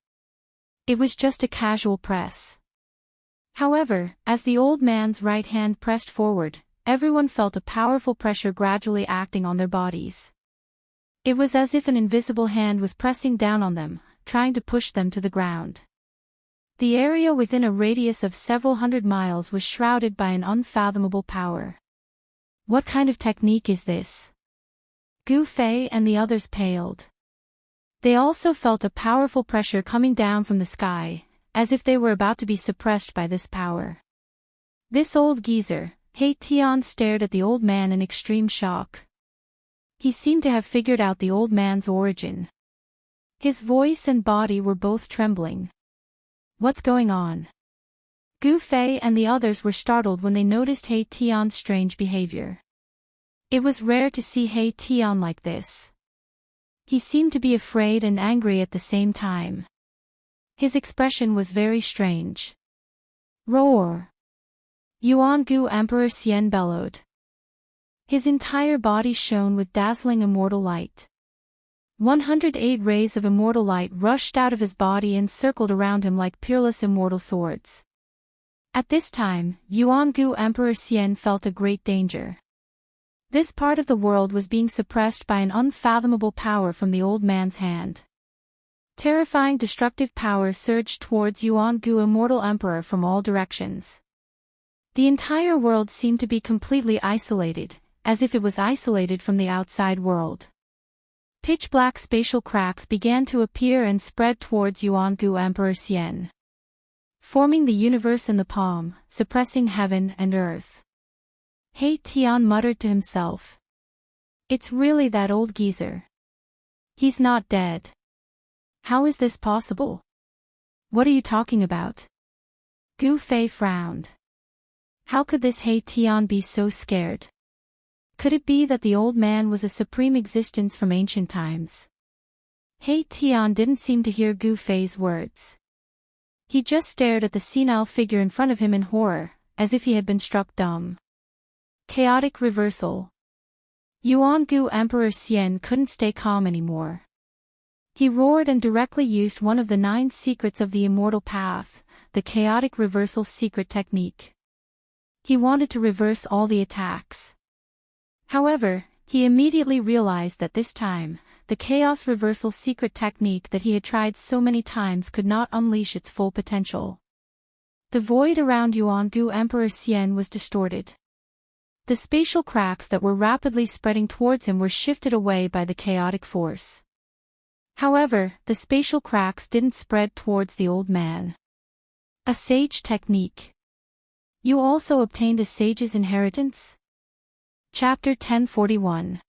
It was just a casual press. However, as the old man's right hand pressed forward, everyone felt a powerful pressure gradually acting on their bodies. It was as if an invisible hand was pressing down on them, trying to push them to the ground. The area within a radius of several hundred miles was shrouded by an unfathomable power. What kind of technique is this? Gu Fei and the others paled. They also felt a powerful pressure coming down from the sky, as if they were about to be suppressed by this power. This old geezer, He Tian, stared at the old man in extreme shock. He seemed to have figured out the old man's origin. His voice and body were both trembling. What's going on? Gu Fei and the others were startled when they noticed He Tian's strange behavior. It was rare to see He Tian like this. He seemed to be afraid and angry at the same time. His expression was very strange. Roar! Yuangu Emperor Xian bellowed. His entire body shone with dazzling immortal light. 108 rays of immortal light rushed out of his body and circled around him like peerless immortal swords. At this time, Yuangu Emperor Xian felt a great danger. This part of the world was being suppressed by an unfathomable power from the old man's hand. Terrifying destructive power surged towards Yuangu Immortal Emperor from all directions. The entire world seemed to be completely isolated, as if it was isolated from the outside world. Pitch-black spatial cracks began to appear and spread towards Yuangu Emperor Xian. forming the universe in the palm, suppressing heaven and earth. He Tian muttered to himself. It's really that old geezer. He's not dead. How is this possible? What are you talking about? Gu Fei frowned. How could this He Tian be so scared? Could it be that the old man was a supreme existence from ancient times? He Tian didn't seem to hear Gu Fei's words. He just stared at the senile figure in front of him in horror, as if he had been struck dumb. Chaotic reversal. Yuan Gu Emperor Xian couldn't stay calm anymore. He roared and directly used one of the 9 secrets of the immortal path, the chaotic reversal secret technique. He wanted to reverse all the attacks. However, he immediately realized that this time, the chaos reversal secret technique that he had tried so many times could not unleash its full potential. The void around Yuan Gu Emperor Xian was distorted. The spatial cracks that were rapidly spreading towards him were shifted away by the chaotic force. However, the spatial cracks didn't spread towards the old man. A sage technique. You also obtained a sage's inheritance? Chapter 1041.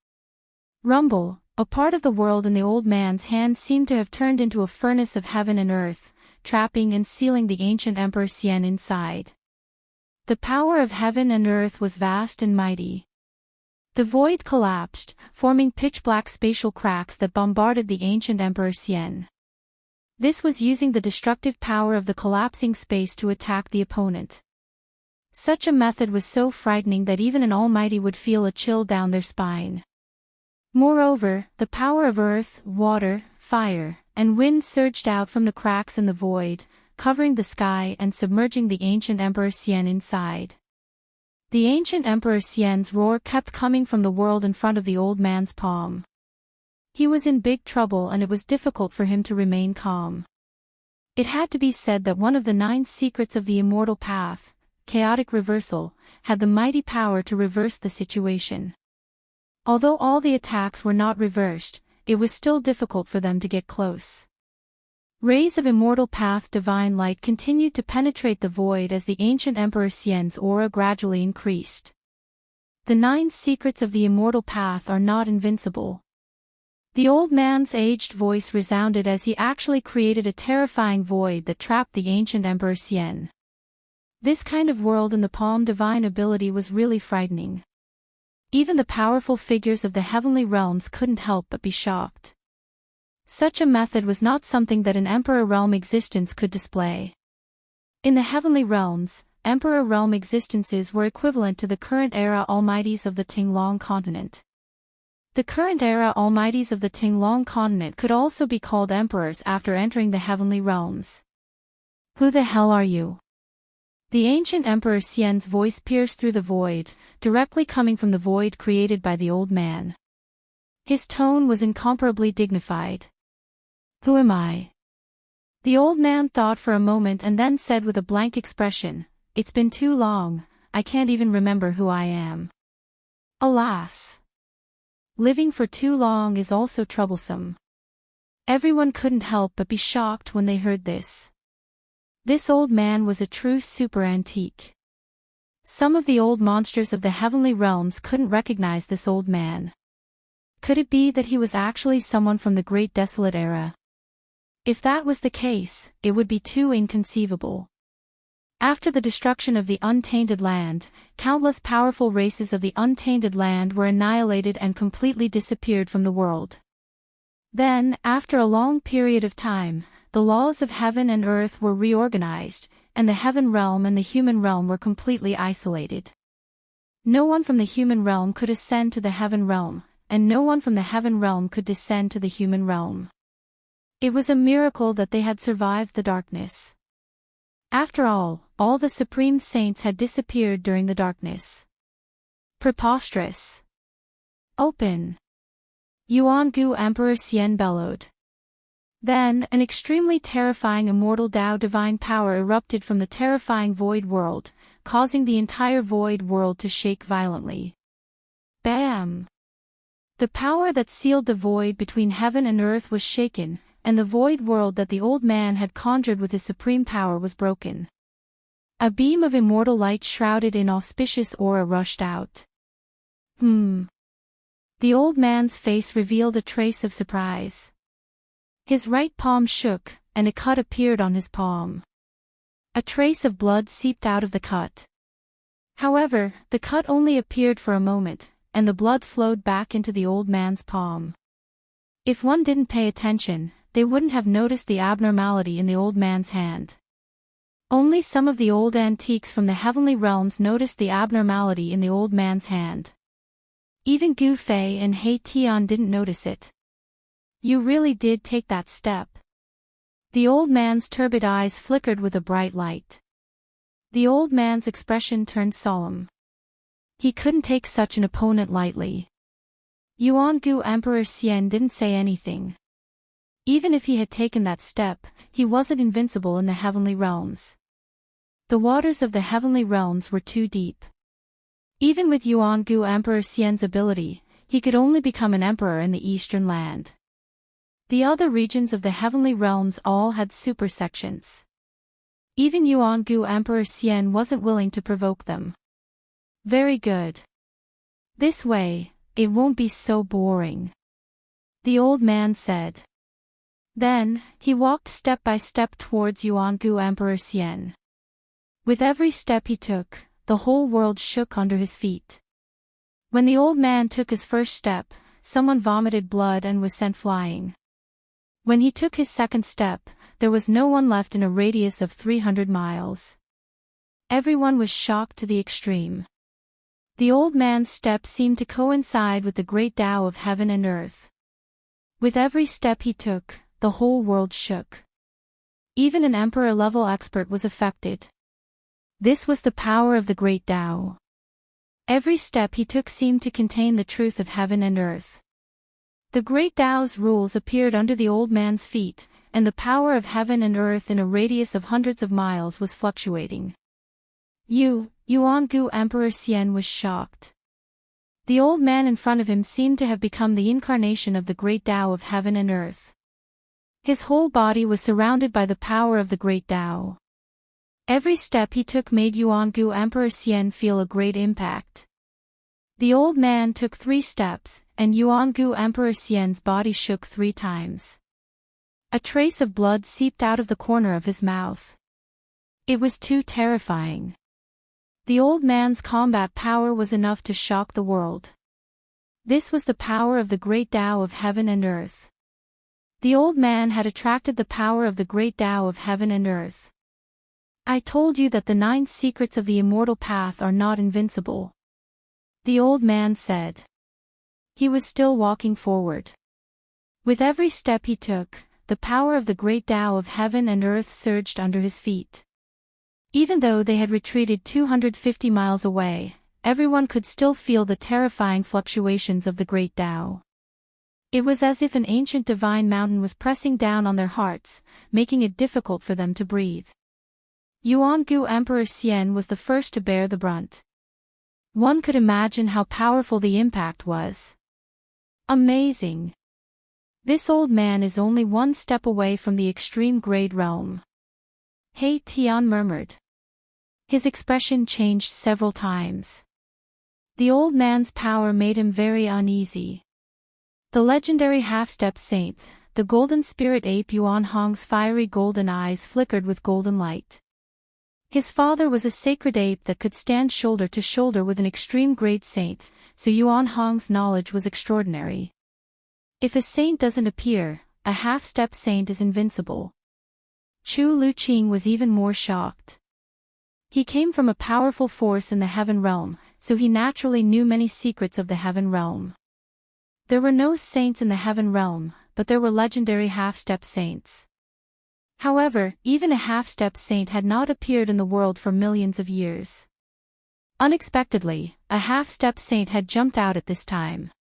Rumble. A part of the world in the old man's hand seemed to have turned into a furnace of heaven and earth, trapping and sealing the ancient Emperor Xian inside. The power of heaven and earth was vast and mighty. The void collapsed, forming pitch-black spatial cracks that bombarded the ancient Emperor Xian. This was using the destructive power of the collapsing space to attack the opponent. Such a method was so frightening that even an almighty would feel a chill down their spine. Moreover, the power of earth, water, fire, and wind surged out from the cracks in the void, covering the sky and submerging the ancient Emperor Xian inside. The ancient Emperor Xian's roar kept coming from the world in front of the old man's palm. He was in big trouble and it was difficult for him to remain calm. It had to be said that one of the 9 secrets of the immortal path, chaotic reversal, had the mighty power to reverse the situation. Although all the attacks were not reversed, it was still difficult for them to get close. Rays of immortal path divine light continued to penetrate the void as the ancient Emperor Xian's aura gradually increased. The 9 secrets of the immortal path are not invincible. The old man's aged voice resounded as he actually created a terrifying void that trapped the ancient Emperor Xian. This kind of world in the palm divine ability was really frightening. Even the powerful figures of the heavenly realms couldn't help but be shocked. Such a method was not something that an Emperor realm existence could display. In the heavenly realms, Emperor realm existences were equivalent to the current era almighties of the Tinglong continent. The current era almighties of the Tinglong continent could also be called emperors after entering the heavenly realms. Who the hell are you? The ancient Emperor Xian's voice pierced through the void, directly coming from the void created by the old man. His tone was incomparably dignified. Who am I? The old man thought for a moment and then said with a blank expression, It's been too long, I can't even remember who I am. Alas! Living for too long is also troublesome. Everyone couldn't help but be shocked when they heard this. This old man was a true super antique. Some of the old monsters of the heavenly realms couldn't recognize this old man. Could it be that he was actually someone from the Great Desolate Era? If that was the case, it would be too inconceivable. After the destruction of the untainted land, countless powerful races of the untainted land were annihilated and completely disappeared from the world. Then, after a long period of time, the laws of heaven and earth were reorganized, and the heaven realm and the human realm were completely isolated. No one from the human realm could ascend to the heaven realm, and no one from the heaven realm could descend to the human realm. It was a miracle that they had survived the darkness. After all the supreme saints had disappeared during the darkness. Preposterous. Open! Yuan Gu Emperor Xian bellowed. Then, an extremely terrifying immortal Dao divine power erupted from the terrifying void world, causing the entire void world to shake violently. Bam! The power that sealed the void between heaven and earth was shaken, and the void world that the old man had conjured with his supreme power was broken. A beam of immortal light shrouded in auspicious aura rushed out. The old man's face revealed a trace of surprise. His right palm shook, and a cut appeared on his palm. A trace of blood seeped out of the cut. However, the cut only appeared for a moment, and the blood flowed back into the old man's palm. If one didn't pay attention, they wouldn't have noticed the abnormality in the old man's hand. Only some of the old antiques from the heavenly realms noticed the abnormality in the old man's hand. Even Gu Fei and He Tian didn't notice it. You really did take that step. The old man's turbid eyes flickered with a bright light. The old man's expression turned solemn. He couldn't take such an opponent lightly. Yuangu Emperor Xian didn't say anything. Even if he had taken that step, he wasn't invincible in the heavenly realms. The waters of the heavenly realms were too deep. Even with Yuangu Emperor Xian's ability, he could only become an emperor in the eastern land. The other regions of the heavenly realms all had supersections. Even Yuangu Emperor Xian wasn't willing to provoke them. Very good. This way, it won't be so boring, the old man said. Then, he walked step by step towards Yuangu Emperor Xian. With every step he took, the whole world shook under his feet. When the old man took his first step, someone vomited blood and was sent flying. When he took his second step, there was no one left in a radius of 300 miles. Everyone was shocked to the extreme. The old man's step seemed to coincide with the great Tao of heaven and earth. With every step he took, the whole world shook. Even an emperor-level expert was affected. This was the power of the great Tao. Every step he took seemed to contain the truth of heaven and earth. The great Tao's rules appeared under the old man's feet, and the power of heaven and earth in a radius of hundreds of miles was fluctuating. Yuangu Emperor Xian was shocked. The old man in front of him seemed to have become the incarnation of the great Tao of heaven and earth. His whole body was surrounded by the power of the great Tao. Every step he took made Yuangu Emperor Xian feel a great impact. The old man took 3 steps, and Yuangu Emperor Xian's body shook 3 times. A trace of blood seeped out of the corner of his mouth. It was too terrifying. The old man's combat power was enough to shock the world. This was the power of the great Tao of heaven and earth. The old man had attracted the power of the great Tao of heaven and earth. I told you that the 9 secrets of the immortal path are not invincible, the old man said. He was still walking forward. With every step he took, the power of the great Tao of heaven and earth surged under his feet. Even though they had retreated 250 miles away, everyone could still feel the terrifying fluctuations of the great Tao. It was as if an ancient divine mountain was pressing down on their hearts, making it difficult for them to breathe. Yuangu Emperor Xian was the first to bear the brunt. One could imagine how powerful the impact was. Amazing. This old man is only 1 step away from the extreme grade realm, He Tian murmured. His expression changed several times. The old man's power made him very uneasy. The legendary half-step saint, the golden spirit ape Yuan Hong's fiery golden eyes flickered with golden light. His father was a sacred ape that could stand shoulder to shoulder with an extreme grade saint, so Yuan Hong's knowledge was extraordinary. If a saint doesn't appear, a half-step saint is invincible. Chu Luqing was even more shocked. He came from a powerful force in the heaven realm, so he naturally knew many secrets of the heaven realm. There were no saints in the heaven realm, but there were legendary half-step saints. However, even a half-step saint had not appeared in the world for millions of years. Unexpectedly, a half-step saint had jumped out at this time.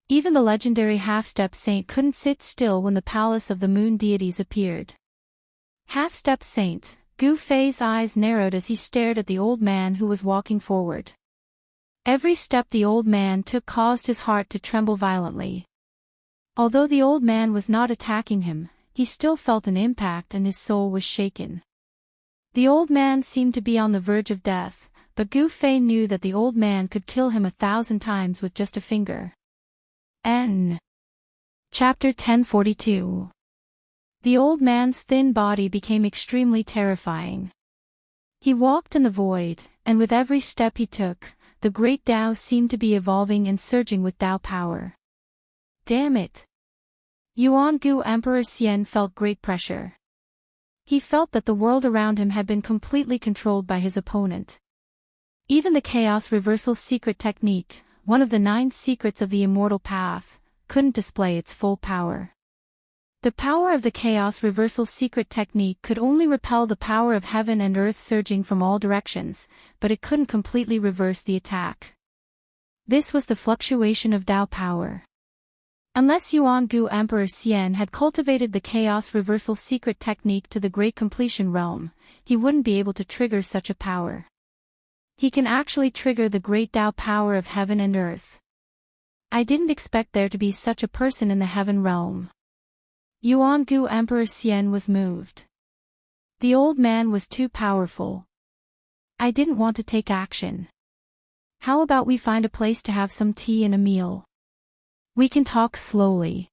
Even the legendary half-step saint couldn't sit still when the palace of the moon deities appeared. Half-step saint, Gu Fei's eyes narrowed as he stared at the old man who was walking forward. Every step the old man took caused his heart to tremble violently. Although the old man was not attacking him, he still felt an impact and his soul was shaken. The old man seemed to be on the verge of death, but Gu Fei knew that the old man could kill him 1,000 times with just a finger. Chapter 1042. The old man's thin body became extremely terrifying. He walked in the void, and with every step he took, the great Tao seemed to be evolving and surging with Tao power. Damn it! Yuangu Emperor Xian felt great pressure. He felt that the world around him had been completely controlled by his opponent. Even the chaos reversal secret technique, one of the 9 secrets of the immortal path, couldn't display its full power. The power of the chaos reversal secret technique could only repel the power of heaven and earth surging from all directions, but it couldn't completely reverse the attack. This was the fluctuation of Tao power. Unless Yuangu Emperor Xian had cultivated the chaos reversal secret technique to the great completion realm, he wouldn't be able to trigger such a power. He can actually trigger the great Tao power of heaven and earth. I didn't expect there to be such a person in the heaven realm. Yuangu Emperor Xian was moved. The old man was too powerful. I didn't want to take action. How about we find a place to have some tea and a meal? We can talk slowly.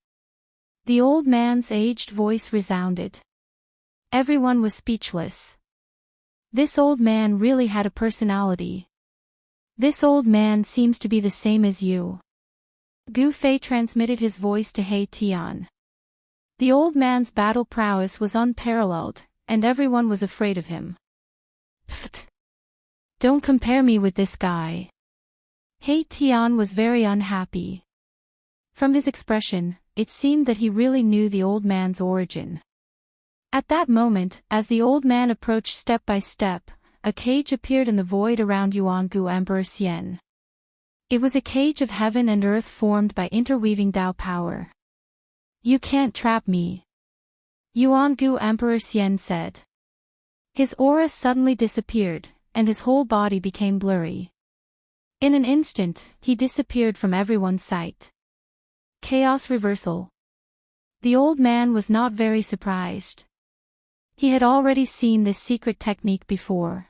The old man's aged voice resounded. Everyone was speechless. This old man really had a personality. This old man seems to be the same as you. Gu Fei transmitted his voice to He Tian. The old man's battle prowess was unparalleled, and everyone was afraid of him. Pfft! Don't compare me with this guy. He Tian was very unhappy. From his expression, it seemed that he really knew the old man's origin. At that moment, as the old man approached step by step, a cage appeared in the void around Yuangu Emperor Xian. It was a cage of heaven and earth formed by interweaving Tao power. You can't trap me. Yuangu Emperor Xian said. His aura suddenly disappeared, and his whole body became blurry. In an instant, he disappeared from everyone's sight. Chaos reversal. The old man was not very surprised. He had already seen this secret technique before.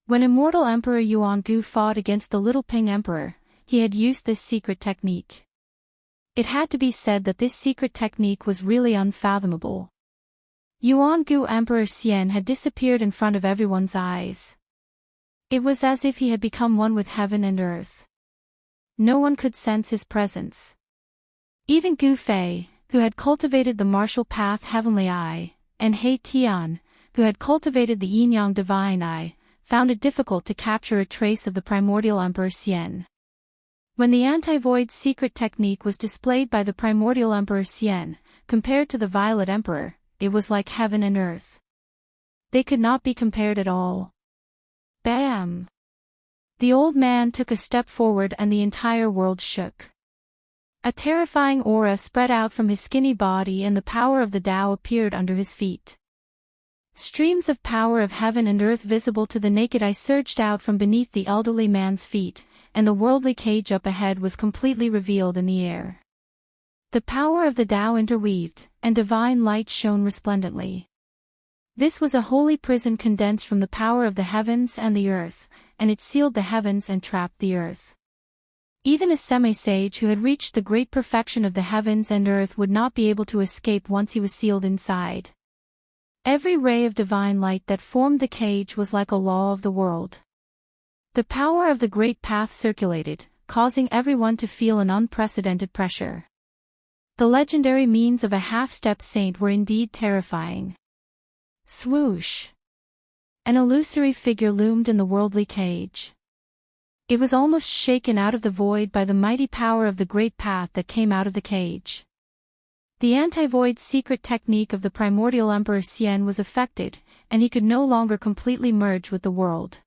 When Immortal Emperor Yuangu fought against the Little Ping Emperor, he had used this secret technique. It had to be said that this secret technique was really unfathomable. Yuangu Emperor Xian had disappeared in front of everyone's eyes. It was as if he had become one with heaven and earth. No one could sense his presence. Even Gu Fei, who had cultivated the martial path Heavenly Eye, and He Tian, who had cultivated the Yin-Yang Divine Eye, found it difficult to capture a trace of the primordial Emperor Xian. When the anti-void secret technique was displayed by the primordial Emperor Xian, compared to the Violet Emperor, it was like heaven and earth. They could not be compared at all. Bam! The old man took a step forward and the entire world shook. A terrifying aura spread out from his skinny body and the power of the Tao appeared under his feet. Streams of power of heaven and earth visible to the naked eye surged out from beneath the elderly man's feet, and the worldly cage up ahead was completely revealed in the air. The power of the Tao interweaved, and divine light shone resplendently. This was a holy prison condensed from the power of the heavens and the earth, and it sealed the heavens and trapped the earth. Even a semi-sage who had reached the great perfection of the heavens and earth would not be able to escape once he was sealed inside. Every ray of divine light that formed the cage was like a law of the world. The power of the great path circulated, causing everyone to feel an unprecedented pressure. The legendary means of a half-step saint were indeed terrifying. Swoosh! An illusory figure loomed in the worldly cage. It was almost shaken out of the void by the mighty power of the great path that came out of the cage. The anti-void secret technique of the primordial Emperor Xian was affected, and he could no longer completely merge with the world.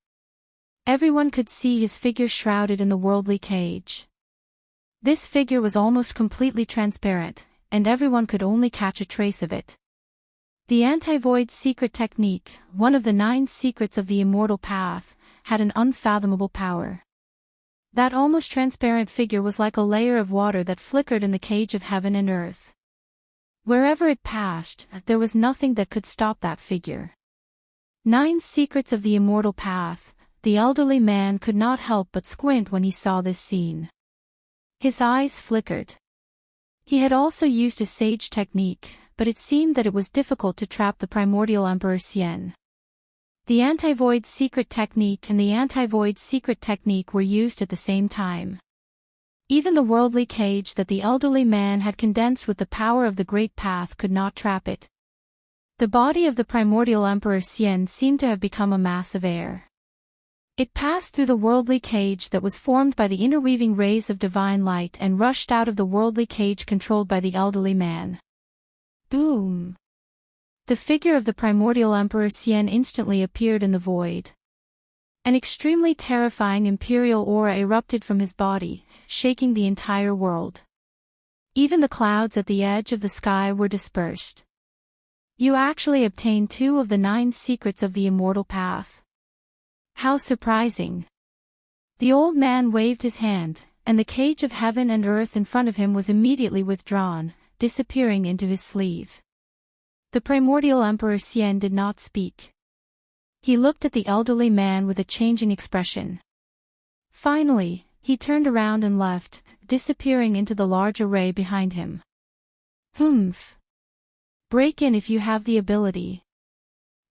Everyone could see his figure shrouded in the worldly cage. This figure was almost completely transparent, and everyone could only catch a trace of it. The anti-void secret technique, one of the 9 secrets of the immortal path, had an unfathomable power. That almost transparent figure was like a layer of water that flickered in the cage of heaven and earth. Wherever it passed, there was nothing that could stop that figure. 9 Secrets of the Immortal Path. The elderly man could not help but squint when he saw this scene. His eyes flickered. He had also used a sage technique, but it seemed that it was difficult to trap the primordial Emperor Xian. The anti-void secret technique and the anti-void secret technique were used at the same time. Even the worldly cage that the elderly man had condensed with the power of the Great Path could not trap it. The body of the primordial Emperor Xian seemed to have become a mass of air. It passed through the worldly cage that was formed by the interweaving rays of divine light and rushed out of the worldly cage controlled by the elderly man. Boom! The figure of the primordial Emperor Xian instantly appeared in the void. An extremely terrifying imperial aura erupted from his body, shaking the entire world. Even the clouds at the edge of the sky were dispersed. You actually obtained 2 of the 9 secrets of the Immortal Path. How surprising! The old man waved his hand, and the cage of heaven and earth in front of him was immediately withdrawn, disappearing into his sleeve. The primordial Emperor Xian did not speak. He looked at the elderly man with a changing expression. Finally, he turned around and left, disappearing into the large array behind him. Humph! Break in if you have the ability.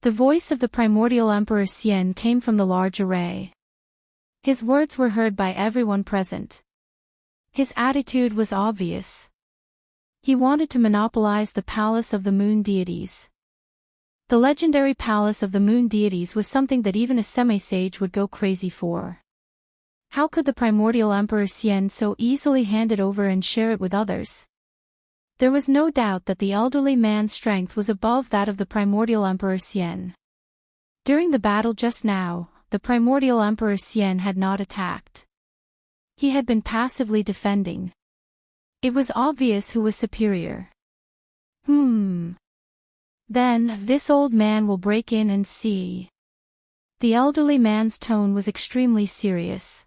The voice of the primordial Emperor Xian came from the large array. His words were heard by everyone present. His attitude was obvious. He wanted to monopolize the palace of the moon deities. The legendary palace of the moon deities was something that even a semi-sage would go crazy for. How could the primordial Emperor Xian so easily hand it over and share it with others? There was no doubt that the elderly man's strength was above that of the primordial Emperor Xian. During the battle just now, the primordial Emperor Xian had not attacked. He had been passively defending. It was obvious who was superior. Then, this old man will break in and see. The elderly man's tone was extremely serious.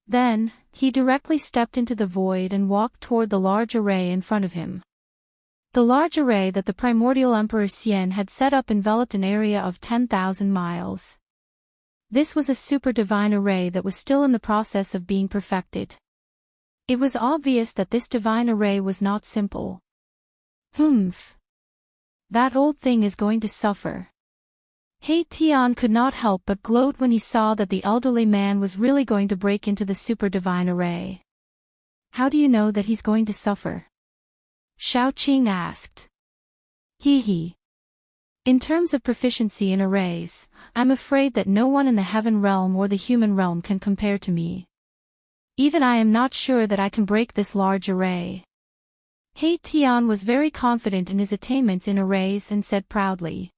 Then, he directly stepped into the void and walked toward the large array in front of him. The large array that the primordial Emperor Xian had set up enveloped an area of 10,000 miles. This was a super divine array that was still in the process of being perfected. It was obvious that this divine array was not simple. That old thing is going to suffer. He Tian could not help but gloat when he saw that the elderly man was really going to break into the super divine array. How do you know that he's going to suffer? Shao Qing asked. He. In terms of proficiency in arrays, I'm afraid that no one in the heaven realm or the human realm can compare to me. Even I am not sure that I can break this large array. He Tian was very confident in his attainments in arrays and said proudly.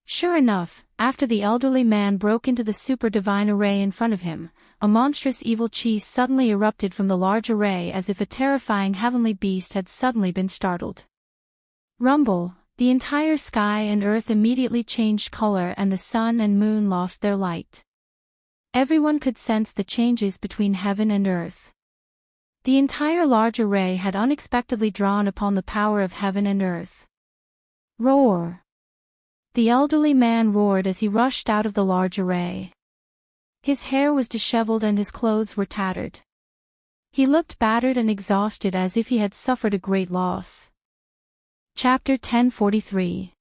Sure enough, after the elderly man broke into the super divine array in front of him, a monstrous evil chi suddenly erupted from the large array as if a terrifying heavenly beast had suddenly been startled. Rumble, the entire sky and earth immediately changed color and the sun and moon lost their light. Everyone could sense the changes between heaven and earth. The entire large array had unexpectedly drawn upon the power of heaven and earth. Roar! The elderly man roared as he rushed out of the large array. His hair was disheveled and his clothes were tattered. He looked battered and exhausted as if he had suffered a great loss. Chapter 1043.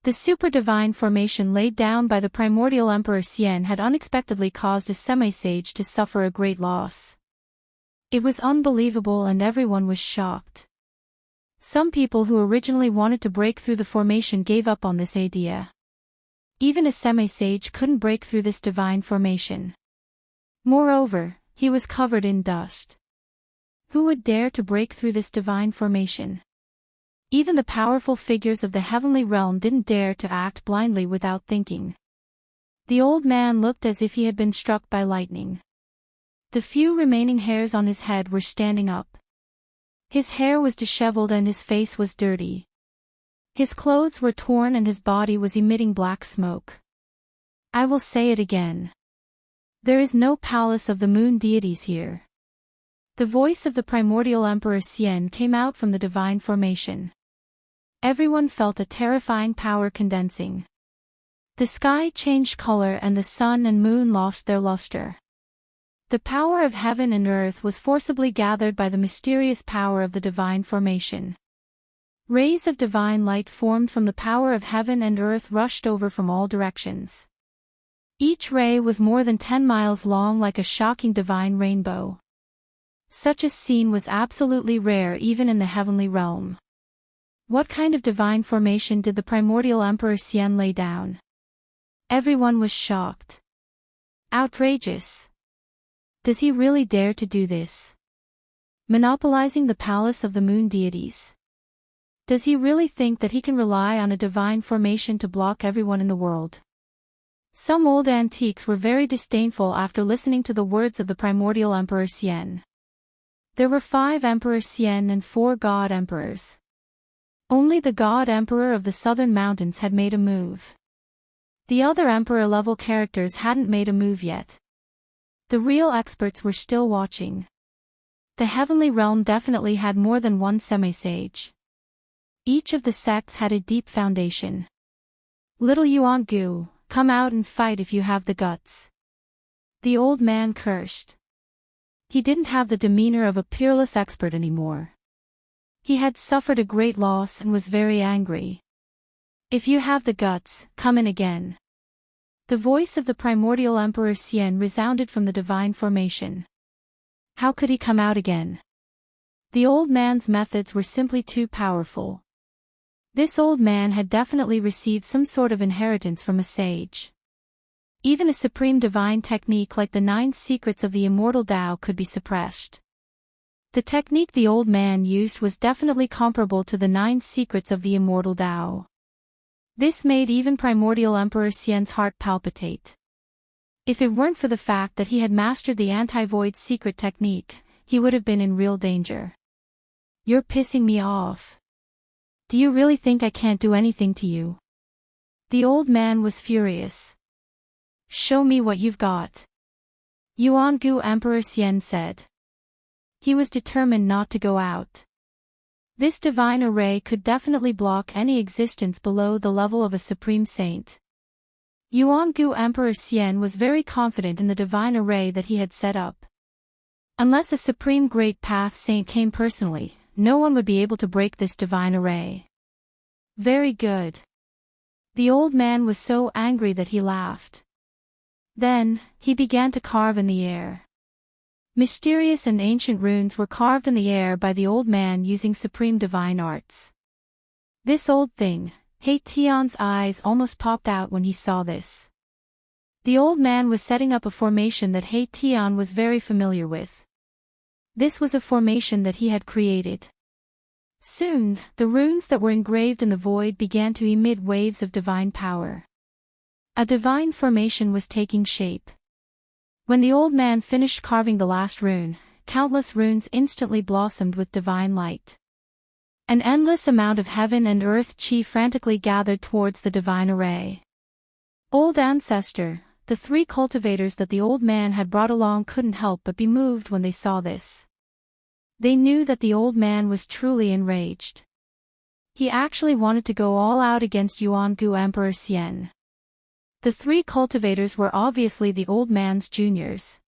The super divine formation laid down by the primordial Emperor Xian had unexpectedly caused a semi-sage to suffer a great loss. It was unbelievable and everyone was shocked. Some people who originally wanted to break through the formation gave up on this idea. Even a semi-sage couldn't break through this divine formation. Moreover, he was covered in dust. Who would dare to break through this divine formation? Even the powerful figures of the heavenly realm didn't dare to act blindly without thinking. The old man looked as if he had been struck by lightning. The few remaining hairs on his head were standing up. His hair was disheveled and his face was dirty. His clothes were torn and his body was emitting black smoke. I will say it again. There is no palace of the moon deities here. The voice of the primordial Emperor Xian came out from the divine formation. Everyone felt a terrifying power condensing. The sky changed color and the sun and moon lost their luster. The power of heaven and earth was forcibly gathered by the mysterious power of the divine formation. Rays of divine light formed from the power of heaven and earth rushed over from all directions. Each ray was more than 10 miles long, like a shocking divine rainbow. Such a scene was absolutely rare even in the heavenly realm. What kind of divine formation did the primordial Emperor Xian lay down? Everyone was shocked. Outrageous. Does he really dare to do this? Monopolizing the palace of the moon deities. Does he really think that he can rely on a divine formation to block everyone in the world? Some old antiques were very disdainful after listening to the words of the primordial Emperor Xian. There were 5 Emperor Xian and 4 God Emperors. Only the God Emperor of the southern mountains had made a move. The other Emperor-level characters hadn't made a move yet. The real experts were still watching. The heavenly realm definitely had more than one semi-sage. Each of the sects had a deep foundation. Little Yuan Gu, come out and fight if you have the guts. The old man cursed. He didn't have the demeanor of a peerless expert anymore. He had suffered a great loss and was very angry. If you have the guts, come in again. The voice of the primordial Emperor Xian resounded from the divine formation. How could he come out again? The old man's methods were simply too powerful. This old man had definitely received some sort of inheritance from a sage. Even a supreme divine technique like the 9 secrets of the immortal Tao could be suppressed. The technique the old man used was definitely comparable to the 9 secrets of the immortal Tao. This made even primordial Emperor Xian's heart palpitate. If it weren't for the fact that he had mastered the anti-void secret technique, he would have been in real danger. You're pissing me off. Do you really think I can't do anything to you? The old man was furious. Show me what you've got. Yuan Gu Emperor Xian said. He was determined not to go out. This divine array could definitely block any existence below the level of a supreme saint. Yuan Gu Emperor Xian was very confident in the divine array that he had set up. Unless a supreme great path saint came personally, no one would be able to break this divine array. Very good. The old man was so angry that he laughed. Then, he began to carve in the air. Mysterious and ancient runes were carved in the air by the old man using supreme divine arts. This old thing, He Tian's eyes almost popped out when he saw this. The old man was setting up a formation that He Tian was very familiar with. This was a formation that he had created. Soon, the runes that were engraved in the void began to emit waves of divine power. A divine formation was taking shape. When the old man finished carving the last rune, countless runes instantly blossomed with divine light. An endless amount of heaven and earth chi frantically gathered towards the divine array. Old ancestor, the 3 cultivators that the old man had brought along couldn't help but be moved when they saw this. They knew that the old man was truly enraged. He actually wanted to go all out against Yuan Gu Emperor Xian. The 3 cultivators were obviously the old man's juniors.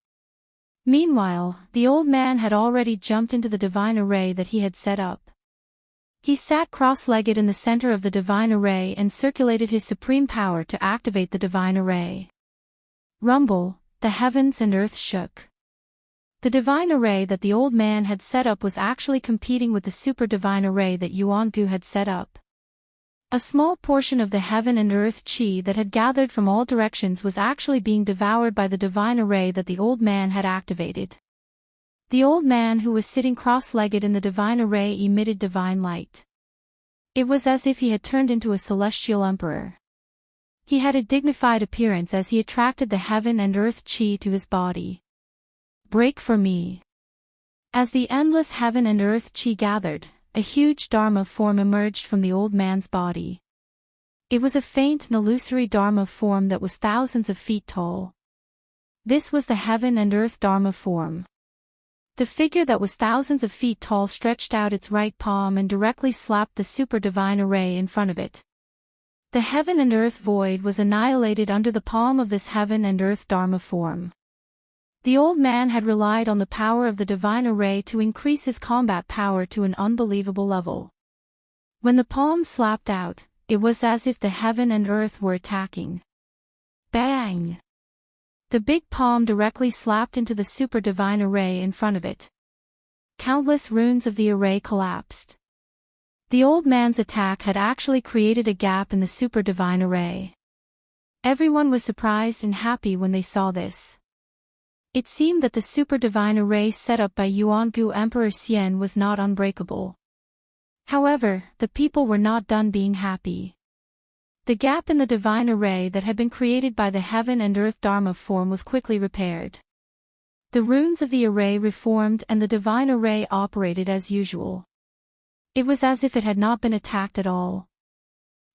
Meanwhile, the old man had already jumped into the divine array that he had set up. He sat cross-legged in the center of the divine array and circulated his supreme power to activate the divine array. Rumble, the heavens and earth shook. The divine array that the old man had set up was actually competing with the super divine array that Yuan Gu had set up. A small portion of the heaven and earth chi that had gathered from all directions was actually being devoured by the divine array that the old man had activated. The old man who was sitting cross-legged in the divine array emitted divine light. It was as if he had turned into a celestial emperor. He had a dignified appearance as he attracted the heaven and earth chi to his body. Break for me. As the endless heaven and earth chi gathered, a huge Dharma form emerged from the old man's body. It was a faint and illusory Dharma form that was thousands of feet tall. This was the heaven and earth Dharma form. The figure that was thousands of feet tall stretched out its right palm and directly slapped the super divine array in front of it. The heaven and earth void was annihilated under the palm of this heaven and earth Dharma form. The old man had relied on the power of the divine array to increase his combat power to an unbelievable level. When the palm slapped out, it was as if the heaven and earth were attacking. Bang! The big palm directly slapped into the super divine array in front of it. Countless runes of the array collapsed. The old man's attack had actually created a gap in the super divine array. Everyone was surprised and happy when they saw this. It seemed that the super divine array set up by Yuangu Emperor Xian was not unbreakable. However, the people were not done being happy. The gap in the divine array that had been created by the heaven and earth Dharma form was quickly repaired. The runes of the array reformed and the divine array operated as usual. It was as if it had not been attacked at all.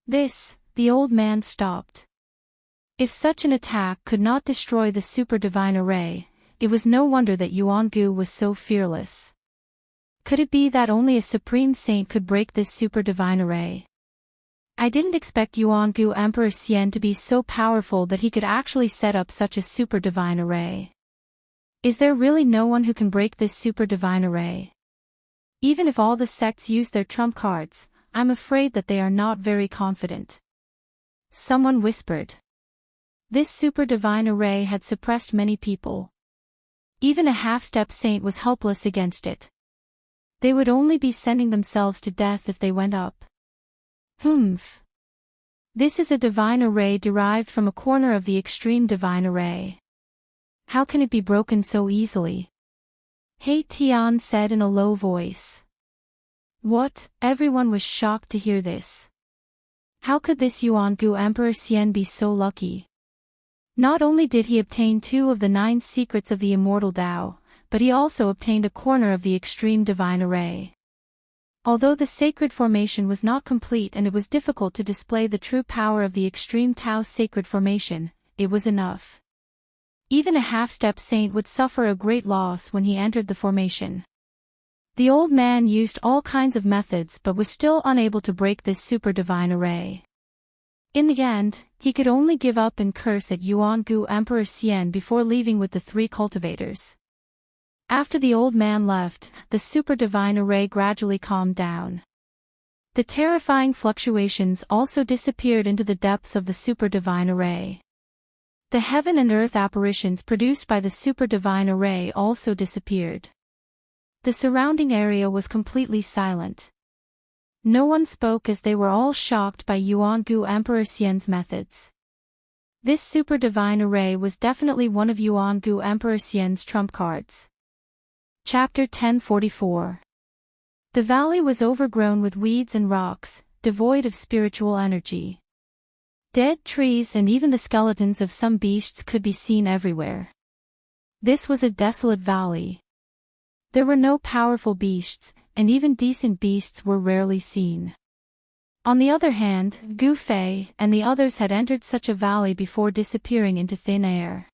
This, the old man stopped. If such an attack could not destroy the super divine array, it was no wonder that Yuangu was so fearless. Could it be that only a supreme saint could break this super divine array? I didn't expect Yuangu Emperor Xian to be so powerful that he could actually set up such a super divine array. Is there really no one who can break this super divine array? Even if all the sects use their trump cards, I'm afraid that they are not very confident. Someone whispered. This super divine array had suppressed many people. Even a half-step saint was helpless against it. They would only be sending themselves to death if they went up. Humph. This is a divine array derived from a corner of the extreme divine array. How can it be broken so easily? He Tian said in a low voice. What? Everyone was shocked to hear this. How could this Yuangu Emperor Xian be so lucky? Not only did he obtain 2 of the 9 secrets of the immortal Tao, but he also obtained a corner of the extreme divine array. Although the sacred formation was not complete and it was difficult to display the true power of the extreme Tao sacred formation, it was enough. Even a half-step saint would suffer a great loss when he entered the formation. The old man used all kinds of methods but was still unable to break this super divine array. In the end, he could only give up and curse at Yuangu Emperor Xian before leaving with the 3 cultivators. After the old man left, the super divine array gradually calmed down. The terrifying fluctuations also disappeared into the depths of the super divine array. The heaven and earth apparitions produced by the super divine array also disappeared. The surrounding area was completely silent. No one spoke as they were all shocked by Yuangu Emperor Xian's methods. This super divine array was definitely one of Yuangu Emperor Xian's trump cards. Chapter 1044. The valley was overgrown with weeds and rocks, devoid of spiritual energy. Dead trees and even the skeletons of some beasts could be seen everywhere. This was a desolate valley. There were no powerful beasts, and even decent beasts were rarely seen. On the other hand, Gu Fei and the others had entered such a valley before disappearing into thin air.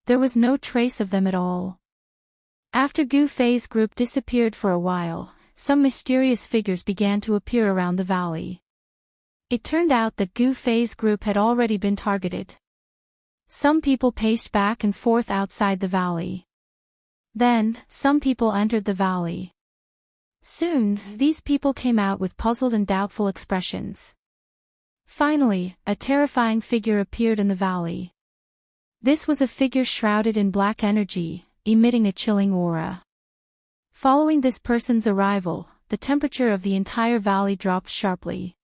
There was no trace of them at all. After Gu Fei's group disappeared for a while, some mysterious figures began to appear around the valley. It turned out that Gu Fei's group had already been targeted. Some people paced back and forth outside the valley. Then, some people entered the valley. Soon, these people came out with puzzled and doubtful expressions. Finally, a terrifying figure appeared in the valley. This was a figure shrouded in black energy, emitting a chilling aura. Following this person's arrival, the temperature of the entire valley dropped sharply.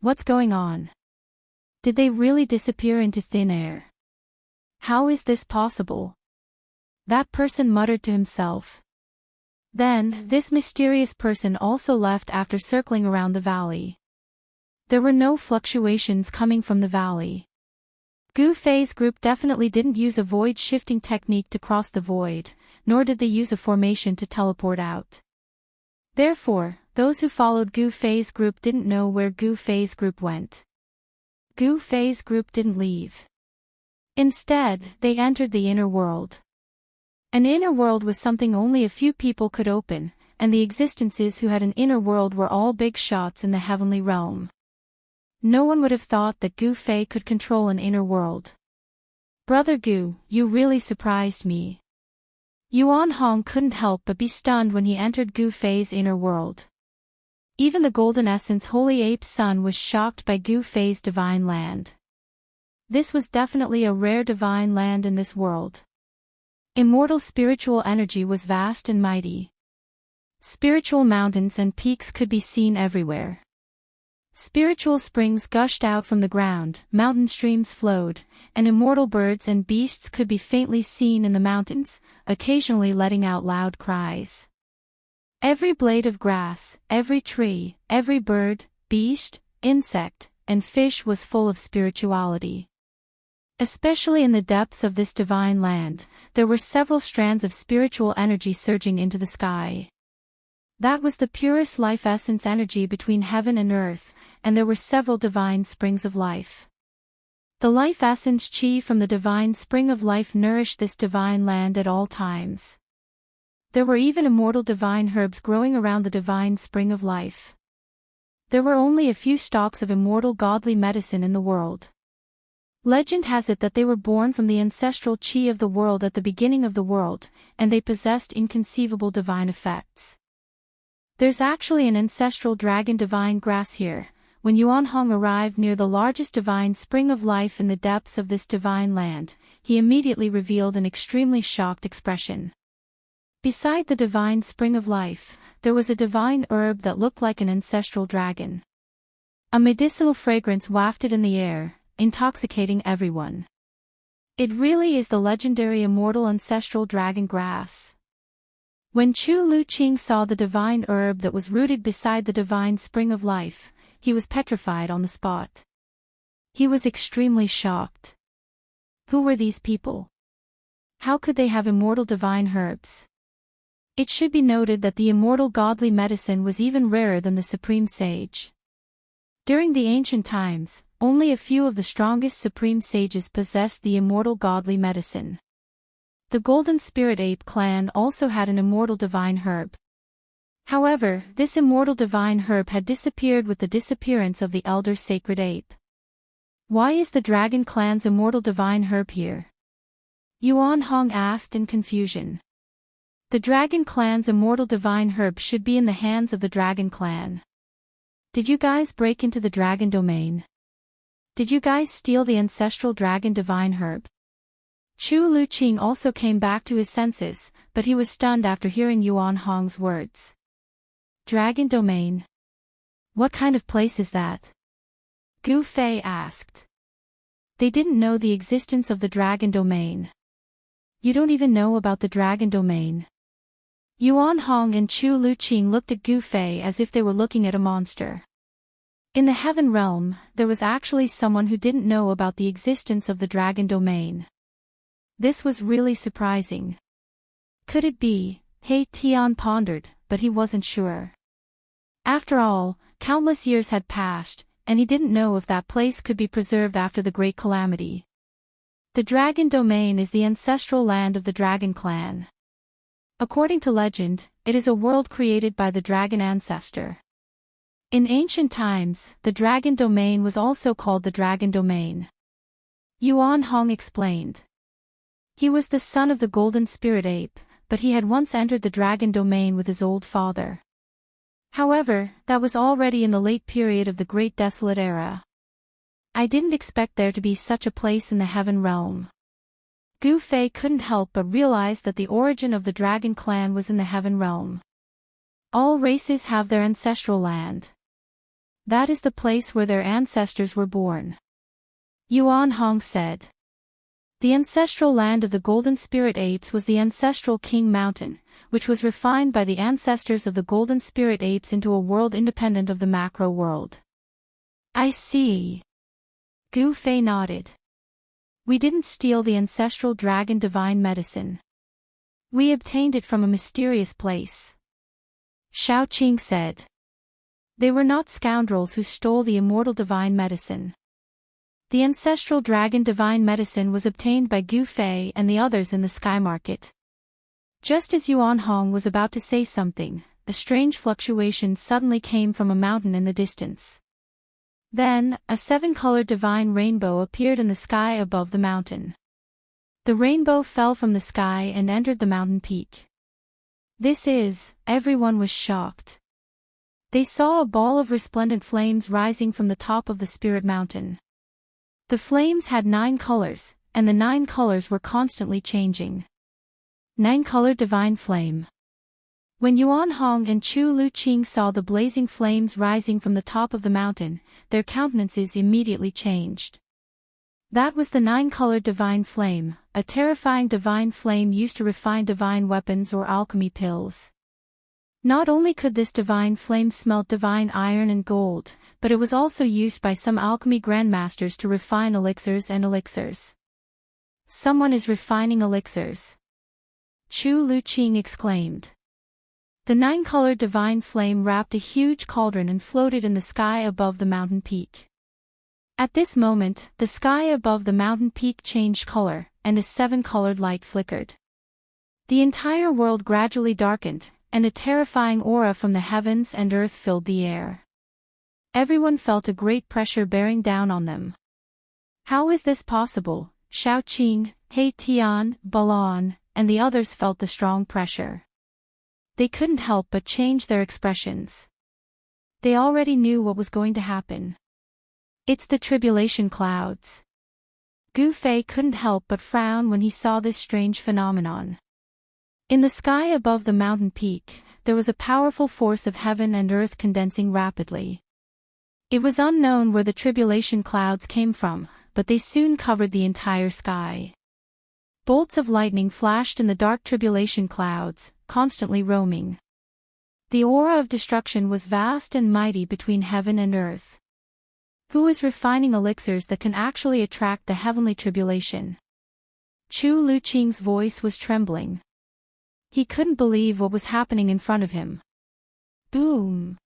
What's going on? Did they really disappear into thin air? How is this possible? That person muttered to himself. Then, this mysterious person also left after circling around the valley. There were no fluctuations coming from the valley. Gu Fei's group definitely didn't use a void shifting technique to cross the void, nor did they use a formation to teleport out. Therefore, those who followed Gu Fei's group didn't know where Gu Fei's group went. Gu Fei's group didn't leave. Instead, they entered the inner world. An inner world was something only a few people could open, and the existences who had an inner world were all big shots in the heavenly realm. No one would have thought that Gu Fei could control an inner world. Brother Gu, you really surprised me. Yuan Hong couldn't help but be stunned when he entered Gu Fei's inner world. Even the Golden Essence Holy Ape's son was shocked by Gu Fei's divine land. This was definitely a rare divine land in this world. Immortal spiritual energy was vast and mighty. Spiritual mountains and peaks could be seen everywhere. Spiritual springs gushed out from the ground, mountain streams flowed, and immortal birds and beasts could be faintly seen in the mountains, occasionally letting out loud cries. Every blade of grass, every tree, every bird, beast, insect, and fish was full of spirituality. Especially in the depths of this divine land, there were several strands of spiritual energy surging into the sky. That was the purest life essence energy between heaven and earth, and there were several divine springs of life. The life essence chi from the divine spring of life nourished this divine land at all times. There were even immortal divine herbs growing around the divine spring of life. There were only a few stalks of immortal godly medicine in the world. Legend has it that they were born from the ancestral chi of the world at the beginning of the world, and they possessed inconceivable divine effects. There's actually an ancestral dragon divine grass here. When Yuan Hong arrived near the largest divine spring of life in the depths of this divine land, he immediately revealed an extremely shocked expression. Beside the divine spring of life, there was a divine herb that looked like an ancestral dragon. A medicinal fragrance wafted in the air, intoxicating everyone. It really is the legendary immortal ancestral dragon grass. When Chu Luqing saw the divine herb that was rooted beside the divine spring of life, he was petrified on the spot. He was extremely shocked. Who were these people? How could they have immortal divine herbs? It should be noted that the immortal godly medicine was even rarer than the supreme sage. During the ancient times, only a few of the strongest supreme sages possessed the immortal godly medicine. The Golden Spirit Ape clan also had an immortal divine herb. However, this immortal divine herb had disappeared with the disappearance of the elder sacred ape. Why is the Dragon clan's immortal divine herb here? Yuan Hong asked in confusion. The Dragon clan's immortal divine herb should be in the hands of the Dragon clan. Did you guys break into the Dragon domain? Did you guys steal the ancestral Dragon divine herb? Chu Luqing also came back to his senses, but he was stunned after hearing Yuan Hong's words. Dragon domain? What kind of place is that? Gu Fei asked. They didn't know the existence of the Dragon domain. You don't even know about the Dragon domain. Yuan Hong and Chu Luqing looked at Gu Fei as if they were looking at a monster. In the heaven realm, there was actually someone who didn't know about the existence of the Dragon domain. This was really surprising. Could it be? He Tian pondered, but he wasn't sure. After all, countless years had passed, and he didn't know if that place could be preserved after the great calamity. The Dragon domain is the ancestral land of the Dragon clan. According to legend, it is a world created by the Dragon ancestor. In ancient times, the Dragon domain was also called the Dragon domain. Yuan Hong explained. He was the son of the Golden Spirit Ape, but he had once entered the Dragon domain with his old father. However, that was already in the late period of the Great Desolate Era. I didn't expect there to be such a place in the heaven realm. Gu Fei couldn't help but realize that the origin of the Dragon clan was in the heaven realm. All races have their ancestral land. That is the place where their ancestors were born. Yuan Hong said. The ancestral land of the Golden Spirit Apes was the ancestral King Mountain, which was refined by the ancestors of the Golden Spirit Apes into a world independent of the macro world. I see. Gu Fei nodded. We didn't steal the ancestral Dragon divine medicine. We obtained it from a mysterious place. Xiao Qing said. They were not scoundrels who stole the immortal divine medicine. The ancestral Dragon divine medicine was obtained by Gu Fei and the others in the sky market. Just as Yuan Hong was about to say something, a strange fluctuation suddenly came from a mountain in the distance. Then, a seven-colored divine rainbow appeared in the sky above the mountain. The rainbow fell from the sky and entered the mountain peak. Everyone was shocked. They saw a ball of resplendent flames rising from the top of the spirit mountain. The flames had 9 colors, and the 9 colors were constantly changing. 9-colored divine flame. When Yuan Hong and Chu Luqing saw the blazing flames rising from the top of the mountain, their countenances immediately changed. That was the 9-colored divine flame, a terrifying divine flame used to refine divine weapons or alchemy pills. Not only could this divine flame smelt divine iron and gold, but it was also used by some alchemy grandmasters to refine elixirs and elixirs. Someone is refining elixirs. Chu Luqing exclaimed. The 9-colored divine flame wrapped a huge cauldron and floated in the sky above the mountain peak. At this moment, the sky above the mountain peak changed color, and a 7-colored light flickered. The entire world gradually darkened, and a terrifying aura from the heavens and earth filled the air. Everyone felt a great pressure bearing down on them. How is this possible? Shaoqing, He Tian, Balan, and the others felt the strong pressure. They couldn't help but change their expressions. They already knew what was going to happen. It's the tribulation clouds. Gu Fei couldn't help but frown when he saw this strange phenomenon. In the sky above the mountain peak, there was a powerful force of heaven and earth condensing rapidly. It was unknown where the tribulation clouds came from, but they soon covered the entire sky. Bolts of lightning flashed in the dark tribulation clouds, constantly roaming. The aura of destruction was vast and mighty between heaven and earth. Who is refining elixirs that can actually attract the heavenly tribulation? Chu Luqing's voice was trembling. He couldn't believe what was happening in front of him. Boom!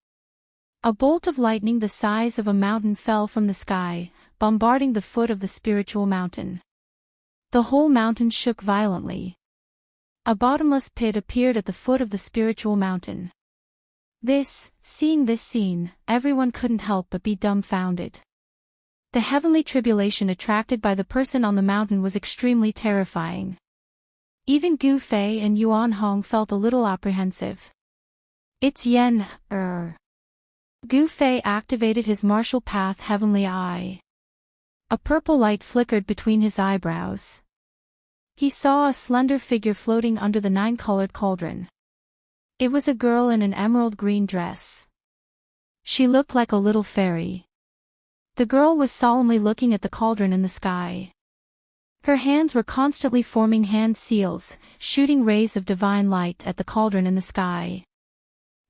A bolt of lightning the size of a mountain fell from the sky, bombarding the foot of the spiritual mountain. The whole mountain shook violently. A bottomless pit appeared at the foot of the spiritual mountain. Seeing this scene, everyone couldn't help but be dumbfounded. The heavenly tribulation attracted by the person on the mountain was extremely terrifying. Even Gu Fei and Yuan Hong felt a little apprehensive. It's Yen. Gu Fei activated his martial path heavenly eye. A purple light flickered between his eyebrows. He saw a slender figure floating under the 9-colored cauldron. It was a girl in an emerald green dress. She looked like a little fairy. The girl was solemnly looking at the cauldron in the sky. Her hands were constantly forming hand seals, shooting rays of divine light at the cauldron in the sky.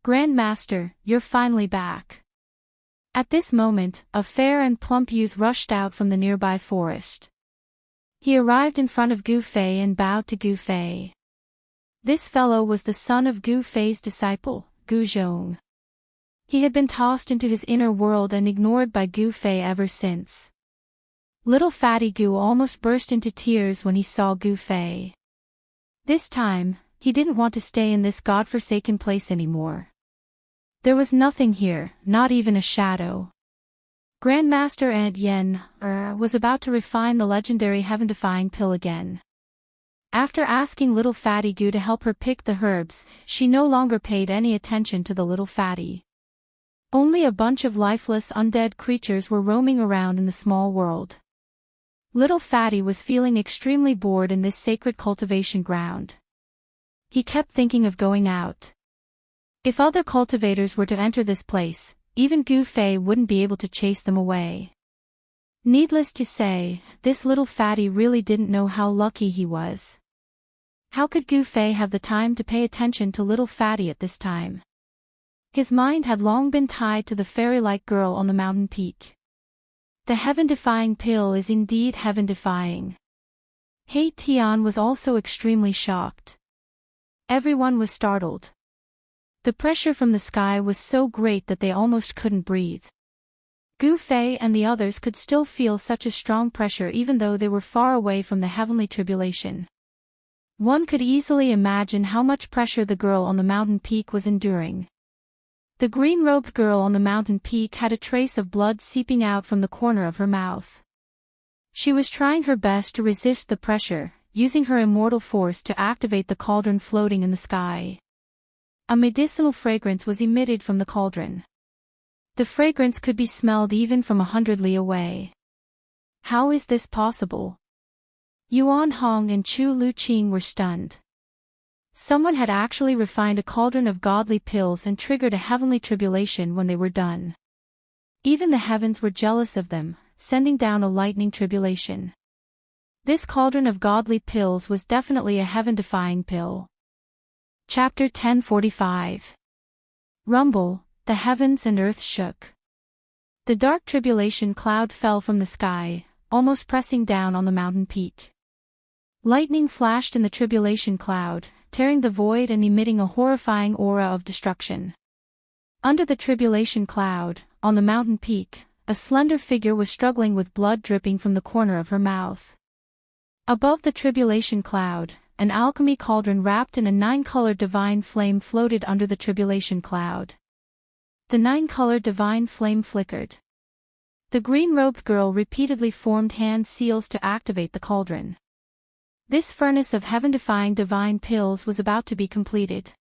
Grand Master, you're finally back. At this moment, a fair and plump youth rushed out from the nearby forest. He arrived in front of Gu Fei and bowed to Gu Fei. This fellow was the son of Gu Fei's disciple, Gu Zhong. He had been tossed into his inner world and ignored by Gu Fei ever since. Little fatty Gu almost burst into tears when he saw Gu Fei. This time, he didn't want to stay in this godforsaken place anymore. There was nothing here, not even a shadow. Grandmaster Aunt Yen was about to refine the legendary heaven-defying pill again. After asking little fatty Gu to help her pick the herbs, she no longer paid any attention to the little fatty. Only a bunch of lifeless undead creatures were roaming around in the small world. Little fatty was feeling extremely bored in this sacred cultivation ground. He kept thinking of going out. If other cultivators were to enter this place, even Gu Fei wouldn't be able to chase them away. Needless to say, this little fatty really didn't know how lucky he was. How could Gu Fei have the time to pay attention to little fatty at this time? His mind had long been tied to the fairy-like girl on the mountain peak. The heaven-defying pill is indeed heaven-defying. He Tian was also extremely shocked. Everyone was startled. The pressure from the sky was so great that they almost couldn't breathe. Gu Fei and the others could still feel such a strong pressure even though they were far away from the heavenly tribulation. One could easily imagine how much pressure the girl on the mountain peak was enduring. The green-robed girl on the mountain peak had a trace of blood seeping out from the corner of her mouth. She was trying her best to resist the pressure, using her immortal force to activate the cauldron floating in the sky. A medicinal fragrance was emitted from the cauldron. The fragrance could be smelled even from 100 li away. How is this possible? Yuan Hong and Chu Luqing were stunned. Someone had actually refined a cauldron of godly pills and triggered a heavenly tribulation when they were done. Even the heavens were jealous of them, sending down a lightning tribulation. This cauldron of godly pills was definitely a heaven-defying pill. Chapter 1045. Rumble, the heavens and earth shook. The dark tribulation cloud fell from the sky, almost pressing down on the mountain peak. Lightning flashed in the tribulation cloud, tearing the void and emitting a horrifying aura of destruction. Under the tribulation cloud, on the mountain peak, a slender figure was struggling with blood dripping from the corner of her mouth. Above the tribulation cloud, an alchemy cauldron wrapped in a 9-colored divine flame floated under the tribulation cloud. The 9-colored divine flame flickered. The green-robed girl repeatedly formed hand seals to activate the cauldron. This furnace of heaven-defying divine pills was about to be completed.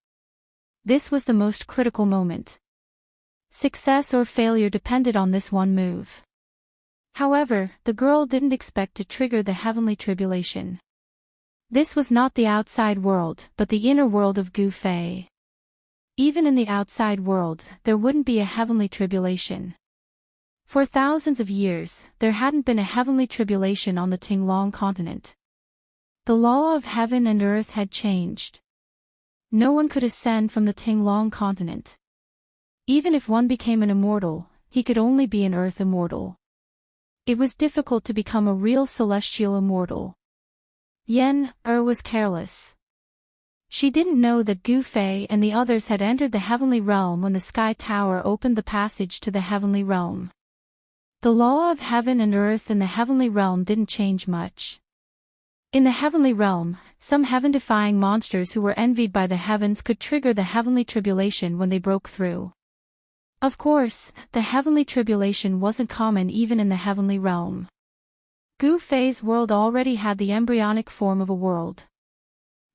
This was the most critical moment. Success or failure depended on this one move. However, the girl didn't expect to trigger the heavenly tribulation. This was not the outside world, but the inner world of Gu Fei. Even in the outside world, there wouldn't be a heavenly tribulation. For thousands of years, there hadn't been a heavenly tribulation on the Tinglong continent. The law of heaven and earth had changed. No one could ascend from the Tinglong continent. Even if one became an immortal, he could only be an earth immortal. It was difficult to become a real celestial immortal. Yen was careless. She didn't know that Gu Fei and the others had entered the heavenly realm when the Sky Tower opened the passage to the heavenly realm. The law of heaven and earth in the heavenly realm didn't change much. In the heavenly realm, some heaven-defying monsters who were envied by the heavens could trigger the heavenly tribulation when they broke through. Of course, the heavenly tribulation wasn't common even in the heavenly realm. Gu Fei's world already had the embryonic form of a world.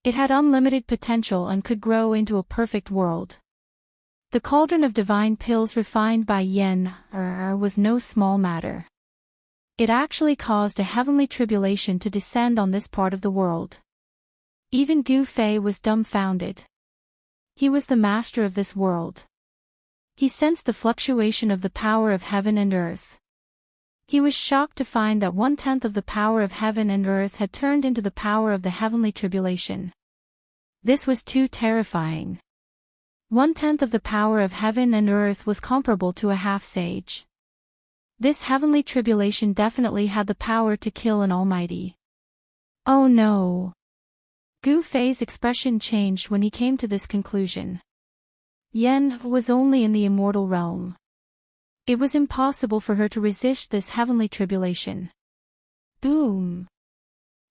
It had unlimited potential and could grow into a perfect world. The cauldron of divine pills refined by Yen was no small matter. It actually caused a heavenly tribulation to descend on this part of the world. Even Gu Fei was dumbfounded. He was the master of this world. He sensed the fluctuation of the power of heaven and earth. He was shocked to find that 1/10 of the power of heaven and earth had turned into the power of the heavenly tribulation. This was too terrifying. 1/10 of the power of heaven and earth was comparable to a half-sage. This heavenly tribulation definitely had the power to kill an almighty. Oh no! Gu Fei's expression changed when he came to this conclusion. Yen was only in the immortal realm. It was impossible for her to resist this heavenly tribulation. Boom!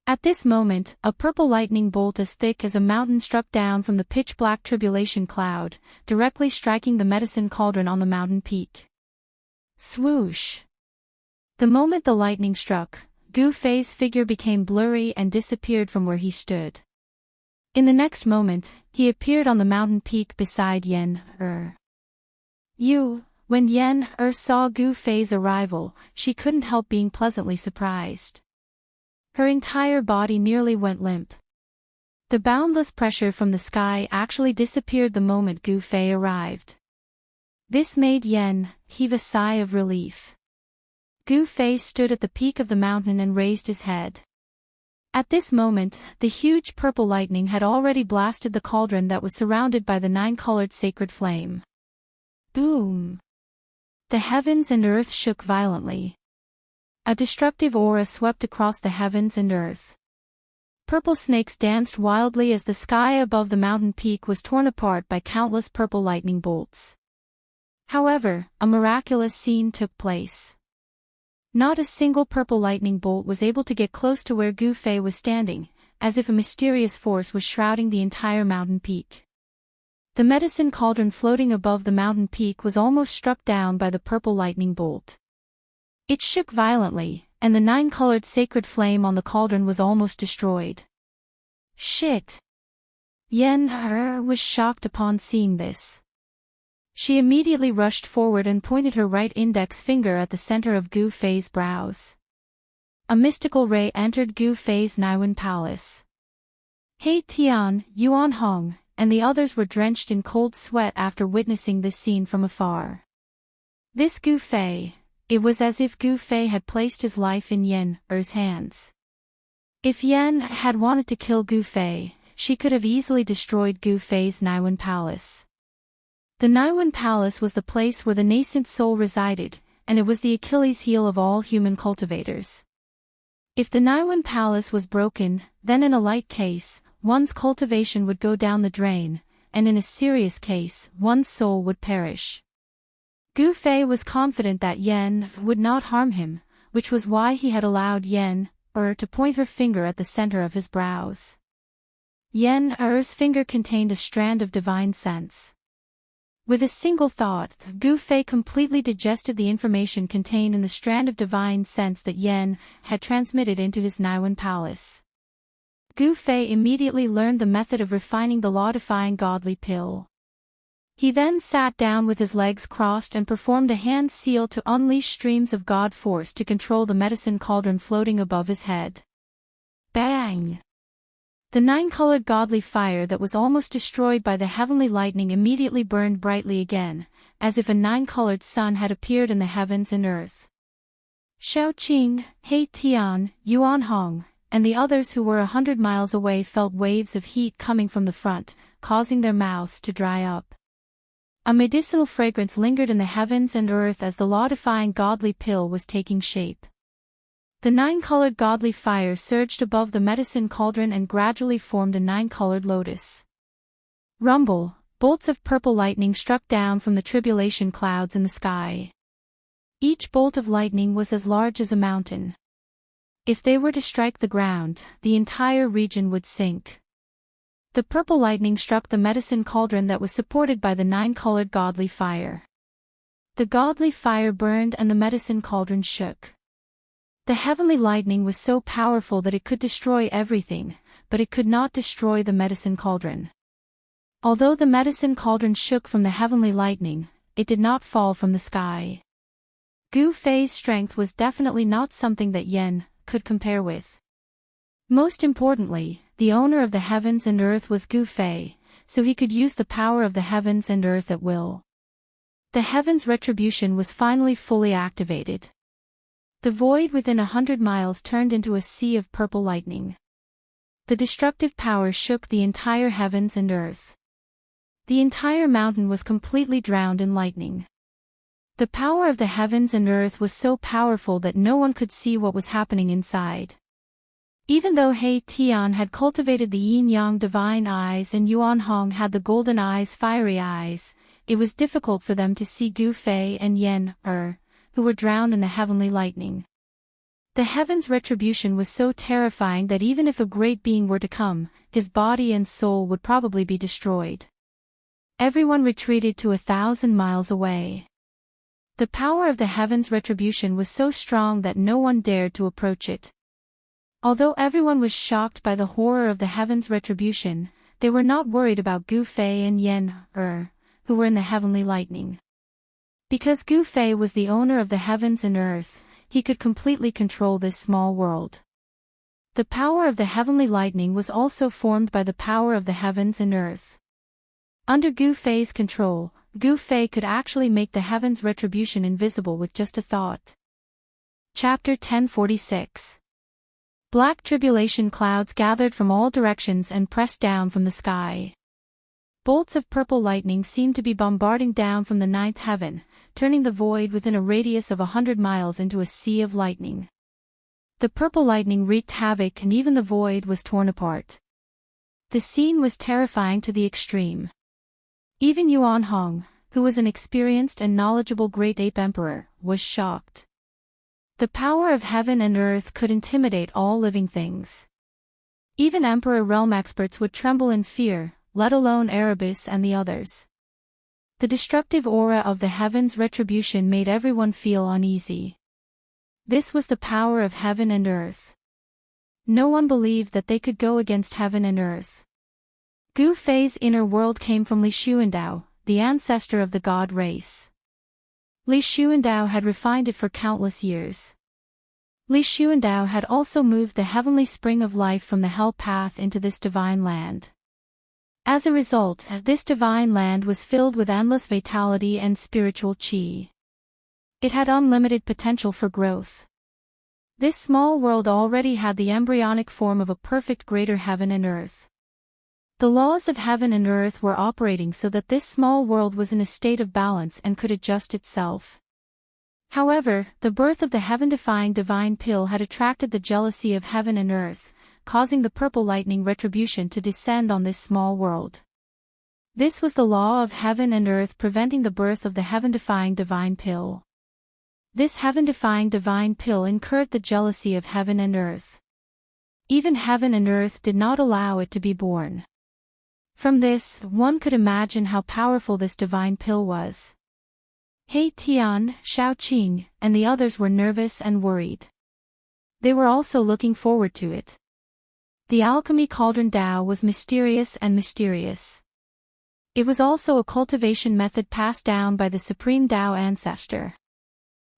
At this moment, a purple lightning bolt as thick as a mountain struck down from the pitch-black tribulation cloud, directly striking the medicine cauldron on the mountain peak. Swoosh! The moment the lightning struck, Gu Fei's figure became blurry and disappeared from where he stood. In the next moment, he appeared on the mountain peak beside Yen. When Yen saw Gu Fei's arrival, she couldn't help being pleasantly surprised. Her entire body nearly went limp. The boundless pressure from the sky actually disappeared the moment Gu Fei arrived. This made Yen heave a sigh of relief. Gu Fei stood at the peak of the mountain and raised his head. At this moment, the huge purple lightning had already blasted the cauldron that was surrounded by the 9-colored sacred flame. Boom! The heavens and earth shook violently. A destructive aura swept across the heavens and earth. Purple snakes danced wildly as the sky above the mountain peak was torn apart by countless purple lightning bolts. However, a miraculous scene took place. Not a single purple lightning bolt was able to get close to where Gu Fei was standing, as if a mysterious force was shrouding the entire mountain peak. The medicine cauldron floating above the mountain peak was almost struck down by the purple lightning bolt. It shook violently, and the 9-colored sacred flame on the cauldron was almost destroyed. Shit! Yen was shocked upon seeing this. She immediately rushed forward and pointed her right index finger at the center of Gu Fei's brows. A mystical ray entered Gu Fei's Naiwen palace. He Tian, Yuan Hong, and the others were drenched in cold sweat after witnessing this scene from afar. This Gu Fei, it was as if Gu Fei had placed his life in Yen Er's hands. If Yen had wanted to kill Gu Fei, she could have easily destroyed Gu Fei's Naiwen palace. The Naiwen palace was the place where the nascent soul resided, and it was the Achilles heel of all human cultivators. If the Naiwen palace was broken, then in a light case, one's cultivation would go down the drain, and in a serious case, one's soul would perish. Gu Fei was confident that Yen would not harm him, which was why he had allowed Yen to point her finger at the center of his brows. Yen Er's finger contained a strand of divine sense. With a single thought, Gu Fei completely digested the information contained in the strand of divine sense that Yen had transmitted into his Naiwen palace. Gu Fei immediately learned the method of refining the law-defying godly pill. He then sat down with his legs crossed and performed a hand seal to unleash streams of God force to control the medicine cauldron floating above his head. Bang! The 9-colored godly fire that was almost destroyed by the heavenly lightning immediately burned brightly again, as if a 9-colored sun had appeared in the heavens and earth. Xiaoqing, He Tian, Yuan Hong, and the others who were 100 miles away felt waves of heat coming from the front, causing their mouths to dry up. A medicinal fragrance lingered in the heavens and earth as the law-defying godly pill was taking shape. The 9-colored godly fire surged above the medicine cauldron and gradually formed a 9-colored lotus. Rumble, bolts of purple lightning struck down from the tribulation clouds in the sky. Each bolt of lightning was as large as a mountain. If they were to strike the ground, the entire region would sink. The purple lightning struck the medicine cauldron that was supported by the 9-colored godly fire. The godly fire burned and the medicine cauldron shook. The heavenly lightning was so powerful that it could destroy everything, but it could not destroy the medicine cauldron. Although the medicine cauldron shook from the heavenly lightning, it did not fall from the sky. Gu Fei's strength was definitely not something that Yen could compare with. Most importantly, the owner of the heavens and earth was Gu Fei, so he could use the power of the heavens and earth at will. The heavens' retribution was finally fully activated. The void within 100 miles turned into a sea of purple lightning. The destructive power shook the entire heavens and earth. The entire mountain was completely drowned in lightning. The power of the heavens and earth was so powerful that no one could see what was happening inside. Even though He Tian had cultivated the yin-yang divine eyes and Yuan Hong had the golden eyes fiery eyes, it was difficult for them to see Gu Fei and Yen who were drowned in the heavenly lightning. The heavens' retribution was so terrifying that even if a great being were to come, his body and soul would probably be destroyed. Everyone retreated to 1,000 miles away. The power of the heavens' retribution was so strong that no one dared to approach it. Although everyone was shocked by the horror of the heavens' retribution, they were not worried about Gu Fei and Yen who were in the heavenly lightning. Because Gu Fei was the owner of the heavens and earth, he could completely control this small world. The power of the heavenly lightning was also formed by the power of the heavens and earth. Under Gu Fei's control, Gu Fei could actually make the heavens' retribution invisible with just a thought. Chapter 1046. Black tribulation clouds gathered from all directions and pressed down from the sky. Bolts of purple lightning seemed to be bombarding down from the 9th heaven, turning the void within a radius of 100 miles into a sea of lightning. The purple lightning wreaked havoc and even the void was torn apart. The scene was terrifying to the extreme. Even Yuan Hong, who was an experienced and knowledgeable great ape emperor, was shocked. The power of heaven and earth could intimidate all living things. Even Emperor realm experts would tremble in fear, let alone Erebus and the others. The destructive aura of the heavens' retribution made everyone feel uneasy. This was the power of heaven and earth. No one believed that they could go against heaven and earth. Gu Fei's inner world came from Li Xuandao, the ancestor of the god race. Li Xuandao had refined it for countless years. Li Xuandao had also moved the heavenly spring of life from the hell path into this divine land. As a result, this divine land was filled with endless vitality and spiritual qi. It had unlimited potential for growth. This small world already had the embryonic form of a perfect greater heaven and earth. The laws of heaven and earth were operating so that this small world was in a state of balance and could adjust itself. However, the birth of the heaven-defying divine pill had attracted the jealousy of heaven and earth, causing the purple lightning retribution to descend on this small world. This was the law of heaven and earth preventing the birth of the heaven-defying divine pill. This heaven-defying divine pill incurred the jealousy of heaven and earth. Even heaven and earth did not allow it to be born. From this, one could imagine how powerful this divine pill was. He Tian, Shao Qing, and the others were nervous and worried. They were also looking forward to it. The alchemy cauldron Dao was mysterious and mysterious. It was also a cultivation method passed down by the supreme Dao ancestor.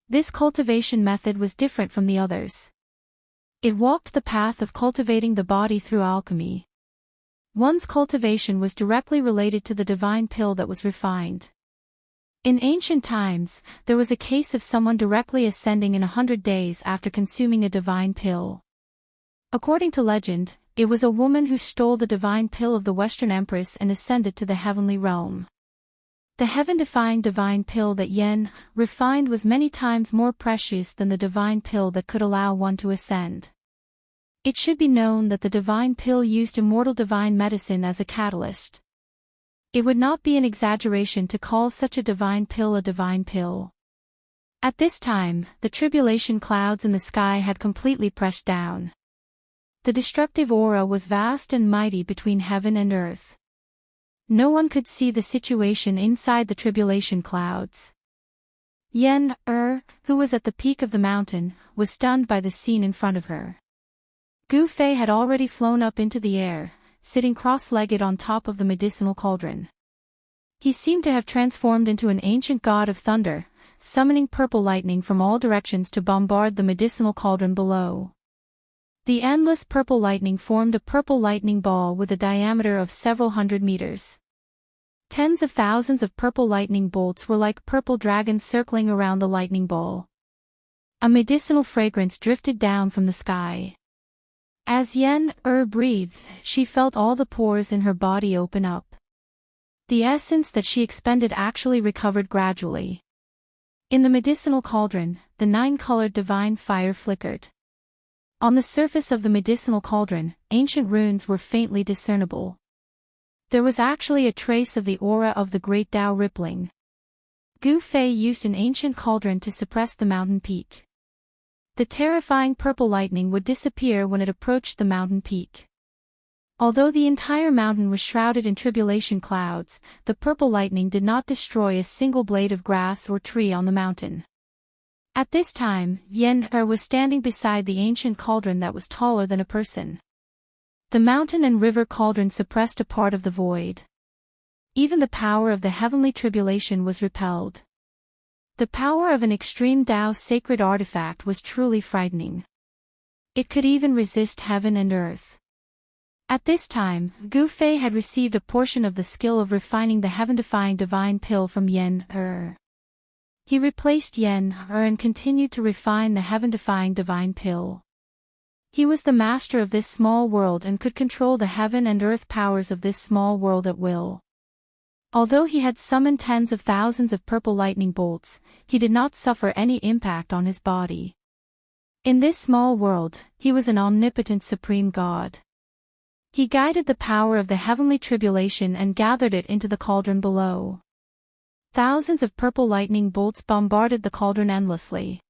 This cultivation method was different from the others. It walked the path of cultivating the body through alchemy. One's cultivation was directly related to the divine pill that was refined. In ancient times, there was a case of someone directly ascending in 100 days after consuming a divine pill. According to legend, it was a woman who stole the divine pill of the Western Empress and ascended to the heavenly realm. The heaven-defying divine pill that Yen refined was many times more precious than the divine pill that could allow one to ascend. It should be known that the divine pill used immortal divine medicine as a catalyst. It would not be an exaggeration to call such a divine pill a divine pill. At this time, the tribulation clouds in the sky had completely pressed down. The destructive aura was vast and mighty between heaven and earth. No one could see the situation inside the tribulation clouds. Yen, who was at the peak of the mountain, was stunned by the scene in front of her. Gu Fei had already flown up into the air, sitting cross-legged on top of the medicinal cauldron. He seemed to have transformed into an ancient god of thunder, summoning purple lightning from all directions to bombard the medicinal cauldron below. The endless purple lightning formed a purple lightning ball with a diameter of several hundred meters. Tens of thousands of purple lightning bolts were like purple dragons circling around the lightning ball. A medicinal fragrance drifted down from the sky. As Yen breathed, she felt all the pores in her body open up. The essence that she expended actually recovered gradually. In the medicinal cauldron, the 9-colored divine fire flickered. On the surface of the medicinal cauldron, ancient runes were faintly discernible. There was actually a trace of the aura of the great Dao rippling. Gu Fei used an ancient cauldron to suppress the mountain peak. The terrifying purple lightning would disappear when it approached the mountain peak. Although the entire mountain was shrouded in tribulation clouds, the purple lightning did not destroy a single blade of grass or tree on the mountain. At this time, Yen was standing beside the ancient cauldron that was taller than a person. The mountain and river cauldron suppressed a part of the void. Even the power of the heavenly tribulation was repelled. The power of an extreme Dao sacred artifact was truly frightening. It could even resist heaven and earth. At this time, Gu Fei had received a portion of the skill of refining the heaven-defying divine pill from Yen He replaced Yen and continued to refine the heaven-defying divine pill. He was the master of this small world and could control the heaven and earth powers of this small world at will. Although he had summoned tens of thousands of purple lightning bolts, he did not suffer any impact on his body. In this small world, he was an omnipotent supreme god. He guided the power of the heavenly tribulation and gathered it into the cauldron below. Thousands of purple lightning bolts bombarded the cauldron endlessly.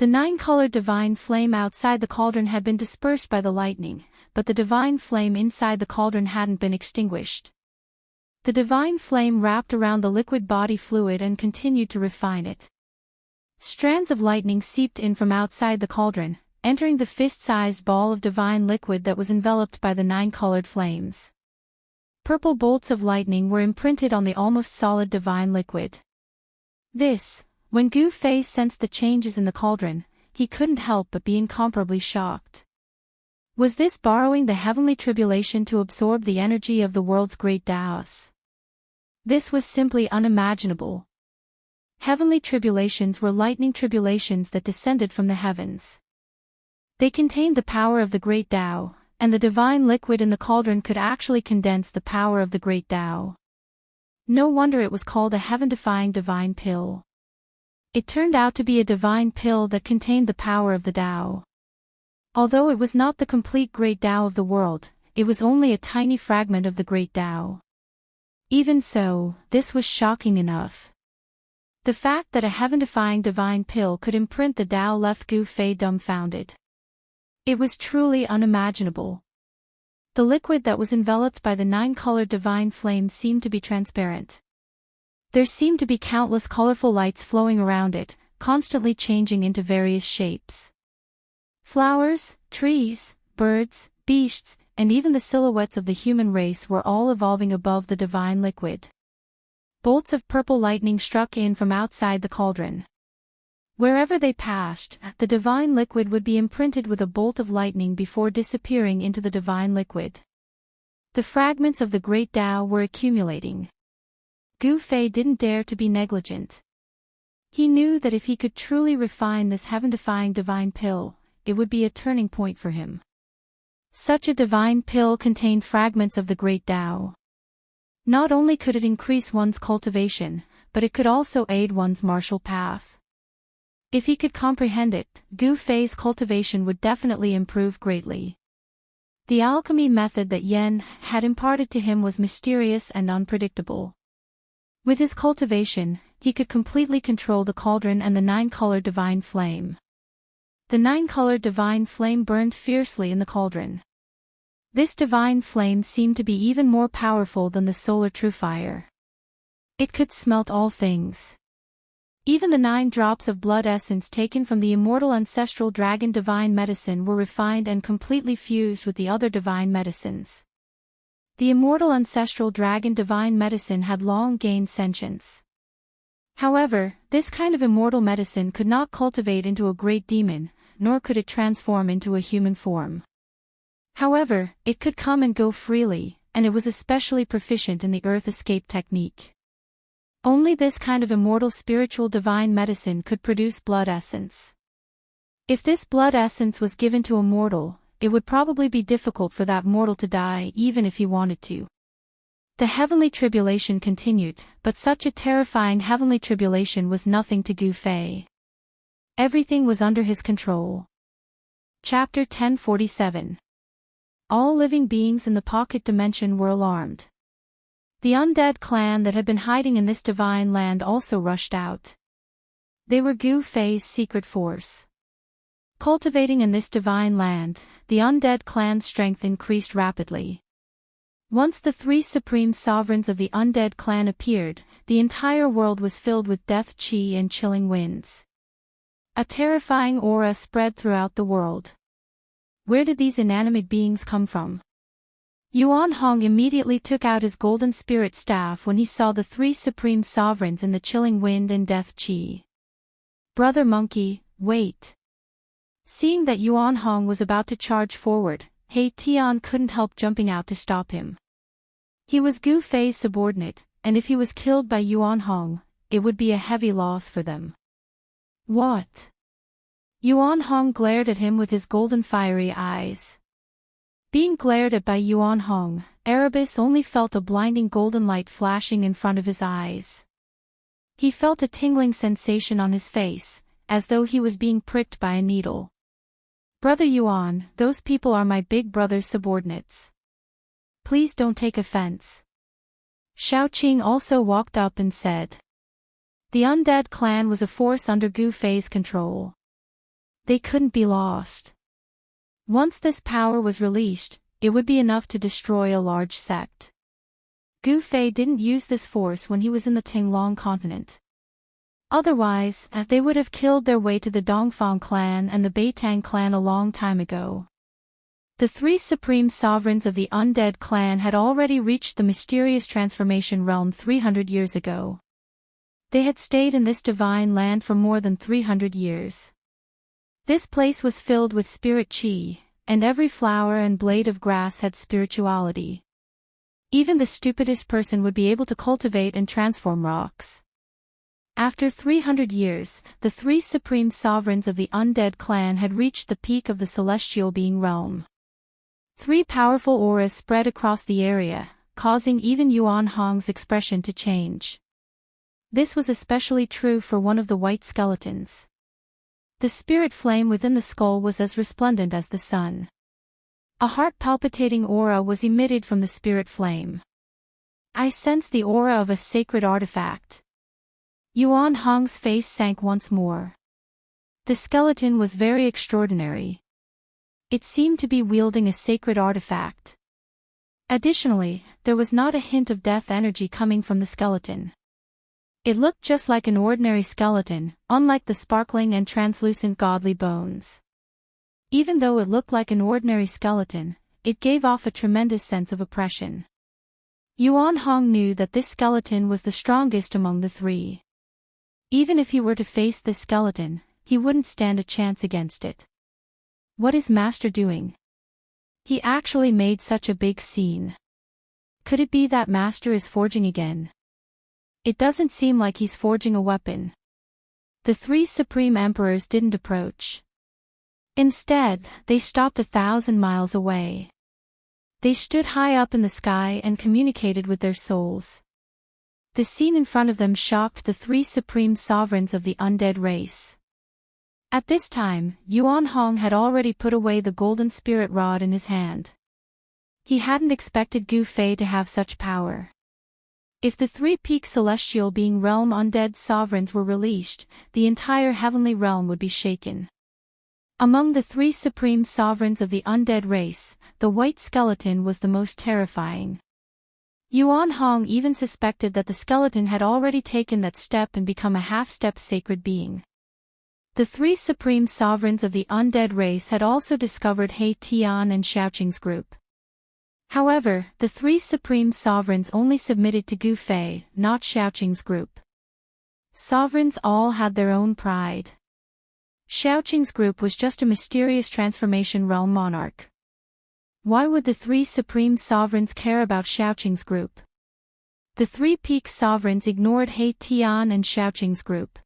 The 9-colored divine flame outside the cauldron had been dispersed by the lightning, but the divine flame inside the cauldron hadn't been extinguished. The divine flame wrapped around the liquid body fluid and continued to refine it. Strands of lightning seeped in from outside the cauldron, entering the fist-sized ball of divine liquid that was enveloped by the 9-colored flames. Purple bolts of lightning were imprinted on the almost solid divine liquid. When Gu Fei sensed the changes in the cauldron, he couldn't help but be incomparably shocked. Was this borrowing the heavenly tribulation to absorb the energy of the world's great Daoists? This was simply unimaginable. Heavenly tribulations were lightning tribulations that descended from the heavens. They contained the power of the great Tao, and the divine liquid in the cauldron could actually condense the power of the great Tao. No wonder it was called a heaven-defying divine pill. It turned out to be a divine pill that contained the power of the Tao. Although it was not the complete great Tao of the world, it was only a tiny fragment of the great Tao. Even so, this was shocking enough. The fact that a heaven-defying divine pill could imprint the Tao left Gu Fei dumbfounded. It was truly unimaginable. The liquid that was enveloped by the 9-colored divine flame seemed to be transparent. There seemed to be countless colorful lights flowing around it, constantly changing into various shapes. Flowers, trees, birds, beasts, and even the silhouettes of the human race were all evolving above the divine liquid. Bolts of purple lightning struck in from outside the cauldron. Wherever they passed, the divine liquid would be imprinted with a bolt of lightning before disappearing into the divine liquid. The fragments of the great Tao were accumulating. Gu Fei didn't dare to be negligent. He knew that if he could truly refine this heaven-defying divine pill, it would be a turning point for him. Such a divine pill contained fragments of the great Tao. Not only could it increase one's cultivation, but it could also aid one's martial path. If he could comprehend it, Gu Fei's cultivation would definitely improve greatly. The alchemy method that Yen had imparted to him was mysterious and unpredictable. With his cultivation, he could completely control the cauldron and the 9-colored divine flame. The 9-colored divine flame burned fiercely in the cauldron. This divine flame seemed to be even more powerful than the solar true fire. It could smelt all things. Even the 9 drops of blood essence taken from the immortal ancestral dragon divine medicine were refined and completely fused with the other divine medicines. The immortal ancestral dragon divine medicine had long gained sentience. However, this kind of immortal medicine could not cultivate into a great demon, nor could it transform into a human form. However, it could come and go freely, and it was especially proficient in the earth escape technique. Only this kind of immortal spiritual divine medicine could produce blood essence. If this blood essence was given to a mortal, it would probably be difficult for that mortal to die even if he wanted to. The heavenly tribulation continued, but such a terrifying heavenly tribulation was nothing to Gu Fei. Everything was under his control. Chapter 1047. All living beings in the pocket dimension were alarmed. The undead clan that had been hiding in this divine land also rushed out. They were Gu Fei's secret force. Cultivating in this divine land, the undead clan's strength increased rapidly. Once the 3 supreme sovereigns of the undead clan appeared, the entire world was filled with death chi and chilling winds. A terrifying aura spread throughout the world. Where did these inanimate beings come from? Yuan Hong immediately took out his golden spirit staff when he saw the 3 supreme sovereigns in the chilling wind and death chi. Brother Monkey, wait. Seeing that Yuan Hong was about to charge forward, He Tian couldn't help jumping out to stop him. He was Gu Fei's subordinate, and if he was killed by Yuan Hong, it would be a heavy loss for them. What? Yuan Hong glared at him with his golden fiery eyes. Being glared at by Yuan Hong, Erebus only felt a blinding golden light flashing in front of his eyes. He felt a tingling sensation on his face, as though he was being pricked by a needle. Brother Yuan, those people are my big brother's subordinates. Please don't take offense. Xiao Qing also walked up and said. The undead clan was a force under Gu Fei's control. They couldn't be lost. Once this power was released, it would be enough to destroy a large sect. Gu Fei didn't use this force when he was in the Tinglong continent. Otherwise, they would have killed their way to the Dongfang clan and the Beitang clan a long time ago. The three supreme sovereigns of the undead clan had already reached the mysterious transformation realm 300 years ago. They had stayed in this divine land for more than 300 years. This place was filled with spirit qi, and every flower and blade of grass had spirituality. Even the stupidest person would be able to cultivate and transform rocks. After 300 years, the three supreme sovereigns of the undead clan had reached the peak of the celestial being realm. Three powerful auras spread across the area, causing even Yuan Hong's expression to change. This was especially true for one of the white skeletons. The spirit flame within the skull was as resplendent as the sun. A heart-palpitating aura was emitted from the spirit flame. I sensed the aura of a sacred artifact. Yuan Hong's face sank once more. The skeleton was very extraordinary. It seemed to be wielding a sacred artifact. Additionally, there was not a hint of death energy coming from the skeleton. It looked just like an ordinary skeleton, unlike the sparkling and translucent godly bones. Even though it looked like an ordinary skeleton, it gave off a tremendous sense of oppression. Yuan Hong knew that this skeleton was the strongest among the three. Even if he were to face this skeleton, he wouldn't stand a chance against it. What is Master doing? He actually made such a big scene. Could it be that Master is forging again? It doesn't seem like he's forging a weapon. The three supreme emperors didn't approach. Instead, they stopped 1,000 miles away. They stood high up in the sky and communicated with their souls. The scene in front of them shocked the three supreme sovereigns of the undead race. At this time, Yuan Hong had already put away the golden spirit rod in his hand. He hadn't expected Gu Fei to have such power. If the three-peak celestial being realm undead sovereigns were released, the entire heavenly realm would be shaken. Among the three supreme sovereigns of the undead race, the white skeleton was the most terrifying. Yuan Hong even suspected that the skeleton had already taken that step and become a half-step sacred being. The three supreme sovereigns of the undead race had also discovered He Tian and Xiaoqing's group. However, the three supreme sovereigns only submitted to Gu Fei, not Xiaoqing's group. Sovereigns all had their own pride. Xiaoqing's group was just a mysterious transformation realm monarch. Why would the three supreme sovereigns care about Xiaoqing's group? The three peak sovereigns ignored He Tian and Xiaoqing's group.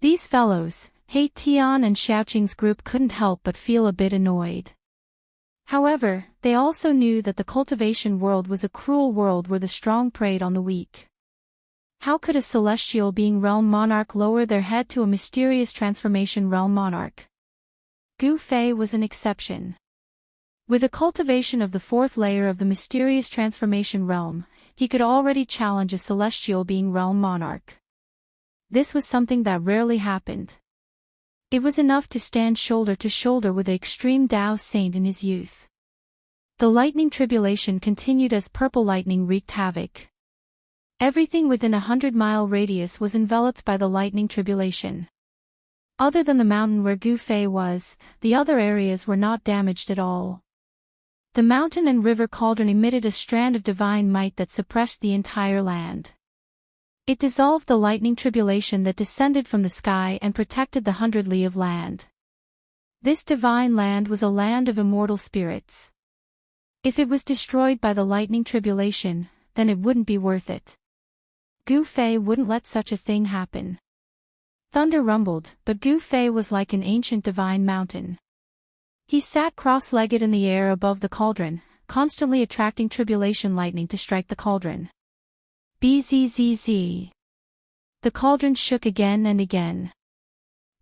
These fellows, He Tian and Xiaoqing's group, couldn't help but feel a bit annoyed. However, they also knew that the cultivation world was a cruel world where the strong preyed on the weak. How could a celestial being realm monarch lower their head to a mysterious transformation realm monarch? Gu Fei was an exception. With a cultivation of the fourth layer of the mysterious transformation realm, he could already challenge a celestial being realm monarch. This was something that rarely happened. It was enough to stand shoulder to shoulder with the extreme Dao saint in his youth. The lightning tribulation continued as purple lightning wreaked havoc. Everything within 100-mile radius was enveloped by the lightning tribulation. Other than the mountain where Gu Fei was, the other areas were not damaged at all. The mountain and river cauldron emitted a strand of divine might that suppressed the entire land. It dissolved the lightning tribulation that descended from the sky and protected the 100 li of land. This divine land was a land of immortal spirits. If it was destroyed by the lightning tribulation, then it wouldn't be worth it. Gu Fei wouldn't let such a thing happen. Thunder rumbled, but Gu Fei was like an ancient divine mountain. He sat cross-legged in the air above the cauldron, constantly attracting tribulation lightning to strike the cauldron. Bzzz. The cauldron shook again and again.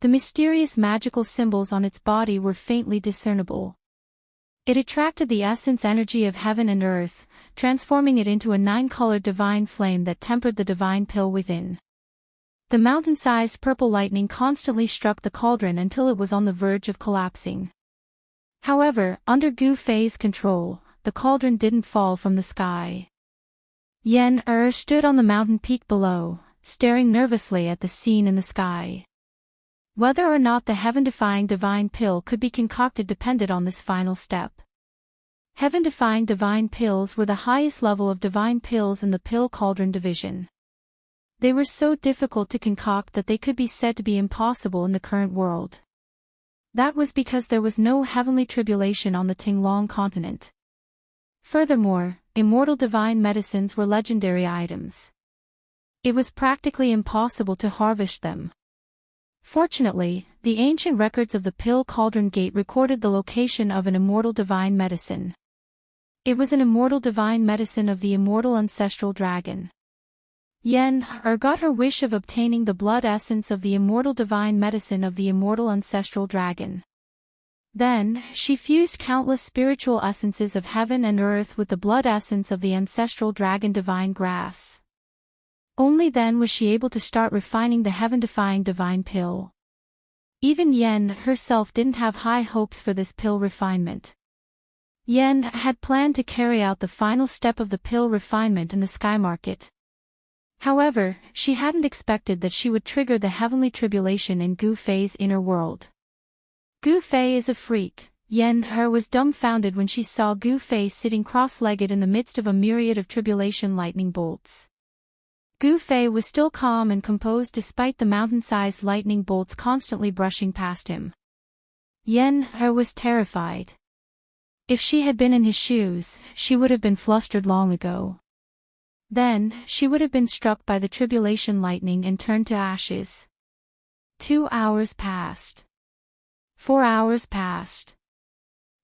The mysterious magical symbols on its body were faintly discernible. It attracted the essence energy of heaven and earth, transforming it into a 9-colored divine flame that tempered the divine pill within. The mountain-sized purple lightning constantly struck the cauldron until it was on the verge of collapsing. However, under Gu Fei's control, the cauldron didn't fall from the sky. Yen stood on the mountain peak below, staring nervously at the scene in the sky. Whether or not the heaven-defying divine pill could be concocted depended on this final step. Heaven-defying divine pills were the highest level of divine pills in the pill cauldron division. They were so difficult to concoct that they could be said to be impossible in the current world. That was because there was no heavenly tribulation on the Tinglong continent. Furthermore, immortal divine medicines were legendary items. It was practically impossible to harvest them. Fortunately, the ancient records of the Pill Cauldron Gate recorded the location of an immortal divine medicine. It was an immortal divine medicine of the immortal ancestral dragon. Yen got her wish of obtaining the blood essence of the immortal divine medicine of the immortal ancestral dragon. Then, she fused countless spiritual essences of heaven and earth with the blood essence of the ancestral dragon divine grass. Only then was she able to start refining the heaven-defying divine pill. Even Yen herself didn't have high hopes for this pill refinement. Yen had planned to carry out the final step of the pill refinement in the sky market. However, she hadn't expected that she would trigger the heavenly tribulation in Gu Fei's inner world. Gu Fei is a freak. Yen was dumbfounded when she saw Gu Fei sitting cross-legged in the midst of a myriad of tribulation lightning bolts. Gu Fei was still calm and composed despite the mountain-sized lightning bolts constantly brushing past him. Yen was terrified. If she had been in his shoes, she would have been flustered long ago. Then, she would have been struck by the tribulation lightning and turned to ashes. 2 hours passed. 4 hours passed.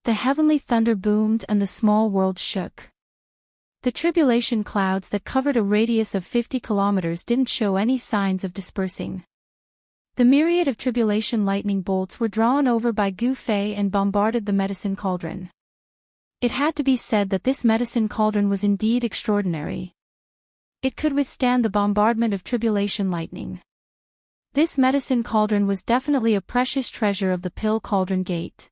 The heavenly thunder boomed and the small world shook. The tribulation clouds that covered a radius of 50 kilometers didn't show any signs of dispersing. The myriad of tribulation lightning bolts were drawn over by Gu Fei and bombarded the medicine cauldron. It had to be said that this medicine cauldron was indeed extraordinary. It could withstand the bombardment of tribulation lightning. This medicine cauldron was definitely a precious treasure of the Pill Cauldron Gate.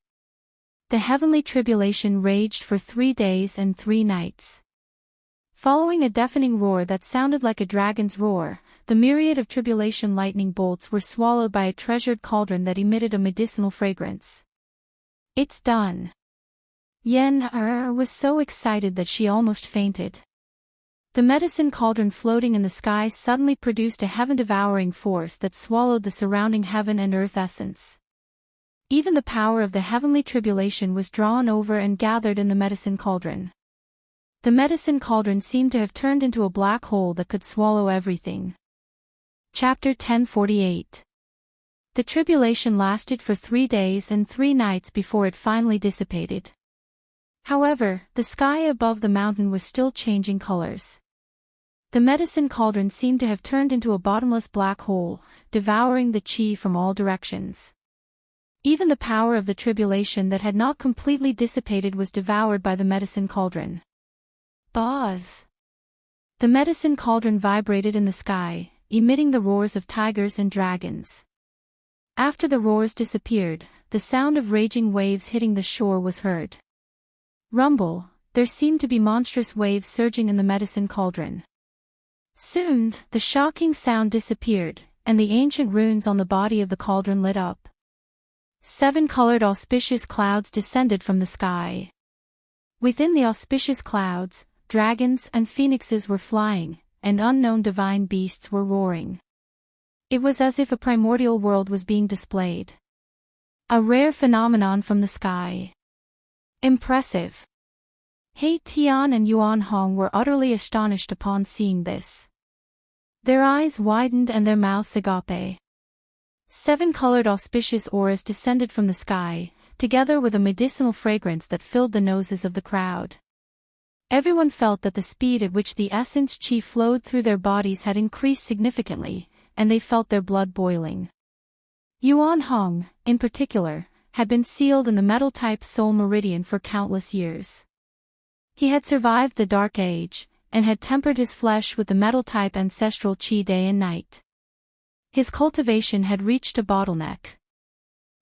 The heavenly tribulation raged for 3 days and 3 nights. Following a deafening roar that sounded like a dragon's roar, the myriad of tribulation lightning bolts were swallowed by a treasured cauldron that emitted a medicinal fragrance. It's done. Yen was so excited that she almost fainted. The medicine cauldron floating in the sky suddenly produced a heaven-devouring force that swallowed the surrounding heaven and earth essence. Even the power of the heavenly tribulation was drawn over and gathered in the medicine cauldron. The medicine cauldron seemed to have turned into a black hole that could swallow everything. Chapter 1048. The tribulation lasted for 3 days and 3 nights before it finally dissipated. However, the sky above the mountain was still changing colors. The medicine cauldron seemed to have turned into a bottomless black hole, devouring the qi from all directions. Even the power of the tribulation that had not completely dissipated was devoured by the medicine cauldron. Buzz! The medicine cauldron vibrated in the sky, emitting the roars of tigers and dragons. After the roars disappeared, the sound of raging waves hitting the shore was heard. Rumble, there seemed to be monstrous waves surging in the medicine cauldron. Soon, the shocking sound disappeared, and the ancient runes on the body of the cauldron lit up. 7-colored auspicious clouds descended from the sky. Within the auspicious clouds, dragons and phoenixes were flying, and unknown divine beasts were roaring. It was as if a primordial world was being displayed. A rare phenomenon from the sky. Impressive. He Tian and Yuan Hong were utterly astonished upon seeing this. Their eyes widened and their mouths agape. 7-colored auspicious auras descended from the sky, together with a medicinal fragrance that filled the noses of the crowd. Everyone felt that the speed at which the essence qi flowed through their bodies had increased significantly, and they felt their blood boiling. Yuan Hong, in particular, had been sealed in the metal-type soul meridian for countless years. He had survived the Dark Age, and had tempered his flesh with the metal-type ancestral qi day and night. His cultivation had reached a bottleneck.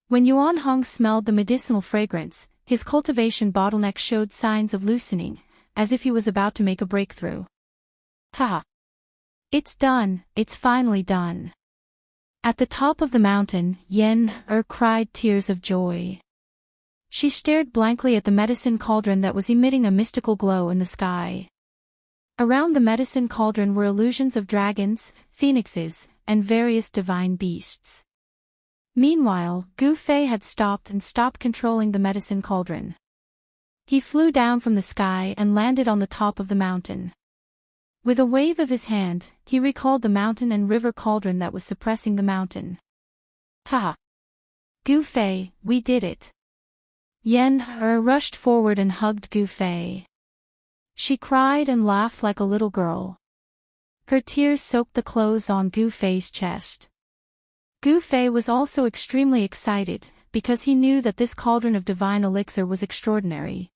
When Yuan Hong smelled the medicinal fragrance, his cultivation bottleneck showed signs of loosening, as if he was about to make a breakthrough. Ha! It's done, it's finally done. At the top of the mountain, Yen cried tears of joy. She stared blankly at the medicine cauldron that was emitting a mystical glow in the sky. Around the medicine cauldron were illusions of dragons, phoenixes, and various divine beasts. Meanwhile, Gu Fei had stopped controlling the medicine cauldron. He flew down from the sky and landed on the top of the mountain. With a wave of his hand, he recalled the mountain and river cauldron that was suppressing the mountain. Ha! Gu Fei, we did it. Yen rushed forward and hugged Gu Fei. She cried and laughed like a little girl. Her tears soaked the clothes on Gu Fei's chest. Gu Fei was also extremely excited, because he knew that this cauldron of divine elixir was extraordinary.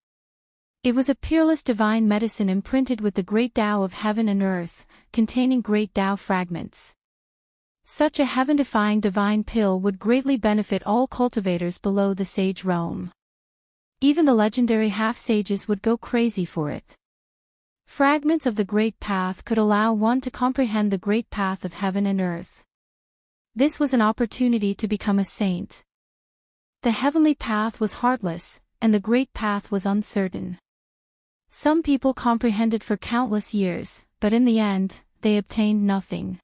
It was a peerless divine medicine imprinted with the great Tao of heaven and earth, containing great Tao fragments. Such a heaven-defying divine pill would greatly benefit all cultivators below the sage realm. Even the legendary half-sages would go crazy for it. Fragments of the Great Path could allow one to comprehend the Great Path of heaven and earth. This was an opportunity to become a saint. The heavenly path was heartless, and the Great Path was uncertain. Some people comprehended for countless years, but in the end, they obtained nothing.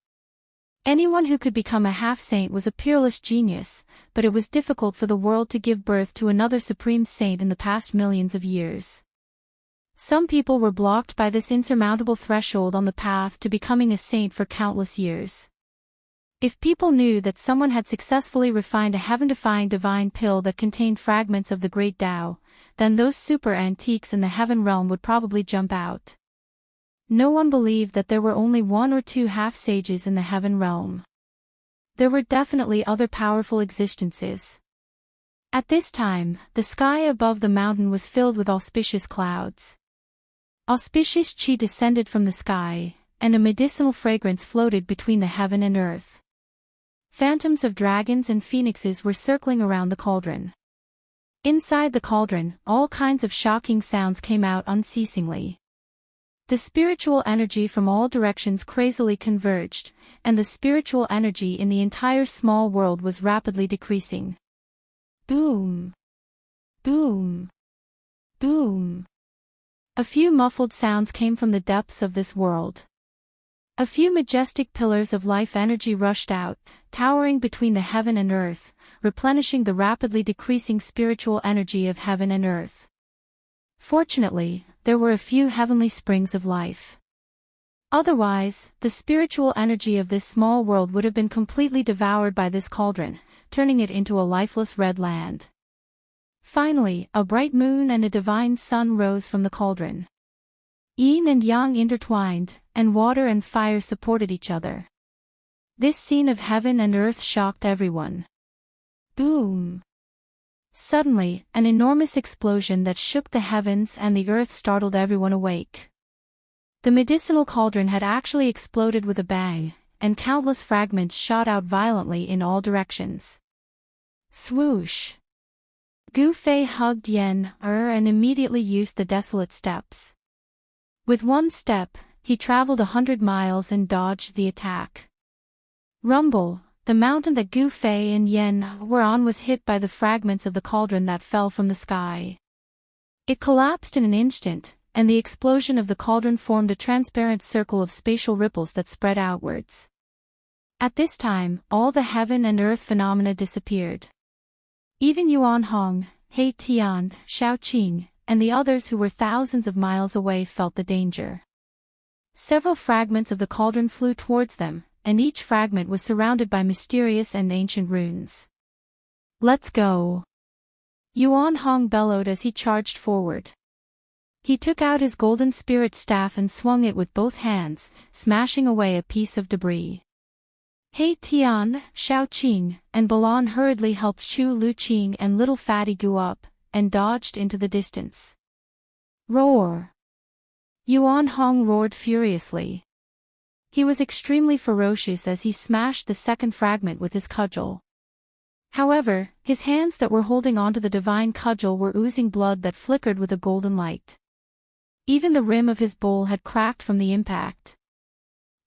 Anyone who could become a half-saint was a peerless genius, but it was difficult for the world to give birth to another supreme saint in the past millions of years. Some people were blocked by this insurmountable threshold on the path to becoming a saint for countless years. If people knew that someone had successfully refined a heaven-defying divine pill that contained fragments of the great Tao, then those super antiques in the heaven realm would probably jump out. No one believed that there were only one or two half-sages in the heaven realm. There were definitely other powerful existences. At this time, the sky above the mountain was filled with auspicious clouds. Auspicious qi descended from the sky, and a medicinal fragrance floated between the heaven and earth. Phantoms of dragons and phoenixes were circling around the cauldron. Inside the cauldron, all kinds of shocking sounds came out unceasingly. The spiritual energy from all directions crazily converged, and the spiritual energy in the entire small world was rapidly decreasing. Boom! Boom! Boom! A few muffled sounds came from the depths of this world. A few majestic pillars of life energy rushed out, towering between the heaven and earth, replenishing the rapidly decreasing spiritual energy of heaven and earth. Fortunately, there were a few heavenly springs of life. Otherwise, the spiritual energy of this small world would have been completely devoured by this cauldron, turning it into a lifeless red land. Finally, a bright moon and a divine sun rose from the cauldron. Yin and yang intertwined, and water and fire supported each other. This scene of heaven and earth shocked everyone. Boom! Suddenly, an enormous explosion that shook the heavens and the earth startled everyone awake. The medicinal cauldron had actually exploded with a bang, and countless fragments shot out violently in all directions. Swoosh! Gu Fei hugged Yen and immediately used the desolate steps. With one step, he traveled 100 miles and dodged the attack. Rumble! The mountain that Gu Fei and Yen were on was hit by the fragments of the cauldron that fell from the sky. It collapsed in an instant, and the explosion of the cauldron formed a transparent circle of spatial ripples that spread outwards. At this time, all the heaven and earth phenomena disappeared. Even Yuan Hong, He Tian, Xiao Qing, and the others who were thousands of miles away felt the danger. Several fragments of the cauldron flew towards them, and each fragment was surrounded by mysterious and ancient runes. Let's go! Yuan Hong bellowed as he charged forward. He took out his golden spirit staff and swung it with both hands, smashing away a piece of debris. He Tian, Xiao Qing, and Balan hurriedly helped Xu Luqing and little Fatty Gu up, and dodged into the distance. Roar! Yuan Hong roared furiously. He was extremely ferocious as he smashed the second fragment with his cudgel. However, his hands that were holding onto the divine cudgel were oozing blood that flickered with a golden light. Even the rim of his bowl had cracked from the impact.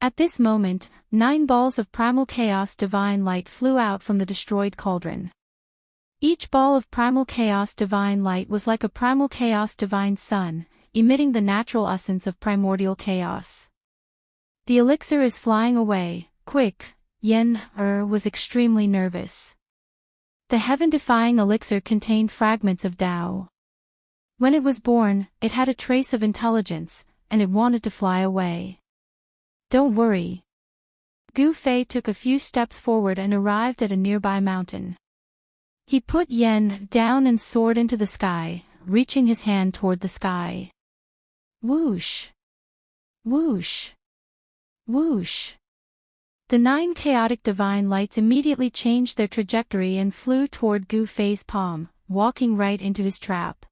At this moment, 9 balls of primal chaos divine light flew out from the destroyed cauldron. Each ball of primal chaos divine light was like a primal chaos divine sun, emitting the natural essence of primordial chaos. The elixir is flying away, quick. Yen was extremely nervous. The heaven-defying elixir contained fragments of Tao. When it was born, it had a trace of intelligence, and it wanted to fly away. Don't worry. Gu Fei took a few steps forward and arrived at a nearby mountain. He put Yen down and soared into the sky, reaching his hand toward the sky. Whoosh! Whoosh! Whoosh! The 9 chaotic divine lights immediately changed their trajectory and flew toward Gu Fei's palm, walking right into his trap.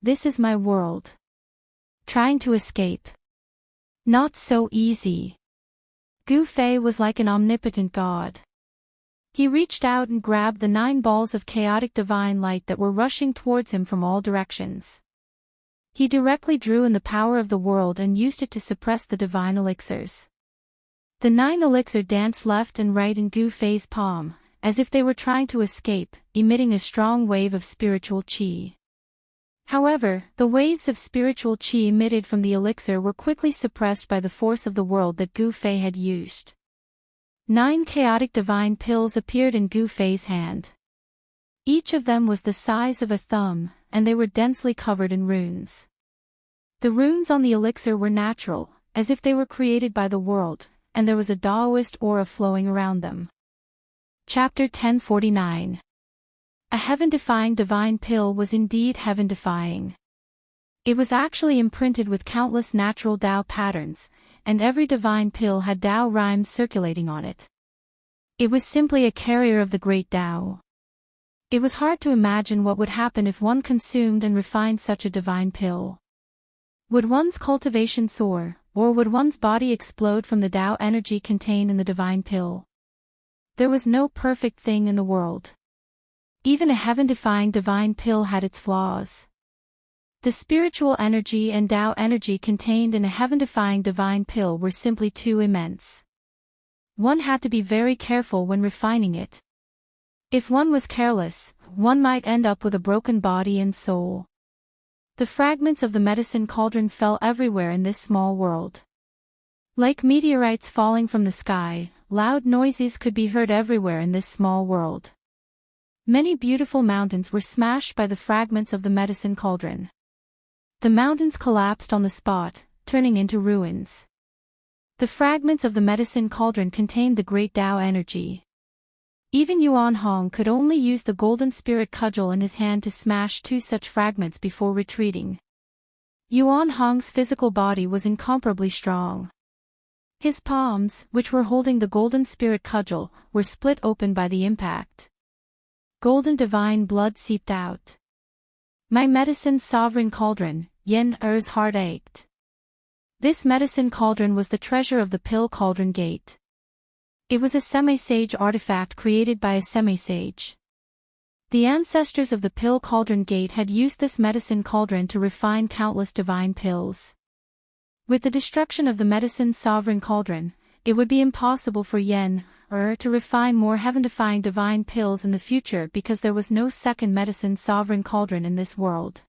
This is my world. Trying to escape. Not so easy. Gu Fei was like an omnipotent god. He reached out and grabbed the 9 balls of chaotic divine light that were rushing towards him from all directions. He directly drew in the power of the world and used it to suppress the divine elixirs. The 9 elixir danced left and right in Gu Fei's palm, as if they were trying to escape, emitting a strong wave of spiritual qi. However, the waves of spiritual qi emitted from the elixir were quickly suppressed by the force of the world that Gu Fei had used. 9 chaotic divine pills appeared in Gu Fei's hand. Each of them was the size of a thumb, and they were densely covered in runes. The runes on the elixir were natural, as if they were created by the world, and there was a Daoist aura flowing around them. Chapter 1049. A heaven-defying divine pill was indeed heaven-defying. It was actually imprinted with countless natural Tao patterns, and every divine pill had Tao rhymes circulating on it. It was simply a carrier of the great Tao. It was hard to imagine what would happen if one consumed and refined such a divine pill. Would one's cultivation soar, or would one's body explode from the Tao energy contained in the divine pill? There was no perfect thing in the world. Even a heaven-defying divine pill had its flaws. The spiritual energy and Tao energy contained in a heaven-defying divine pill were simply too immense. One had to be very careful when refining it. If one was careless, one might end up with a broken body and soul. The fragments of the medicine cauldron fell everywhere in this small world. Like meteorites falling from the sky, loud noises could be heard everywhere in this small world. Many beautiful mountains were smashed by the fragments of the medicine cauldron. The mountains collapsed on the spot, turning into ruins. The fragments of the medicine cauldron contained the great Tao energy. Even Yuan Hong could only use the golden spirit cudgel in his hand to smash 2 such fragments before retreating. Yuan Hong's physical body was incomparably strong. His palms, which were holding the golden spirit cudgel, were split open by the impact. Golden divine blood seeped out. My medicine sovereign cauldron, Yen Er's heart ached. This medicine cauldron was the treasure of the pill cauldron gate. It was a semi-sage artifact created by a semi-sage. The ancestors of the pill cauldron gate had used this medicine cauldron to refine countless divine pills. With the destruction of the medicine sovereign cauldron, it would be impossible for Yen to refine more heaven-defying divine pills in the future because there was no second medicine sovereign cauldron in this world.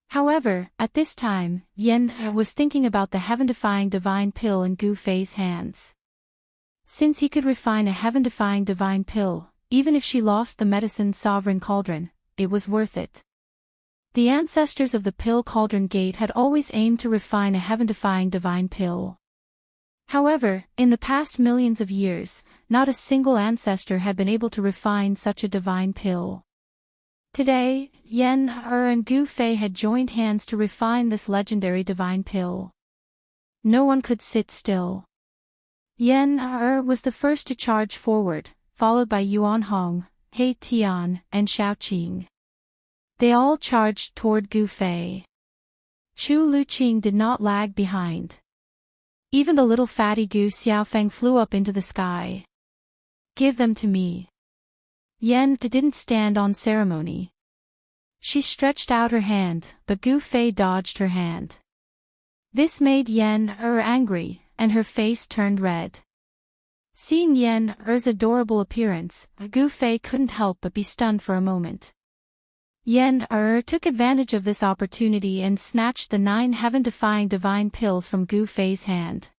However, at this time, Yen was thinking about the heaven-defying divine pill in Gu Fei's hands. Since he could refine a heaven-defying divine pill, even if she lost the medicine sovereign cauldron, it was worth it. The ancestors of the pill cauldron gate had always aimed to refine a heaven-defying divine pill. However, in the past millions of years, not a single ancestor had been able to refine such a divine pill. Today, Yen and Gu Fei had joined hands to refine this legendary divine pill. No one could sit still. Yen was the first to charge forward, followed by Yuan Hong, He Tian, and Xiaoqing. They all charged toward Gu Fei. Chu Luqing did not lag behind. Even the little fatty goose Xiaofeng flew up into the sky. Give them to me. Yan didn't stand on ceremony. She stretched out her hand, but Gu Fei dodged her hand. This made Yan angry, and her face turned red. Seeing Yan adorable appearance, Gu Fei couldn't help but be stunned for a moment. Yan took advantage of this opportunity and snatched the 9 heaven-defying divine pills from Gu Fei's hand.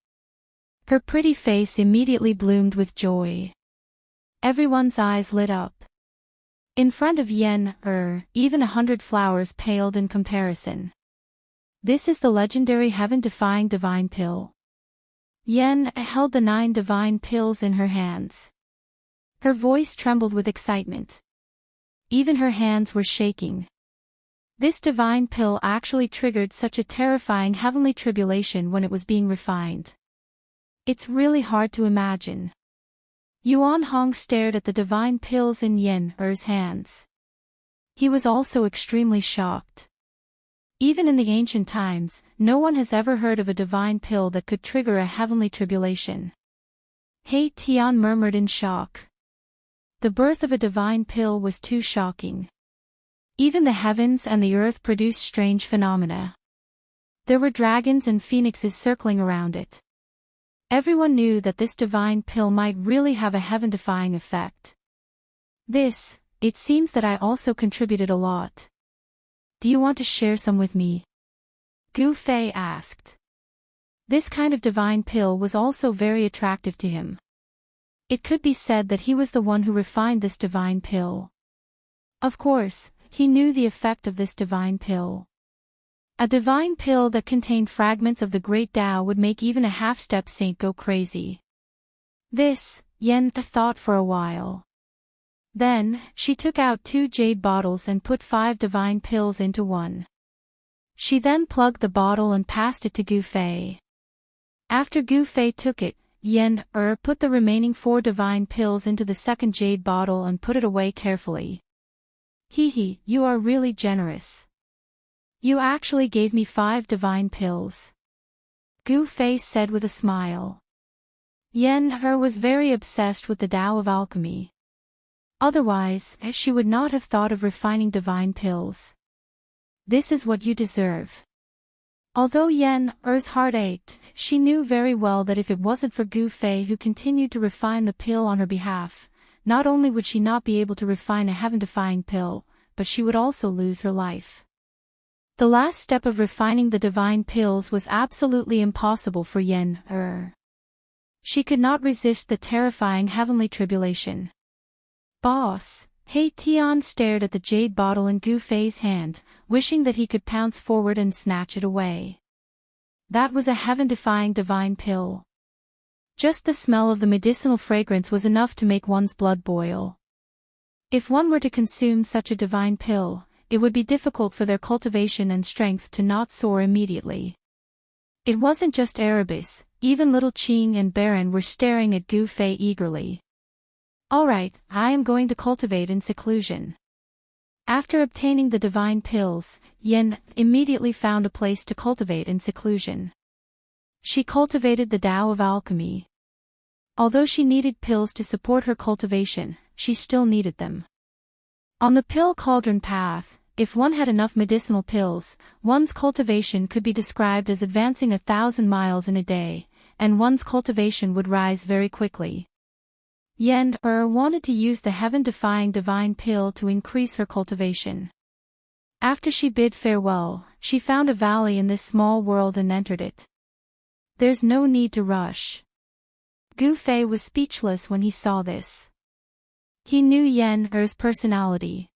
Her pretty face immediately bloomed with joy. Everyone's eyes lit up. In front of Yan even 100 flowers paled in comparison. This is the legendary heaven-defying divine pill. Yan held the 9 divine pills in her hands. Her voice trembled with excitement. Even her hands were shaking. This divine pill actually triggered such a terrifying heavenly tribulation when it was being refined. It's really hard to imagine. Yuan Hong stared at the divine pills in Yan hands. He was also extremely shocked. Even in the ancient times, no one has ever heard of a divine pill that could trigger a heavenly tribulation. He Tian murmured in shock. The birth of a divine pill was too shocking. Even the heavens and the earth produced strange phenomena. There were dragons and phoenixes circling around it. Everyone knew that this divine pill might really have a heaven-defying effect. It seems that I also contributed a lot. Do you want to share some with me? Gu Fei asked. This kind of divine pill was also very attractive to him. It could be said that he was the one who refined this divine pill. Of course, he knew the effect of this divine pill. A divine pill that contained fragments of the great Tao would make even a half-step saint go crazy. Yan thought for a while. Then, she took out 2 jade bottles and put 5 divine pills into one. She then plugged the bottle and passed it to Gu Fei. After Gu Fei took it, Yan put the remaining 4 divine pills into the second jade bottle and put it away carefully. You are really generous. You actually gave me 5 divine pills. Gu Fei said with a smile. Yan was very obsessed with the Tao of alchemy. Otherwise, she would not have thought of refining divine pills. This is what you deserve. Although Yan's heart ached, she knew very well that if it wasn't for Gu Fei who continued to refine the pill on her behalf, not only would she not be able to refine a heaven-defying pill, but she would also lose her life. The last step of refining the divine pills was absolutely impossible for Yan. She could not resist the terrifying heavenly tribulation. Boss, He Tian stared at the jade bottle in Gu Fei's hand, wishing that he could pounce forward and snatch it away. That was a heaven-defying divine pill. Just the smell of the medicinal fragrance was enough to make one's blood boil. If one were to consume such a divine pill, it would be difficult for their cultivation and strength to not soar immediately. It wasn't just Erebus, even little Qing and Baron were staring at Gu Fei eagerly. Alright, I am going to cultivate in seclusion. After obtaining the divine pills, Yan immediately found a place to cultivate in seclusion. She cultivated the Tao of alchemy. Although she needed pills to support her cultivation, she still needed them. On the pill cauldron path, if one had enough medicinal pills, one's cultivation could be described as advancing 1,000 miles in a day, and one's cultivation would rise very quickly. Yan wanted to use the heaven-defying divine pill to increase her cultivation. After she bid farewell, she found a valley in this small world and entered it. There's no need to rush. Gu Fei was speechless when he saw this. He knew Yan's personality.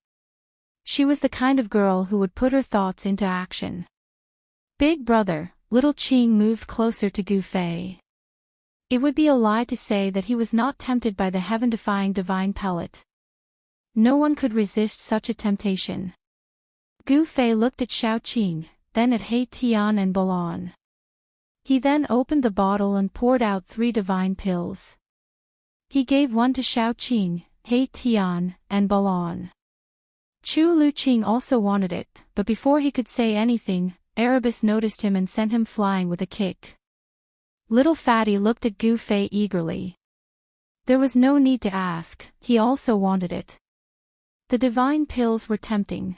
She was the kind of girl who would put her thoughts into action. Big brother, little Qing moved closer to Gu Fei. It would be a lie to say that he was not tempted by the heaven-defying divine pellet. No one could resist such a temptation. Gu Fei looked at Xiao Qing, then at He Tian and Balan. He then opened the bottle and poured out 3 divine pills. He gave one to Xiao Qing, He Tian, and Balan. Chu Luqing also wanted it, but before he could say anything, Erebus noticed him and sent him flying with a kick. Little Fatty looked at Gu Fei eagerly. There was no need to ask, he also wanted it. The divine pills were tempting.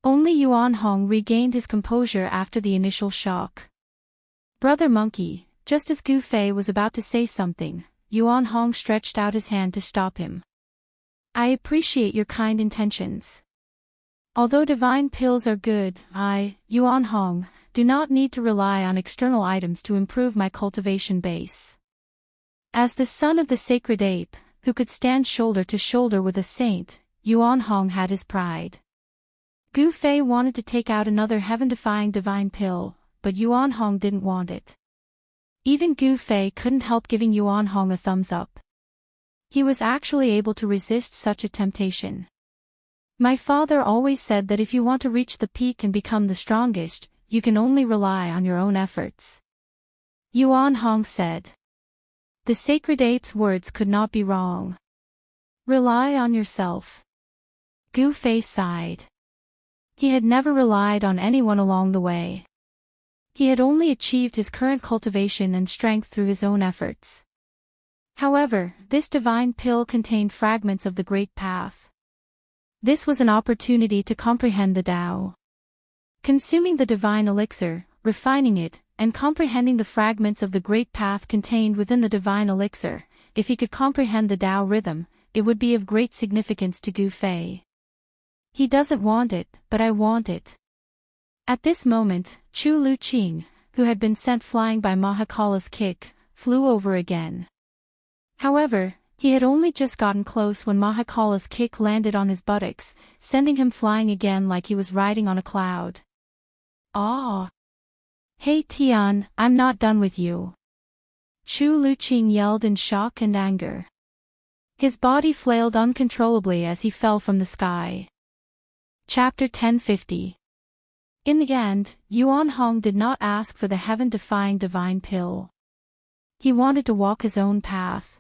Only Yuan Hong regained his composure after the initial shock. Brother Monkey, just as Gu Fei was about to say something, Yuan Hong stretched out his hand to stop him. I appreciate your kind intentions. Although divine pills are good, I, Yuan Hong, do not need to rely on external items to improve my cultivation base. As the son of the sacred ape, who could stand shoulder to shoulder with a saint, Yuan Hong had his pride. Gu Fei wanted to take out another heaven-defying divine pill, but Yuan Hong didn't want it. Even Gu Fei couldn't help giving Yuan Hong a thumbs up. He was actually able to resist such a temptation. My father always said that if you want to reach the peak and become the strongest, you can only rely on your own efforts. Yuan Hong said. The sacred ape's words could not be wrong. Rely on yourself. Gu Fei sighed. He had never relied on anyone along the way. He had only achieved his current cultivation and strength through his own efforts. However, this divine pill contained fragments of the Great Path. This was an opportunity to comprehend the Tao. Consuming the divine elixir, refining it, and comprehending the fragments of the Great Path contained within the divine elixir, if he could comprehend the Tao rhythm, it would be of great significance to Gu Fei. He doesn't want it, but I want it. At this moment, Chu Lu Qing, who had been sent flying by Mahakala's kick, flew over again. However, he had only just gotten close when Mahakala's kick landed on his buttocks, sending him flying again like he was riding on a cloud. Ah! Hey Tian, I'm not done with you. Chu Lu Qing yelled in shock and anger. His body flailed uncontrollably as he fell from the sky. Chapter 1050. In the end, Yuan Hong did not ask for the heaven-defying divine pill. He wanted to walk his own path.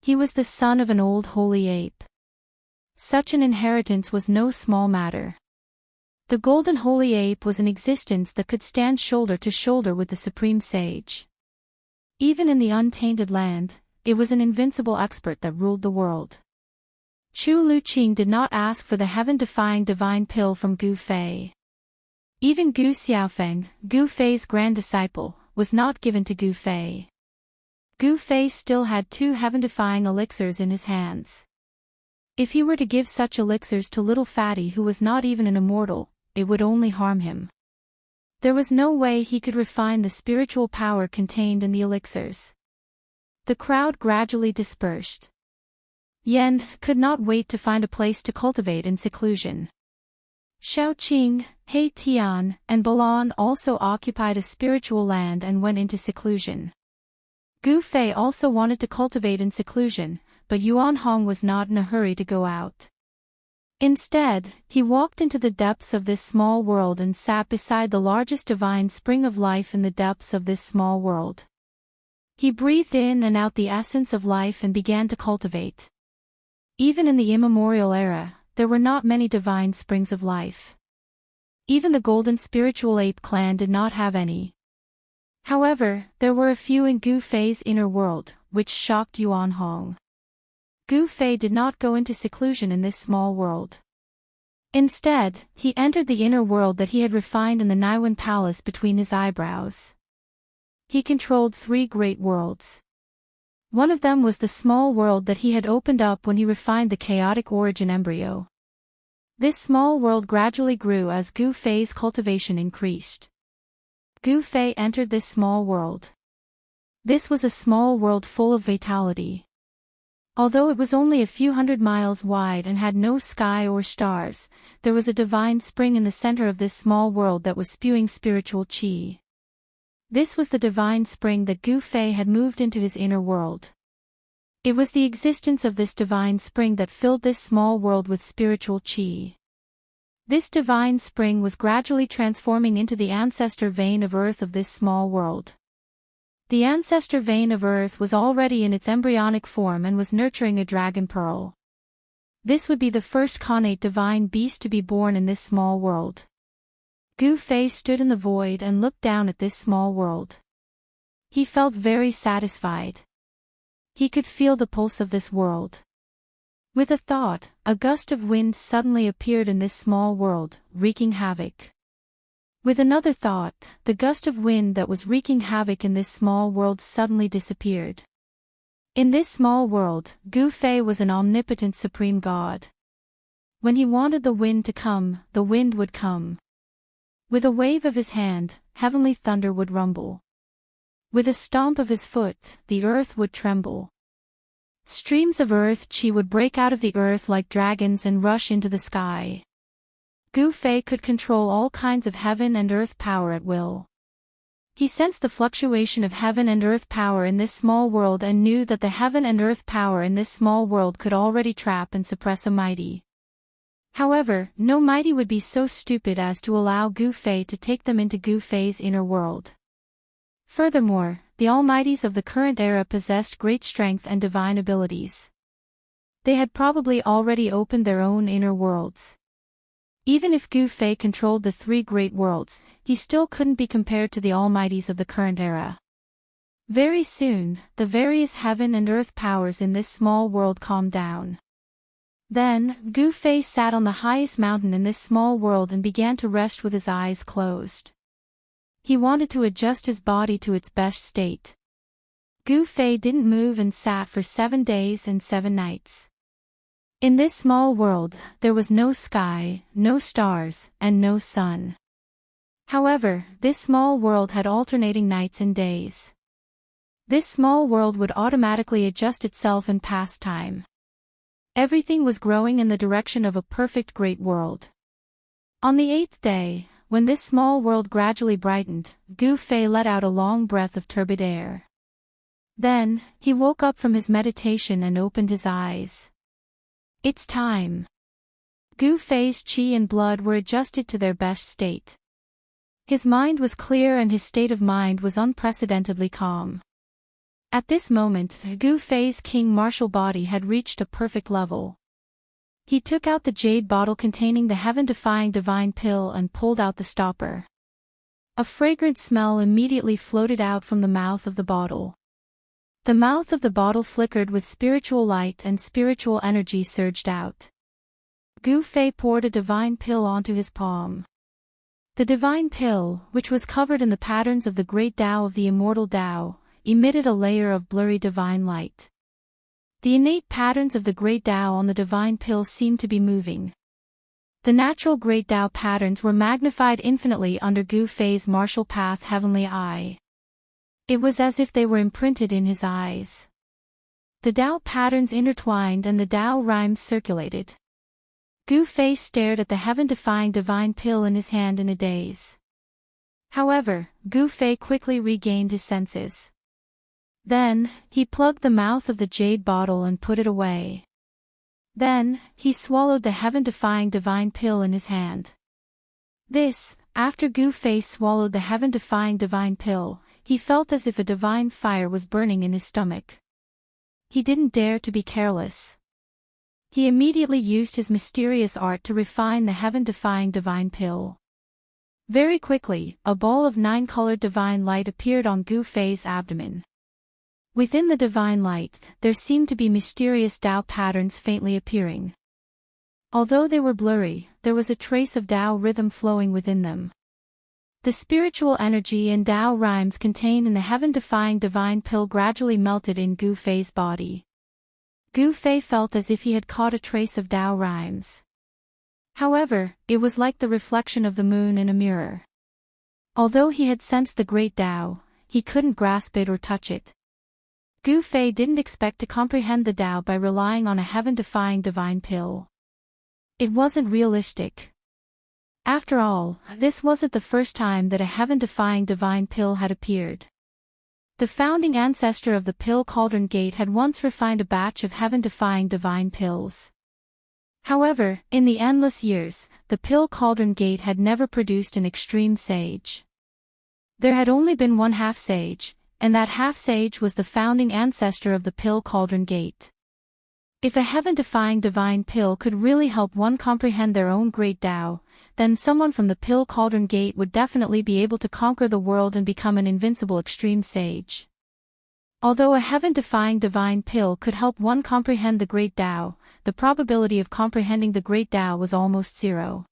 He was the son of an old holy ape. Such an inheritance was no small matter. The golden holy ape was an existence that could stand shoulder to shoulder with the supreme sage. Even in the untainted land, it was an invincible expert that ruled the world. Chu Lu Qing did not ask for the heaven-defying divine pill from Gu Fei. Even Gu Xiaofeng, Gu Fei's grand disciple, was not given to Gu Fei. Gu Fei still had 2 heaven-defying elixirs in his hands. If he were to give such elixirs to little Fatty who was not even an immortal, it would only harm him. There was no way he could refine the spiritual power contained in the elixirs. The crowd gradually dispersed. Yen could not wait to find a place to cultivate in seclusion. Shaoqing, He Tian, and Balan also occupied a spiritual land and went into seclusion. Gu Fei also wanted to cultivate in seclusion, but Yuan Hong was not in a hurry to go out. Instead, he walked into the depths of this small world and sat beside the largest divine spring of life in the depths of this small world. He breathed in and out the essence of life and began to cultivate. Even in the immemorial era, there were not many divine springs of life. Even the golden spiritual ape clan did not have any. However, there were a few in Gu Fei's inner world, which shocked Yuan Hong. Gu Fei did not go into seclusion in this small world. Instead, he entered the inner world that he had refined in the Naiwan Palace between his eyebrows. He controlled 3 great worlds. One of them was the small world that he had opened up when he refined the chaotic origin embryo. This small world gradually grew as Gu Fei's cultivation increased. Gu Fei entered this small world. This was a small world full of vitality. Although it was only a few hundred miles wide and had no sky or stars, there was a divine spring in the center of this small world that was spewing spiritual qi. This was the divine spring that Gu Fei had moved into his inner world. It was the existence of this divine spring that filled this small world with spiritual qi. This divine spring was gradually transforming into the ancestor vein of earth of this small world. The ancestor vein of earth was already in its embryonic form and was nurturing a dragon pearl. This would be the first connate divine beast to be born in this small world. Gu Fei stood in the void and looked down at this small world. He felt very satisfied. He could feel the pulse of this world. With a thought, a gust of wind suddenly appeared in this small world, wreaking havoc. With another thought, the gust of wind that was wreaking havoc in this small world suddenly disappeared. In this small world, Gu Fei was an omnipotent supreme god. When he wanted the wind to come, the wind would come. With a wave of his hand, heavenly thunder would rumble. With a stomp of his foot, the earth would tremble. Streams of earth chi would break out of the earth like dragons and rush into the sky. Gu Fei could control all kinds of heaven and earth power at will. He sensed the fluctuation of heaven and earth power in this small world and knew that the heaven and earth power in this small world could already trap and suppress a mighty. However, no mighty would be so stupid as to allow Gu Fei to take them into Gu Fei's inner world. Furthermore, the almighties of the current era possessed great strength and divine abilities. They had probably already opened their own inner worlds. Even if Gu Fei controlled the three great worlds, he still couldn't be compared to the almighties of the current era. Very soon, the various heaven and earth powers in this small world calmed down. Then, Gu Fei sat on the highest mountain in this small world and began to rest with his eyes closed. He wanted to adjust his body to its best state. Gu Fei didn't move and sat for 7 days and 7 nights. In this small world, there was no sky, no stars, and no sun. However, this small world had alternating nights and days. This small world would automatically adjust itself and pass time. Everything was growing in the direction of a perfect great world. On the 8th day, when this small world gradually brightened, Gu Fei let out a long breath of turbid air. Then, he woke up from his meditation and opened his eyes. It's time. Gu Fei's qi and blood were adjusted to their best state. His mind was clear and his state of mind was unprecedentedly calm. At this moment, Gu Fei's king martial body had reached a perfect level. He took out the jade bottle containing the heaven-defying divine pill and pulled out the stopper. A fragrant smell immediately floated out from the mouth of the bottle. The mouth of the bottle flickered with spiritual light and spiritual energy surged out. Gu Fei poured a divine pill onto his palm. The divine pill, which was covered in the patterns of the great Tao of the immortal Tao, emitted a layer of blurry divine light. The innate patterns of the great Tao on the divine pill seemed to be moving. The natural great Tao patterns were magnified infinitely under Gu Fei's martial path heavenly eye. It was as if they were imprinted in his eyes. The Tao patterns intertwined and the Tao rhymes circulated. Gu Fei stared at the heaven-defying divine pill in his hand in a daze. However, Gu Fei quickly regained his senses. Then, he plugged the mouth of the jade bottle and put it away. Then, he swallowed the heaven-defying divine pill in his hand. After Gu Fei swallowed the heaven-defying divine pill, he felt as if a divine fire was burning in his stomach. He didn't dare to be careless. He immediately used his mysterious art to refine the heaven-defying divine pill. Very quickly, a ball of 9-colored divine light appeared on Gu Fei's abdomen. Within the divine light, there seemed to be mysterious Tao patterns faintly appearing. Although they were blurry, there was a trace of Tao rhythm flowing within them. The spiritual energy and Tao rhymes contained in the heaven-defying divine pill gradually melted in Gu Fei's body. Gu Fei felt as if he had caught a trace of Tao rhymes. However, it was like the reflection of the moon in a mirror. Although he had sensed the great Tao, he couldn't grasp it or touch it. Gu Fei didn't expect to comprehend the Tao by relying on a heaven-defying divine pill. It wasn't realistic. After all, this wasn't the first time that a heaven-defying divine pill had appeared. The founding ancestor of the pill cauldron gate had once refined a batch of heaven-defying divine pills. However, in the endless years, the pill cauldron gate had never produced an extreme sage. There had only been one half-sage, and that half-sage was the founding ancestor of the pill cauldron gate. If a heaven-defying divine pill could really help one comprehend their own great Tao, then someone from the Pill Cauldron Gate would definitely be able to conquer the world and become an invincible extreme sage. Although a heaven-defying divine pill could help one comprehend the Great Tao, the probability of comprehending the Great Tao was almost zero.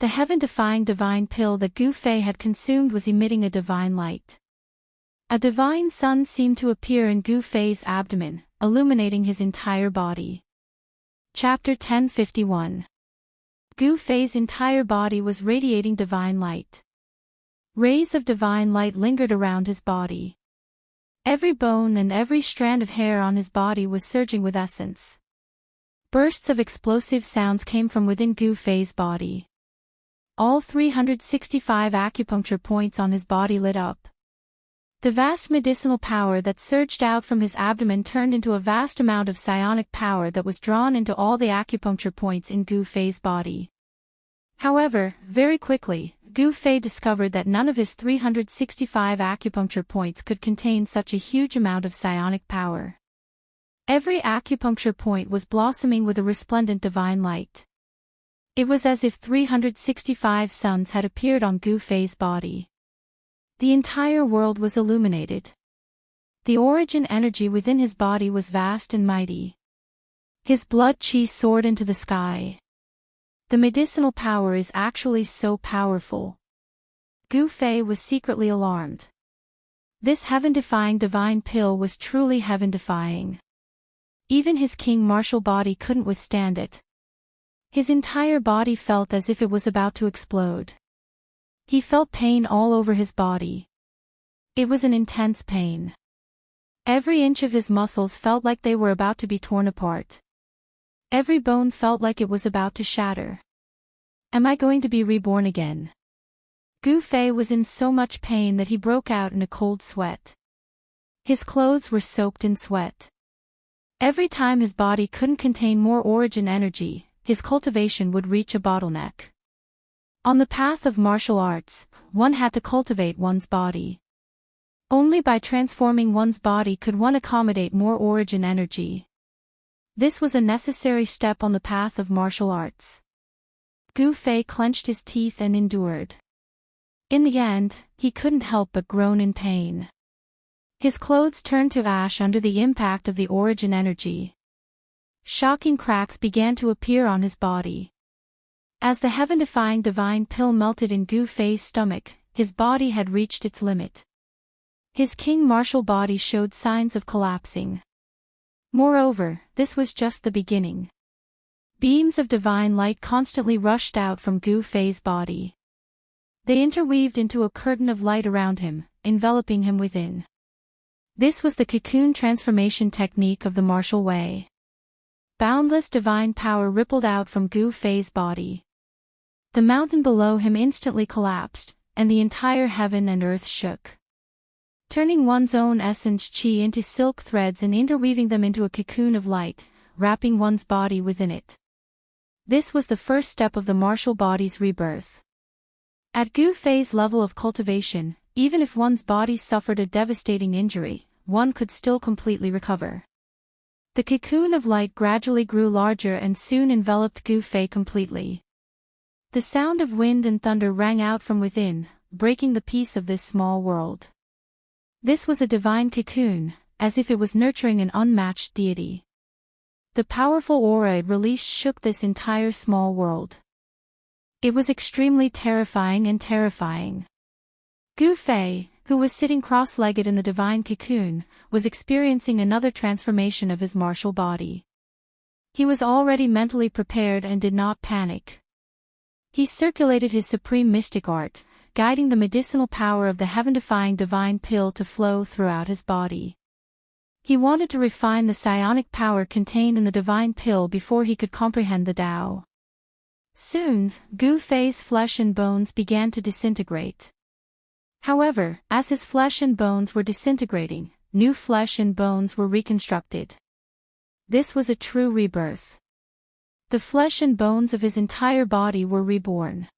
The heaven-defying divine pill that Gu Fei had consumed was emitting a divine light. A divine sun seemed to appear in Gu Fei's abdomen, illuminating his entire body. Chapter 1051. Gu Fei's entire body was radiating divine light. Rays of divine light lingered around his body. Every bone and every strand of hair on his body was surging with essence. Bursts of explosive sounds came from within Gu Fei's body. All 365 acupuncture points on his body lit up. The vast medicinal power that surged out from his abdomen turned into a vast amount of psionic power that was drawn into all the acupuncture points in Gu Fei's body. However, very quickly, Gu Fei discovered that none of his 365 acupuncture points could contain such a huge amount of psionic power. Every acupuncture point was blossoming with a resplendent divine light. It was as if 365 suns had appeared on Gu Fei's body. The entire world was illuminated. The origin energy within his body was vast and mighty. His blood qi soared into the sky. The medicinal power is actually so powerful. Gu Fei was secretly alarmed. This heaven-defying divine pill was truly heaven-defying. Even his king martial body couldn't withstand it. His entire body felt as if it was about to explode. He felt pain all over his body. It was an intense pain. Every inch of his muscles felt like they were about to be torn apart. Every bone felt like it was about to shatter. Am I going to be reborn again? Gu Fei was in so much pain that he broke out in a cold sweat. His clothes were soaked in sweat. Every time his body couldn't contain more origin energy, his cultivation would reach a bottleneck. On the path of martial arts, one had to cultivate one's body. Only by transforming one's body could one accommodate more origin energy. This was a necessary step on the path of martial arts. Gu Fei clenched his teeth and endured. In the end, he couldn't help but groan in pain. His clothes turned to ash under the impact of the origin energy. Shocking cracks began to appear on his body. As the heaven-defying divine pill melted in Gu Fei's stomach, his body had reached its limit. His king martial body showed signs of collapsing. Moreover, this was just the beginning. Beams of divine light constantly rushed out from Gu Fei's body. They interweaved into a curtain of light around him, enveloping him within. This was the cocoon transformation technique of the martial way. Boundless divine power rippled out from Gu Fei's body. The mountain below him instantly collapsed, and the entire heaven and earth shook. Turning one's own essence qi into silk threads and interweaving them into a cocoon of light, wrapping one's body within it. This was the first step of the martial body's rebirth. At Gu Fei's level of cultivation, even if one's body suffered a devastating injury, one could still completely recover. The cocoon of light gradually grew larger and soon enveloped Gu Fei completely. The sound of wind and thunder rang out from within, breaking the peace of this small world. This was a divine cocoon, as if it was nurturing an unmatched deity. The powerful aura it released shook this entire small world. It was extremely terrifying and terrifying. Gu Fei, who was sitting cross-legged in the divine cocoon, was experiencing another transformation of his martial body. He was already mentally prepared and did not panic. He circulated his supreme mystic art, guiding the medicinal power of the heaven-defying divine pill to flow throughout his body. He wanted to refine the psionic power contained in the divine pill before he could comprehend the Tao. Soon, Gu Fei's flesh and bones began to disintegrate. However, as his flesh and bones were disintegrating, new flesh and bones were reconstructed. This was a true rebirth. The flesh and bones of his entire body were reborn.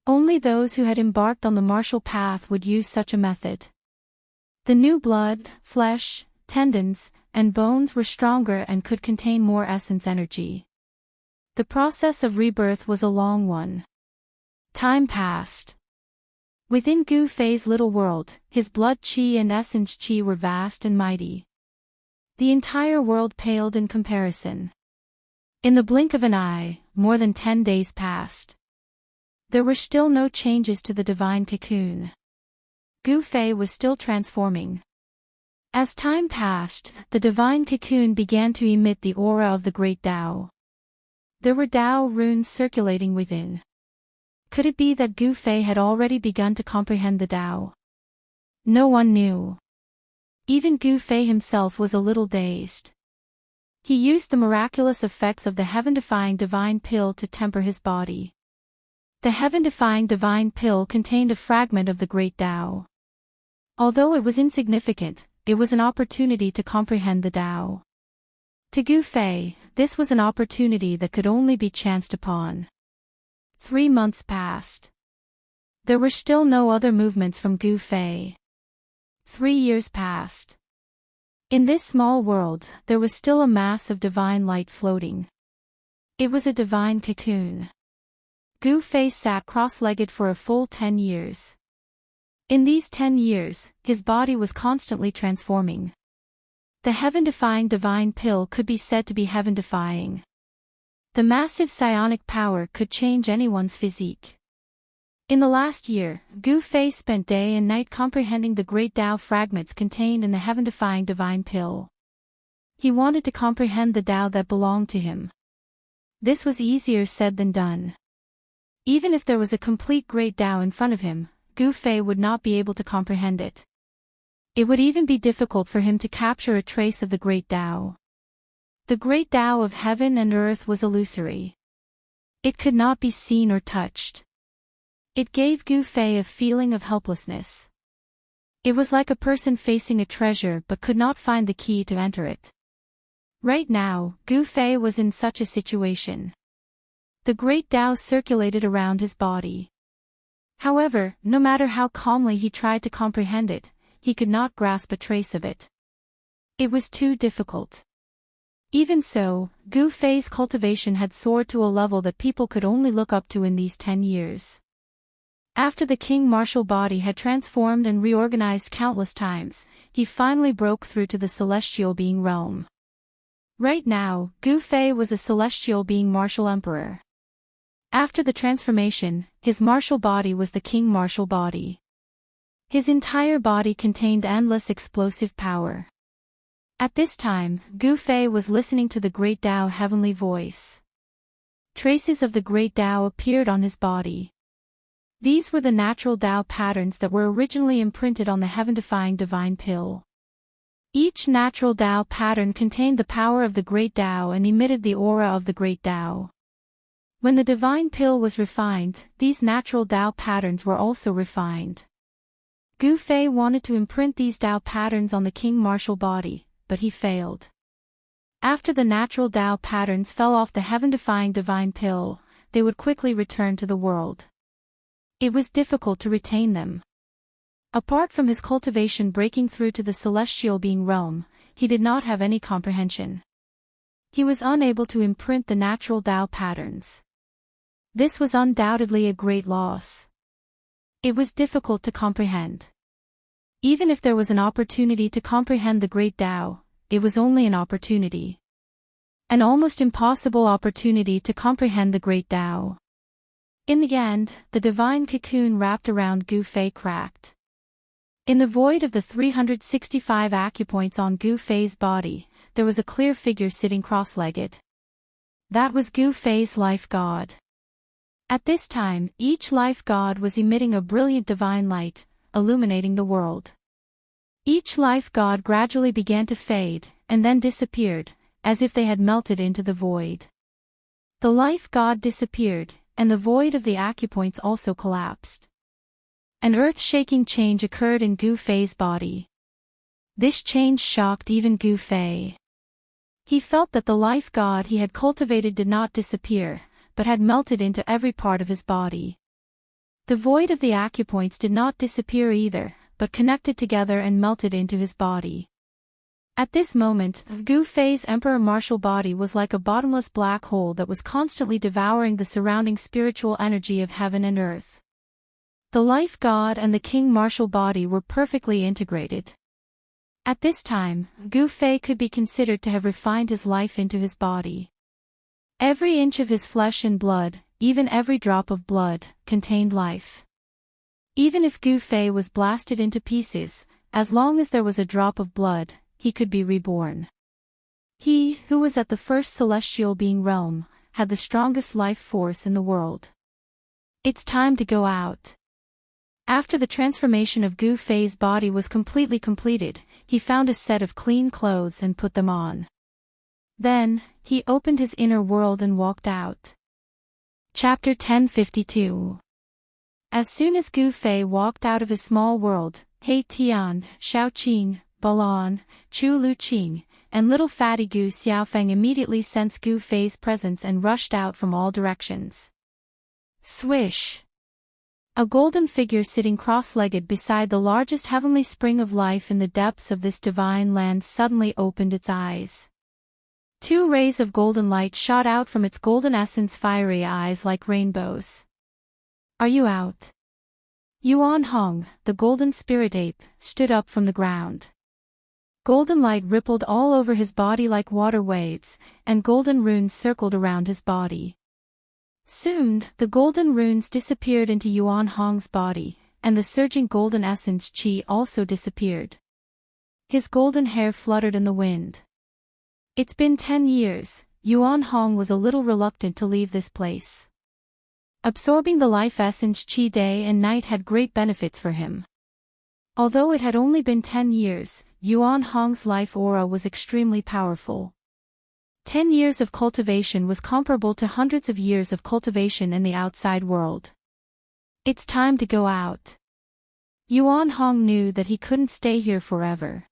Only those who had embarked on the martial path would use such a method. The new blood, flesh, tendons, and bones were stronger and could contain more essence energy. The process of rebirth was a long one. Time passed. Within Gu Fei's little world, his blood qi and essence qi were vast and mighty. The entire world paled in comparison. In the blink of an eye, more than 10 days passed. There were still no changes to the divine cocoon. Gu Fei was still transforming. As time passed, the divine cocoon began to emit the aura of the great Tao. There were Tao runes circulating within. Could it be that Gu Fei had already begun to comprehend the Tao? No one knew. Even Gu Fei himself was a little dazed. He used the miraculous effects of the heaven-defying divine pill to temper his body. The heaven-defying divine pill contained a fragment of the great Tao. Although it was insignificant, it was an opportunity to comprehend the Tao. To Gu Fei, this was an opportunity that could only be chanced upon. 3 months passed. There were still no other movements from Gu Fei. 3 years passed. In this small world, there was still a mass of divine light floating. It was a divine cocoon. Gu Fei sat cross-legged for a full 10 years. In these 10 years, his body was constantly transforming. The heaven-defying divine pill could be said to be heaven-defying. The massive psionic power could change anyone's physique. In the last year, Gu Fei spent day and night comprehending the great Tao fragments contained in the heaven-defying divine pill. He wanted to comprehend the Tao that belonged to him. This was easier said than done. Even if there was a complete great Tao in front of him, Gu Fei would not be able to comprehend it. It would even be difficult for him to capture a trace of the great Tao. The great Tao of heaven and earth was illusory. It could not be seen or touched. It gave Gu Fei a feeling of helplessness. It was like a person facing a treasure but could not find the key to enter it. Right now, Gu Fei was in such a situation. The great Tao circulated around his body. However, no matter how calmly he tried to comprehend it, he could not grasp a trace of it. It was too difficult. Even so, Gu Fei's cultivation had soared to a level that people could only look up to in these 10 years. After the king martial body had transformed and reorganized countless times, he finally broke through to the celestial being realm. Right now, Gu Fei was a celestial being martial emperor. After the transformation, his martial body was the king martial body. His entire body contained endless explosive power. At this time, Gu Fei was listening to the great Tao heavenly voice. Traces of the great Tao appeared on his body. These were the natural Tao patterns that were originally imprinted on the heaven-defying divine pill. Each natural Tao pattern contained the power of the great Tao and emitted the aura of the great Tao. When the divine pill was refined, these natural Tao patterns were also refined. Gu Fei wanted to imprint these Tao patterns on the king martial body, but he failed. After the natural Tao patterns fell off the heaven-defying divine pill, they would quickly return to the world. It was difficult to retain them. Apart from his cultivation breaking through to the celestial being realm, he did not have any comprehension. He was unable to imprint the natural Tao patterns. This was undoubtedly a great loss. It was difficult to comprehend. Even if there was an opportunity to comprehend the great Tao, it was only an opportunity. An almost impossible opportunity to comprehend the great Tao. In the end, the divine cocoon wrapped around Gu Fei cracked. In the void of the 365 acupoints on Gu Fei's body, there was a clear figure sitting cross-legged. That was Gu Fei's life god. At this time, each life god was emitting a brilliant divine light, illuminating the world. Each life god gradually began to fade, and then disappeared, as if they had melted into the void. The life god disappeared, and the void of the acupoints also collapsed. An earth-shaking change occurred in Gu Fei's body. This change shocked even Gu Fei. He felt that the life god he had cultivated did not disappear, but had melted into every part of his body. The void of the acupoints did not disappear either, but connected together and melted into his body. At this moment, Gu Fei's emperor martial body was like a bottomless black hole that was constantly devouring the surrounding spiritual energy of heaven and earth. The life god and the king martial body were perfectly integrated. At this time, Gu Fei could be considered to have refined his life into his body. Every inch of his flesh and blood, even every drop of blood, contained life. Even if Gu Fei was blasted into pieces, as long as there was a drop of blood, he could be reborn. He, who was at the first celestial being realm, had the strongest life force in the world. It's time to go out. After the transformation of Gu Fei's body was completely completed, he found a set of clean clothes and put them on. Then, he opened his inner world and walked out. Chapter 1052. As soon as Gu Fei walked out of his small world, He Tian, Xiaoqing, Balan, Chu Luqing, and little fatty Gu Xiaofeng immediately sensed Gu Fei's presence and rushed out from all directions. Swish! A golden figure sitting cross-legged beside the largest heavenly spring of life in the depths of this divine land suddenly opened its eyes. Two rays of golden light shot out from its golden essence fiery eyes like rainbows. Are you out? Yuan Hong, the golden spirit ape, stood up from the ground. Golden light rippled all over his body like water waves, and golden runes circled around his body. Soon, the golden runes disappeared into Yuan Hong's body, and the surging golden essence qi also disappeared. His golden hair fluttered in the wind. It's been 10 years, Yuan Hong was a little reluctant to leave this place. Absorbing the life essence qi day and night had great benefits for him. Although it had only been 10 years, Yuan Hong's life aura was extremely powerful. 10 years of cultivation was comparable to hundreds of years of cultivation in the outside world. It's time to go out. Yuan Hong knew that he couldn't stay here forever.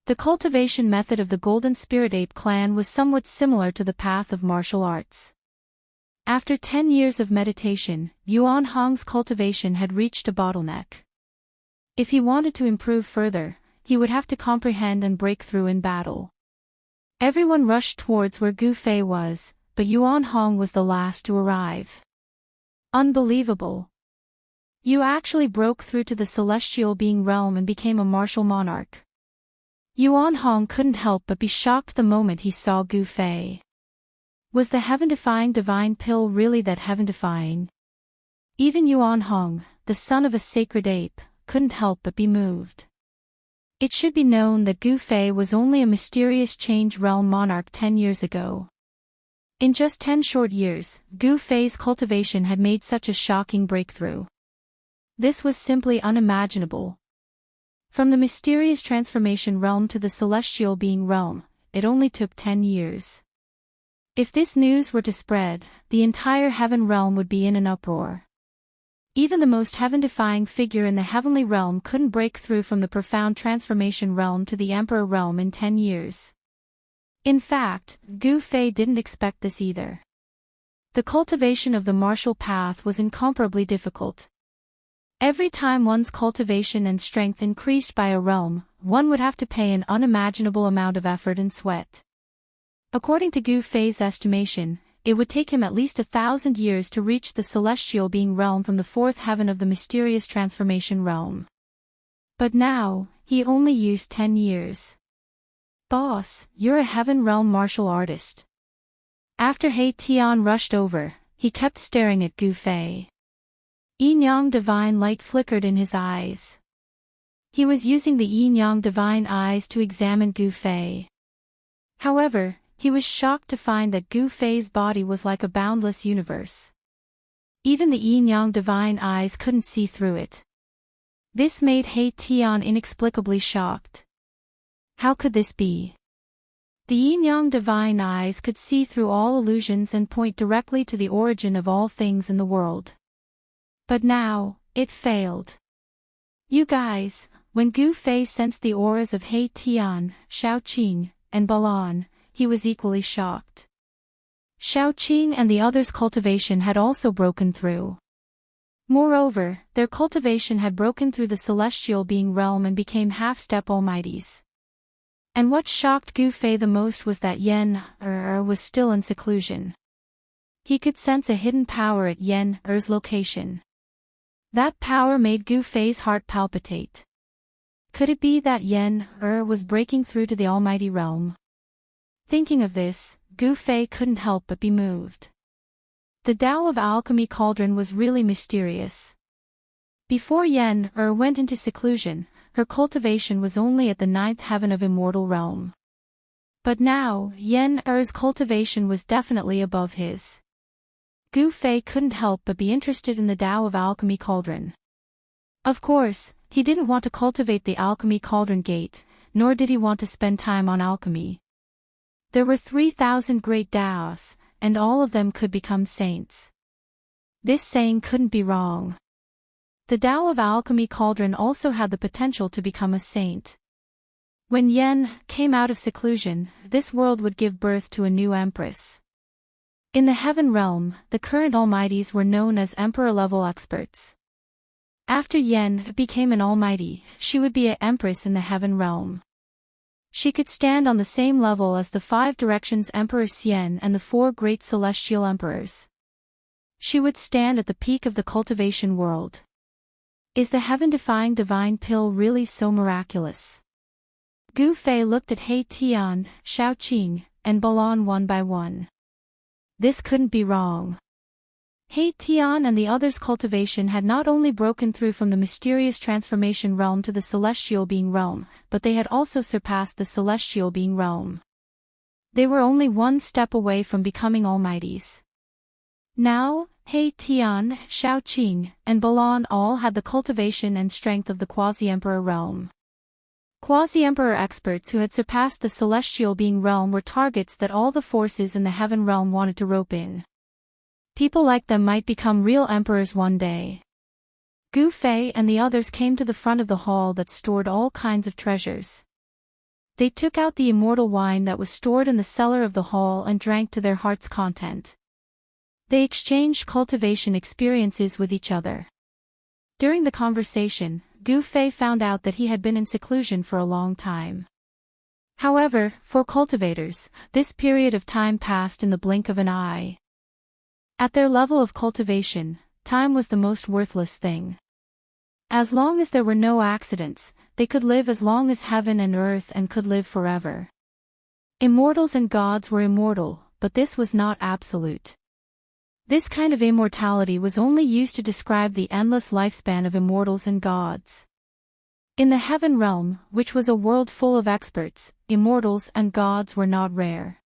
The cultivation method of the Golden Spirit Ape clan was somewhat similar to the path of martial arts. After 10 years of meditation, Yuan Hong's cultivation had reached a bottleneck. If he wanted to improve further, he would have to comprehend and break through in battle. Everyone rushed towards where Gu Fei was, but Yuan Hong was the last to arrive. Unbelievable. You actually broke through to the celestial being realm and became a martial monarch. Yuan Hong couldn't help but be shocked the moment he saw Gu Fei. Was the heaven-defying divine pill really that heaven-defying? Even Yuan Hong, the son of a sacred ape, couldn't help but be moved. It should be known that Gu Fei was only a mysterious change realm monarch 10 years ago. In just 10 short years, Gu Fei's cultivation had made such a shocking breakthrough. This was simply unimaginable. From the mysterious transformation realm to the celestial being realm, it only took 10 years. If this news were to spread, the entire heaven realm would be in an uproar. Even the most heaven-defying figure in the heavenly realm couldn't break through from the profound transformation realm to the emperor realm in 10 years. In fact, Gu Fei didn't expect this either. The cultivation of the martial path was incomparably difficult. Every time one's cultivation and strength increased by a realm, one would have to pay an unimaginable amount of effort and sweat. According to Gu Fei's estimation, it would take him at least 1,000 years to reach the celestial being realm from the fourth heaven of the mysterious transformation realm. But now, he only used 10 years. Boss, you're a heaven realm martial artist. After He Tian rushed over, he kept staring at Gu Fei. Yin-yang divine light flickered in his eyes. He was using the yin-yang divine eyes to examine Gu Fei. However, he was shocked to find that Gu Fei's body was like a boundless universe. Even the yin-yang divine eyes couldn't see through it. This made He Tian inexplicably shocked. How could this be? The yin-yang divine eyes could see through all illusions and point directly to the origin of all things in the world. But now, it failed. You guys, when Gu Fei sensed the auras of He Tian, Xiaoqing, and Balan, he was equally shocked. Xiaoqing and the others' cultivation had also broken through. Moreover, their cultivation had broken through the celestial being realm and became half-step almighties. And what shocked Gu Fei the most was that Yen was still in seclusion. He could sense a hidden power at Yen location. That power made Gu Fei's heart palpitate. Could it be that Yen was breaking through to the almighty realm? Thinking of this, Gu Fei couldn't help but be moved. The Tao of Alchemy Cauldron was really mysterious. Before Yen went into seclusion, her cultivation was only at the 9th heaven of Immortal realm. But now, Yen's cultivation was definitely above his. Gu Fei couldn't help but be interested in the Tao of Alchemy Cauldron. Of course, he didn't want to cultivate the Alchemy Cauldron Gate, nor did he want to spend time on alchemy. There were 3,000 great Daoists, and all of them could become saints. This saying couldn't be wrong. The Tao of Alchemy Cauldron also had the potential to become a saint. When Yen came out of seclusion, this world would give birth to a new empress. In the heaven realm, the current almighties were known as emperor-level experts. After Yen became an almighty, she would be an empress in the heaven realm. She could stand on the same level as the 5 directions Emperor Xian and the 4 great celestial emperors. She would stand at the peak of the cultivation world. Is the heaven-defying divine pill really so miraculous? Gu Fei looked at He Tian, Xiaoqing, and Balan one by one. This couldn't be wrong. He Tian and the others' cultivation had not only broken through from the mysterious transformation realm to the celestial being realm, but they had also surpassed the celestial being realm. They were only one step away from becoming almighties. Now, He Tian, Xiaoqing, and Balan all had the cultivation and strength of the quasi-emperor realm. Quasi-emperor experts who had surpassed the celestial being realm were targets that all the forces in the heaven realm wanted to rope in. People like them might become real emperors one day. Gu Fei and the others came to the front of the hall that stored all kinds of treasures. They took out the immortal wine that was stored in the cellar of the hall and drank to their heart's content. They exchanged cultivation experiences with each other. During the conversation, Gu Fei found out that he had been in seclusion for a long time. However, for cultivators, this period of time passed in the blink of an eye. At their level of cultivation, time was the most worthless thing. As long as there were no accidents, they could live as long as heaven and earth and could live forever. Immortals and gods were immortal, but this was not absolute. This kind of immortality was only used to describe the endless lifespan of immortals and gods. In the heaven realm, which was a world full of experts, immortals and gods were not rare.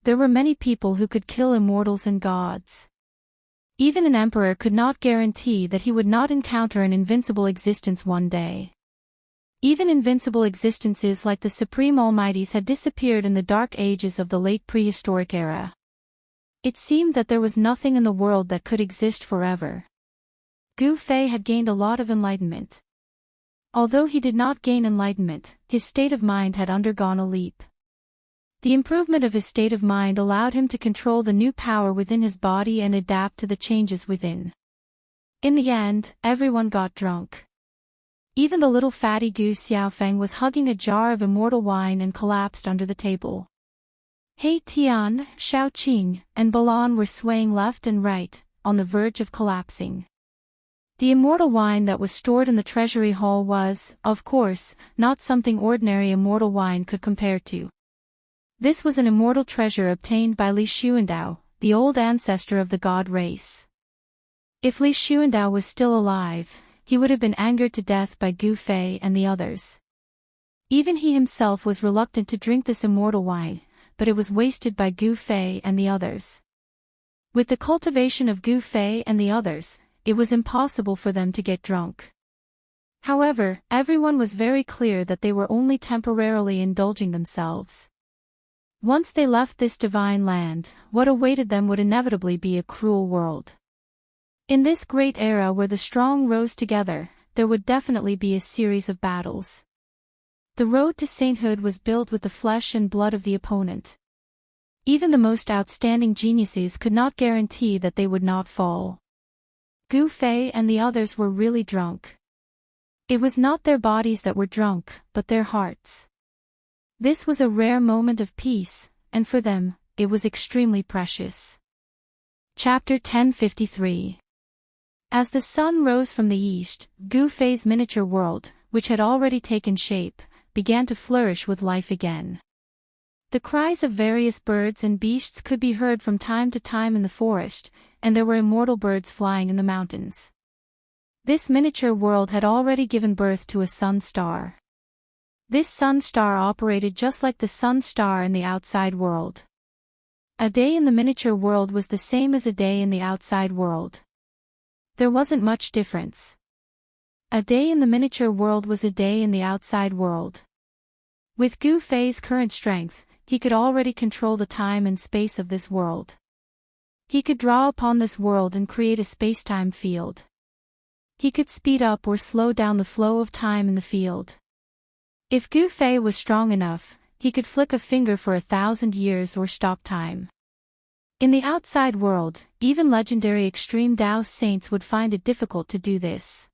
There were many people who could kill immortals and gods. Even an emperor could not guarantee that he would not encounter an invincible existence one day. Even invincible existences like the Supreme Almighties had disappeared in the dark ages of the late prehistoric era. It seemed that there was nothing in the world that could exist forever. Gu Fei had gained a lot of enlightenment. Although he did not gain enlightenment, his state of mind had undergone a leap. The improvement of his state of mind allowed him to control the new power within his body and adapt to the changes within. In the end, everyone got drunk. Even the little fatty Gu Xiaofeng was hugging a jar of immortal wine and collapsed under the table. He Tian, Xiaoqing, and Balan were swaying left and right, on the verge of collapsing. The immortal wine that was stored in the treasury hall was, of course, not something ordinary immortal wine could compare to. This was an immortal treasure obtained by Li Xuandao, the old ancestor of the god race. If Li Xuandao was still alive, he would have been angered to death by Gu Fei and the others. Even he himself was reluctant to drink this immortal wine, but it was wasted by Gu Fei and the others. With the cultivation of Gu Fei and the others, it was impossible for them to get drunk. However, everyone was very clear that they were only temporarily indulging themselves. Once they left this divine land, what awaited them would inevitably be a cruel world. In this great era where the strong rose together, there would definitely be a series of battles. The road to sainthood was built with the flesh and blood of the opponent. Even the most outstanding geniuses could not guarantee that they would not fall. Gu Fei and the others were really drunk. It was not their bodies that were drunk, but their hearts. This was a rare moment of peace, and for them, it was extremely precious. Chapter 1053. As the sun rose from the east, Gu Fei's miniature world, which had already taken shape, began to flourish with life again. The cries of various birds and beasts could be heard from time to time in the forest, and there were immortal birds flying in the mountains. This miniature world had already given birth to a sun star. This sun star operated just like the sun star in the outside world. A day in the miniature world was the same as a day in the outside world. There wasn't much difference. A day in the miniature world was a day in the outside world. With Gu Fei's current strength, he could already control the time and space of this world. He could draw upon this world and create a space-time field. He could speed up or slow down the flow of time in the field. If Gu Fei was strong enough, he could flick a finger for 1,000 years or stop time. In the outside world, even legendary extreme Daoist saints would find it difficult to do this.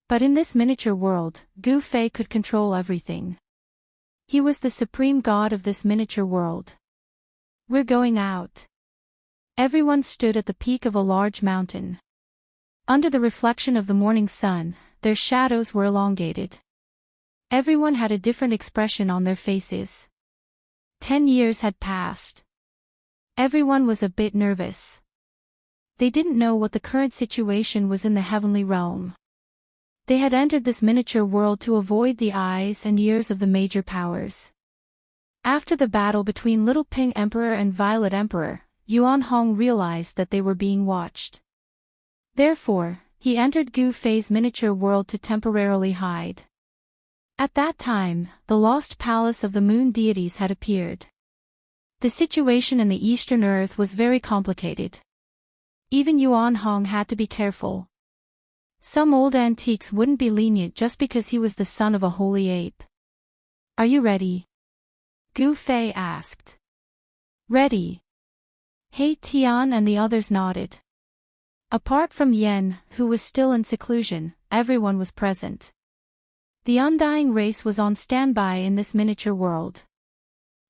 But in this miniature world, Gu Fei could control everything. He was the supreme god of this miniature world. We're going out. Everyone stood at the peak of a large mountain. Under the reflection of the morning sun, their shadows were elongated. Everyone had a different expression on their faces. 10 years had passed. Everyone was a bit nervous. They didn't know what the current situation was in the heavenly realm. They had entered this miniature world to avoid the eyes and ears of the major powers. After the battle between Little Pink Emperor and Violet Emperor, Yuan Hong realized that they were being watched. Therefore, he entered Gu Fei's miniature world to temporarily hide. At that time, the lost palace of the moon deities had appeared. The situation in the Eastern Earth was very complicated. Even Yuan Hong had to be careful. Some old antiques wouldn't be lenient just because he was the son of a holy ape. Are you ready? Gu Fei asked. Ready. He Tian and the others nodded. Apart from Yen, who was still in seclusion, everyone was present. The undying race was on standby in this miniature world.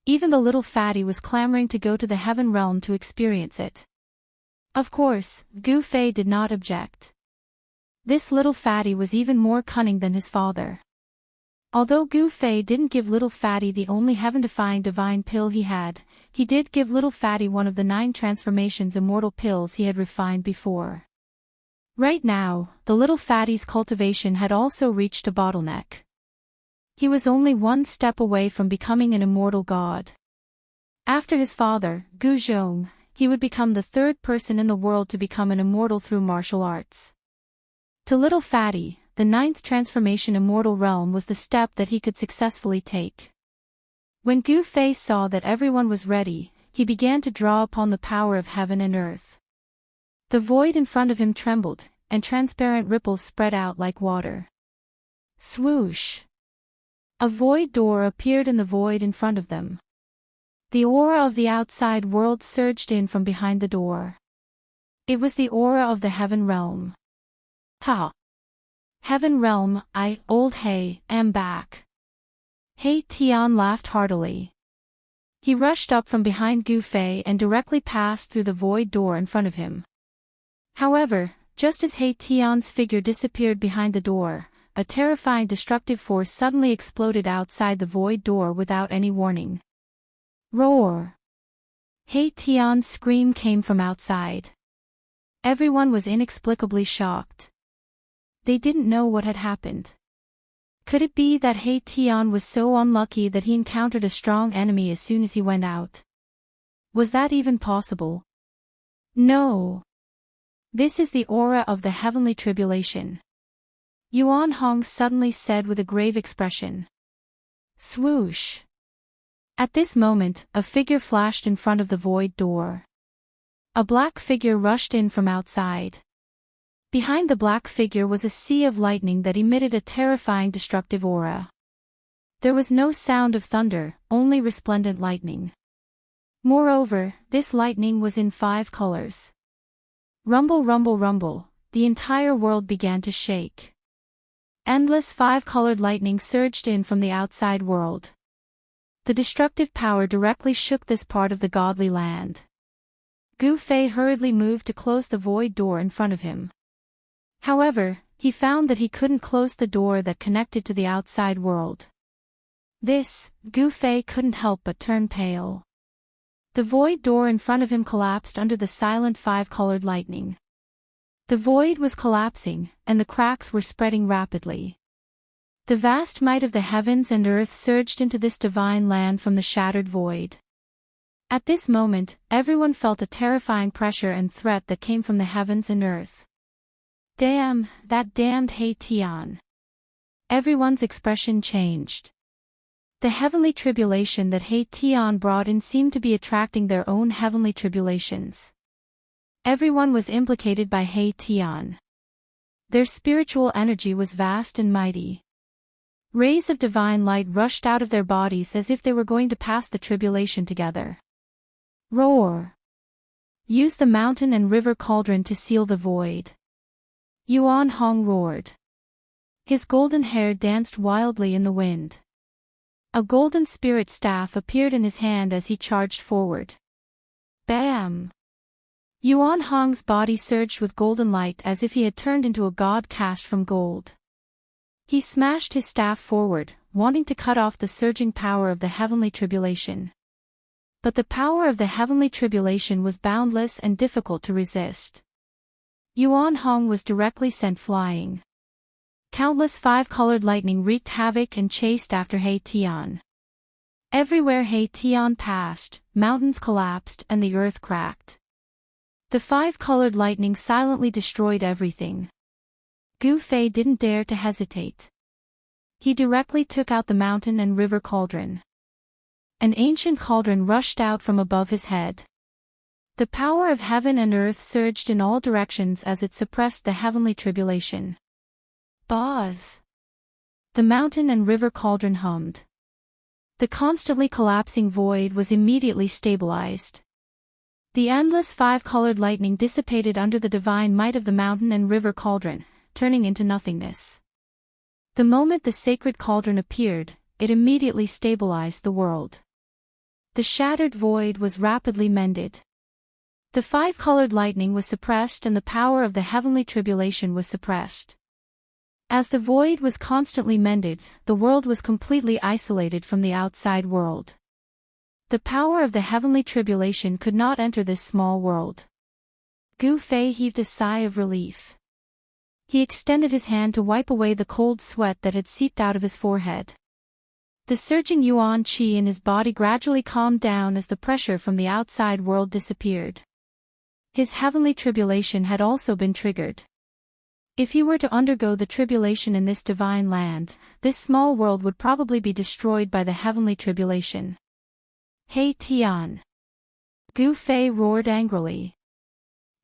Even the little fatty was clamoring to go to the heaven realm to experience it. Of course, Gu Fei did not object. This little fatty was even more cunning than his father. Although Gu Fei didn't give little fatty the only heaven-defying divine pill he had, he did give little fatty one of the 9 transformations immortal pills he had refined before. Right now, the little fatty's cultivation had also reached a bottleneck. He was only one step away from becoming an immortal god. After his father, Gu Zhong, he would become the 3rd person in the world to become an immortal through martial arts. To little fatty, the 9th transformation immortal realm was the step that he could successfully take. When Gu Fei saw that everyone was ready, he began to draw upon the power of heaven and earth. The void in front of him trembled, and transparent ripples spread out like water. Swoosh! A void door appeared in the void in front of them. The aura of the outside world surged in from behind the door. It was the aura of the heaven realm. Ha! Heaven realm, old He, am back. He Tian laughed heartily. He rushed up from behind Gu Fei and directly passed through the void door in front of him. However, just as He Tian's figure disappeared behind the door, a terrifying destructive force suddenly exploded outside the void door without any warning. Roar! He Tian's scream came from outside. Everyone was inexplicably shocked. They didn't know what had happened. Could it be that He Tian was so unlucky that he encountered a strong enemy as soon as he went out? Was that even possible? No. This is the aura of the heavenly tribulation. Yuan Hong suddenly said with a grave expression. Swoosh! At this moment, a figure flashed in front of the void door. A black figure rushed in from outside. Behind the black figure was a sea of lightning that emitted a terrifying destructive aura. There was no sound of thunder, only resplendent lightning. Moreover, this lightning was in 5 colors. Rumble, rumble, rumble, the entire world began to shake. Endless 5-colored lightning surged in from the outside world. The destructive power directly shook this part of the godly land. Gu Fei hurriedly moved to close the void door in front of him. However, he found that he couldn't close the door that connected to the outside world. Gu Fei couldn't help but turn pale. The void door in front of him collapsed under the silent five-colored lightning. The void was collapsing, and the cracks were spreading rapidly. The vast might of the heavens and earth surged into this divine land from the shattered void. At this moment, everyone felt a terrifying pressure and threat that came from the heavens and earth. Damn, that damned He Tian. Everyone's expression changed. The heavenly tribulation that He Tian brought in seemed to be attracting their own heavenly tribulations. Everyone was implicated by He Tian. Their spiritual energy was vast and mighty. Rays of divine light rushed out of their bodies as if they were going to pass the tribulation together. Roar! Use the mountain and river cauldron to seal the void. Yuan Hong roared. His golden hair danced wildly in the wind. A golden spirit staff appeared in his hand as he charged forward. Bam! Yuan Hong's body surged with golden light as if he had turned into a god cast from gold. He smashed his staff forward, wanting to cut off the surging power of the heavenly tribulation. But the power of the heavenly tribulation was boundless and difficult to resist. Yuan Hong was directly sent flying. Countless five-colored lightning wreaked havoc and chased after He Tian. Everywhere He Tian passed, mountains collapsed and the earth cracked. The five-colored lightning silently destroyed everything. Gu Fei didn't dare to hesitate. He directly took out the mountain and river cauldron. An ancient cauldron rushed out from above his head. The power of heaven and earth surged in all directions as it suppressed the heavenly tribulation. Buzz! The mountain and river cauldron hummed. The constantly collapsing void was immediately stabilized. The endless five-colored lightning dissipated under the divine might of the mountain and river cauldron, turning into nothingness. The moment the sacred cauldron appeared, it immediately stabilized the world. The shattered void was rapidly mended. The five-colored lightning was suppressed and the power of the heavenly tribulation was suppressed. As the void was constantly mended, the world was completely isolated from the outside world. The power of the heavenly tribulation could not enter this small world. Gu Fei heaved a sigh of relief. He extended his hand to wipe away the cold sweat that had seeped out of his forehead. The surging yuan qi in his body gradually calmed down as the pressure from the outside world disappeared. His heavenly tribulation had also been triggered. If he were to undergo the tribulation in this divine land, this small world would probably be destroyed by the heavenly tribulation. He Tian! Gu Fei roared angrily.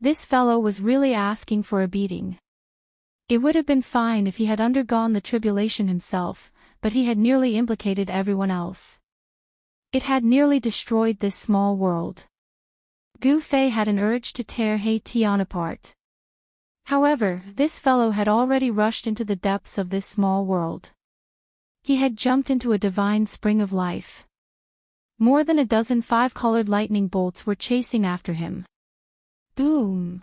This fellow was really asking for a beating. It would have been fine if he had undergone the tribulation himself, but he had nearly implicated everyone else. It had nearly destroyed this small world. Gu Fei had an urge to tear He Tian apart. However, this fellow had already rushed into the depths of this small world. He had jumped into a divine spring of life. More than a dozen five-colored lightning bolts were chasing after him. Boom!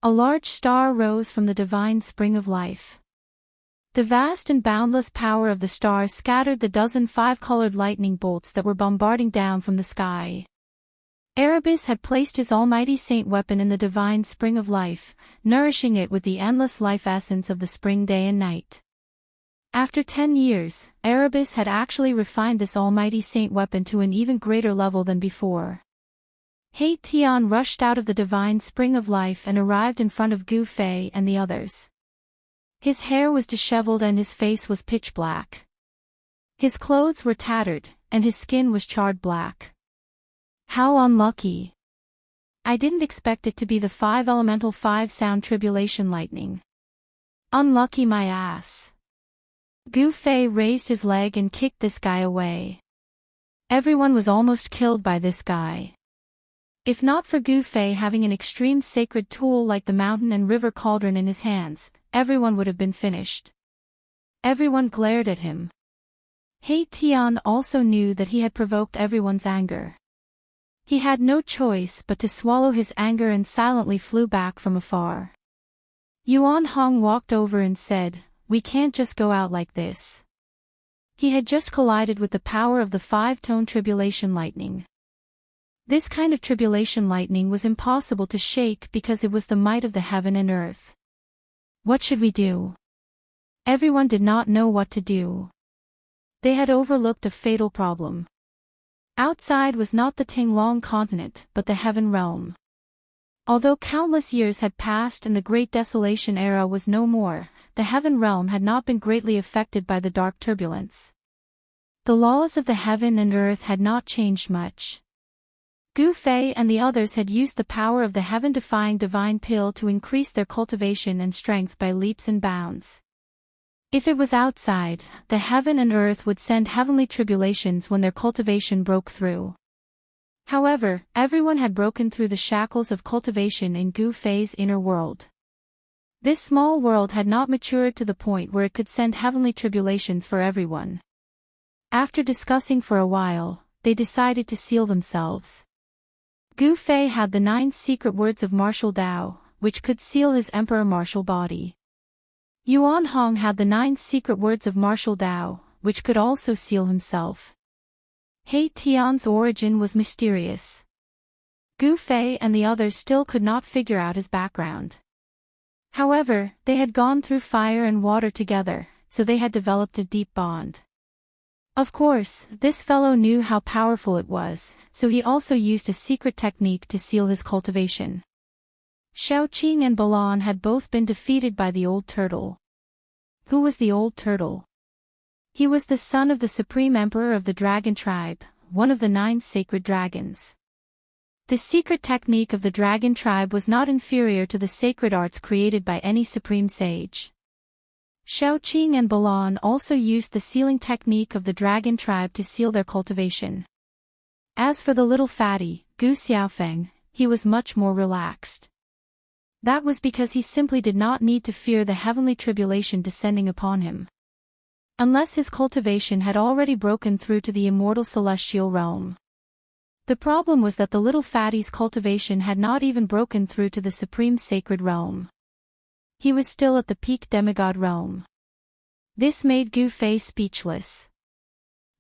A large star rose from the divine spring of life. The vast and boundless power of the stars scattered the dozen five-colored lightning bolts that were bombarding down from the sky. Erebus had placed his almighty saint weapon in the divine spring of life, nourishing it with the endless life essence of the spring day and night. After 10 years, Erebus had actually refined this almighty saint weapon to an even greater level than before. He Tian rushed out of the divine spring of life and arrived in front of Gu Fei and the others. His hair was disheveled and his face was pitch black. His clothes were tattered, and his skin was charred black. How unlucky! I didn't expect it to be the five-elemental five-sound tribulation lightning. Unlucky my ass. Gu Fei raised his leg and kicked this guy away. Everyone was almost killed by this guy. If not for Gu Fei having an extreme sacred tool like the mountain and river cauldron in his hands, everyone would have been finished. Everyone glared at him. He Tian also knew that he had provoked everyone's anger. He had no choice but to swallow his anger and silently flew back from afar. Yuan Hong walked over and said, "We can't just go out like this." He had just collided with the power of the five-tone tribulation lightning. This kind of tribulation lightning was impossible to shake because it was the might of the heaven and earth. What should we do? Everyone did not know what to do. They had overlooked a fatal problem. Outside was not the Tinglong continent but the heaven realm. Although countless years had passed and the Great Desolation era was no more, the heaven realm had not been greatly affected by the dark turbulence. The laws of the heaven and earth had not changed much. Gu Fei and the others had used the power of the heaven-defying divine pill to increase their cultivation and strength by leaps and bounds. If it was outside, the heaven and earth would send heavenly tribulations when their cultivation broke through. However, everyone had broken through the shackles of cultivation in Gu Fei's inner world. This small world had not matured to the point where it could send heavenly tribulations for everyone. After discussing for a while, they decided to seal themselves. Gu Fei had the 9 secret words of martial Dao, which could seal his emperor martial body. Yuan Hong had the 9 secret words of martial Dao, which could also seal himself. He Tian's origin was mysterious. Gu Fei and the others still could not figure out his background. However, they had gone through fire and water together, so they had developed a deep bond. Of course, this fellow knew how powerful it was, so he also used a secret technique to seal his cultivation. Xiaoqing and Balan had both been defeated by the old turtle. Who was the old turtle? He was the son of the supreme emperor of the dragon tribe, one of the 9 sacred dragons. The secret technique of the dragon tribe was not inferior to the sacred arts created by any supreme sage. Xiaoqing and Balan also used the sealing technique of the dragon tribe to seal their cultivation. As for the little fatty, Gu Xiaofeng, he was much more relaxed. That was because he simply did not need to fear the heavenly tribulation descending upon him. Unless his cultivation had already broken through to the immortal celestial realm. The problem was that the little fatty's cultivation had not even broken through to the supreme sacred realm. He was still at the peak demigod realm. This made Gu Fei speechless.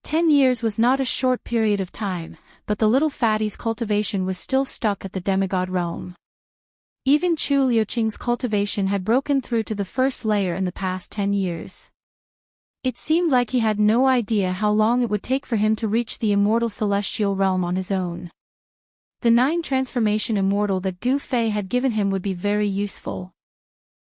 10 years was not a short period of time, but the little fatty's cultivation was still stuck at the demigod realm. Even Chu Liuqing's cultivation had broken through to the first layer in the past 10 years. It seemed like he had no idea how long it would take for him to reach the immortal celestial realm on his own. The 9 transformation immortal that Gu Fei had given him would be very useful.